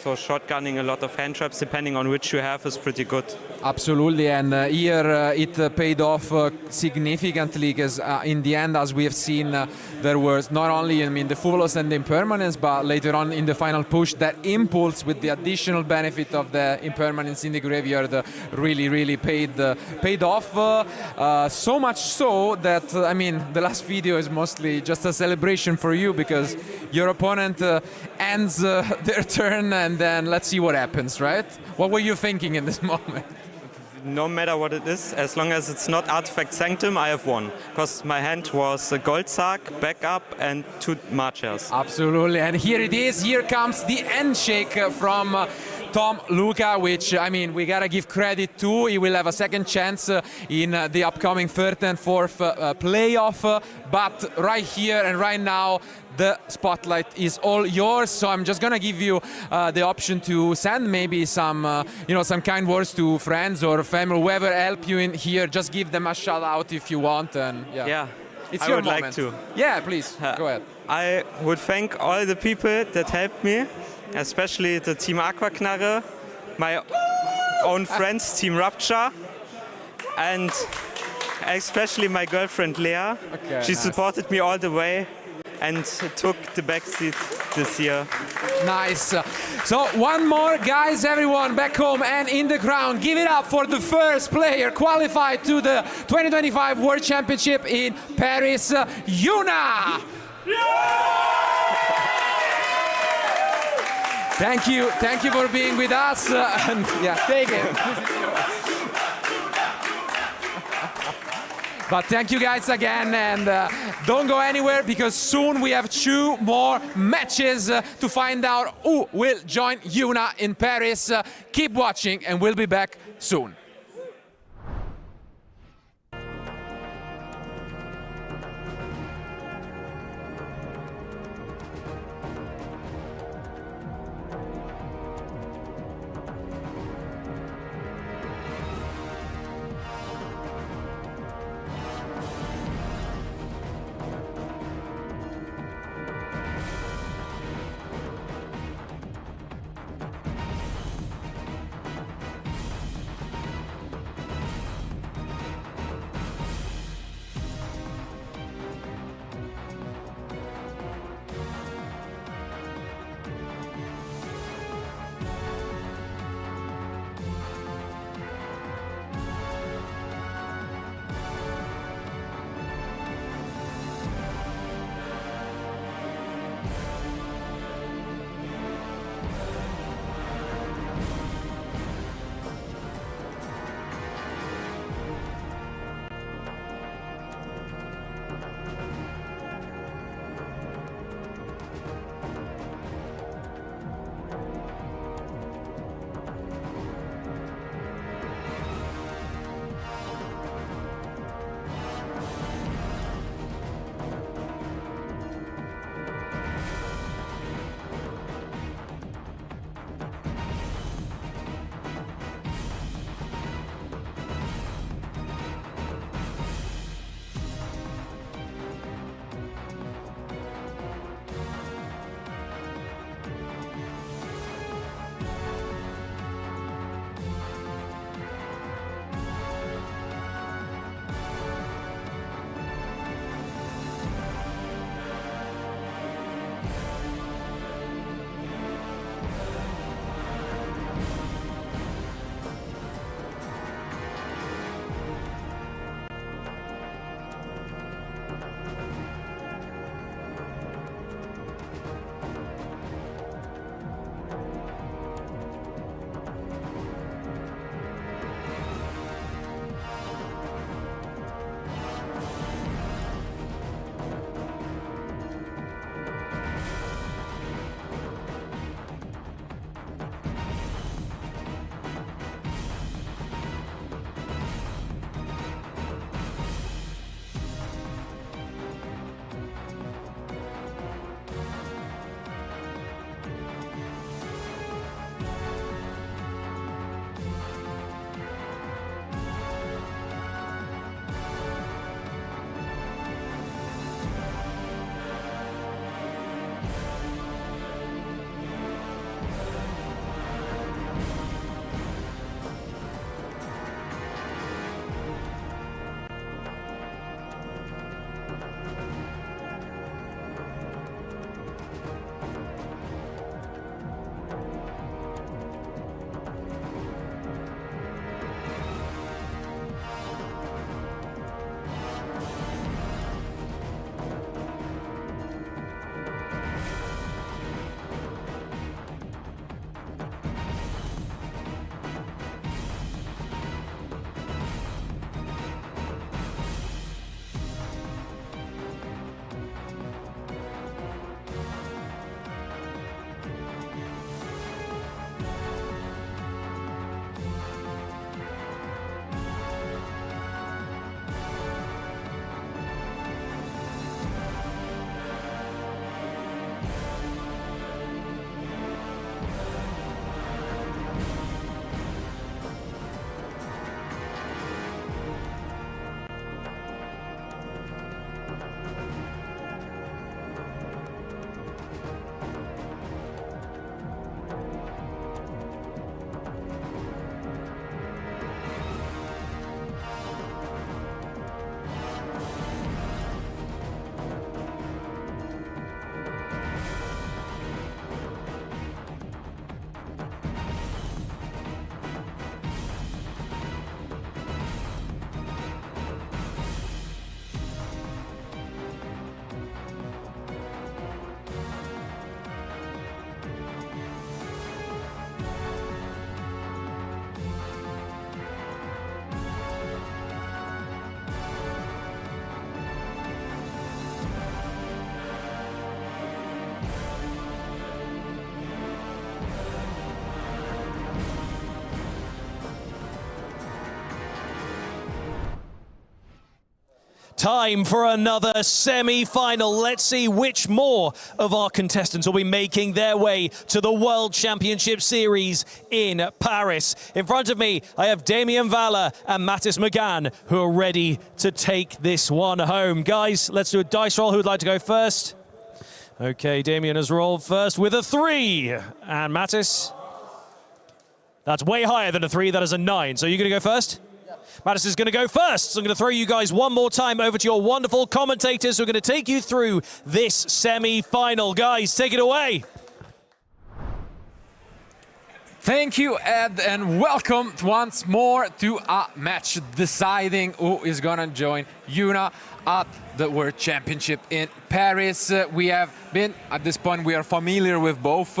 So shotgunning a lot of hand traps, depending on which you have, is pretty good. Absolutely, and here it paid off significantly, because in the end, as we have seen, there was not only the Fuvalos and the impermanence, but later on in the final push, that impulse with the additional benefit of the impermanence in the graveyard really paid off. So much so that the last video is mostly just a celebration for you, because your opponent ends their turn, and then let's see what happens, right? What were you thinking in this moment? No matter what it is, as long as it's not Artifact Sanctum, I have won. Because my hand was a Gold Sark, backup, and 2 Marchers. Absolutely, and here it is. Here comes the handshake from Tom Luca, which, we gotta give credit to. He will have a second chance in the upcoming third and fourth playoff. But right here and right now, the spotlight is all yours. So I'm just gonna give you the option to send maybe some, some kind words to friends or family, whoever help you in here. Just give them a shout out if you want. And yeah, it's I your would moment. like to. Yeah, please go ahead. I would thank all the people that helped me, especially the Team Aquaknarre, my own friends, Team Rapture, and especially my girlfriend Lea. Okay, she nice. supported me all the way and took the backseat this year. Nice. So one more, guys, everyone back home and in the ground, give it up for the first player qualified to the 2025 World Championship in Paris, Yuna. Thank you for being with us. And yeah, take it. But thank you guys again, and don't go anywhere, because soon we have 2 more matches to find out who will join Yuna in Paris. Keep watching, and we'll be back soon. Time for another semi-final. Let's see which more of our contestants will be making their way to the World Championship Series in Paris. In front of me, I have Damien Valler and Mattis McGann, who are ready to take this one home. Guys, let's do a dice roll. Who would like to go first? Okay, Damien has rolled first with a 3. And Mattis? That's way higher than a 3. That is a 9. So you're going to go first? Mattis is going to go first. So I'm going to throw you guys one more time over to your wonderful commentators who are going to take you through this semi-final. Guys, take it away. Thank you, Ed, and welcome once more to a match deciding who is going to join Yuna at the World Championship in Paris. We have been, at this point, we are familiar with both.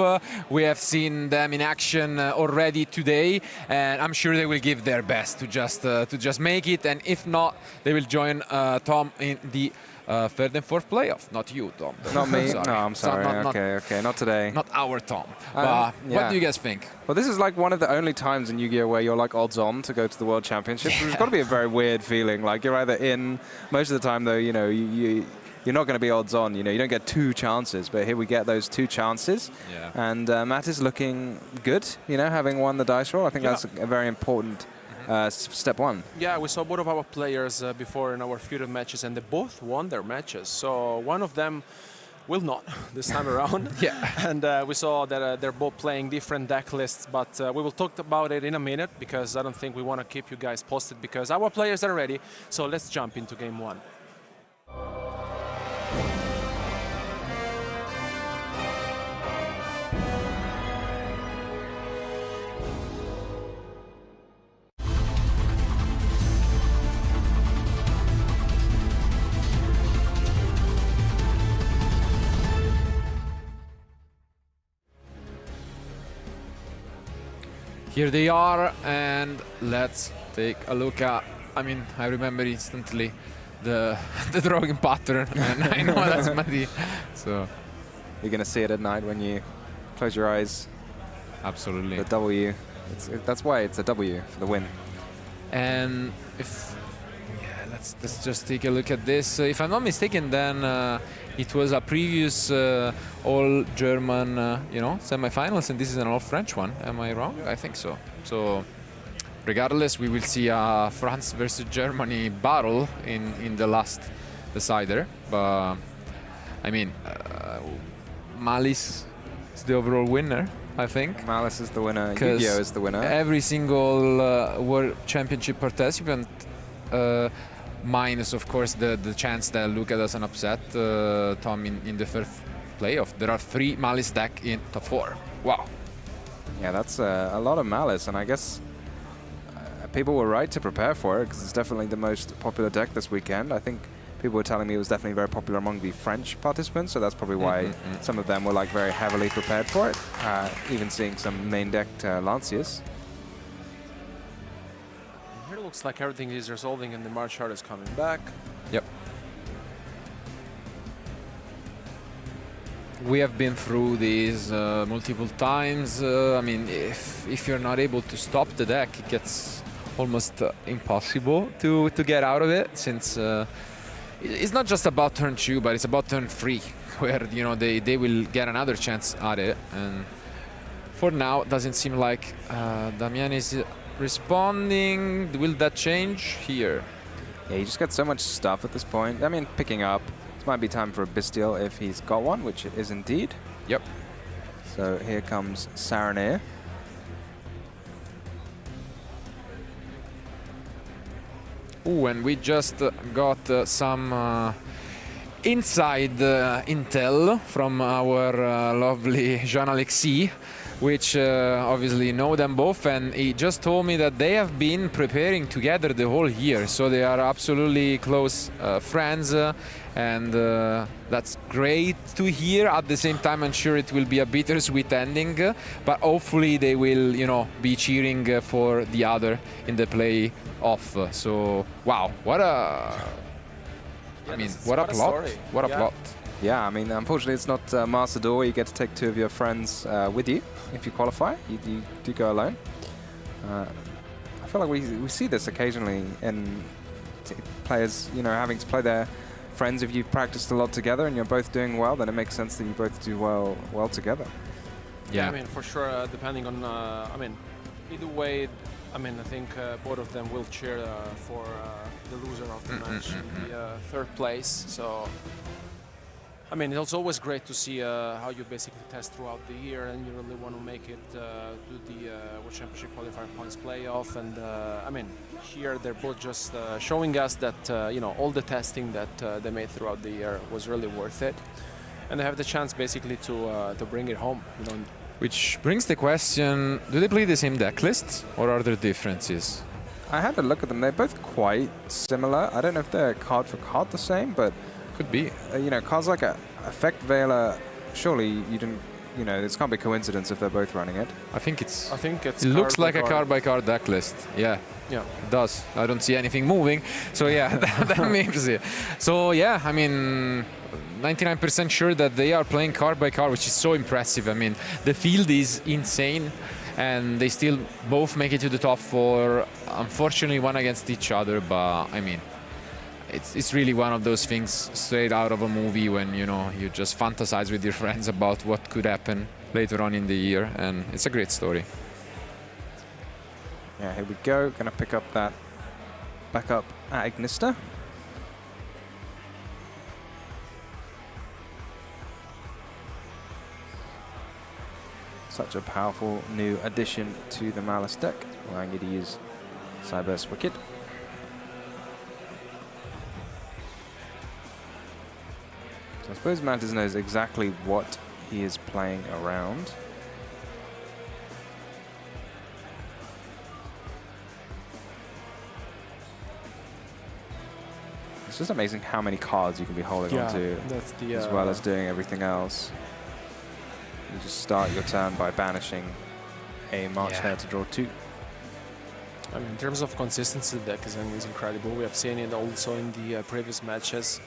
We have seen them in action already today, and I'm sure they will give their best to just make it. And if not, they will join Tom in the third and fourth playoff. Not you, Tom. Not me. Sorry. No, I'm sorry. Okay, not today. Not our Tom. Yeah. What do you guys think? Well, this is like one of the only times in Yu-Gi-Oh! Where you're like odds on to go to the World Championship. It's got to be a very weird feeling. Like you're either in. Most of the time, though, you know, you're not going to be odds on. You know, you don't get 2 chances, but here we get those 2 chances. Yeah. And Matt is looking good. You know, having won the dice roll. I think that's a very important step one. Yeah, we saw both of our players before in our feuded matches, and they both won their matches. So one of them will not this time around. Yeah. And we saw that they're both playing different deck lists, but we will talk about it in a minute because I don't think we want to keep you guys posted because our players are ready. So let's jump into game 1. Here they are, and let's take a look at. I mean, I remember instantly the drawing pattern, and I know that's Mati. So you're gonna see it at night when you close your eyes. Absolutely. The W. That's why it's a W for the win. And if let's just take a look at this. If I'm not mistaken, then it was a previous all-German, semifinals, and this is an all-French one. Am I wrong? I think so. So, regardless, we will see a France versus Germany battle in the last decider. But I mean, Malice is the overall winner, I think. Malice is the winner. Yu-Gi-Oh is the winner. Every single World Championship participant. Minus, of course, the chance that Luca doesn't upset Tom in the first playoff. There are 3 Malice deck in top 4. Wow. Yeah, that's a lot of Malice, and I guess people were right to prepare for it because it's definitely the most popular deck this weekend. I think people were telling me it was definitely very popular among the French participants, so that's probably why some of them were like very heavily prepared for it. Even seeing some main decked Lanciers. Here it looks like everything is resolving and the march art is coming back. Yep. We have been through these multiple times. I mean, if you're not able to stop the deck, it gets almost impossible to get out of it, since it's not just about turn 2, but it's about turn 3, where they will get another chance at it. And for now, it doesn't seem like Damian is responding. Will that change here? Yeah, you just got so much stuff at this point. I mean, picking up. This might be time for a Bestial if he's got one, which it is indeed. Yep. So here comes Saranir. Ooh, and we just got some inside intel from our lovely Jean-Alexis, which obviously know them both, and he just told me that they have been preparing together the whole year, so they are absolutely close friends, and that's great to hear. At the same time, I'm sure it will be a bittersweet ending, but hopefully they will, be cheering for the other in the play-off. So, wow, what a... I mean, what a plot. What a plot. Yeah, I mean, unfortunately, it's not Master Duel. You get to take 2 of your friends with you if you qualify. You do go alone. I feel like we see this occasionally in players, you know, having to play their friends. If you've practiced a lot together and you're both doing well, then it makes sense that you both do well together. Yeah, I mean, for sure, depending on, I mean, either way, I mean, I think both of them will cheer for the loser of the match in the third place. So, I mean, it's always great to see how you basically test throughout the year, and you really want to make it to the World Championship qualifier points playoff. And I mean, here they're both just showing us that you know, all the testing that they made throughout the year was really worth it, and they have the chance basically to bring it home. You know. Which brings the question: do they play the same deck lists, or are there differences? I had a look at them. They're both quite similar. I don't know if they're card for card the same, but could be. You know, cards like a Effect Veiler, surely you didn't. You know, this can't be coincidence if they're both running it. I think it's. It looks like a card by card deck list. Yeah. Yeah. It does. I don't see anything moving. So yeah, that makes it. So yeah, I mean, 99% sure that they are playing card by card, which is so impressive. I mean, the field is insane, and they still both make it to the top four. Unfortunately, one against each other, but I mean, it's really one of those things straight out of a movie when, you know, you just fantasize with your friends about what could happen later on in the year, and it's a great story. Yeah, here we go. Gonna pick up that backup at Ignista. Such a powerful new addition to the Malice deck, allowing you to use Cyber's Wicked. So I suppose Mantis knows exactly what he is playing around. It's just amazing how many cards you can be holding onto, that's the, as well as doing everything else. You just start your turn by banishing a March Hare to draw 2. I mean, in terms of consistency, the deck is incredible. We have seen it also in the previous matches,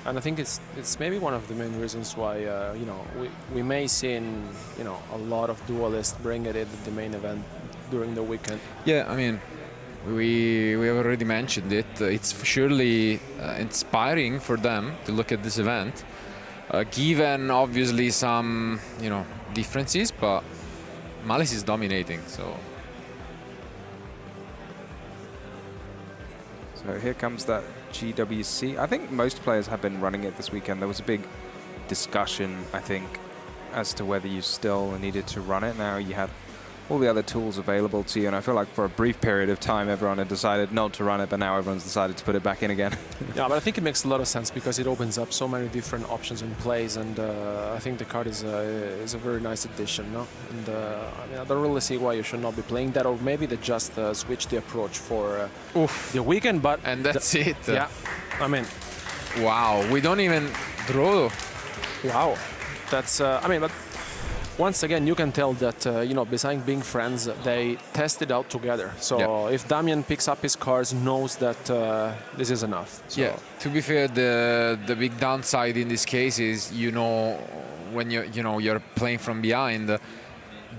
and I think it's maybe one of the main reasons why you know, we may see you know, a lot of duelists bring it at the main event during the weekend. Yeah, I mean, we have already mentioned it. It's surely inspiring for them to look at this event, given obviously some, you know, differences, but Malice is dominating. So here comes that GWC. I think most players have been running it this weekend. There was a big discussion, I think, as to whether you still needed to run it. Now you had all the other tools available to you, and I feel like for a brief period of time everyone had decided not to run it, but now everyone's decided to put it back in again. Yeah, but I think it makes a lot of sense because it opens up so many different options and plays, and I think the card is a very nice addition, no? And I mean, I don't really see why you should not be playing that, or maybe they just switch the approach for the weekend, but... And that's it. Yeah, I mean... Wow, we don't even draw. Wow, that's... I mean, but... Once again, you can tell that, you know, besides being friends, they test it out together. So if Damian picks up his cards, knows that this is enough. So yeah, to be fair, the big downside in this case is, you know, when you're playing from behind,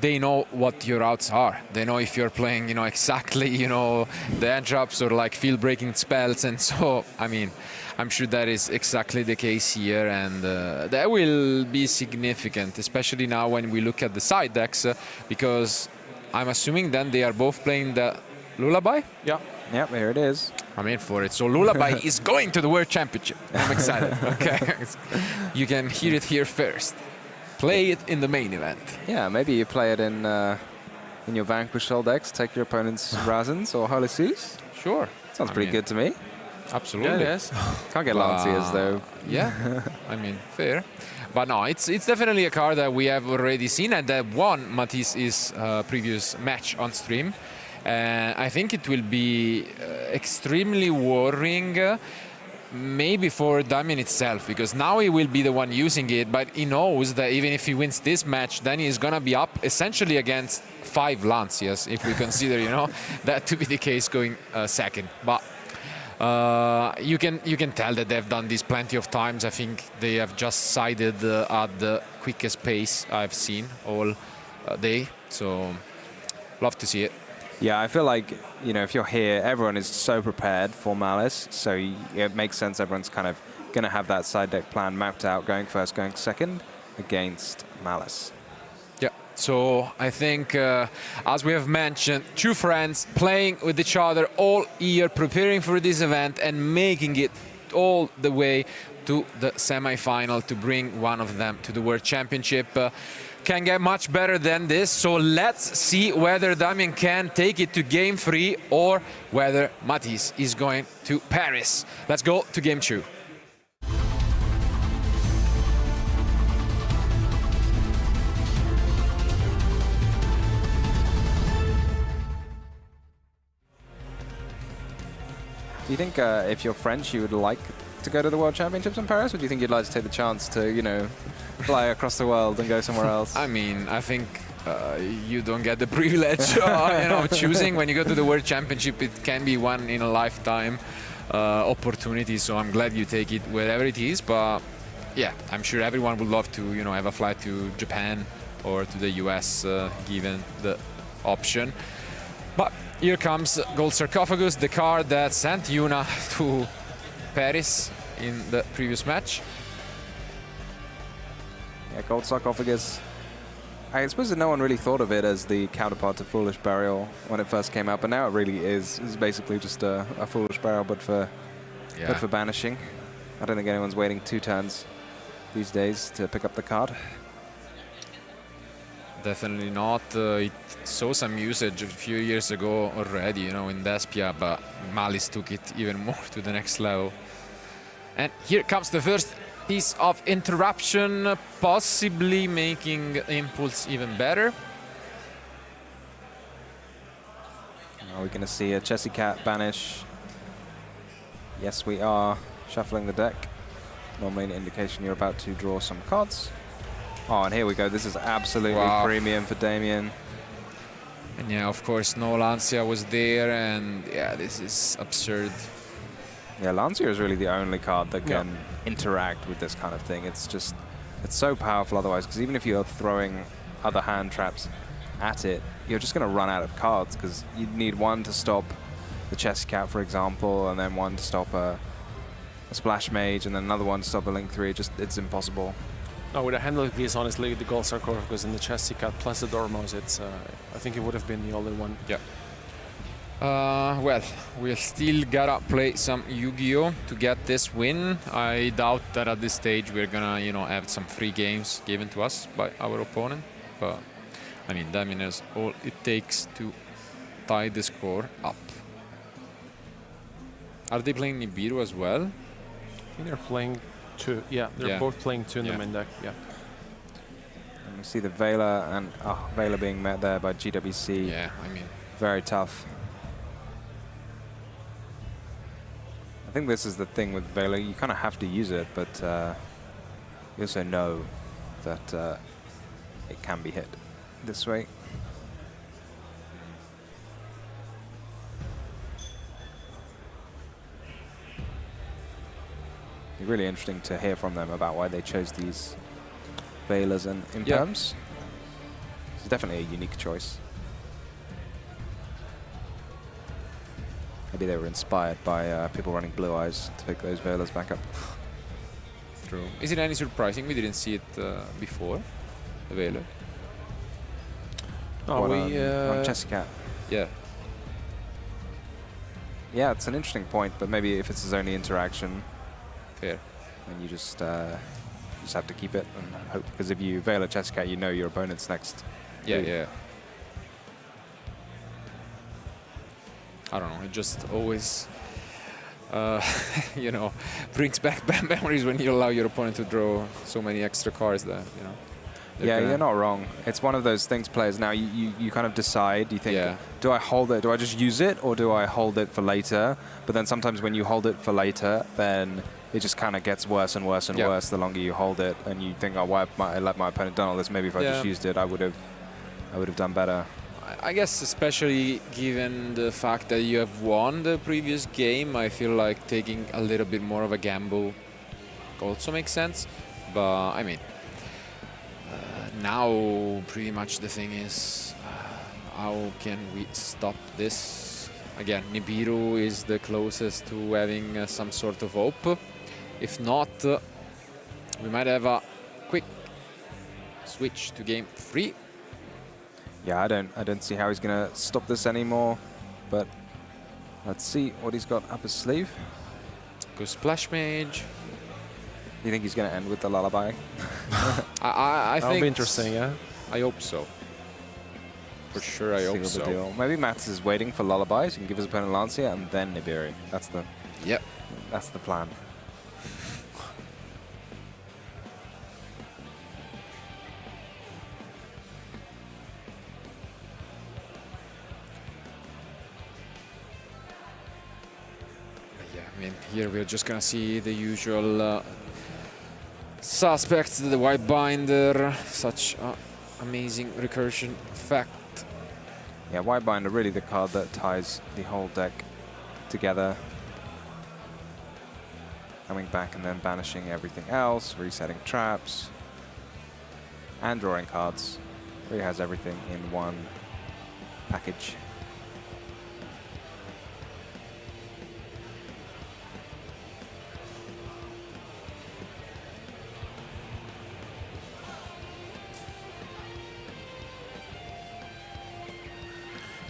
they know what your outs are. They know if you're playing, you know, exactly, you know, the edge ups or like field breaking spells. And so, I mean, I'm sure that is exactly the case here, and that will be significant, especially now when we look at the side decks, because I'm assuming then they are both playing the Lullaby? Yeah. Yep, here it is. I'm in for it. So Lullaby is going to the World Championship. I'm excited. Okay. You can hear it here first. Play it in the main event. Yeah, maybe you play it in your Vanquish Soul decks, take your opponent's Razens or Holy Seas. Sure. Sounds pretty good to me. Absolutely. Yeah, yes. Can't get Lanciers though. Yeah, I mean, fair. But no, it's definitely a card that we have already seen and that won Matisse's previous match on stream. I think it will be extremely worrying, maybe for Damian itself, because now he will be the one using it, but he knows that even if he wins this match, then he's gonna be up essentially against 5 Lancias, if we consider, you know, that to be the case going second. But you can tell that they've done this plenty of times. I think they have just sided at the quickest pace I've seen all day. So love to see it. Yeah, I feel like, you know, if you're here, everyone is so prepared for Malice, so it makes sense everyone's kind of going to have that side deck plan mapped out, going first, going second against Malice. Yeah, so I think, as we have mentioned, two friends playing with each other all year, preparing for this event and making it all the way to the semi-final to bring one of them to the World Championship. Can get much better than this, so let's see whether Damien can take it to game 3 or whether Matisse is going to Paris. Let's go to game 2. Do you think if you're French, you would like to go to the World Championships in Paris, or do you think you'd like to take the chance to, you know, fly across the world and go somewhere else? I mean, I think you don't get the privilege you know, choosing. When you go to the World Championship, it can be one in a lifetime opportunity, so I'm glad you take it wherever it is. But yeah, I'm sure everyone would love to, you know, have a flight to Japan or to the US given the option. But here comes Gold Sarcophagus, the card that sent Yuna to Paris in the previous match. Yeah, Gold Sarcophagus. I suppose that no one really thought of it as the counterpart to Foolish Burial when it first came out, but now it really is. It's basically just a Foolish Burial, but for banishing. I don't think anyone's waiting 2 turns these days to pick up the card. Definitely not. It saw some usage a few years ago already, you know, in Despia, but Malice took it even more to the next level. And here comes the first piece of interruption, possibly making Impulse even better. Are we going to see a Chessy Cat banish? Yes, we are. Shuffling the deck. Normally an indication you're about to draw some cards. Oh, and here we go. This is absolutely premium for Damien. And yeah, of course, no Lancia was there, and yeah, this is absurd. Yeah, Lancia is really the only card that can interact with this kind of thing. It's just, it's so powerful otherwise, because even if you're throwing other hand traps at it, you're just going to run out of cards, because you need one to stop the Chessy Cat, for example, and then one to stop a Splash Mage, and then another one to stop a Link 3. It's impossible. No, with a hand like this, honestly, the Gold Sarcophagus and the Chessy Cat plus the Dormouse, it's, I think it would have been the only one. Yeah. Well, we'll still gotta play some Yu-Gi-Oh! To get this win. I doubt that at this stage we're gonna, you know, have some free games given to us by our opponent. But, I mean, Damien has all it takes to tie the score up. Are they playing Nibiru as well? I think they're playing 2. Yeah, they're both playing 2 in the main deck. Yeah. And we see the Vela and Vela being met there by GWC. Yeah, I mean, very tough. I think this is the thing with Vela. You kind of have to use it, but you also know that it can be hit this way. It's really interesting to hear from them about why they chose these Velas and Imperms. It's definitely a unique choice. Maybe they were inspired by people running Blue Eyes to pick those Velas back up. True. Is it any surprising we didn't see it before, the Vela? No, on Chessy Cat. Yeah. Yeah, it's an interesting point, but maybe if it's his only interaction, fair, then you just have to keep it and hope. Because if you Vela Chessy Cat, you know your opponent's next. Yeah, yeah. I don't know, it just always, you know, brings back bad memories when you allow your opponent to draw so many extra cards that, you know. Yeah, you're not wrong. It's one of those things players now, you kind of decide, you think, do I hold it, do I just use it, or do I hold it for later? But then sometimes when you hold it for later, then it just kind of gets worse and worse and worse the longer you hold it, and you think, oh, why might I let my opponent done all this? Maybe if I just used it, I would have done better. I guess especially given the fact that you have won the previous game, I feel like taking a little bit more of a gamble also makes sense. But I mean, now pretty much the thing is, how can we stop this? Again, Nibiru is the closest to having some sort of hope. If not, we might have a quick switch to game 3. Yeah, I don't see how he's going to stop this anymore, but let's see what he's got up his sleeve. Go Splash Mage. You think he's going to end with the Lullaby? I That'll think be interesting, yeah. I hope so. For sure, I hope so. Deal. Maybe Mats is waiting for Lullaby, so he can give his opponent Lancia and then Nibiru. That's the plan. Yeah, I mean, here we're just gonna see the usual suspects, the White Binder, such amazing recursion effect. Yeah, White Binder really the card that ties the whole deck together. Coming back and then banishing everything else, resetting traps, and drawing cards. Really has everything in one package.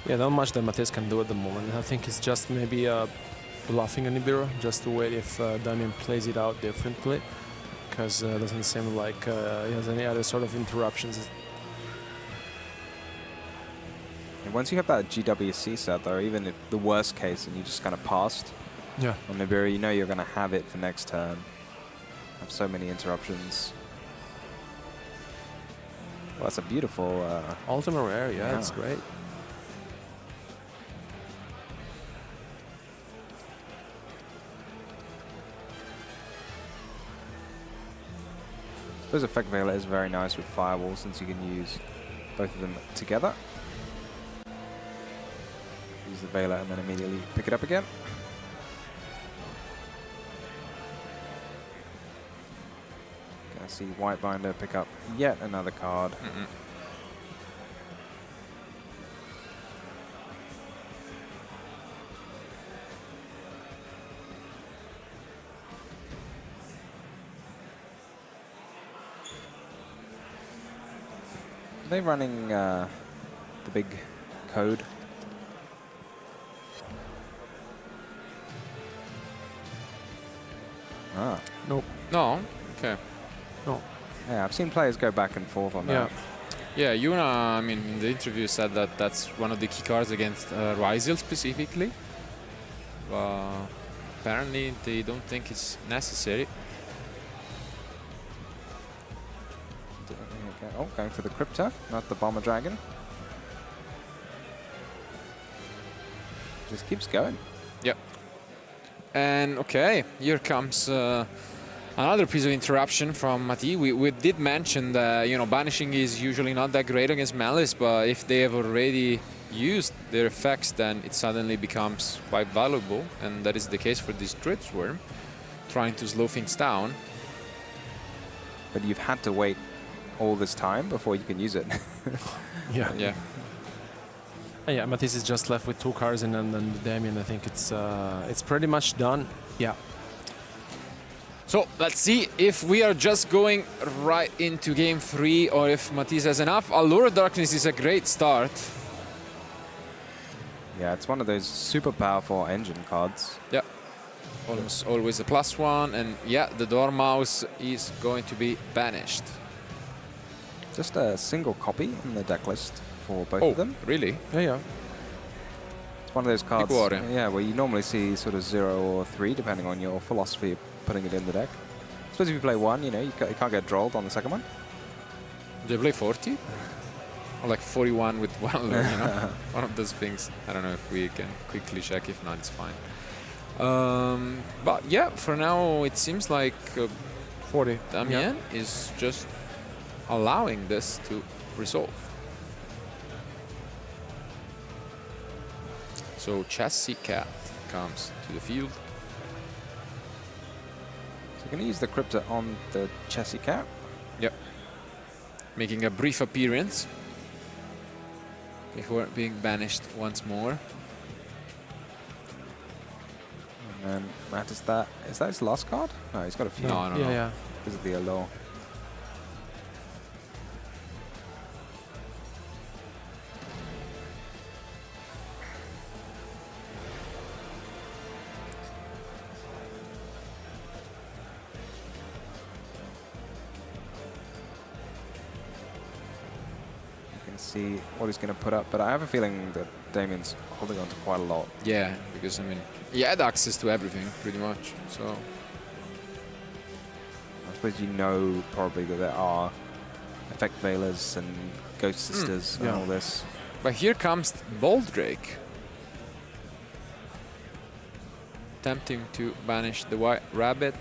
Yeah, not much that Matisse can do at the moment. I think it's just maybe bluffing a Nibiru, just to wait if Damien plays it out differently, because it doesn't seem like he has any other sort of interruptions. And once you have that GWC set, though, even if the worst case and you just kind of passed on Nibiru, you know you're going to have it for next turn. Have so many interruptions. Well, that's a beautiful... Ultimate rare, yeah, that's great. I suppose Effect Veiler is very nice with Firewall since you can use both of them together. Use the Veiler and then immediately pick it up again. Gonna see White Binder pick up yet another card. Are they running the big code? Ah. Nope. No? Okay. No. Yeah, I've seen players go back and forth on that. Yeah, Yuna, I mean, in the interview said that that's one of the key cards against Ryzel specifically. Apparently, they don't think it's necessary. Oh, going for the Crypto, not the Bomber Dragon. Just keeps going. Yep. And okay, here comes another piece of interruption from Mati. We did mention that, you know, banishing is usually not that great against Malice, but if they have already used their effects, then it suddenly becomes quite valuable, and that is the case for this Dread Swarm, trying to slow things down. But you've had to wait all this time before you can use it. Yeah. Yeah. Yeah, Matisse is just left with 2 cards, and then Damien, I think it's pretty much done. Yeah. So let's see if we are just going right into game 3 or if Matisse has enough. Allure Darkness is a great start. Yeah, it's one of those super powerful engine cards. Yeah. Almost always a +1, and yeah, the Dormouse is going to be banished. Just a single copy in the deck list for both of them. Really? Yeah. It's one of those cards, warrior. yeah, where you normally see sort of 0 or 3, depending on your philosophy of putting it in the deck. I suppose if you play 1, you know, you can't get drolled on the second one. Do you play 40? Or like 41 with 1, you know? One of those things. I don't know if we can quickly check. If not, it's fine. But yeah, for now, it seems like 40. Damien is just allowing this to resolve. So Chassis Cat comes to the field. So we're going to use the Crypto on the Chassis Cat. Yep. Making a brief appearance. before being banished once more. And Matt, is that his last card? No, he's got a few. No. Yeah. This is the allure. See what he's going to put up, but I have a feeling that Damien's holding on to quite a lot. Yeah, because I mean, he had access to everything pretty much. So I suppose you know probably that there are Effect Veilers and Ghost Sisters and all this. But here comes Boldrake, attempting to banish the White Rabbit.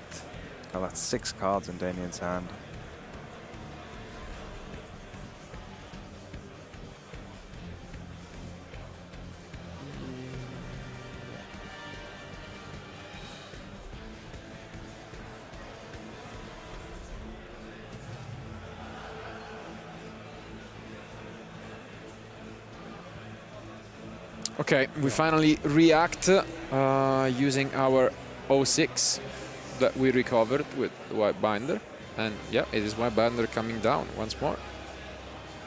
Oh, that's 6 cards in Damien's hand. Okay, we finally react using our 06 that we recovered with the White Binder. And yeah, it is White Binder coming down once more.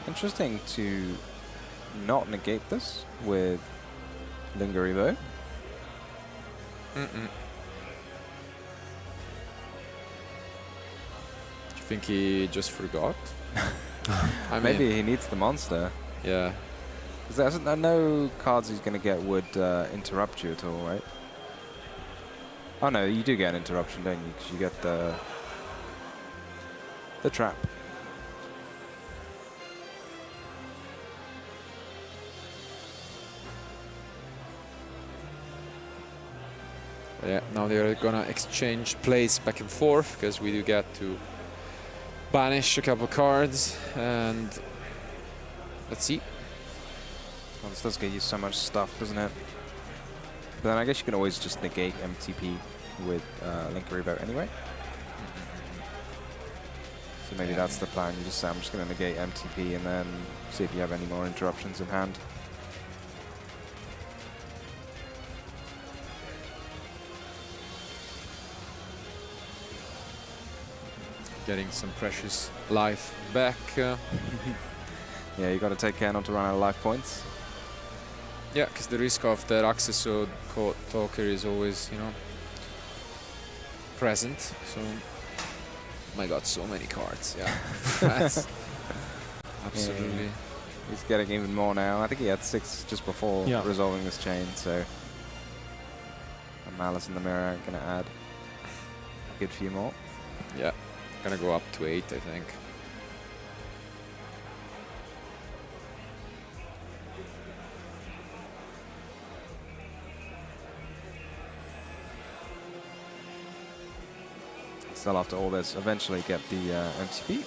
Interesting to not negate this with Linger Evo. Do you think he just forgot? Maybe he needs the monster. Yeah. Because no cards he's going to get would interrupt you at all, right? Oh no, you do get an interruption, don't you? Because you get the trap. Yeah, now they're gonna exchange plays back and forth because we do get to banish a couple cards, and let's see. Well, this does get you so much stuff, doesn't it? But then I guess you can always just negate MTP with Linker Revote anyway. So maybe that's the plan. You just say, I'm just going to negate MTP and then see if you have any more interruptions in hand. Getting some precious life back. Yeah, you got to take care not to run out of life points. Yeah, because the risk of the access or talker is always, you know, present. So, oh my God, so many cards. Yeah, that's absolutely. Yeah. He's getting even more now. I think he had 6 just before resolving this chain. So, a Malice in the Mirror going to add a good few more. Yeah, gonna go up to 8, I think. Still, after all this, eventually get the MTP.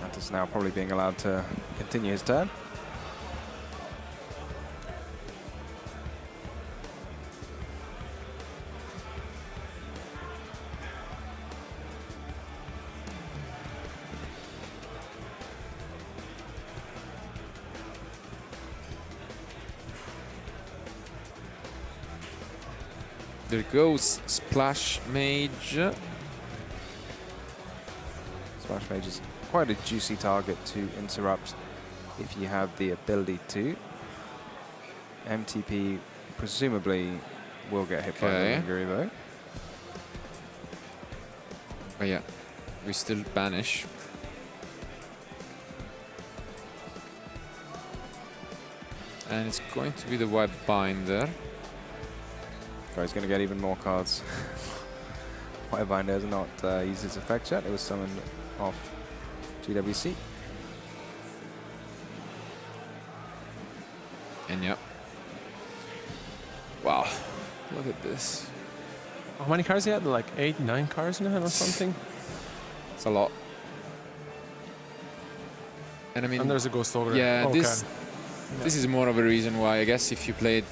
Mantis now probably being allowed to continue his turn. There goes Splash Mage. Splash Mage is quite a juicy target to interrupt if you have the ability to. MTP presumably will get hit by the Linger Evo. Oh yeah, we still banish. And it's going to be the White Binder. Oh, he's going to get even more cards. White Binder has not used its effect yet. It was summoned off GWC. And yeah. Wow, look at this. How many cards he had? Like 8, 9 cards in hand or something? It's a lot. And I mean, And there's a Ghost Ogre. yeah, Okay. This is more of a reason why, I guess, if you played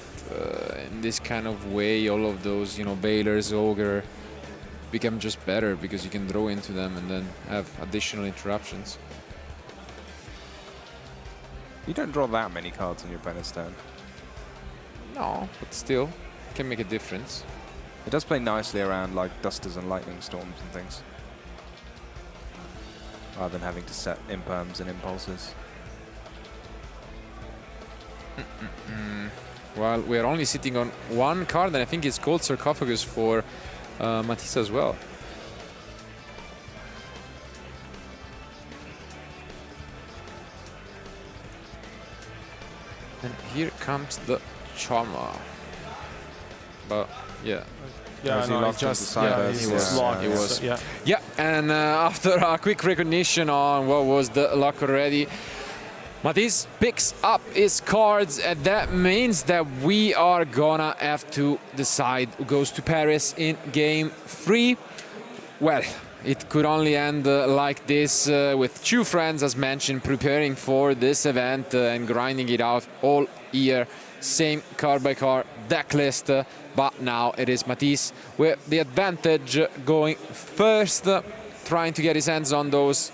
in this kind of way, all of those, you know, Bailers, Ogre, become just better because you can draw into them and then have additional interruptions. You don't draw that many cards on your opponent's turn. No, but still, can make a difference. It does play nicely around like Dusters and Lightning Storms and things, rather than having to set imperms and impulses. Well, we are only sitting on one card, and I think it's called Sarcophagus for Matisse as well. And here comes the Charmer. But yeah. Yeah, no, locked just he was locked. He was. So, yeah. Yeah, and after a quick recognition on what was the lock already, Matisse picks up his cards, and that means that we are gonna have to decide who goes to Paris in game 3. Well, it could only end like this with two friends, as mentioned, preparing for this event and grinding it out all year. Same card by card deck list, but now it is Matisse with the advantage, going first, trying to get his hands on those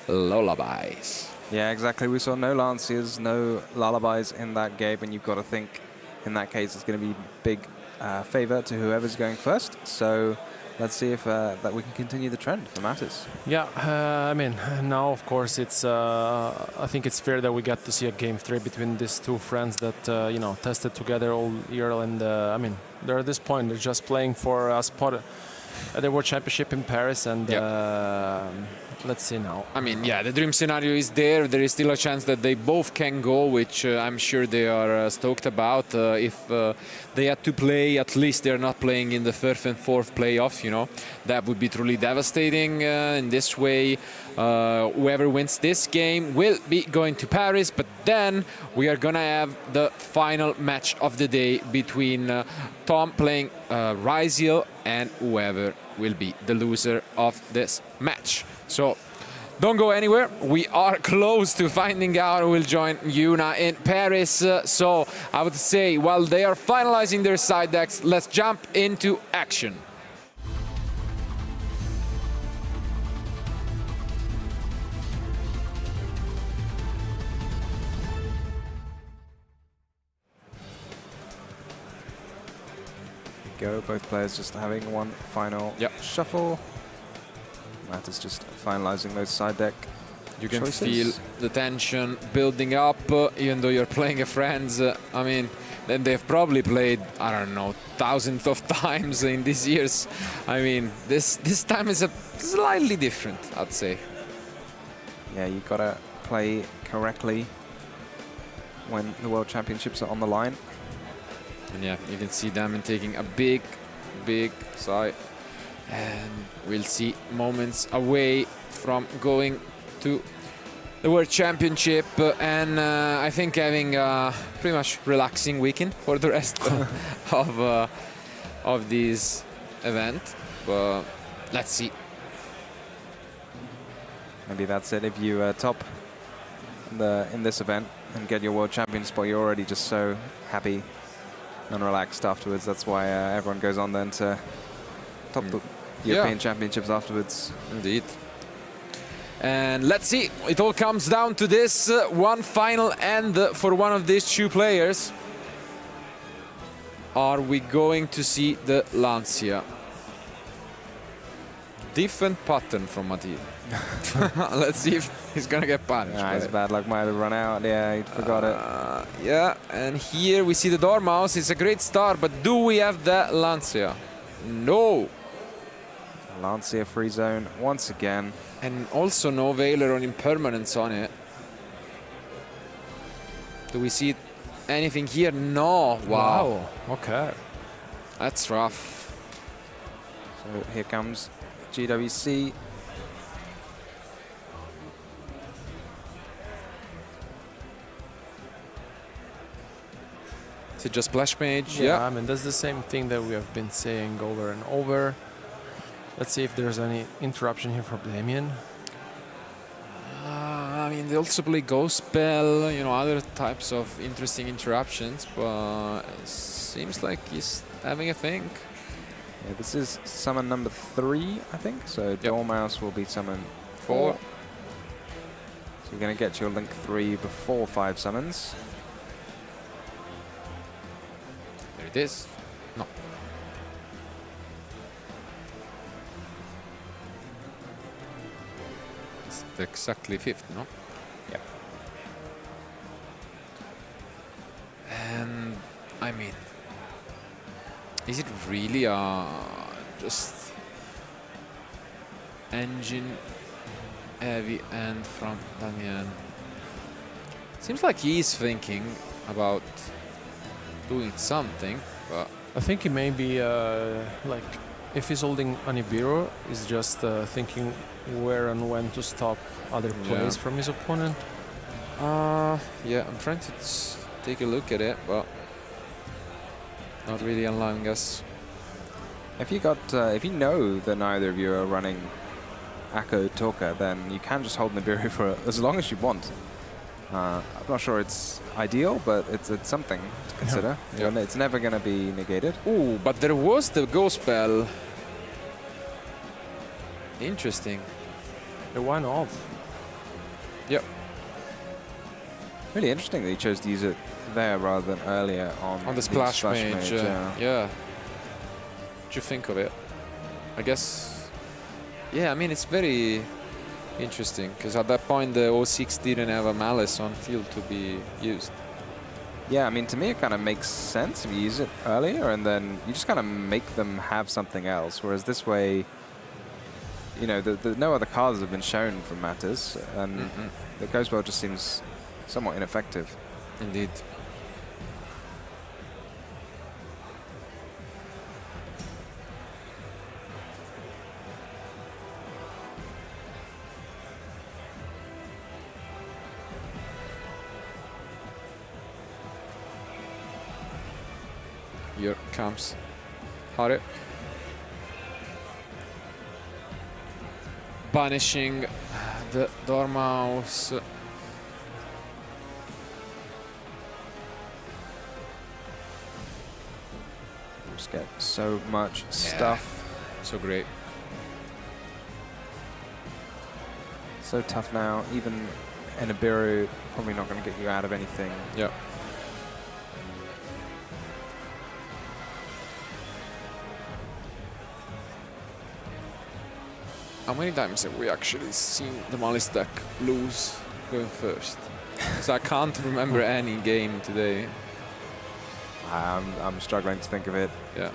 lullabies. Yeah, exactly. We saw no Lanciers, no Lullabies in that game, and you've got to think in that case it's going to be big favor to whoever's going first. So let's see if that we can continue the trend for Matisse. Yeah, I mean, now of course it's. I think it's fair that we get to see a game 3 between these two friends that you know, tested together all year, and I mean, they're at this point they're just playing for a spot at the World Championship in Paris, and let's see now. I mean, yeah, the dream scenario is there. There is still a chance that they both can go, which I'm sure they are stoked about. If they had to play, at least they're not playing in the 3rd and 4th playoff, you know. That would be truly devastating. In this way, whoever wins this game will be going to Paris, but then we are gonna have the final match of the day between Tom playing Ryziel and whoever will be the loser of this match. So don't go anywhere. We are close to finding out who will join Yuna in Paris. So I would say while they are finalizing their side decks, let's jump into action. Go, both players just having one final shuffle. Matt is just finalizing those side deck. You can choices. feel the tension building up, even though you're playing a friends. I mean, then they've probably played, I don't know, thousands of times in these years. I mean, this time is slightly different, I'd say. Yeah, you gotta play correctly when the World Championships are on the line. And yeah, you can see them taking a big side. And we'll see moments away from going to the World Championship, and I think having a pretty much relaxing weekend for the rest of this event. But let's see. Maybe that's it. If you top in this event and get your World Champion spot, you're already just so happy and relaxed afterwards. That's why everyone goes on then to top the European Championships afterwards. Indeed. And let's see, it all comes down to this one final end for one of these two players. Are we going to see the Lancia? Different pattern from Mathieu. Let's see if he's gonna get punished. Nah, his bad luck might have run out. Yeah, he forgot it. Yeah, and here we see the Dormouse. It's a great start, but do we have the Lancia? No. Lancia free zone once again. And also no Veiler on impermanence on it. Do we see anything here? No. Wow. Okay. That's rough. So here comes GWC. Is it just Splash Mage? Yeah, I mean, that's the same thing that we have been saying over and over. Let's see if there's any interruption here for Damien. I mean, they also play Ghost Bell, you know, other types of interesting interruptions, but it seems like he's having a think. Yeah, this is summon number 3, I think. So Dormouse will be summon 4. So you're going to get your Link 3 before 5 summons. There it is. No. It's exactly 5th, no? Yep. And I mean, is it really just engine heavy and from Damian? Seems like he's thinking about doing something, but I think he may be like, if he's holding a Nibiru, he's just thinking where and when to stop other plays from his opponent. yeah, I'm trying to take a look at it, but not really allowing us. If you know that neither of you are running Akko Torka, then you can just hold Nibiru for as long as you want. I'm not sure it's ideal, but it's something to consider. Yeah. It's never going to be negated. Ooh, but there was the Ghost Bell. Interesting. Why not? Yep. Really interesting that he chose to use it there rather than earlier on the splash mage. Yeah. What do you think of it? I guess, yeah, I mean, it's very interesting because at that point the 06 didn't have a Malice on field to be used. Yeah, I mean, to me it kind of makes sense if you use it earlier and then you just kind of make them have something else, whereas this way, you know, no other cards have been shown from Matters, and the Ghost Bell just seems somewhat ineffective. Indeed. Here comes Hare. Banishing the Dormouse. Just get so much stuff. So great. So tough now. Even a Nibiru probably not going to get you out of anything. Yeah. How many times have we actually seen the Malice deck lose going first? Because I can't remember any game today. I'm struggling to think of it. Yeah.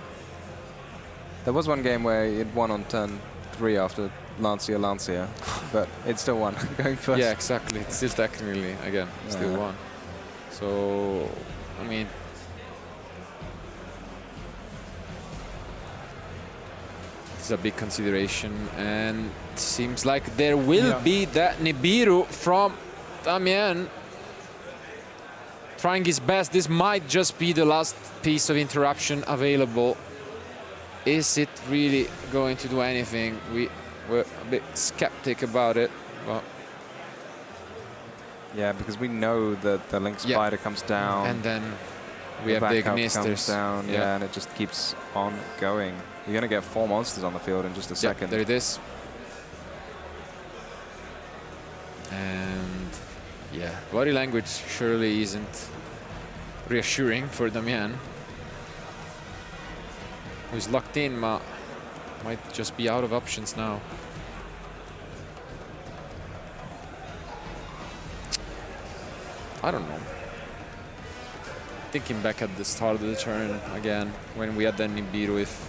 There was one game where it won on turn 3 after Lancia, but it still won going first. Yeah, exactly. It's still technically, again, still won. So, I mean, it's a big consideration, and it seems like there will be that Nibiru from Damien trying his best. This might just be the last piece of interruption available. Is it really going to do anything? We were a bit skeptic about it, but yeah, because we know that the Link Spider comes down, and then we have the Ignisters comes down, and it just keeps on going. You're going to get 4 monsters on the field in just a second. There it is. And yeah, body language surely isn't reassuring for Damien, who's locked in, but might just be out of options now. I don't know. Thinking back at the start of the turn again, when we had the Nibiru, if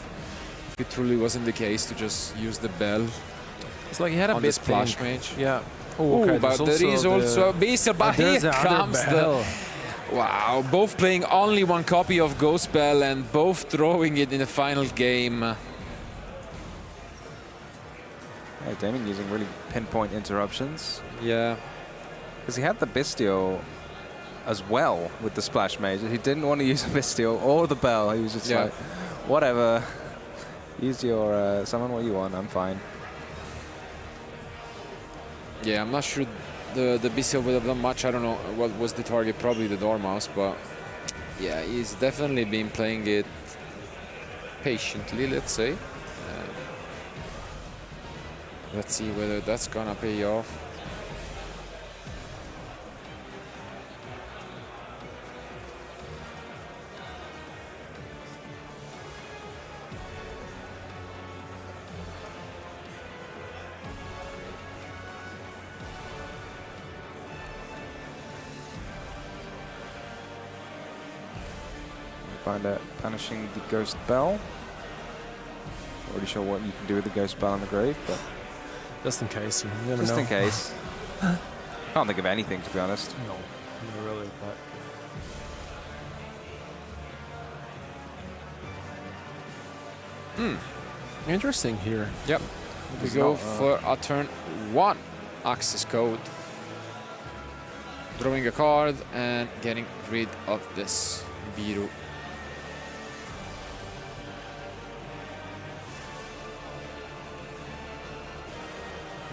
it truly wasn't the case to just use the bell. It's like he had a on bit the splash think. mage. Yeah. Oh, okay, but there is also a Beastel, but here comes the... Wow, both playing only one copy of Ghost Bell and both throwing it in the final game. Yeah, Damien using really pinpoint interruptions. Yeah. Because he had the Bestial as well with the Splash Mage. He didn't want to use a Bestial or the Bell. He was just like, whatever. Use your summon what you want, I'm fine. Yeah, I'm not sure the Bissell would have done much. I don't know what was the target, probably the Dormouse, but yeah, he's definitely been playing it patiently, let's say. Let's see whether that's gonna pay off. Find out punishing the Ghost Bell. Not really sure what you can do with the Ghost Bell in the grave, but Just in case, you never know. just in case. Can't think of anything, to be honest. No, not really, but... Interesting here. Yep. We It's go not, for a turn 1 access code. Drawing a card and getting rid of this Biru.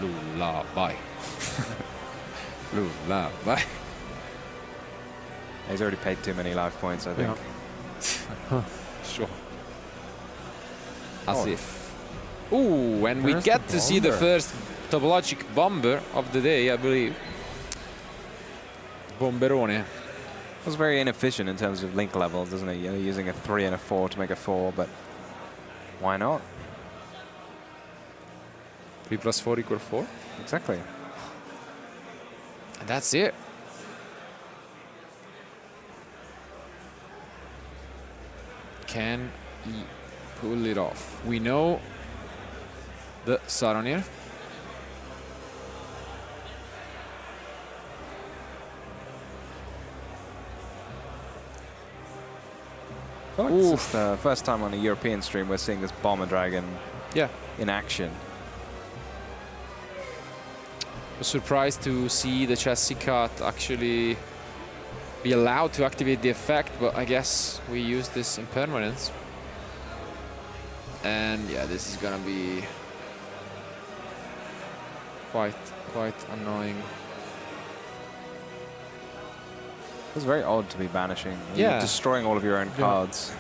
Lula, bye. Lula, bye. He's already paid too many life points, I think. Sure. As if. Ooh, and we There's get the to see the bomber. first topologic bomber of the day, I believe. Bomberone. It was very inefficient in terms of link levels, doesn't it? You're using a 3 and a 4 to make a 4, but why not? 3 plus 4 equals 4. Exactly. And that's it. Can he pull it off? We know the Saronir. I feel like this is the first time on a European stream we're seeing this Bomber Dragon in action. Was surprised to see the chassis cut actually be allowed to activate the effect, but I guess we use this impermanence. And yeah, this is gonna be quite annoying. It's very odd to be banishing. Yeah. You're destroying all of your own cards.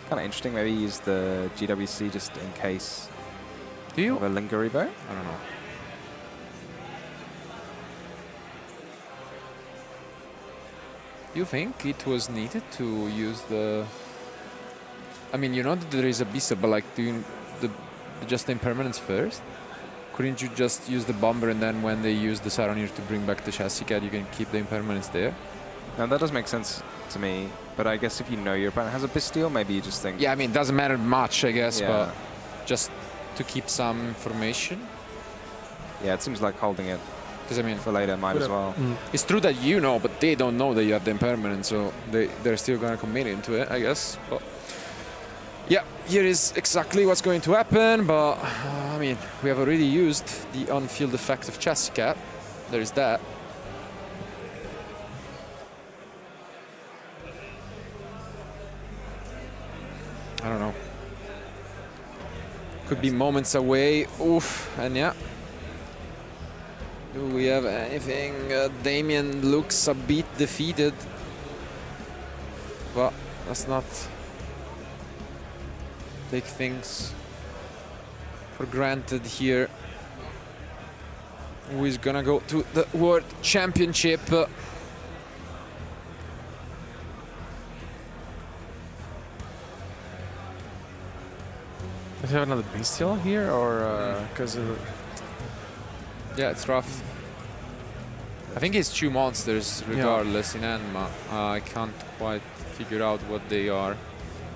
Kind of interesting. Maybe use the GWC just in case. Do you? Of a Lingaribo? I don't know. You think it was needed to use the... I mean, you know that there is a Bisa, but like doing just the impermanence first? Couldn't you just use the bomber and then when they use the Saronir to bring back the chassis cat, you can keep the impermanence there? Now that does make sense to me, but I guess if you know your opponent has a Bastille, maybe you just think... Yeah, I mean, it doesn't matter much, I guess, Yeah. but just to keep some information. Yeah, it seems like holding it Because I mean, for later might as well. It's true that you know, but they don't know that you have the impermanence, so they're still gonna commit into it, I guess. But yeah, here is exactly what's going to happen, but I mean, we have already used the on-field effect of chassis cat. There is that. I don't know. Could be moments away. Oof, and yeah. Do we have anything? Damien looks a bit defeated. But let's not take things for granted here. Who is gonna go to the World Championship? Does he have another Bastille here, or because yeah, it's rough. I think it's two monsters regardless in Anma. I can't quite figure out what they are.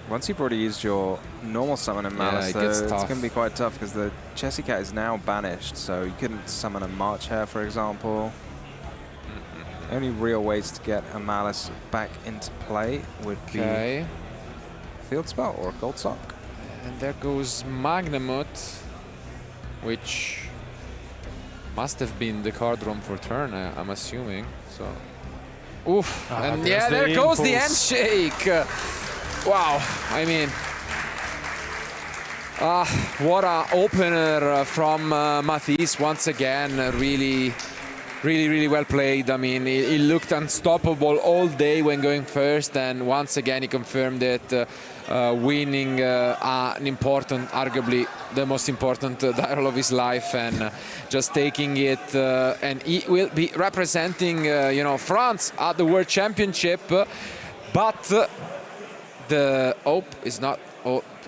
Once you've already used your normal summon in Malice, though, it's going to be quite tough because the chassis cat is now banished, so you couldn't summon a March Hare, for example. Only real ways to get a Malice back into play would be Field Spell or Gold Sock. And there goes Magnamut, which must have been the card drawn for turn, I'm assuming. So Oof. And yeah, there goes the handshake. Wow. I mean, what an opener from Matthijs once again. Really well played. I mean, he looked unstoppable all day when going first, and once again he confirmed it, winning an important, arguably the most important title of his life, and just taking it. And he will be representing, you know, France at the World Championship, but the hope is not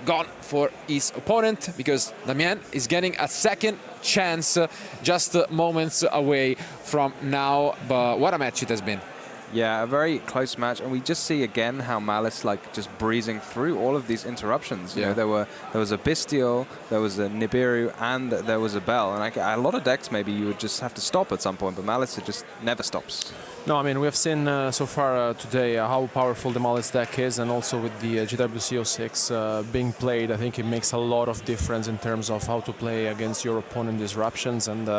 gone for his opponent, because Damien is getting a second chance just moments away from now. But what a match it has been. Yeah, a very close match, and we just see again how Malice like just breezing through all of these interruptions. You know, there was a Bestial, there was a Nibiru, and there was a Bell, and a lot of decks maybe you would just have to stop at some point, but Malice, it just never stops. No, I mean, we have seen so far today how powerful the Malice deck is, and also with the GWC06 being played, I think it makes a lot of difference in terms of how to play against your opponent disruptions. And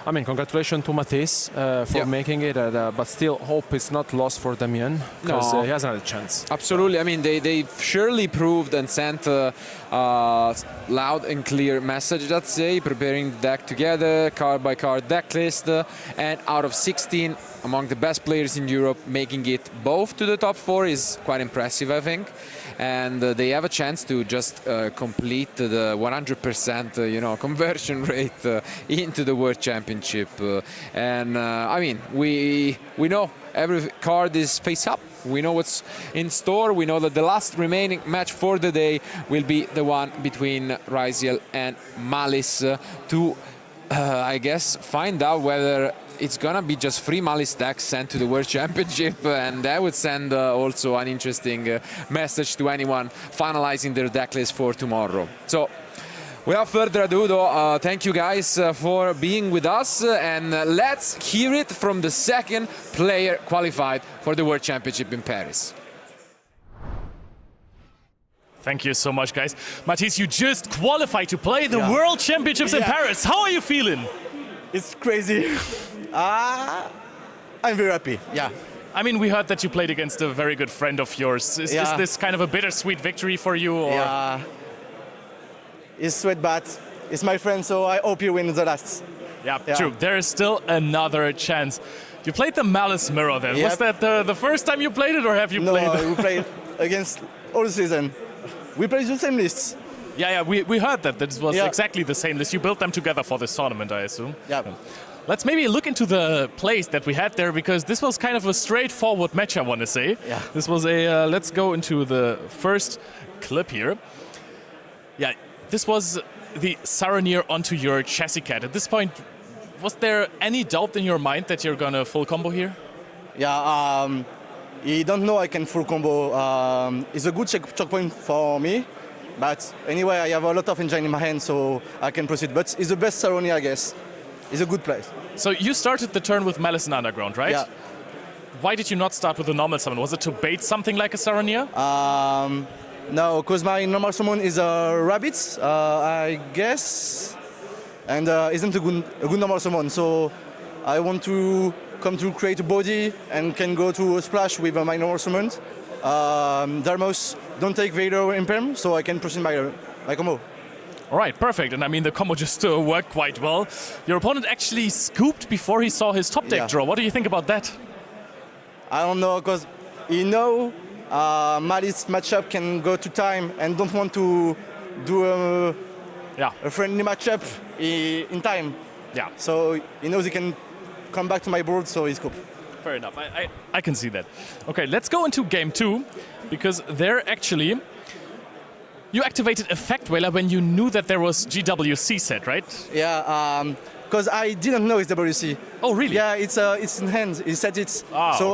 I mean, congratulations to Matthijs for making it, but still hope is not lost for Damien, because he has another chance. Absolutely. I mean, they surely proved and sent a loud and clear message, let's say, preparing the deck together, card by card deck list, and out of 16, among the best players in Europe, making it both to the top 4 is quite impressive, I think. And they have a chance to just complete the 100% you know, conversion rate into the World Championship. And I mean, we know every card is face up. We know what's in store. We know that the last remaining match for the day will be the one between Raisiel and Malice to, I guess, find out whether it's gonna be just 3 Malice decks sent to the World Championship, and that would send also an interesting message to anyone finalizing their deck list for tomorrow. So, without further ado, though, thank you guys for being with us, and let's hear it from the second player qualified for the World Championship in Paris. Thank you so much, guys. Matthijs, you just qualified to play the World Championships in Paris. How are you feeling? It's crazy. I'm very happy, yeah. I mean, we heard that you played against a very good friend of yours. Is this kind of a bittersweet victory for you? Or? Yeah. It's sweet, but it's my friend, so I hope you win the last. Yeah, true. There is still another chance. You played the Malice Mirror then. Yep. Was that the first time you played it, or have you played it? No, we played against all the season. We played the same lists. Yeah, we heard that. This was exactly the same list. You built them together for this tournament, I assume. Yeah. Let's maybe look into the plays that we had there, because this was kind of a straightforward match, I want to say. Yeah. This was a, let's go into the first clip here. Yeah, this was the Saronir onto your Chassis Cat. At this point, was there any doubt in your mind that you're going to full combo here? Yeah, he don't know I can full combo. It's a good checkpoint for me. But anyway, I have a lot of engine in my hand, so I can proceed. But it's the best Saronir, I guess. It's a good place. So you started the turn with Malice and Underground, right? Yeah. Why did you not start with a normal summon? Was it to bait something like a Saronir? No, because my normal summon is a rabbit, I guess, and isn't a good normal summon. So I want to come to create a body and can go to a splash with my normal summon. Darmos don't take Vader Imperm, so I can proceed my combo. All right, perfect. And I mean, the combo just worked quite well. Your opponent actually scooped before he saw his top deck draw. What do you think about that? I don't know, because you know Malice matchup can go to time and don't want to do a friendly matchup in time. Yeah. So he knows he can come back to my board, so he scooped. Fair enough. I can see that. Okay, let's go into game 2, because there actually you activated Effect Whaler when you knew that there was GWC set, right? Yeah, because I didn't know it's WC. Oh, really? Yeah, it's in hand. He set it. So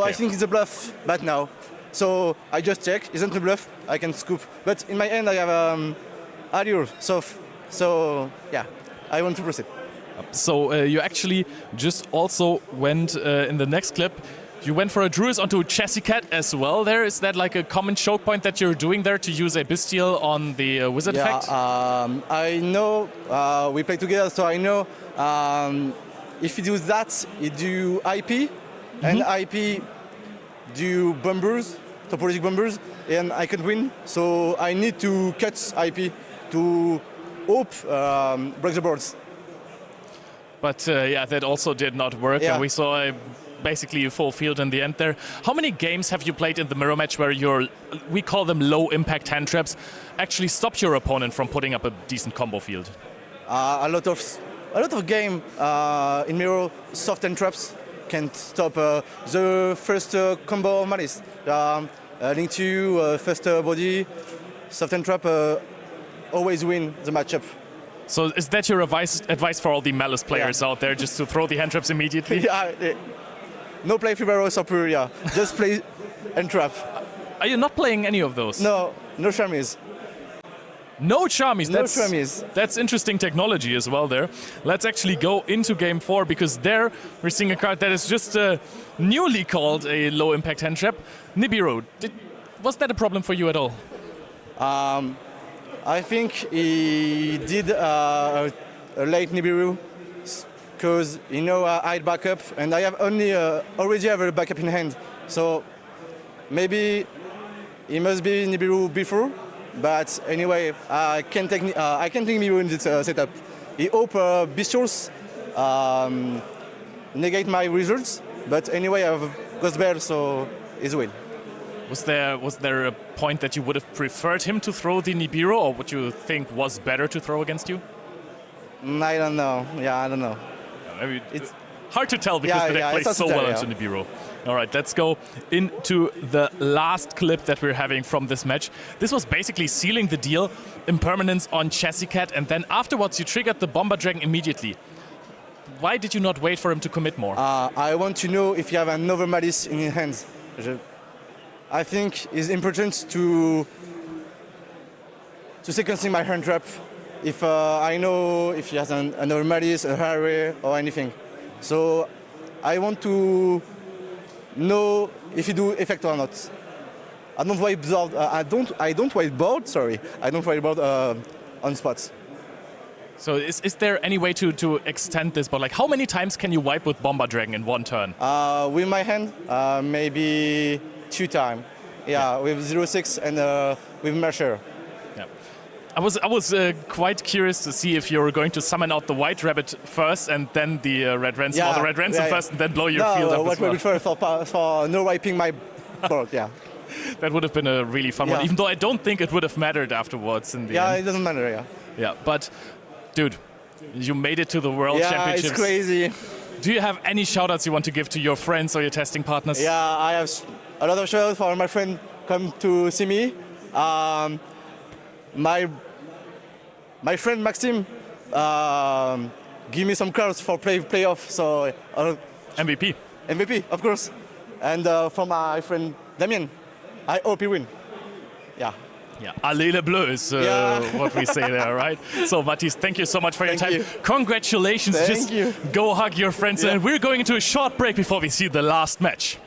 okay. I think it's a bluff, but now. So I just check. Isn't a bluff? I can scoop. But in my hand, I have Allure. So yeah, I want to proceed. So you actually just also went in the next clip. You went for a Druid onto a Chassis Cat as well there. Is that like a common choke point that you're doing there to use a Bestial on the Wizard effect? I know. We play together, so I know. If you do that, you do IP. And IP, do bombers, topologic bombers, and I can win. So I need to cut IP to hope break the boards. But yeah, that also did not work, Yeah. and we saw basically a full field in the end there. How many games have you played in the mirror match where your, we call them low impact hand traps, actually stopped your opponent from putting up a decent combo field? A lot of game in mirror soft hand traps can stop the first combo of Malice. Link to first body, soft hand trap always win the matchup. So is that your advice for all the Malice players out there, just to throw the hand traps immediately? Yeah, no play free barrel Superior, just play hand trap. Are you not playing any of those? No, no charmies. No charmies. No charmies. That's interesting technology as well there. Let's actually go into game 4, because there we're seeing a card that is just newly called a low impact hand trap. Nibiru, was that a problem for you at all? I think he did a late Nibiru because I had backup and I have already have a backup in hand. So maybe he must be Nibiru before. But anyway, I can take Nibiru in this setup. He hope Bestials negate my results. But anyway, I have Ghost Bear, so it's win. Was there a point that you would have preferred him to throw the Nibiru, or what you think was better to throw against you? I don't know. Yeah, I don't know. Maybe it's hard to tell because the deck plays so well into Nibiru. All right, let's go into the last clip that we're having from this match. This was basically sealing the deal, impermanence on Chassis Cat, and then afterwards you triggered the Bomber Dragon immediately. Why did you not wait for him to commit more? I want to know if you have another Malice in your hands. I think it's important to sequencing my hand trap if I know if he has another Malice, a Harry, or anything. So I want to know if you do effect or not. I don't wipe board. I don't wipe board. Sorry, I don't wipe board on spots. So is there any way to extend this? But like, how many times can you wipe with Bomber Dragon in one turn? With my hand, maybe 2 times. Yeah, with 0-6 and with Measure. Yeah. I was quite curious to see if you were going to summon out the White Rabbit first and then the Red Ransom, or the Red Ransom first and then blow your field up as well. White Rabbit first for no wiping my board, yeah. That would have been a really fun one, even though I don't think it would have mattered afterwards in the end. Yeah, it doesn't matter, yeah. Yeah, but dude, you made it to the World Championships. Yeah, it's crazy. Do you have any shout-outs you want to give to your friends or your testing partners? Yeah, I have a lot of shout-outs for my friend come to see me. My friend Maxime give me some cards for playoff, so MVP. MVP, of course. And for my friend Damien, I hope he win. Yeah. Yeah, allez le bleu is what we say there, right? So, Mathis, thank you so much for your time. Congratulations. Thank you. Go hug your friends. And we're going into a short break before we see the last match.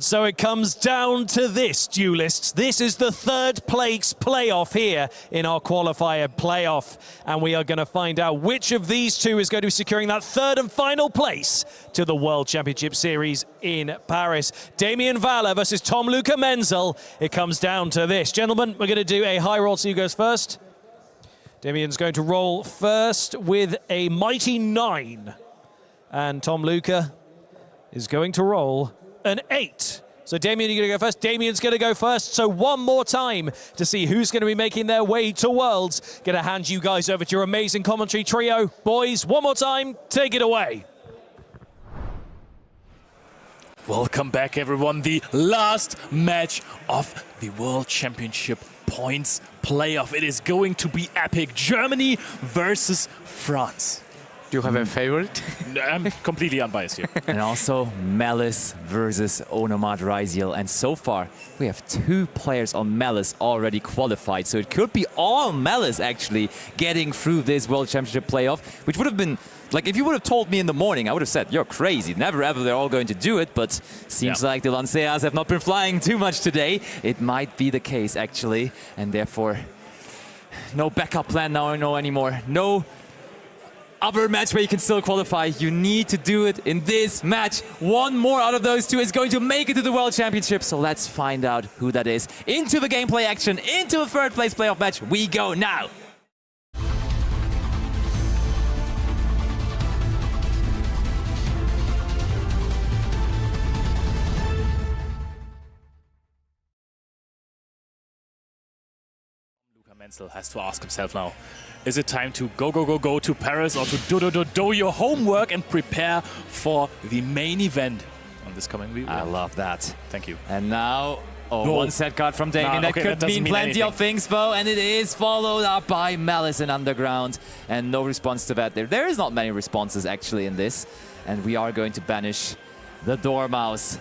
So it comes down to this, duelists. This is the third place playoff here in our qualifier playoff. And we are going to find out which of these two is going to be securing that third and final place to the World Championship Series in Paris. Damien Valle versus Tom Luca Menzel. It comes down to this. Gentlemen, we're going to do a high roll. So who goes first? Damien's going to roll first with a mighty 9. And Tom Luca is going to roll an 8. So Damien, you're going to go first. Damien's going to go first. So one more time to see who's going to be making their way to Worlds. Going to hand you guys over to your amazing commentary trio. Boys, one more time, take it away. Welcome back, everyone. The last match of the World Championship points playoff. It is going to be epic. Germany versus France. Do you have a favorite? I'm completely unbiased here. And also Malice versus Onomad Raisiel. And so far, we have 2 players on Malice already qualified. So it could be all Malice actually getting through this World Championship playoff, which would have been, like, if you would have told me in the morning, I would have said, you're crazy. Never ever they're all going to do it. But seems like the Lanceas have not been flying too much today. It might be the case, actually. And therefore, no backup plan now anymore. No other match where you can still qualify. You need to do it in this match. One more out of those 2 is going to make it to the World Championship. So let's find out who that is. Into the gameplay action, into a third place playoff match. We go now. Menzel has to ask himself now, is it time to go to Paris, or to do your homework and prepare for the main event on this coming week? I love that. Thank you. And now, one set card from Damien. That could mean plenty of things, Bo, and it is followed up by Malice and Underground, and no response to that there. There is not many responses actually in this, and we are going to banish the Dormouse,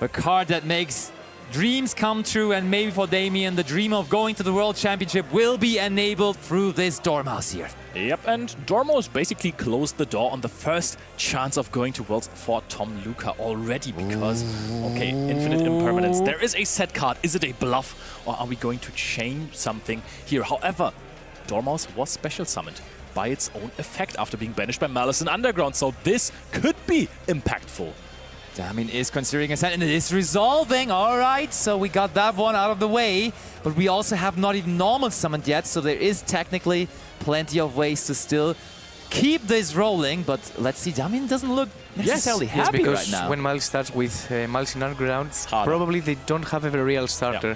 a card that makes dreams come true, and maybe for Damien, the dream of going to the World Championship will be enabled through this Dormouse here. Yep, and Dormouse basically closed the door on the first chance of going to Worlds for Tom Luca already, because, okay, Infinite Impermanence, there is a set card. Is it a bluff, or are we going to change something here? However, Dormouse was special summoned by its own effect after being banished by Malice and Underground, so this could be impactful. Damien is considering a set, and it is resolving. All right, so we got that one out of the way, but we also have not even normal summoned yet, so there is technically plenty of ways to still keep this rolling. But let's see, Damien doesn't look necessarily happy right now. When Malice starts with Malice in Underground, probably they don't have a real starter. Yeah.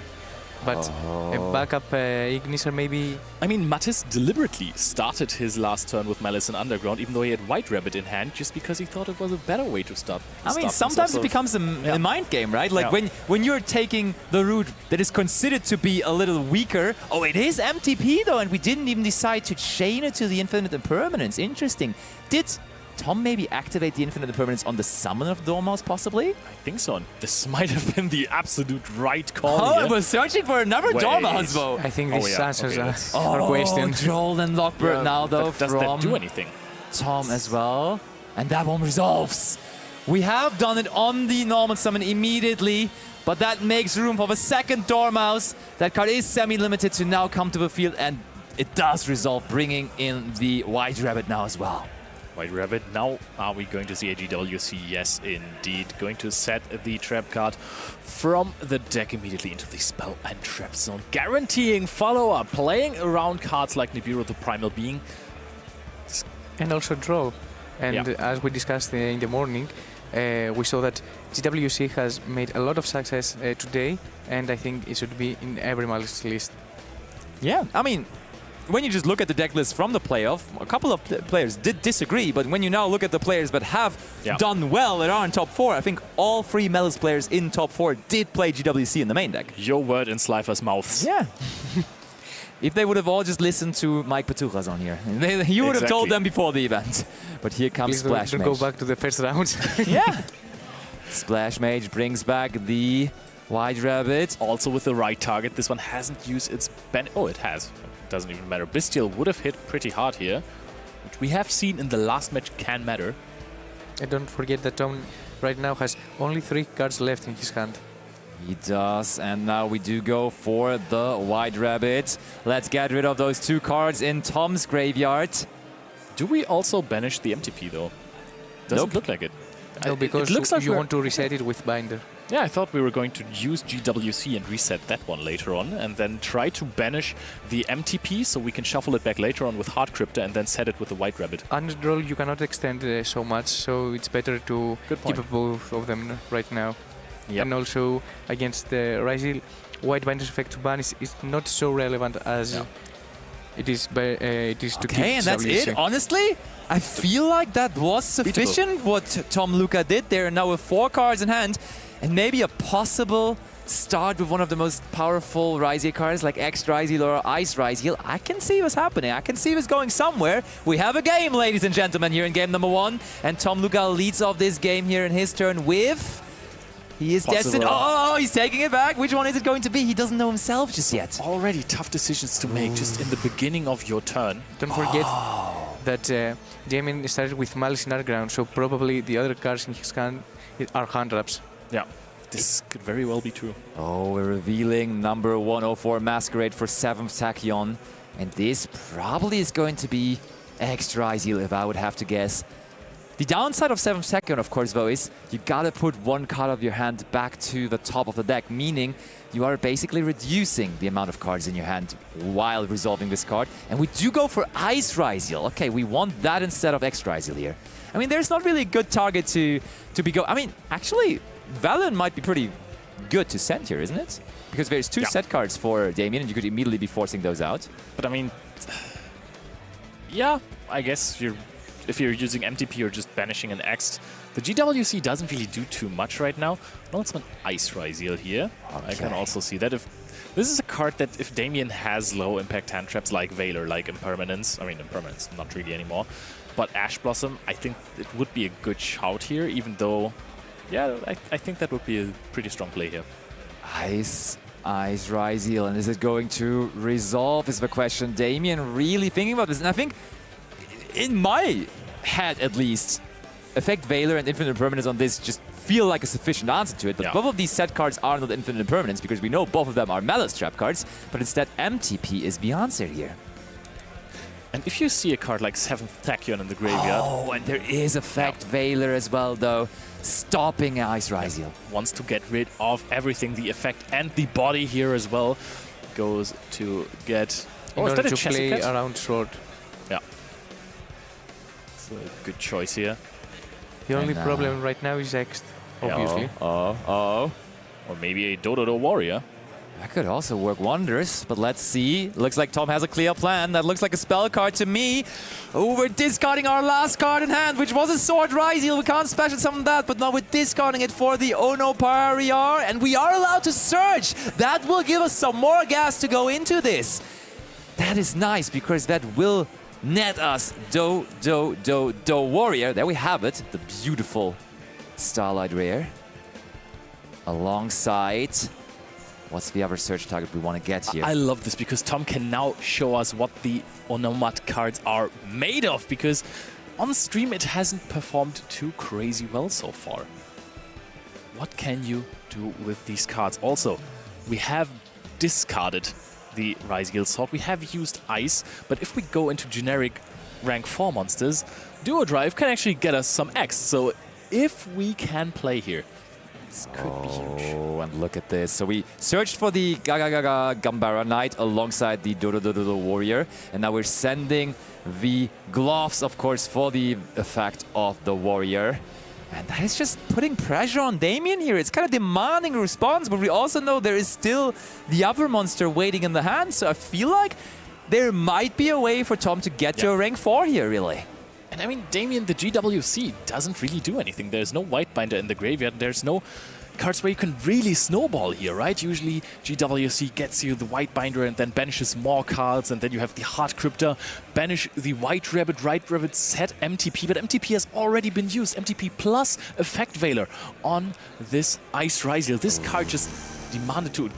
But a backup Igniser maybe... I mean, Mattis deliberately started his last turn with Malice and Underground, even though he had White Rabbit in hand, just because he thought it was a better way to start. I mean, sometimes it becomes a mind game, right? Like when you're taking the route that is considered to be a little weaker. Oh, it is MTP though, and we didn't even decide to chain it to the Infinite Impermanence. Interesting. Did Tom maybe activate the Infinite Impermanence on the summon of Dormouse, possibly? I think so. This might have been the absolute right call. Oh, I was searching for another Dormouse, though. I think this answers our question. Joel and Lockbird now, though, does that do anything? Tom as well. And that one resolves. We have done it on the normal summon immediately, but that makes room for the second Dormouse. That card is semi-limited to now come to the field, and it does resolve, bringing in the White Rabbit now as well. White Rabbit, now are we going to see a GWC? Yes, indeed. Going to set the trap card from the deck immediately into the spell and trap zone, guaranteeing follow-up, playing around cards like Nibiru, the Primal Being. And also draw. And as we discussed in the morning, we saw that GWC has made a lot of success today, and I think it should be in every Malice list. Yeah, I mean, when you just look at the deck list from the playoff, a couple of players did disagree, but when you now look at the players that have done well and are in top 4, I think all 3 Malice players in top 4 did play GWC in the main deck. Your word in Slifer's mouth. Yeah. If they would have all just listened to Mike Patuchas on here, you would have told them before the event. But here comes Splash Mage. Go back to the first round. Yeah. Splash Mage brings back the White Rabbit. Also with the right target. This one hasn't used its Oh, it has. Doesn't even matter. Bestial would have hit pretty hard here, which we have seen in the last match can matter. And don't forget that Tom right now has only 3 cards left in his hand. He does, and now we do go for the White Rabbit. Let's get rid of those 2 cards in Tom's graveyard. Do we also banish the MTP though? Doesn't look like it. No, because it looks like you want to reset it with Binder. Yeah, I thought we were going to use GWC and reset that one later on, and then try to banish the MTP so we can shuffle it back later on with Hard Crypta and then set it with the White Rabbit. Under draw, you cannot extend so much, so it's better to keep both of them right now. Yep. And also against the Ryzel, White Binder's effect to ban is not so relevant as it is to keep. Okay, and that's GWC. it. Honestly, I feel like that was sufficient what Tom Luca did there. Now with 4 cards in hand, and maybe a possible start with one of the most powerful Ryzel cards like X Ryzel or Ice Ryzel. I can see what's happening. I can see what's going somewhere. We have a game, ladies and gentlemen, here in game number 1. And Tom Luca leads off this game here in his turn with... He is destined... Oh, he's taking it back. Which one is it going to be? He doesn't know himself just yet. Already tough decisions to make just in the beginning of your turn. Don't forget that Damien started with Malice in Underground, so probably the other cards in his hand are hand traps. Yeah, this could very well be true. Oh, we're revealing number 104 Masquerade for 7th Tachyon. And this probably is going to be X Ryzel, if I would have to guess. The downside of 7th Tachyon, of course, though, is you gotta put 1 card of your hand back to the top of the deck, meaning you are basically reducing the amount of cards in your hand while resolving this card. And we do go for Ice Ryzel. Okay, we want that instead of X Ryzel here. I mean, there's not really a good target to be go. I mean, actually, Valen might be pretty good to send here, isn't it? Because there's 2 set cards for Damien, and you could immediately be forcing those out. But I mean, yeah, I guess if you're using MTP or just banishing an X, the GWC doesn't really do too much right now. Well, it's an Ice Ryzel here. Okay. I can also see that if this is a card that if Damien has low impact hand traps like Valor, like Impermanence, I mean Impermanence not really anymore, but Ash Blossom, I think it would be a good shout here, even though, yeah, I think that would be a pretty strong play here. Ice Ryzel, and is it going to resolve is the question. Damien really thinking about this, and I think in my head at least, Effect Valor and Infinite Impermanence on this just feel like a sufficient answer to it, but both of these set cards are not Infinite Impermanence because we know both of them are Malice Trap cards, but instead MTP is the answer here. And if you see a card like 7th Tachyon in the graveyard... Oh, and there is Effect Valor as well, though, stopping Ice Ryzel. Wants to get rid of everything, the effect and the body here as well. Goes to get... In order to play around short. Yeah. It's a good choice here. The only problem right now is X, obviously. Or maybe a Dodo Warrior. That could also work wonders, but let's see. Looks like Tom has a clear plan. That looks like a spell card to me. Oh, we're discarding our last card in hand, which was a Sword Ryzel. We can't special summon that, but now we're discarding it for the Ono Pariar, and we are allowed to search. That will give us some more gas to go into this. That is nice, because that will net us Do Warrior. There we have it, the beautiful Starlight Rare. Alongside... What's the other search target we want to get here? I love this because Tom can now show us what the Onomat cards are made of, because on stream it hasn't performed too crazy well so far. What can you do with these cards? Also, we have discarded the Ryzel Sword. We have used Ice, but if we go into generic rank 4 monsters, Duo Drive can actually get us some X. So if we can play here, this could be huge. Oh, and look at this. So we searched for the Gambara Knight alongside the Dodo Warrior, and now we're sending the gloves, of course, for the effect of the Warrior. And that is just putting pressure on Damien here. It's kind of demanding a response, but we also know there is still the other monster waiting in the hand, so I feel like there might be a way for Tom to get to a rank 4 here, really. And I mean, Damien, the GWC doesn't really do anything. There's no White Binder in the graveyard. There's no cards where you can really snowball here, right? Usually GWC gets you the White Binder and then banishes more cards, and then you have the Hard Crypta, banish the White Rabbit, set MTP, but MTP has already been used. MTP plus Effect Valor on this Ice Ryzel. This card just demanded to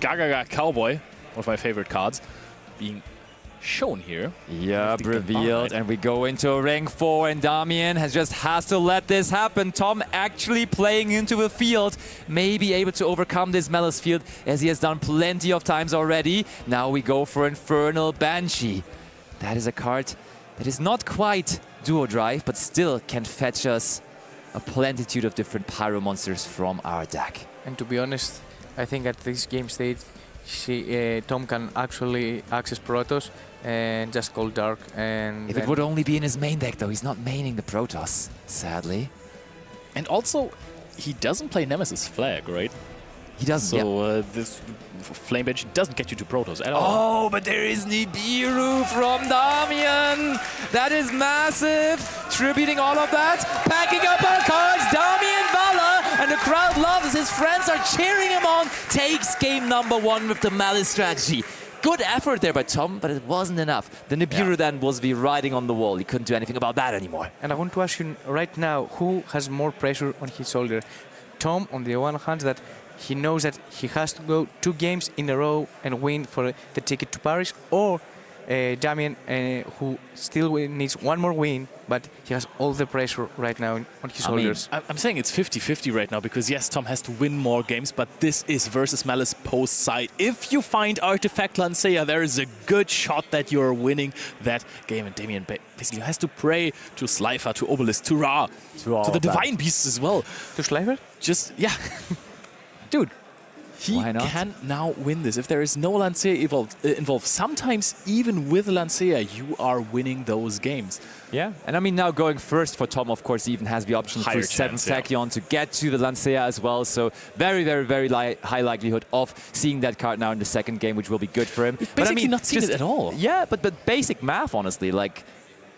Cowboy, one of my favorite cards, being shown here. Yeah, revealed, and we go into ring 4, and Damien has to let this happen. Tom actually playing into the field, may be able to overcome this Malice field, as he has done plenty of times already. Now we go for Infernal Banshee. That is a card that is not quite duo drive, but still can fetch us a plenitude of different pyro monsters from our deck. And to be honest, I think at this game stage, Tom can actually access Protoss and just call Dark. And if it would only be in his main deck, though, he's not maining the Protoss, sadly. And also, he doesn't play Nemesis Flag, right? He doesn't. So this Flame Bench doesn't get you to Protoss at all. Oh, but there is Nibiru from Damien. That is massive. Tributing all of that. Packing up our cards. Damien Vala. And the crowd loves. His friends are cheering him on. Takes game number 1 with the Malice strategy. Good effort there by Tom, but it wasn't enough. The Nibiru then was the writing on the wall. He couldn't do anything about that anymore. And I want to ask you right now, who has more pressure on his shoulder? Tom, on the one hand, that he knows that he has to go 2 games in a row and win for the ticket to Paris, or Damien, who still needs 1 more win, but he has all the pressure right now on his shoulders. I'm saying it's 50-50 right now, because yes, Tom has to win more games, but this is versus Malice post side. If you find Artifact Lancea, there is a good shot that you're winning that game, and Damien basically has to pray to Slifer, to Obelisk, to Ra, to the Divine Beasts as well. To Slifer? Just, yeah. Dude, he can now win this. If there is no Lancea involved, sometimes even with Lancea, you are winning those games. Yeah, and I mean now going first for Tom, of course, he even has the option for 7th Tachyon to get to the Lancea as well. So very, very, very high likelihood of seeing that card now in the second game, which will be good for him. But I mean, not seen it at all. Yeah, but basic math, honestly, like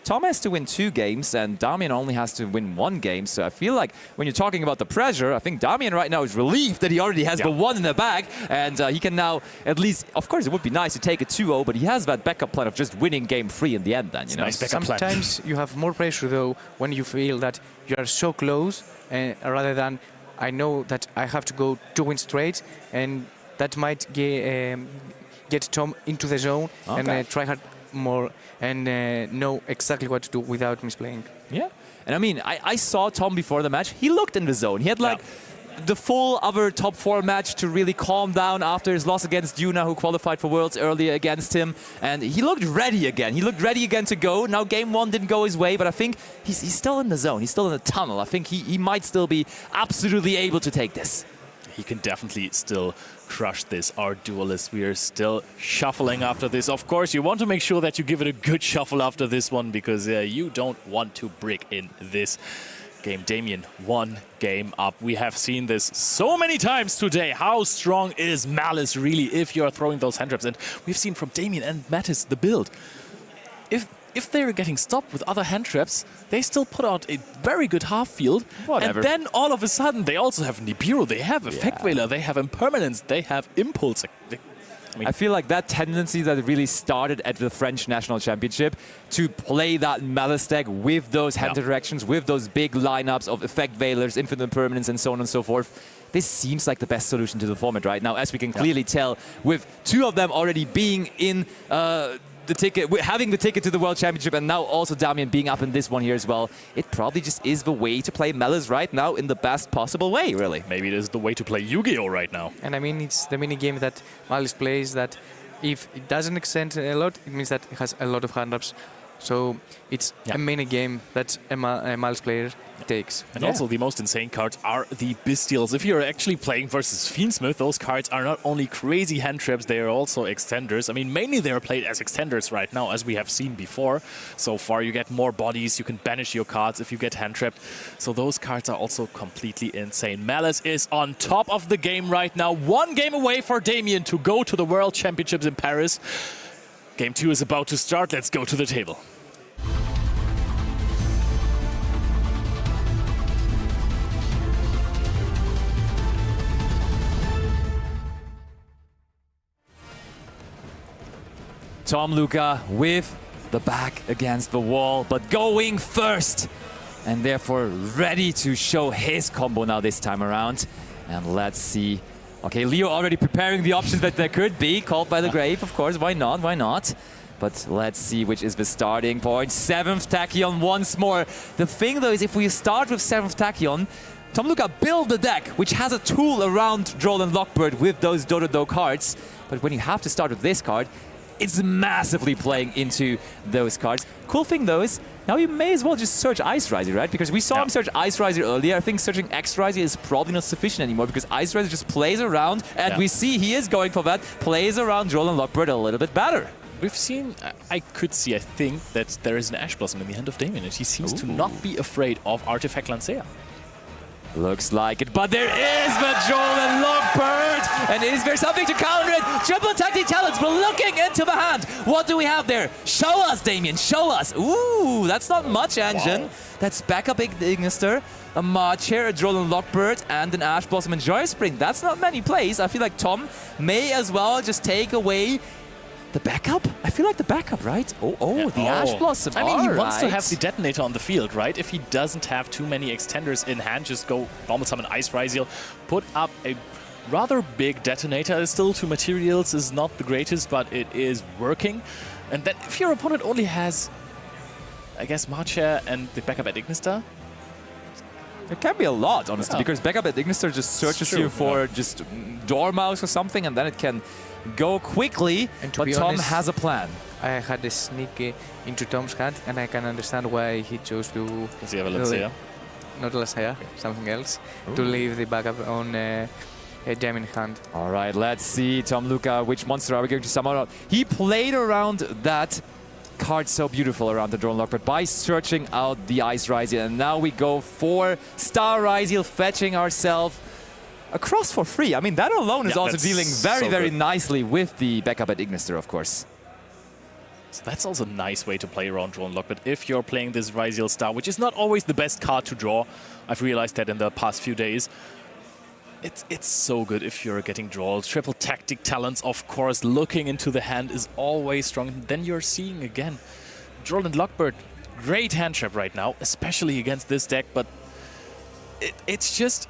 Tom has to win 2 games and Damien only has to win 1 game. So I feel like when you're talking about the pressure, I think Damien right now is relieved that he already has the 1 in the bag. And he can now at least, of course, it would be nice to take a 2-0, but he has that backup plan of just winning game 3 in the end then, you know. Nice backup plan. Sometimes you have more pressure, though, when you feel that you are so close, rather than I know that I have to go 2 wins straight, and that might get Tom into the zone and try hard more and know exactly what to do without misplaying. Yeah, and I mean, I saw Tom before the match. He looked in the zone. He had like the full other top 4 match to really calm down after his loss against Yuna, who qualified for Worlds earlier against him. And he looked ready again. He looked ready again to go. Now game 1 didn't go his way, but I think he's still in the zone. He's still in the tunnel. I think he might still be absolutely able to take this. He can definitely still crush this, our duelist. We are still shuffling after this. Of course, you want to make sure that you give it a good shuffle after this one, because you don't want to brick in this game. Damien, 1 game up. We have seen this so many times today. How strong is Malice really if you're throwing those hand traps? And we've seen from Damien and Mattis the build. If they're getting stopped with other hand traps, they still put out a very good half field. Whatever. And then all of a sudden, they also have Nibiru, they have Effect Veiler, they have Impermanence, they have Impulse. I feel like that tendency that really started at the French National Championship to play that Malice deck with those hand interactions, with those big lineups of Effect Veilers, Infinite Impermanence, and so on and so forth. This seems like the best solution to the format right now, as we can clearly tell, with 2 of them already being in the ticket, having the ticket to the World Championship, and now also Damien being up in this one here as well. It probably just is the way to play Malice right now in the best possible way, really. Maybe it is the way to play Yu-Gi-Oh right now. And I mean, it's the mini game that Malice plays that if it doesn't extend a lot, it means that it has a lot of hand ups. So it's a mini game that a Malice player takes. And also the most insane cards are the Bestials. If you're actually playing versus Fiendsmith, those cards are not only crazy hand traps, they are also extenders. I mean, mainly they are played as extenders right now, as we have seen before. So far, you get more bodies, you can banish your cards if you get hand trapped. So those cards are also completely insane. Malice is on top of the game right now. 1 game away for Damien to go to the World Championships in Paris. Game 2 is about to start. Let's go to the table. Tom Luca with the back against the wall, but going first, and therefore ready to show his combo now this time around. And let's see. Okay, Leo already preparing the options that there could be. Called by the grave, of course. Why not? Why not? But let's see which is the starting point. 7th Tachyon once more. The thing though is if we start with 7th Tachyon, Tom Luca built the deck, which has a tool around Droll and Lockbird with those Do-Do-Do cards. But when you have to start with this card, it's massively playing into those cards. Cool thing though is, now you may as well just search Ice Riser, right? Because we saw him search Ice Riser earlier. I think searching X Riser is probably not sufficient anymore because Ice Riser just plays around, and we see he is going for that, plays around Droll and Lockbird a little bit better. We've seen, I think, that there is an Ash Blossom in the hand of Damien, and he seems to not be afraid of Artifact Lancea. Looks like it, but there is the Droll and Lockbird! And is there something to counter it? Triple Tactic Talents, we're looking into the hand. What do we have there? Show us, Damien, show us. Ooh, that's not much, Engine. Wow. That's backup Ignister, a March here, a Droll and Lockbird, and an Ash Blossom and Joy Spring. That's not many plays. I feel like Tom may as well just take away the backup? I feel like the backup, right? The Ash Blossom. I mean, he wants to have the detonator on the field, right? If he doesn't have too many extenders in hand, just go normal summon Ice Riser, put up a rather big detonator. Still 2 materials is not the greatest, but it is working. And then if your opponent only has, I guess, Marcher and the backup at Ignister, it can be a lot, honestly, because backup at Ignister just searches you for just Dormouse or something, and then it can go quickly, and but Tom has a plan. I had a sneak into Tom's hand, and I can understand why he chose to... Does he have a Lancea? Not Lancea, something else, to leave the backup on Damien hand. All right, let's see, Tom Luca, which monster are we going to summon out? He played around that card so beautiful around the Droll and Lockbird by searching out the Ice Riser, and now we go for Star Riser, fetching ourselves across for free. I mean, that alone is also dealing very nicely with the backup at Ignister, of course. So that's also a nice way to play around Droll and Lockbird if you're playing this Riser Star, which is not always the best card to draw. I've realized that in the past few days. It's so good if you're getting draws. Triple Tactic Talents, of course, looking into the hand is always strong. Then you're seeing again Droll and Lockbird, great hand trap right now, especially against this deck, but it's just,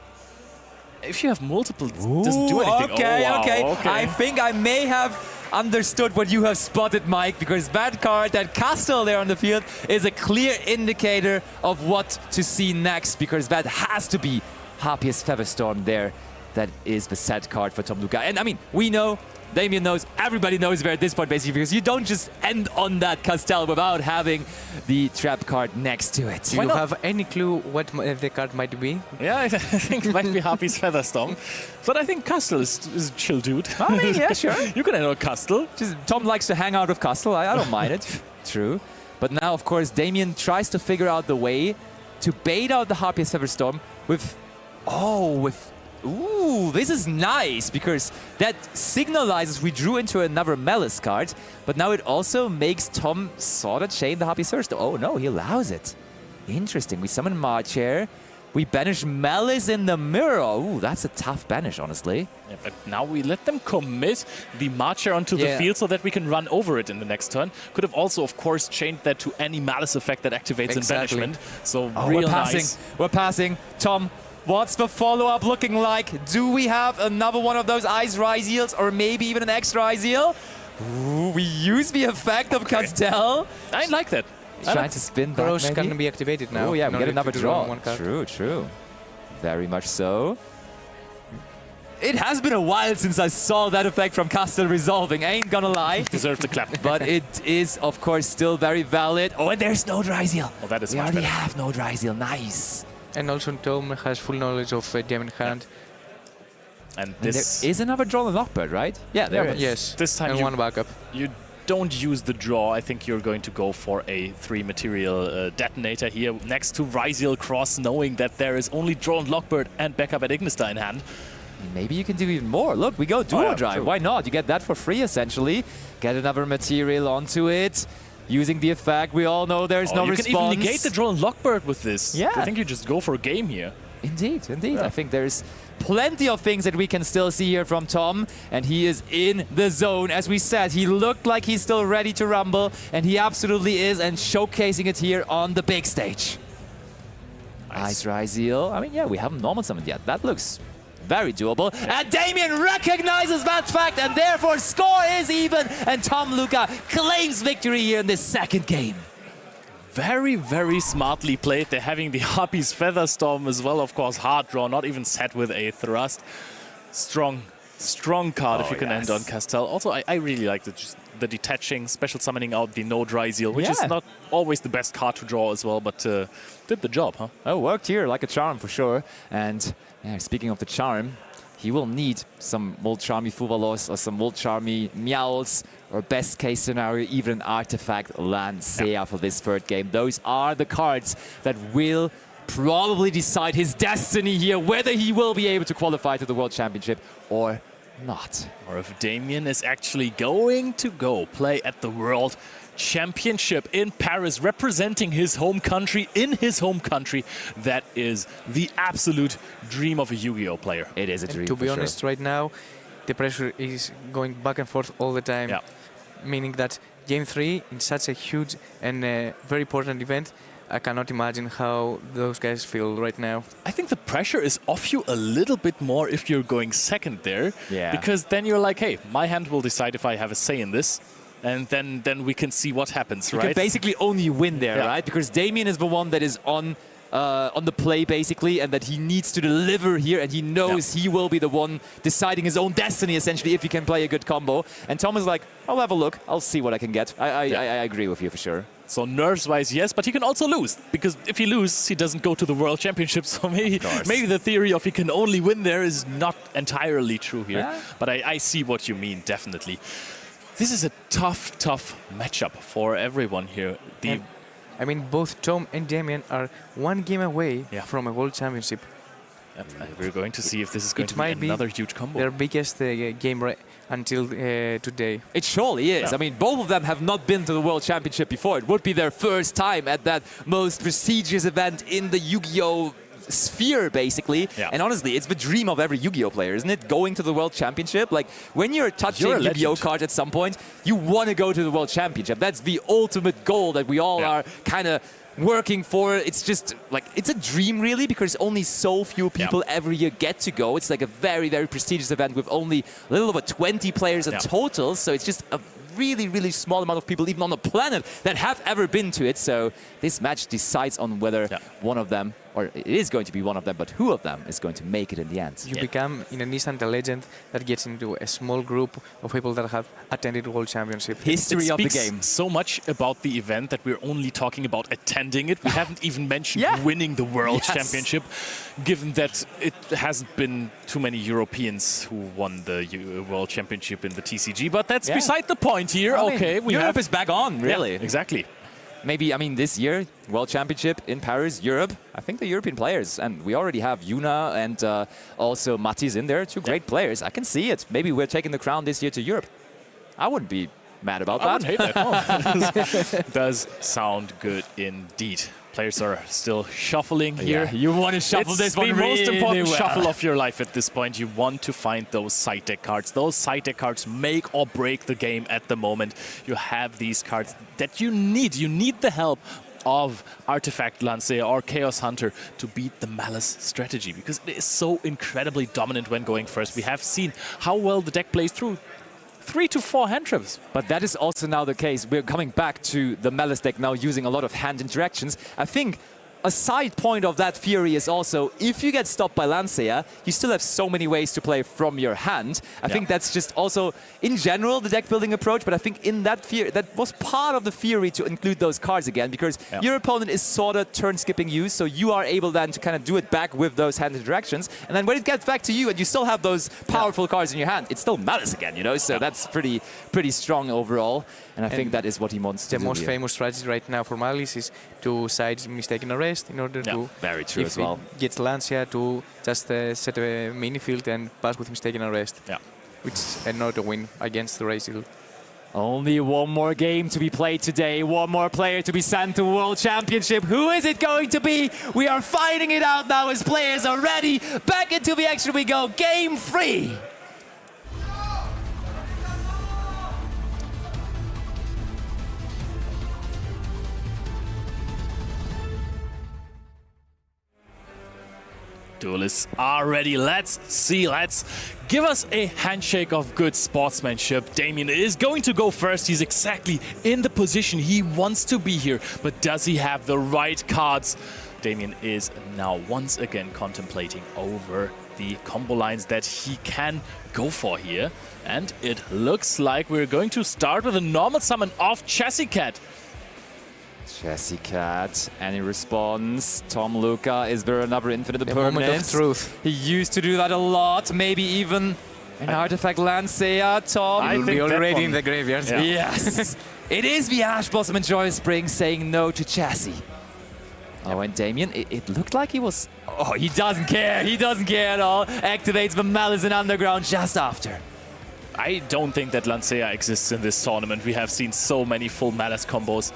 if you have multiple, it doesn't do anything. Okay. I think I may have understood what you have spotted, Mike, because that card, that Castle there on the field, is a clear indicator of what to see next, because that has to be Harpiest Featherstorm there. That is the set card for Tom Luca. And I mean, we know, Damien knows, everybody knows there at this point, basically, because you don't just end on that Castle without having the trap card next to it. Do you have any clue what the card might be? Yeah, I think it might be Harpy's Featherstorm. But I think Castle is a chill dude. I mean, yeah, sure. You can handle Castle. Tom likes to hang out with Castle. I don't mind it. True. But now, of course, Damien tries to figure out the way to bait out the Harpiest Featherstorm with... Ooh, this is nice, because that signalizes we drew into another Malice card, but now it also makes Tom sort of chain the Harpiest Featherstorm. Oh no, he allows it. Interesting. We summon Marcher. We banish Malice in the mirror. Ooh, that's a tough banish, honestly. Yeah, but now we let them commit the Marcher onto the field so that we can run over it in the next turn. Could have also, of course, changed that to any Malice effect that activates in banishment. So real nice. We're passing. Tom, what's the follow-up looking like? Do we have another one of those Ice Risers, or maybe even an X Riser? Ooh, we use the effect of Castel. I like that. Trying to spin back, Cross maybe? can be activated now. Oh yeah, we get another draw. True. Very much so. It has been a while since I saw that effect from Castel resolving, I ain't gonna lie. Deserves a clap. But it is, of course, still very valid. Oh, and there's no Dryseal. Oh, that is we much already better. have no Dryseal. Nice. And also Tom has full knowledge of Damien hand. And this there is another Droll and Lockbird, right? Yeah, there is. Yes. This time and one backup. You don't use the draw. I think you're going to go for a 3-material detonator here next to Ryziel Cross, knowing that there is only Droll and Lockbird and backup at Ignister in hand. Maybe you can do even more. Look, we go dual drive. True. Why not? You get that for free, essentially. Get another material onto it. Using the effect, we all know there's no response. You can even negate the Droll and Lockbird with this. Yeah. I think you just go for a game here. Indeed. Yeah. I think there's plenty of things that we can still see here from Tom, and he is in the zone. As we said, he looked like he's still ready to rumble, and he absolutely is, and showcasing it here on the big stage. Nice Ryziel. I mean, yeah, we haven't normal summoned yet. That looks very doable. And Damien recognizes that fact, and therefore score is even, and Tom Luca claims victory here in this second game. Very, very smartly played. They're having the Harpy's Feather Storm as well, of course, hard draw, not even set with a thrust. Strong card if you can end on Castell. Also, I really like the detaching, special summoning out the no dry zeal, which is not always the best card to draw as well, but did the job, huh? Oh, worked here like a charm for sure. And speaking of the charm, he will need some Molt Charmy Fuvalos or some Molt Charmy Meowls, or best case scenario, even an Artifact Lancea for this third game. Those are the cards that will probably decide his destiny here, whether he will be able to qualify to the World Championship or not. Or if Damien is actually going to go play at the World Championship in Paris, representing his home country, in his home country. That is the absolute dream of a Yu-Gi-Oh player. It is a dream. To be honest, right now, the pressure is going back and forth all the time. Meaning that Game 3, in such a huge and very important event, I cannot imagine how those guys feel right now. I think the pressure is off you a little bit more if you're going second there. Because then you're like, hey, my hand will decide if I have a say in this. And then we can see what happens, right? You can basically only win there, right? Because Damien is the one that is on the play, basically, and that he needs to deliver here, and he knows he will be the one deciding his own destiny, essentially, if he can play a good combo. And Tom is like, I'll have a look. I'll see what I can get. I agree with you for sure. So nerves-wise, yes, but he can also lose. Because if he loses, he doesn't go to the World Championship. So maybe the theory of he can only win there is not entirely true here. But I see what you mean, definitely. This is a tough matchup for everyone here. I mean, both Tom and Damien are one game away from a World Championship. We're going to see if this is going to be another huge combo. Their biggest game until today. It surely is. I mean, both of them have not been to the World Championship before. It would be their first time at that most prestigious event in the Yu-Gi-Oh! Sphere, basically. And honestly, it's the dream of every Yu-Gi-Oh! Player, isn't it? Going to the World Championship. Like, when you're touching Yu-Gi-Oh! Cards at some point, you want to go to the World Championship. That's the ultimate goal that we all are kind of working for. It's just like, it's a dream really, because only so few people every year get to go. It's like a very, very prestigious event with only a little over 20 players in total. So it's just a really, really small amount of people, even on the planet, that have ever been to it. So this match decides on whether one of them, or it is going to be one of them, but who of them is going to make it in the end. You become, in an instant, a legend that gets into a small group of people that have attended World Championship. History of the game. So much about the event that we're only talking about attending it. We haven't even mentioned winning the World Championship, given that it hasn't been too many Europeans who won the World Championship in the TCG. But that's beside the point here. I mean, Europe is back on, really. Exactly. Maybe, I mean, this year, World Championship in Paris, Europe, I think the European players, and we already have Yuna and also Matis in there, two great players. I can see it. Maybe we're taking the crown this year to Europe. I wouldn't be mad about that. I wouldn't hate that. No. Does sound good indeed. Players are still shuffling here. You want to shuffle this one really It's the most important well. shuffle of your life at this point. You want to find those side deck cards. Those side deck cards make or break the game at the moment. You have these cards that you need. You need the help of Artifact Lancea or Chaos Hunter to beat the Malice strategy, because it is so incredibly dominant when going first. We have seen how well the deck plays through 3 to 4 hand trips. But that is also now the case. We're coming back to the Malice deck now, using a lot of hand interactions. I think a side point of that theory is also, if you get stopped by Lancea, you still have so many ways to play from your hand. I think that's just also, in general, the deck building approach, but I think in that theory, that was part of the theory to include those cards again, because your opponent is sort of turn skipping you, so you are able then to kind of do it back with those hand interactions, and then when it gets back to you and you still have those powerful cards in your hand, it's still Malice again, you know, so that's pretty strong overall, and I think that is what he wants to do. The most famous strategy right now for Malice is to side Mistaken Arrest in order to, very true as well, gets Lancea to just set a mini field and pass with Mistaken Arrest. Which is another win against the Razil. Only one more game to be played today. One more player to be sent to World Championship. Who is it going to be? We are finding it out now as players are ready. Back into the action we go. Game 3. Duelists are ready. Let's see. Let's give us a handshake of good sportsmanship. Damien is going to go first. He's exactly in the position he wants to be here. But does he have the right cards? Damien is now once again contemplating over the combo lines that he can go for here. And it looks like we're going to start with a normal summon of Chassis Cat. Chassis Cat, any response? Tom Luca, is there another infinite impermanence? Moment of truth. He used to do that a lot, maybe even an artifact Lancea. Tom, I think already in the graveyard. Yeah. Yes, it is the Ash Blossom and Joy Spring saying no to Chassis. Oh, and Damien, it looked like he was... Oh, he doesn't care. He doesn't care at all. Activates the Malice in Underground just after. I don't think that Lancea exists in this tournament. We have seen so many full Malice combos.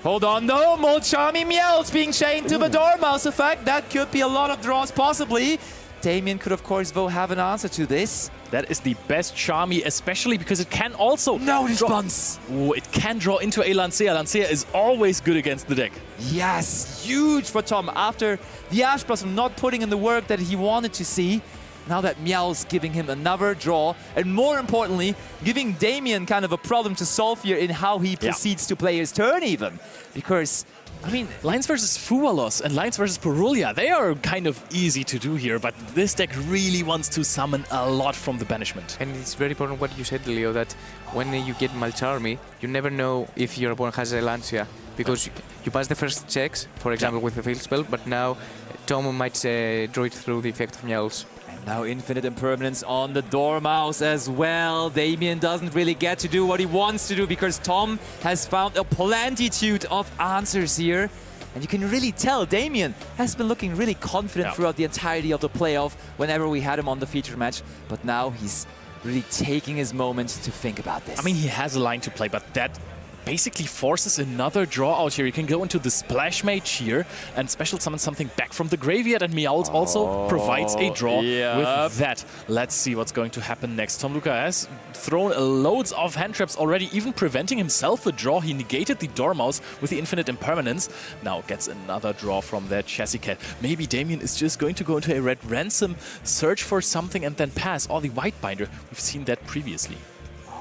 Hold on, though. Molchami Meowth being chained to the Dormouse effect. That could be a lot of draws, possibly. Damien could, of course, though, have an answer to this. That is the best Charmy, especially because it can also... No response! Oh, it can draw into a Lancea. Lancea is always good against the deck. Yes, huge for Tom. After the Ash Blossom not putting in the work that he wanted to see, now that Meowth's giving him another draw, and more importantly, giving Damien kind of a problem to solve here in how he proceeds to play his turn even. Because, I mean... Lines versus Fualos and Lines versus Purulia, they are kind of easy to do here, but this deck really wants to summon a lot from the banishment. And it's very important what you said, Leo, that when you get Malcharmy, you never know if your opponent has a Lancea, because you pass the first checks, for example, with the field spell, but now Tom might draw it through the effect of Meowth. Now infinite impermanence on the Dormouse as well. Damien doesn't really get to do what he wants to do because Tom has found a plentitude of answers here. And you can really tell Damien has been looking really confident throughout the entirety of the playoff whenever we had him on the feature match. But now he's really taking his moment to think about this. I mean, he has a line to play, but that basically forces another draw out here. You can go into the Splash Mage here and special summon something back from the graveyard, and Meowth also provides a draw with that. Let's see what's going to happen next. Tom Luca has thrown loads of hand traps already, even preventing himself a draw. He negated the Dormouse with the infinite impermanence. Now gets another draw from that Chassis Cat. Maybe Damien is just going to go into a red ransom, search for something, and then pass. Or the white binder. We've seen that previously.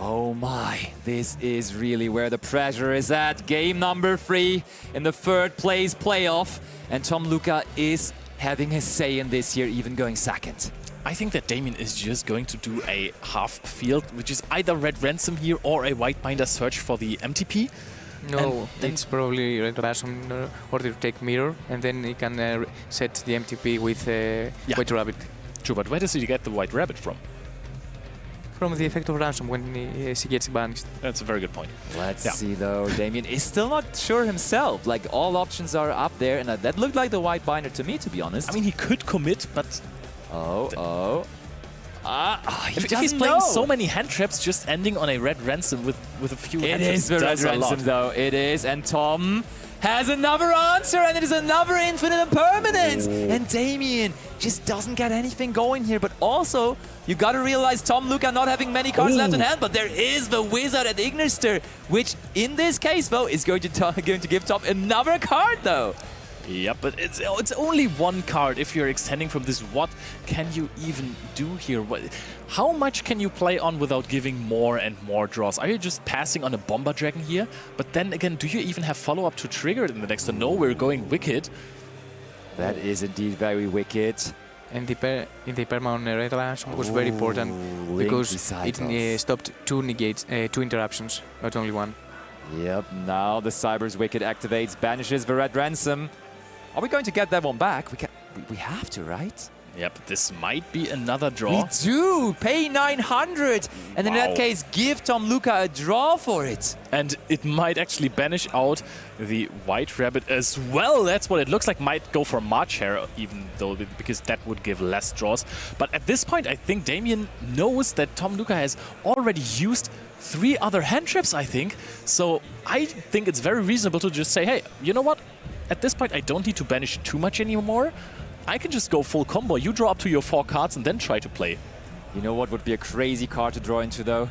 Oh my, this is really where the pressure is at. Game number 3 in the third place playoff. And Tom Luca is having his say in this here, even going second. I think that Damien is just going to do a half field, which is either red ransom here or a white binder search for the MTP. No, it's probably red ransom in order to take mirror, and then he can set the MTP with white rabbit. True, but where does he get the white rabbit from? From the effect of ransom when he gets banished. That's a very good point. Let's see though, Damien is still not sure himself. Like, all options are up there, and that looked like the white binder to me, to be honest. I mean, he could commit, but... If he's playing so many hand traps, just ending on a red ransom with a few hand traps. It is the red ransom though, it is, and Tom has another answer, and it is another infinite impermanence. And Damien just doesn't get anything going here, but also you gotta realize Tom Luca not having many cards left in hand, but there is the Wizard at Ignister, which in this case though is going to give Tom another card though. Yep, but it's only one card. If you're extending from this, what can you even do here? How much can you play on without giving more and more draws? Are you just passing on a Bomber Dragon here? But then again, do you even have follow-up to trigger it in the next turn? No, we're going Wicked. That is indeed very wicked. And the perma on red ransom was very important because it stopped two interruptions, not only one. Yep, now the Cyber's Wicked activates, banishes the red ransom. Are we going to get that one back? We have to, right? Yep, this might be another draw. We do! Pay 900! And in that case, give Tom Luca a draw for it. And it might actually banish out the White Rabbit as well. That's what it looks like. Might go for March Hare, even though, because that would give less draws. But at this point, I think Damien knows that Tom Luca has already used 3 other hand traps, I think. So I think it's very reasonable to just say, hey, you know what? At this point, I don't need to banish too much anymore. I can just go full combo. You draw up to your 4 cards and then try to play. You know what would be a crazy card to draw into, though?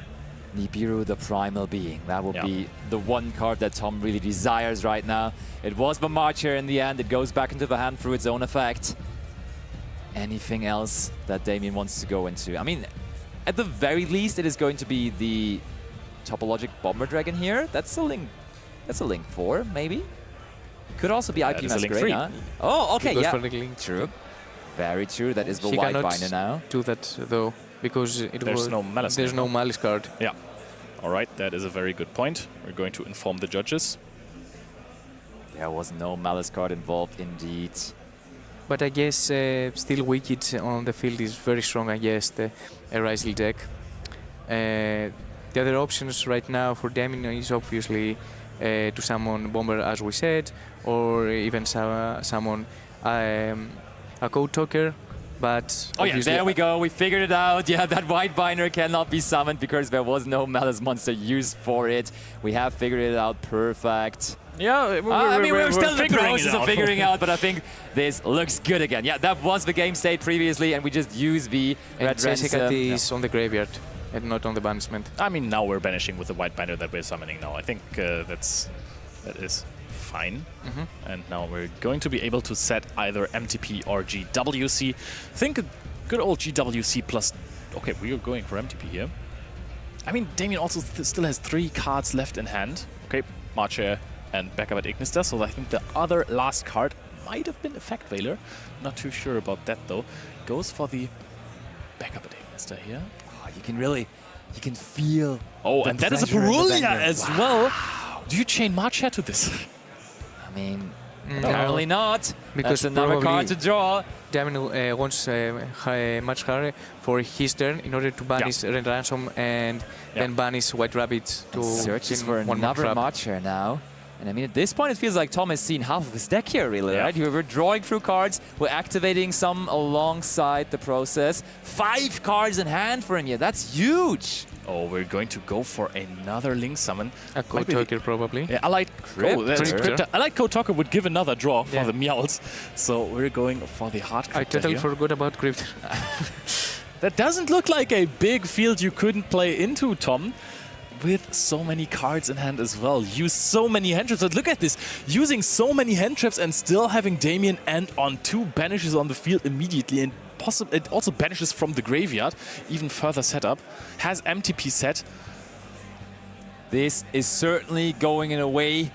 Nibiru, the Primal Being. That would be the one card that Tom really desires right now. It was the March here in the end. It goes back into the hand through its own effect. anything else that Damien wants to go into? I mean, at the very least, it is going to be the topologic Bomber Dragon here. That's a Link. That's a Link 4, maybe. Could also be IP Masquerade. Huh? Oh, okay, yeah. True. Very true. That is the white binder now. Do that though, because there's no malice. There's no malice card. Yeah. All right, that is a very good point. We're going to inform the judges. There was no malice card involved, indeed. But I guess still Wicked on the field is very strong against a Ryzel deck. The other options right now for Damien is obviously to summon Bomber, as we said, or even summon a Code Talker. But oh yeah, there we go. We figured it out. Yeah, that white binder cannot be summoned because there was no Malice monster used for it. We have figured it out. Perfect. Yeah, we're still in the process of figuring out, but I think this looks good again. Yeah, that was the game state previously, and we just use the red ransom. Is on the graveyard and not on the banishment. I mean, now we're banishing with the white binder that we're summoning now. I think that is fine. And now we're going to be able to set either MTP or GWC. I think a good old GWC plus... Okay, we are going for MTP here. I mean, Damien also still has 3 cards left in hand. Okay, Marcher and backup at Ignister, so I think the other last card might have been Effect Veiler. Not too sure about that though. Goes for the backup at Ignister here. Oh, you can feel. Oh, and that is a Perulia as well. Do you chain Marcher to this? I mean, apparently not. Because that's another card to draw. Damien wants much harder for his turn in order to banish Red Ransom and then banish White Rabbit to searches for another Marcher now. And I mean, at this point, it feels like Tom has seen half of his deck here, really, right? We're drawing through cards, we're activating some alongside the process. 5 cards in hand for him here. That's huge. Oh, we're going to go for another Link summon. A Code Talker, probably. Yeah, I like Crypta. I like Code Talker would give another draw for the Meowls. So we're going for the hard Crypta. I totally forgot about Crypta. That doesn't look like a big field you couldn't play into, Tom. With so many cards in hand as well. Use so many hand traps. But look at this. Using so many hand traps and still having Damien end on 2 banishes on the field immediately. And it also banishes from the graveyard. Even further setup. Has MTP set. This is certainly going in a way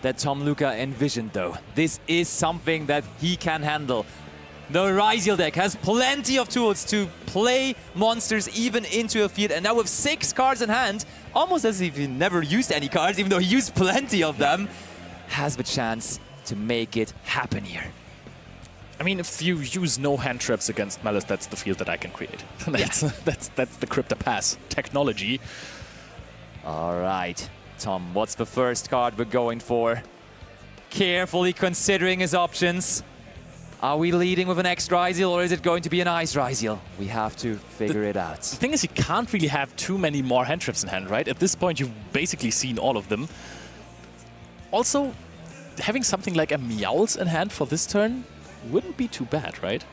that Tom Luca envisioned, though. This is something that he can handle. The Ryzel deck has plenty of tools to play monsters even into a field, and now with 6 cards in hand, almost as if he never used any cards, even though he used plenty of them, has the chance to make it happen here. I mean, if you use no hand traps against Malice, that's the field that I can create. That's the Crypta Pass technology. All right, Tom, what's the first card we're going for? Carefully considering his options. Are we leading with an X Ryzel or is it going to be an Ice Ryzel? We have to figure it out. The thing is, you can't really have too many more hand traps in hand, right? At this point, you've basically seen all of them. Also, having something like a Meowls in hand for this turn wouldn't be too bad, right?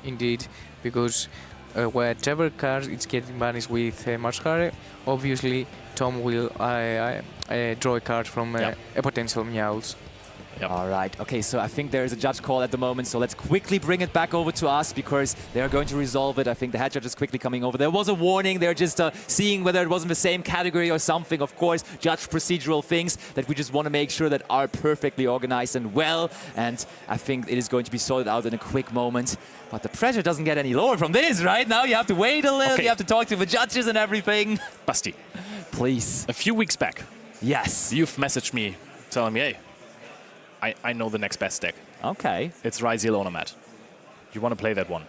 Indeed, because whatever card it's getting banished with Marshare, obviously Tom will draw a card from a potential Meowls. Yep. All right. Okay, so I think there is a judge call at the moment, so let's quickly bring it back over to us because they're going to resolve it. I think the head judge is quickly coming over. There was a warning. They're just seeing whether it wasn't the same category or something. Of course, judge procedural things that we just want to make sure that are perfectly organized and well. And I think it is going to be sorted out in a quick moment. But the pressure doesn't get any lower from this, right? Now you have to wait a little. Okay. You have to talk to the judges and everything. Basti. Please. A few weeks back. Yes. You've messaged me telling me, hey, I know the next best deck. Okay. It's Ryzel Onomat. You want to play that one.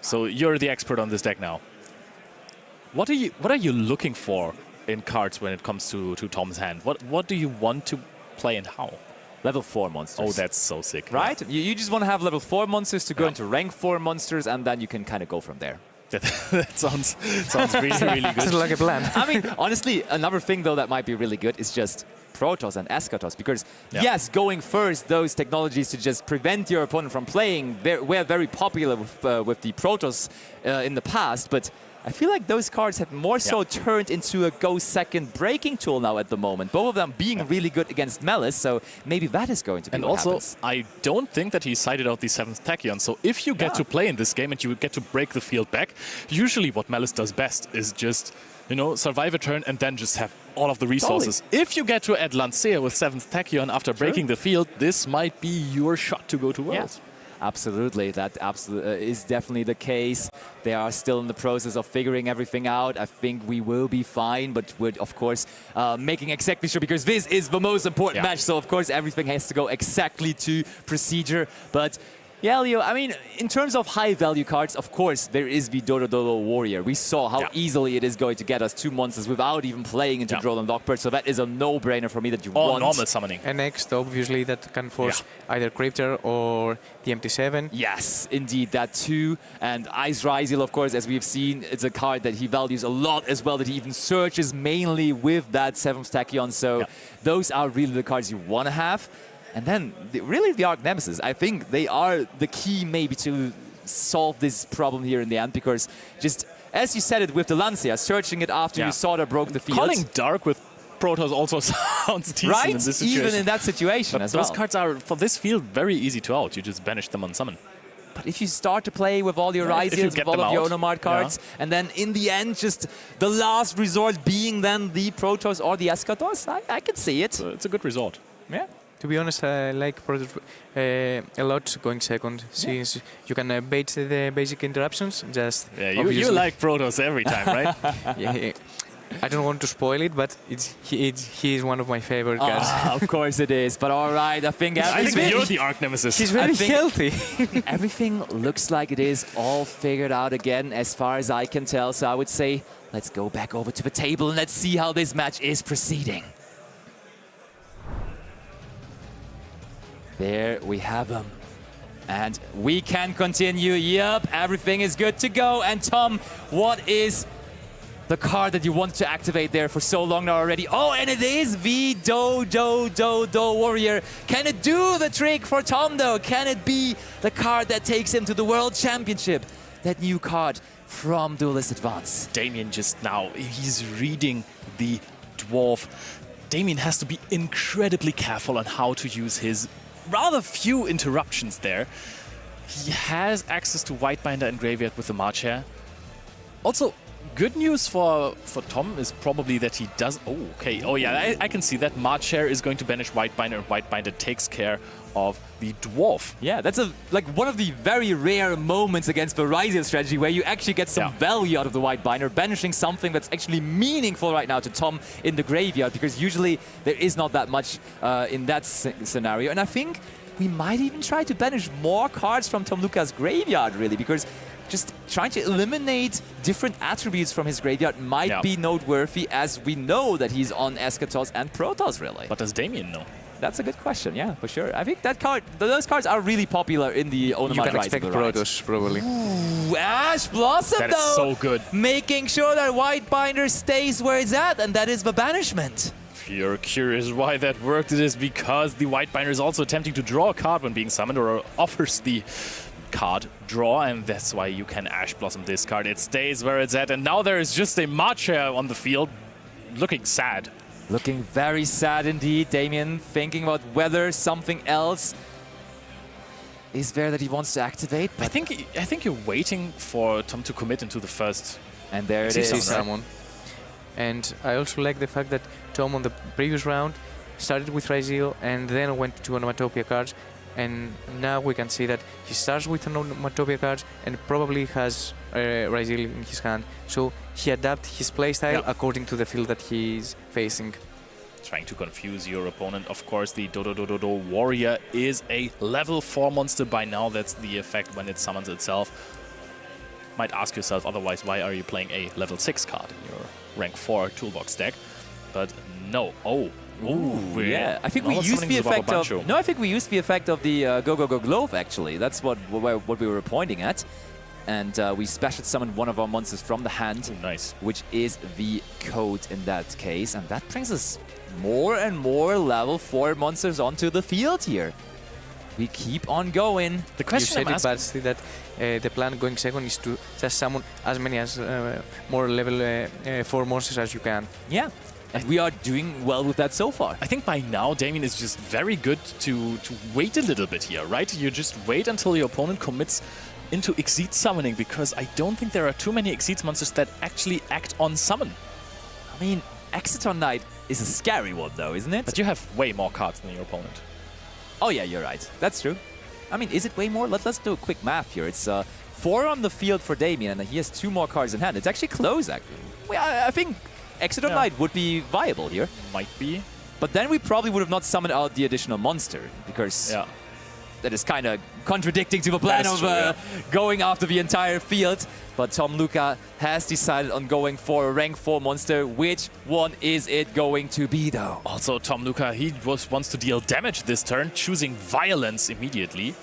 So you're the expert on this deck now. What are you looking for in cards when it comes to Tom's hand? What do you want to play and how? Level 4 monsters. Oh, that's so sick. Right? Yeah. You just want to have level 4 monsters to go into rank 4 monsters, and then you can kind of go from there. That sounds really, really good. Sounds like a plan. I mean, honestly, another thing, though, that might be really good is just Protoss and Eschatos, because yes, going first, those technologies to just prevent your opponent from playing were very popular with the Protoss in the past, but I feel like those cards have more so turned into a go second breaking tool now at the moment. Both of them being really good against Malice, so maybe that is going to be and what also, happens. I don't think that he cited out the 7th Tachyon. So if you get to play in this game and you get to break the field back, usually what Malice does best is just, you know, survive a turn and then just have all of the resources. If you get to add Lancea with 7th Tachyon after breaking the field, this might be your shot to go to Worlds. Absolutely, that is definitely the case. They are still in the process of figuring everything out. I think we will be fine, but we're, of course, making exactly sure, because this is the most important match, so of course everything has to go exactly to procedure. But yeah, Leo, I mean, in terms of high-value cards, of course, there is the Dodo Warrior. We saw how easily it is going to get us 2 monsters without even playing into Droll and Lockbird, so that is a no-brainer for me that you want. Normal summoning. And next, obviously, that can force either Cryptor or the MT7. Yes, indeed, that too. And Ice Ryzel, of course, as we've seen, it's a card that he values a lot as well, that he even searches mainly with that 7th Tachyon, so those are really the cards you want to have. And then, really, the Arc Nemesis, I think they are the key maybe to solve this problem here in the end, because just, as you said it with the Lancea, searching it after you saw that broke the field. Calling Dark with Protoss also sounds decent in this situation. Even in that situation as well. Those cards are, for this field, very easy to out. You just banish them on summon. But if you start to play with all your Ryzels, with all of your Onomart cards, and then in the end, just the last resort being then the Protoss or the Eschatos, I can see it. It's a good resort. Yeah. To be honest, I like Protoss a lot going second, since you can bait the basic interruptions. Just you like Protoss every time, right? I don't want to spoil it, but he is one of my favorite cards. Of course it is, but all right, I think you're the Arc Nemesis. He's very healthy. Everything looks like it is all figured out again, as far as I can tell. So I would say, let's go back over to the table and let's see how this match is proceeding. There we have them. And we can continue. Yep, everything is good to go. And Tom, what is the card that you wanted to activate there for so long now already? Oh, and it is the Do Warrior. Can it do the trick for Tom, though? Can it be the card that takes him to the World Championship? That new card from Duelist Advance. Damien just now, he's reading the Dwarf. Damien has to be incredibly careful on how to use his rather few interruptions there. He has access to Whitebinder and Graveyard with the March Hare. Also, good news for Tom is probably that he does... Oh, okay. Oh, yeah, I can see that. March Hare is going to banish Whitebinder, and Whitebinder takes care of the Dwarf. Yeah, that's one of the very rare moments against the Ryzel strategy where you actually get some value out of the Whitebinder, banishing something that's actually meaningful right now to Tom in the graveyard, because usually there is not that much in that scenario. And I think we might even try to banish more cards from Tom Luca's graveyard, really, because just trying to eliminate different attributes from his graveyard might be noteworthy, as we know that he's on Eschatos and Protoss, really. But does Damien know? That's a good question, yeah, for sure. I think that card, those cards are really popular in the Onomart. You can expect Protoss, probably. Ooh, Ash Blossom, that is so good. Making sure that Whitebinder stays where it's at, and that is the banishment. If you're curious why that worked, it is because the Whitebinder is also attempting to draw a card when being summoned, or offers the card draw, and that's why you can Ash Blossom this card. It stays where it's at, and now there is just a March Hare on the field, looking sad. Looking very sad indeed, Damien, thinking about whether something else is there that he wants to activate. I think you're waiting for Tom to commit into the first. And there it is. Someone. And I also like the fact that Tom on the previous round started with Ryzel and then went to Onomatopia cards. And now we can see that he starts with Onomatopia cards and probably has Ryzel in his hand. So he adapts his playstyle according to the field that he's facing. Trying to confuse your opponent. Of course, the Do Warrior is a level 4 monster by now. That's the effect when it summons itself. Might ask yourself otherwise, why are you playing a level 6 card in your rank 4 toolbox deck? But no. Ooh, yeah. I think we used the effect of... No, I think we used the effect of the Go Glove, actually. That's what we were pointing at. and we special summoned one of our monsters from the hand. Ooh, nice. Which is the code in that case, and that brings us more and more level 4 monsters onto the field here. We keep on going. The question you said it, that the plan going second is to just summon as many as more level 4 monsters as you can. Yeah, and we are doing well with that so far. I think by now Damien is just very good to wait a little bit here, right? You just wait until your opponent commits into Exceed summoning, because I don't think there are too many Exceed monsters that actually act on summon. I mean, Exciton Knight is a scary one though, isn't it? But you have way more cards than your opponent. Oh yeah, you're right. That's true. I mean, is it way more? Let's do a quick math here. It's 4 on the field for Damien, and he has 2 more cards in hand. It's actually close, actually. Well, I think Exciton Knight would be viable here. Might be. But then we probably would have not summoned out the additional monster, because that is kind of contradicting to the plan of going after the entire field. But Tom Luca has decided on going for a rank 4 monster. Which one is it going to be, though? Also, Tom Luca, he wants to deal damage this turn, choosing Violence immediately.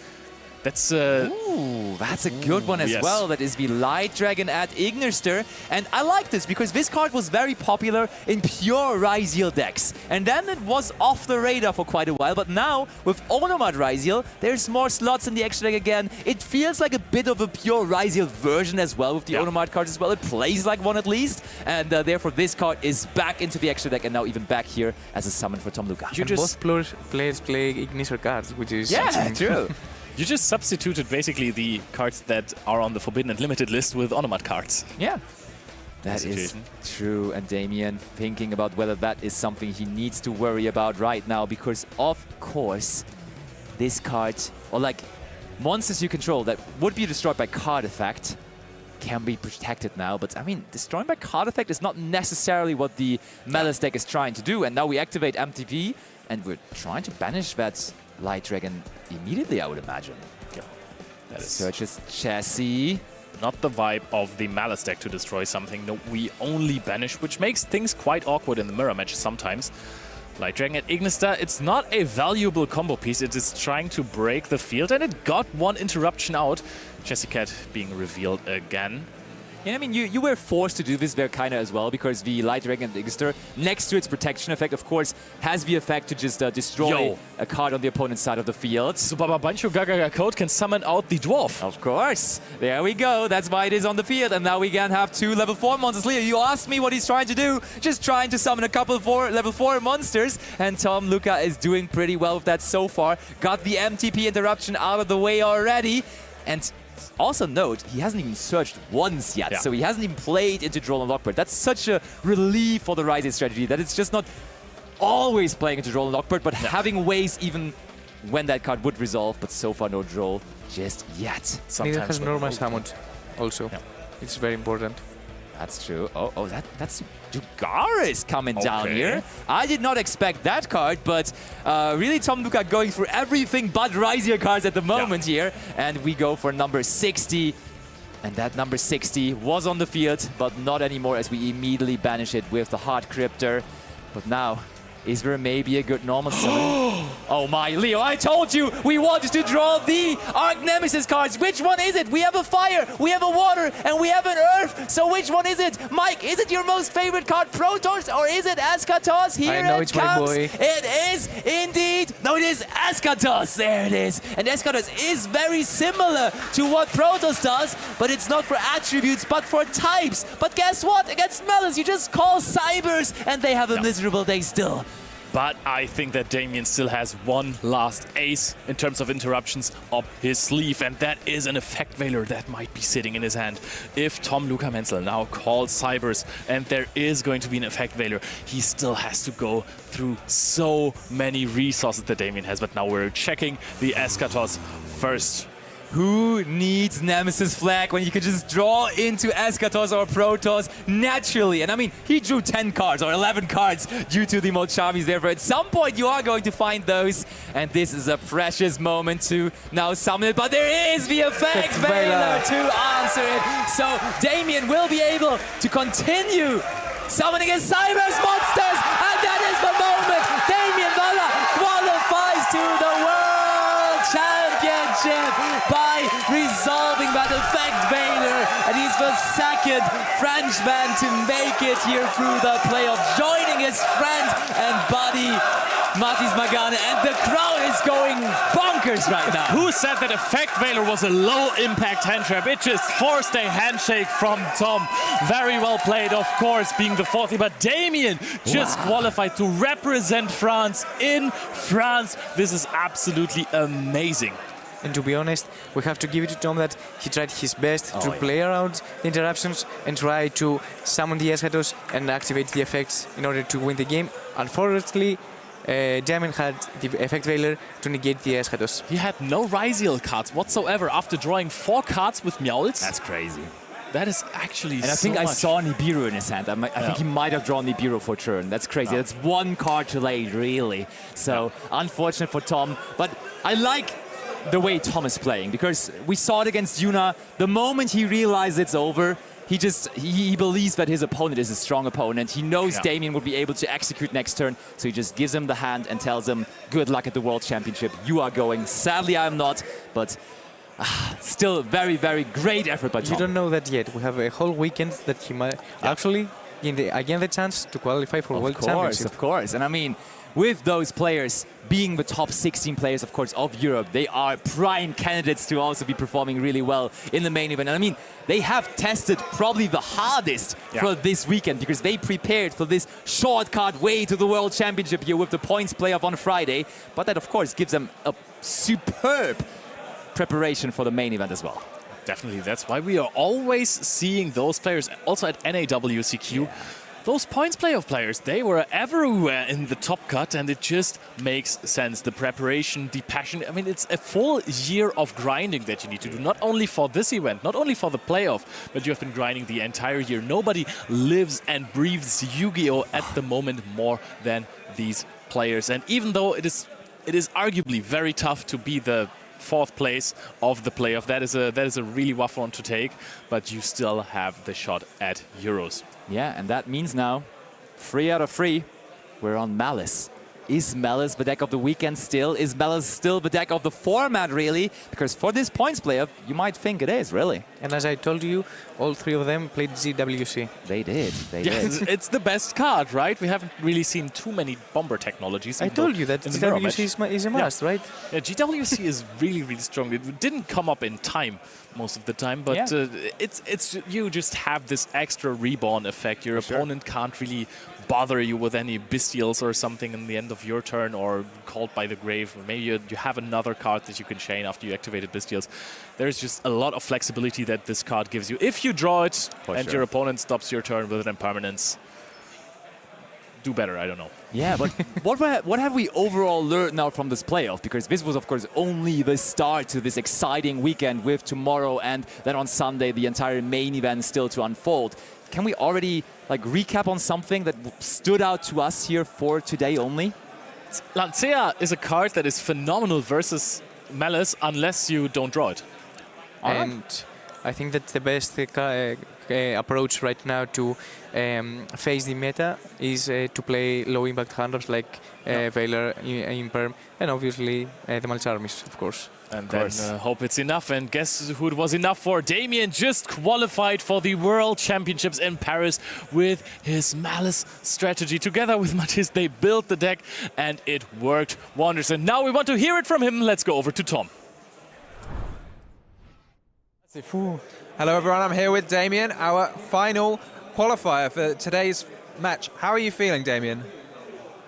That's Ooh, that's a good one as well. That is the Light Dragon at Ignister. And I like this because this card was very popular in pure Ryziel decks. And then it was off the radar for quite a while. But now, with Onomad Ryziel, there's more slots in the extra deck again. It feels like a bit of a pure Ryziel version as well with the Onomad cards as well. It plays like one at least. And therefore, this card is back into the extra deck and now even back here as a summon for Tom Luca. Most players play Ignister cards, which is true. You just substituted basically the cards that are on the Forbidden and Limited list with Onomad cards. Yeah, that is true. And Damien thinking about whether that is something he needs to worry about right now, because of course, this card, or like monsters you control that would be destroyed by card effect, can be protected now. But I mean, destroying by card effect is not necessarily what the Malice deck is trying to do. And now we activate MTP, and we're trying to banish that Light Dragon immediately, I would imagine. Yeah, that is searches chassis. Not the vibe of the Malice deck to destroy something. No, we only banish, which makes things quite awkward in the mirror match sometimes. Light Dragon at Ignister, it's not a valuable combo piece. It is trying to break the field, and it got one interruption out. Chassis Cat being revealed again. Yeah, I mean, you were forced to do this there kind of as well, because the Light Dragon Ignister, next to its protection effect, of course, has the effect to just destroy a card on the opponent's side of the field. So Baba Bancho Gagaga Code can summon out the Dwarf. Of course. There we go. That's why it is on the field. And now we can have 2 level 4 monsters. Leo, you asked me what he's trying to do. Just trying to summon a couple of level 4 monsters. And Tom Luca is doing pretty well with that so far. Got the MTP interruption out of the way already. And also note, he hasn't even searched once yet, so he hasn't even played into Droll and Lockbird. That's such a relief for the Ryziel strategy, that it's just not always playing into Droll and Lockbird, but having ways even when that card would resolve, but so far no Droll just yet. Neither has normal summoned also. It's very important. That's true. Oh, that's Dugaris coming down here. I did not expect that card, but really Tom Luca going through everything but Ryziel cards at the moment here. And we go for number 60. And that number 60 was on the field, but not anymore, as we immediately banish it with the Heart Cryptor. But now, is there maybe a good normal summon? Oh my, Leo, I told you we wanted to draw the Arch Nemesis cards. Which one is it? We have a fire, we have a water, and we have an earth. So which one is it? Mike, is it your most favorite card, Protoss, or is it Eschatos? Here it comes. It is indeed. No, it is Eschatos. There it is. And Eschatos is very similar to what Protoss does, but it's not for attributes, but for types. But guess what? Against Malice, you just call Cybers, and they have a miserable day still. But I think that Damien still has one last ace in terms of interruptions up his sleeve, and that is an Effect Veiler that might be sitting in his hand. If Tom Luca Menzel now calls Cybers and there is going to be an Effect Veiler, he still has to go through so many resources that Damien has. But now we're checking the Eschatos first. Who needs Nemesis Flag when you could just draw into Eschatos or Protoss naturally? And I mean, he drew 10 cards or 11 cards due to the Molchavis there. But at some point, you are going to find those. And this is a precious moment to now summon it. But there is the Effect Veiler to answer it. So Damien will be able to continue summoning his Cybers monsters. And that is the moment Damien Valla qualifies to the World Championship. championship by resolving that effect Baylor, and he's the second Frenchman to make it here through the playoff, joining his friend and buddy Mathis Magane, and the crowd is going bonkers right now. Who said that Effect Veiler was a low-impact hand trap? It just forced a handshake from Tom. Very well played, of course, being the fourth. But Damien just qualified to represent France in France. This is absolutely amazing. And to be honest, we have to give it to Tom that he tried his best to play around the interruptions and try to summon the Eschatos and activate the effects in order to win the game. Unfortunately, Damien had the effect Veiler to negate the Eschatos. He had no Ryziel cards whatsoever after drawing 4 cards with Meowls. That's crazy. That is actually And I think I saw Nibiru in his hand. I think he might have drawn Nibiru for turn. That's crazy. That's 1 card too late, really. So unfortunate for Tom. But I like the way Tom is playing, because we saw it against Yuna. The moment he realized it's over, he believes that his opponent is a strong opponent. He knows Damien will be able to execute next turn, so he just gives him the hand and tells him, good luck at the World Championship. You are going. Sadly, I'm not, but still very, very great effort by Tom. You don't know that yet. We have a whole weekend that he might actually again the chance to qualify for World Championship. Of course. And I mean, with those players being the top 16 players, of course, of Europe, they are prime candidates to also be performing really well in the main event. And I mean, they have tested probably the hardest for this weekend, because they prepared for this shortcut way to the World Championship here with the points playoff on Friday. But that, of course, gives them a superb preparation for the main event as well. Definitely. That's why we are always seeing those players also at NAWCQ. Those points playoff players, they were everywhere in the top cut, and it just makes sense. The preparation, the passion. I mean, it's a full year of grinding that you need to do, not only for this event, not only for the playoff, but you have been grinding the entire year. Nobody lives and breathes Yu-Gi-Oh! At the moment more than these players. And even though it is arguably very tough to be the 4th place of the playoff, that is a really rough one to take, but you still have the shot at Euros. Yeah, and that means now 3 out of 3, we're on Malice. Is Malice the deck of the weekend still? Is Malice still the deck of the format, really? Because for this points playoff, you might think it is, really. And as I told you, all 3 of them played GWC. They did. They did. It's the best card, right? We haven't really seen too many bomber technologies. I told you that GWC is a must, right? Yeah, GWC is really, really strong. It didn't come up in time most of the time, but it's you just have this extra reborn effect. Your opponent can't really bother you with any bestials or something in the end of your turn, or called by the grave. Maybe you have another card that you can chain after you activated bestials. There's just a lot of flexibility that this card gives you. If you draw it and your opponent stops your turn with an impermanence, do better, I don't know. Yeah, but what have we overall learned now from this playoff? Because this was, of course, only the start to this exciting weekend, with tomorrow and then on Sunday the entire main event still to unfold. Can we already recap on something that stood out to us here for today only? Lancea is a card that is phenomenal versus Malice unless you don't draw it. And I think that's the best approach right now to face the meta is to play low impact handlers like Veiler, Imperm, and obviously the Malice armies, of course. And then hope it's enough. And guess who it was enough for? Damien just qualified for the World Championships in Paris with his Malice strategy. Together with Mathis, they built the deck and it worked wonders. And now we want to hear it from him. Let's go over to Tom. Hello everyone, I'm here with Damien, our final qualifier for today's match. How are you feeling, Damien?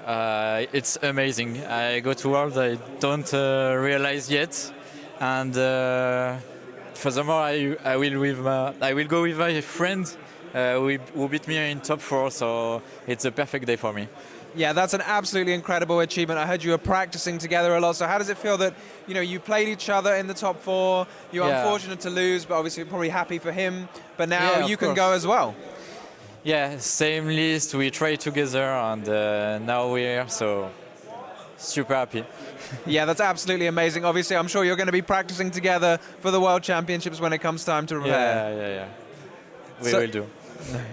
It's amazing. I go to World, I don't realize yet, and furthermore, I will go with my friend who beat me in top 4, so it's a perfect day for me. Yeah, that's an absolutely incredible achievement. I heard you were practicing together a lot. So how does it feel that you played each other in the top 4? You were unfortunate to lose, but obviously you're probably happy for him. But now you can go as well. Yeah, same list. We tried together, and now we're here. So super happy. Yeah, that's absolutely amazing. Obviously, I'm sure you're going to be practicing together for the World Championships when it comes time to prepare. Yeah. We will do.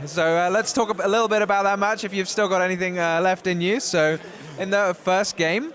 So let's talk a little bit about that match if you've still got anything left in you. So in the first game,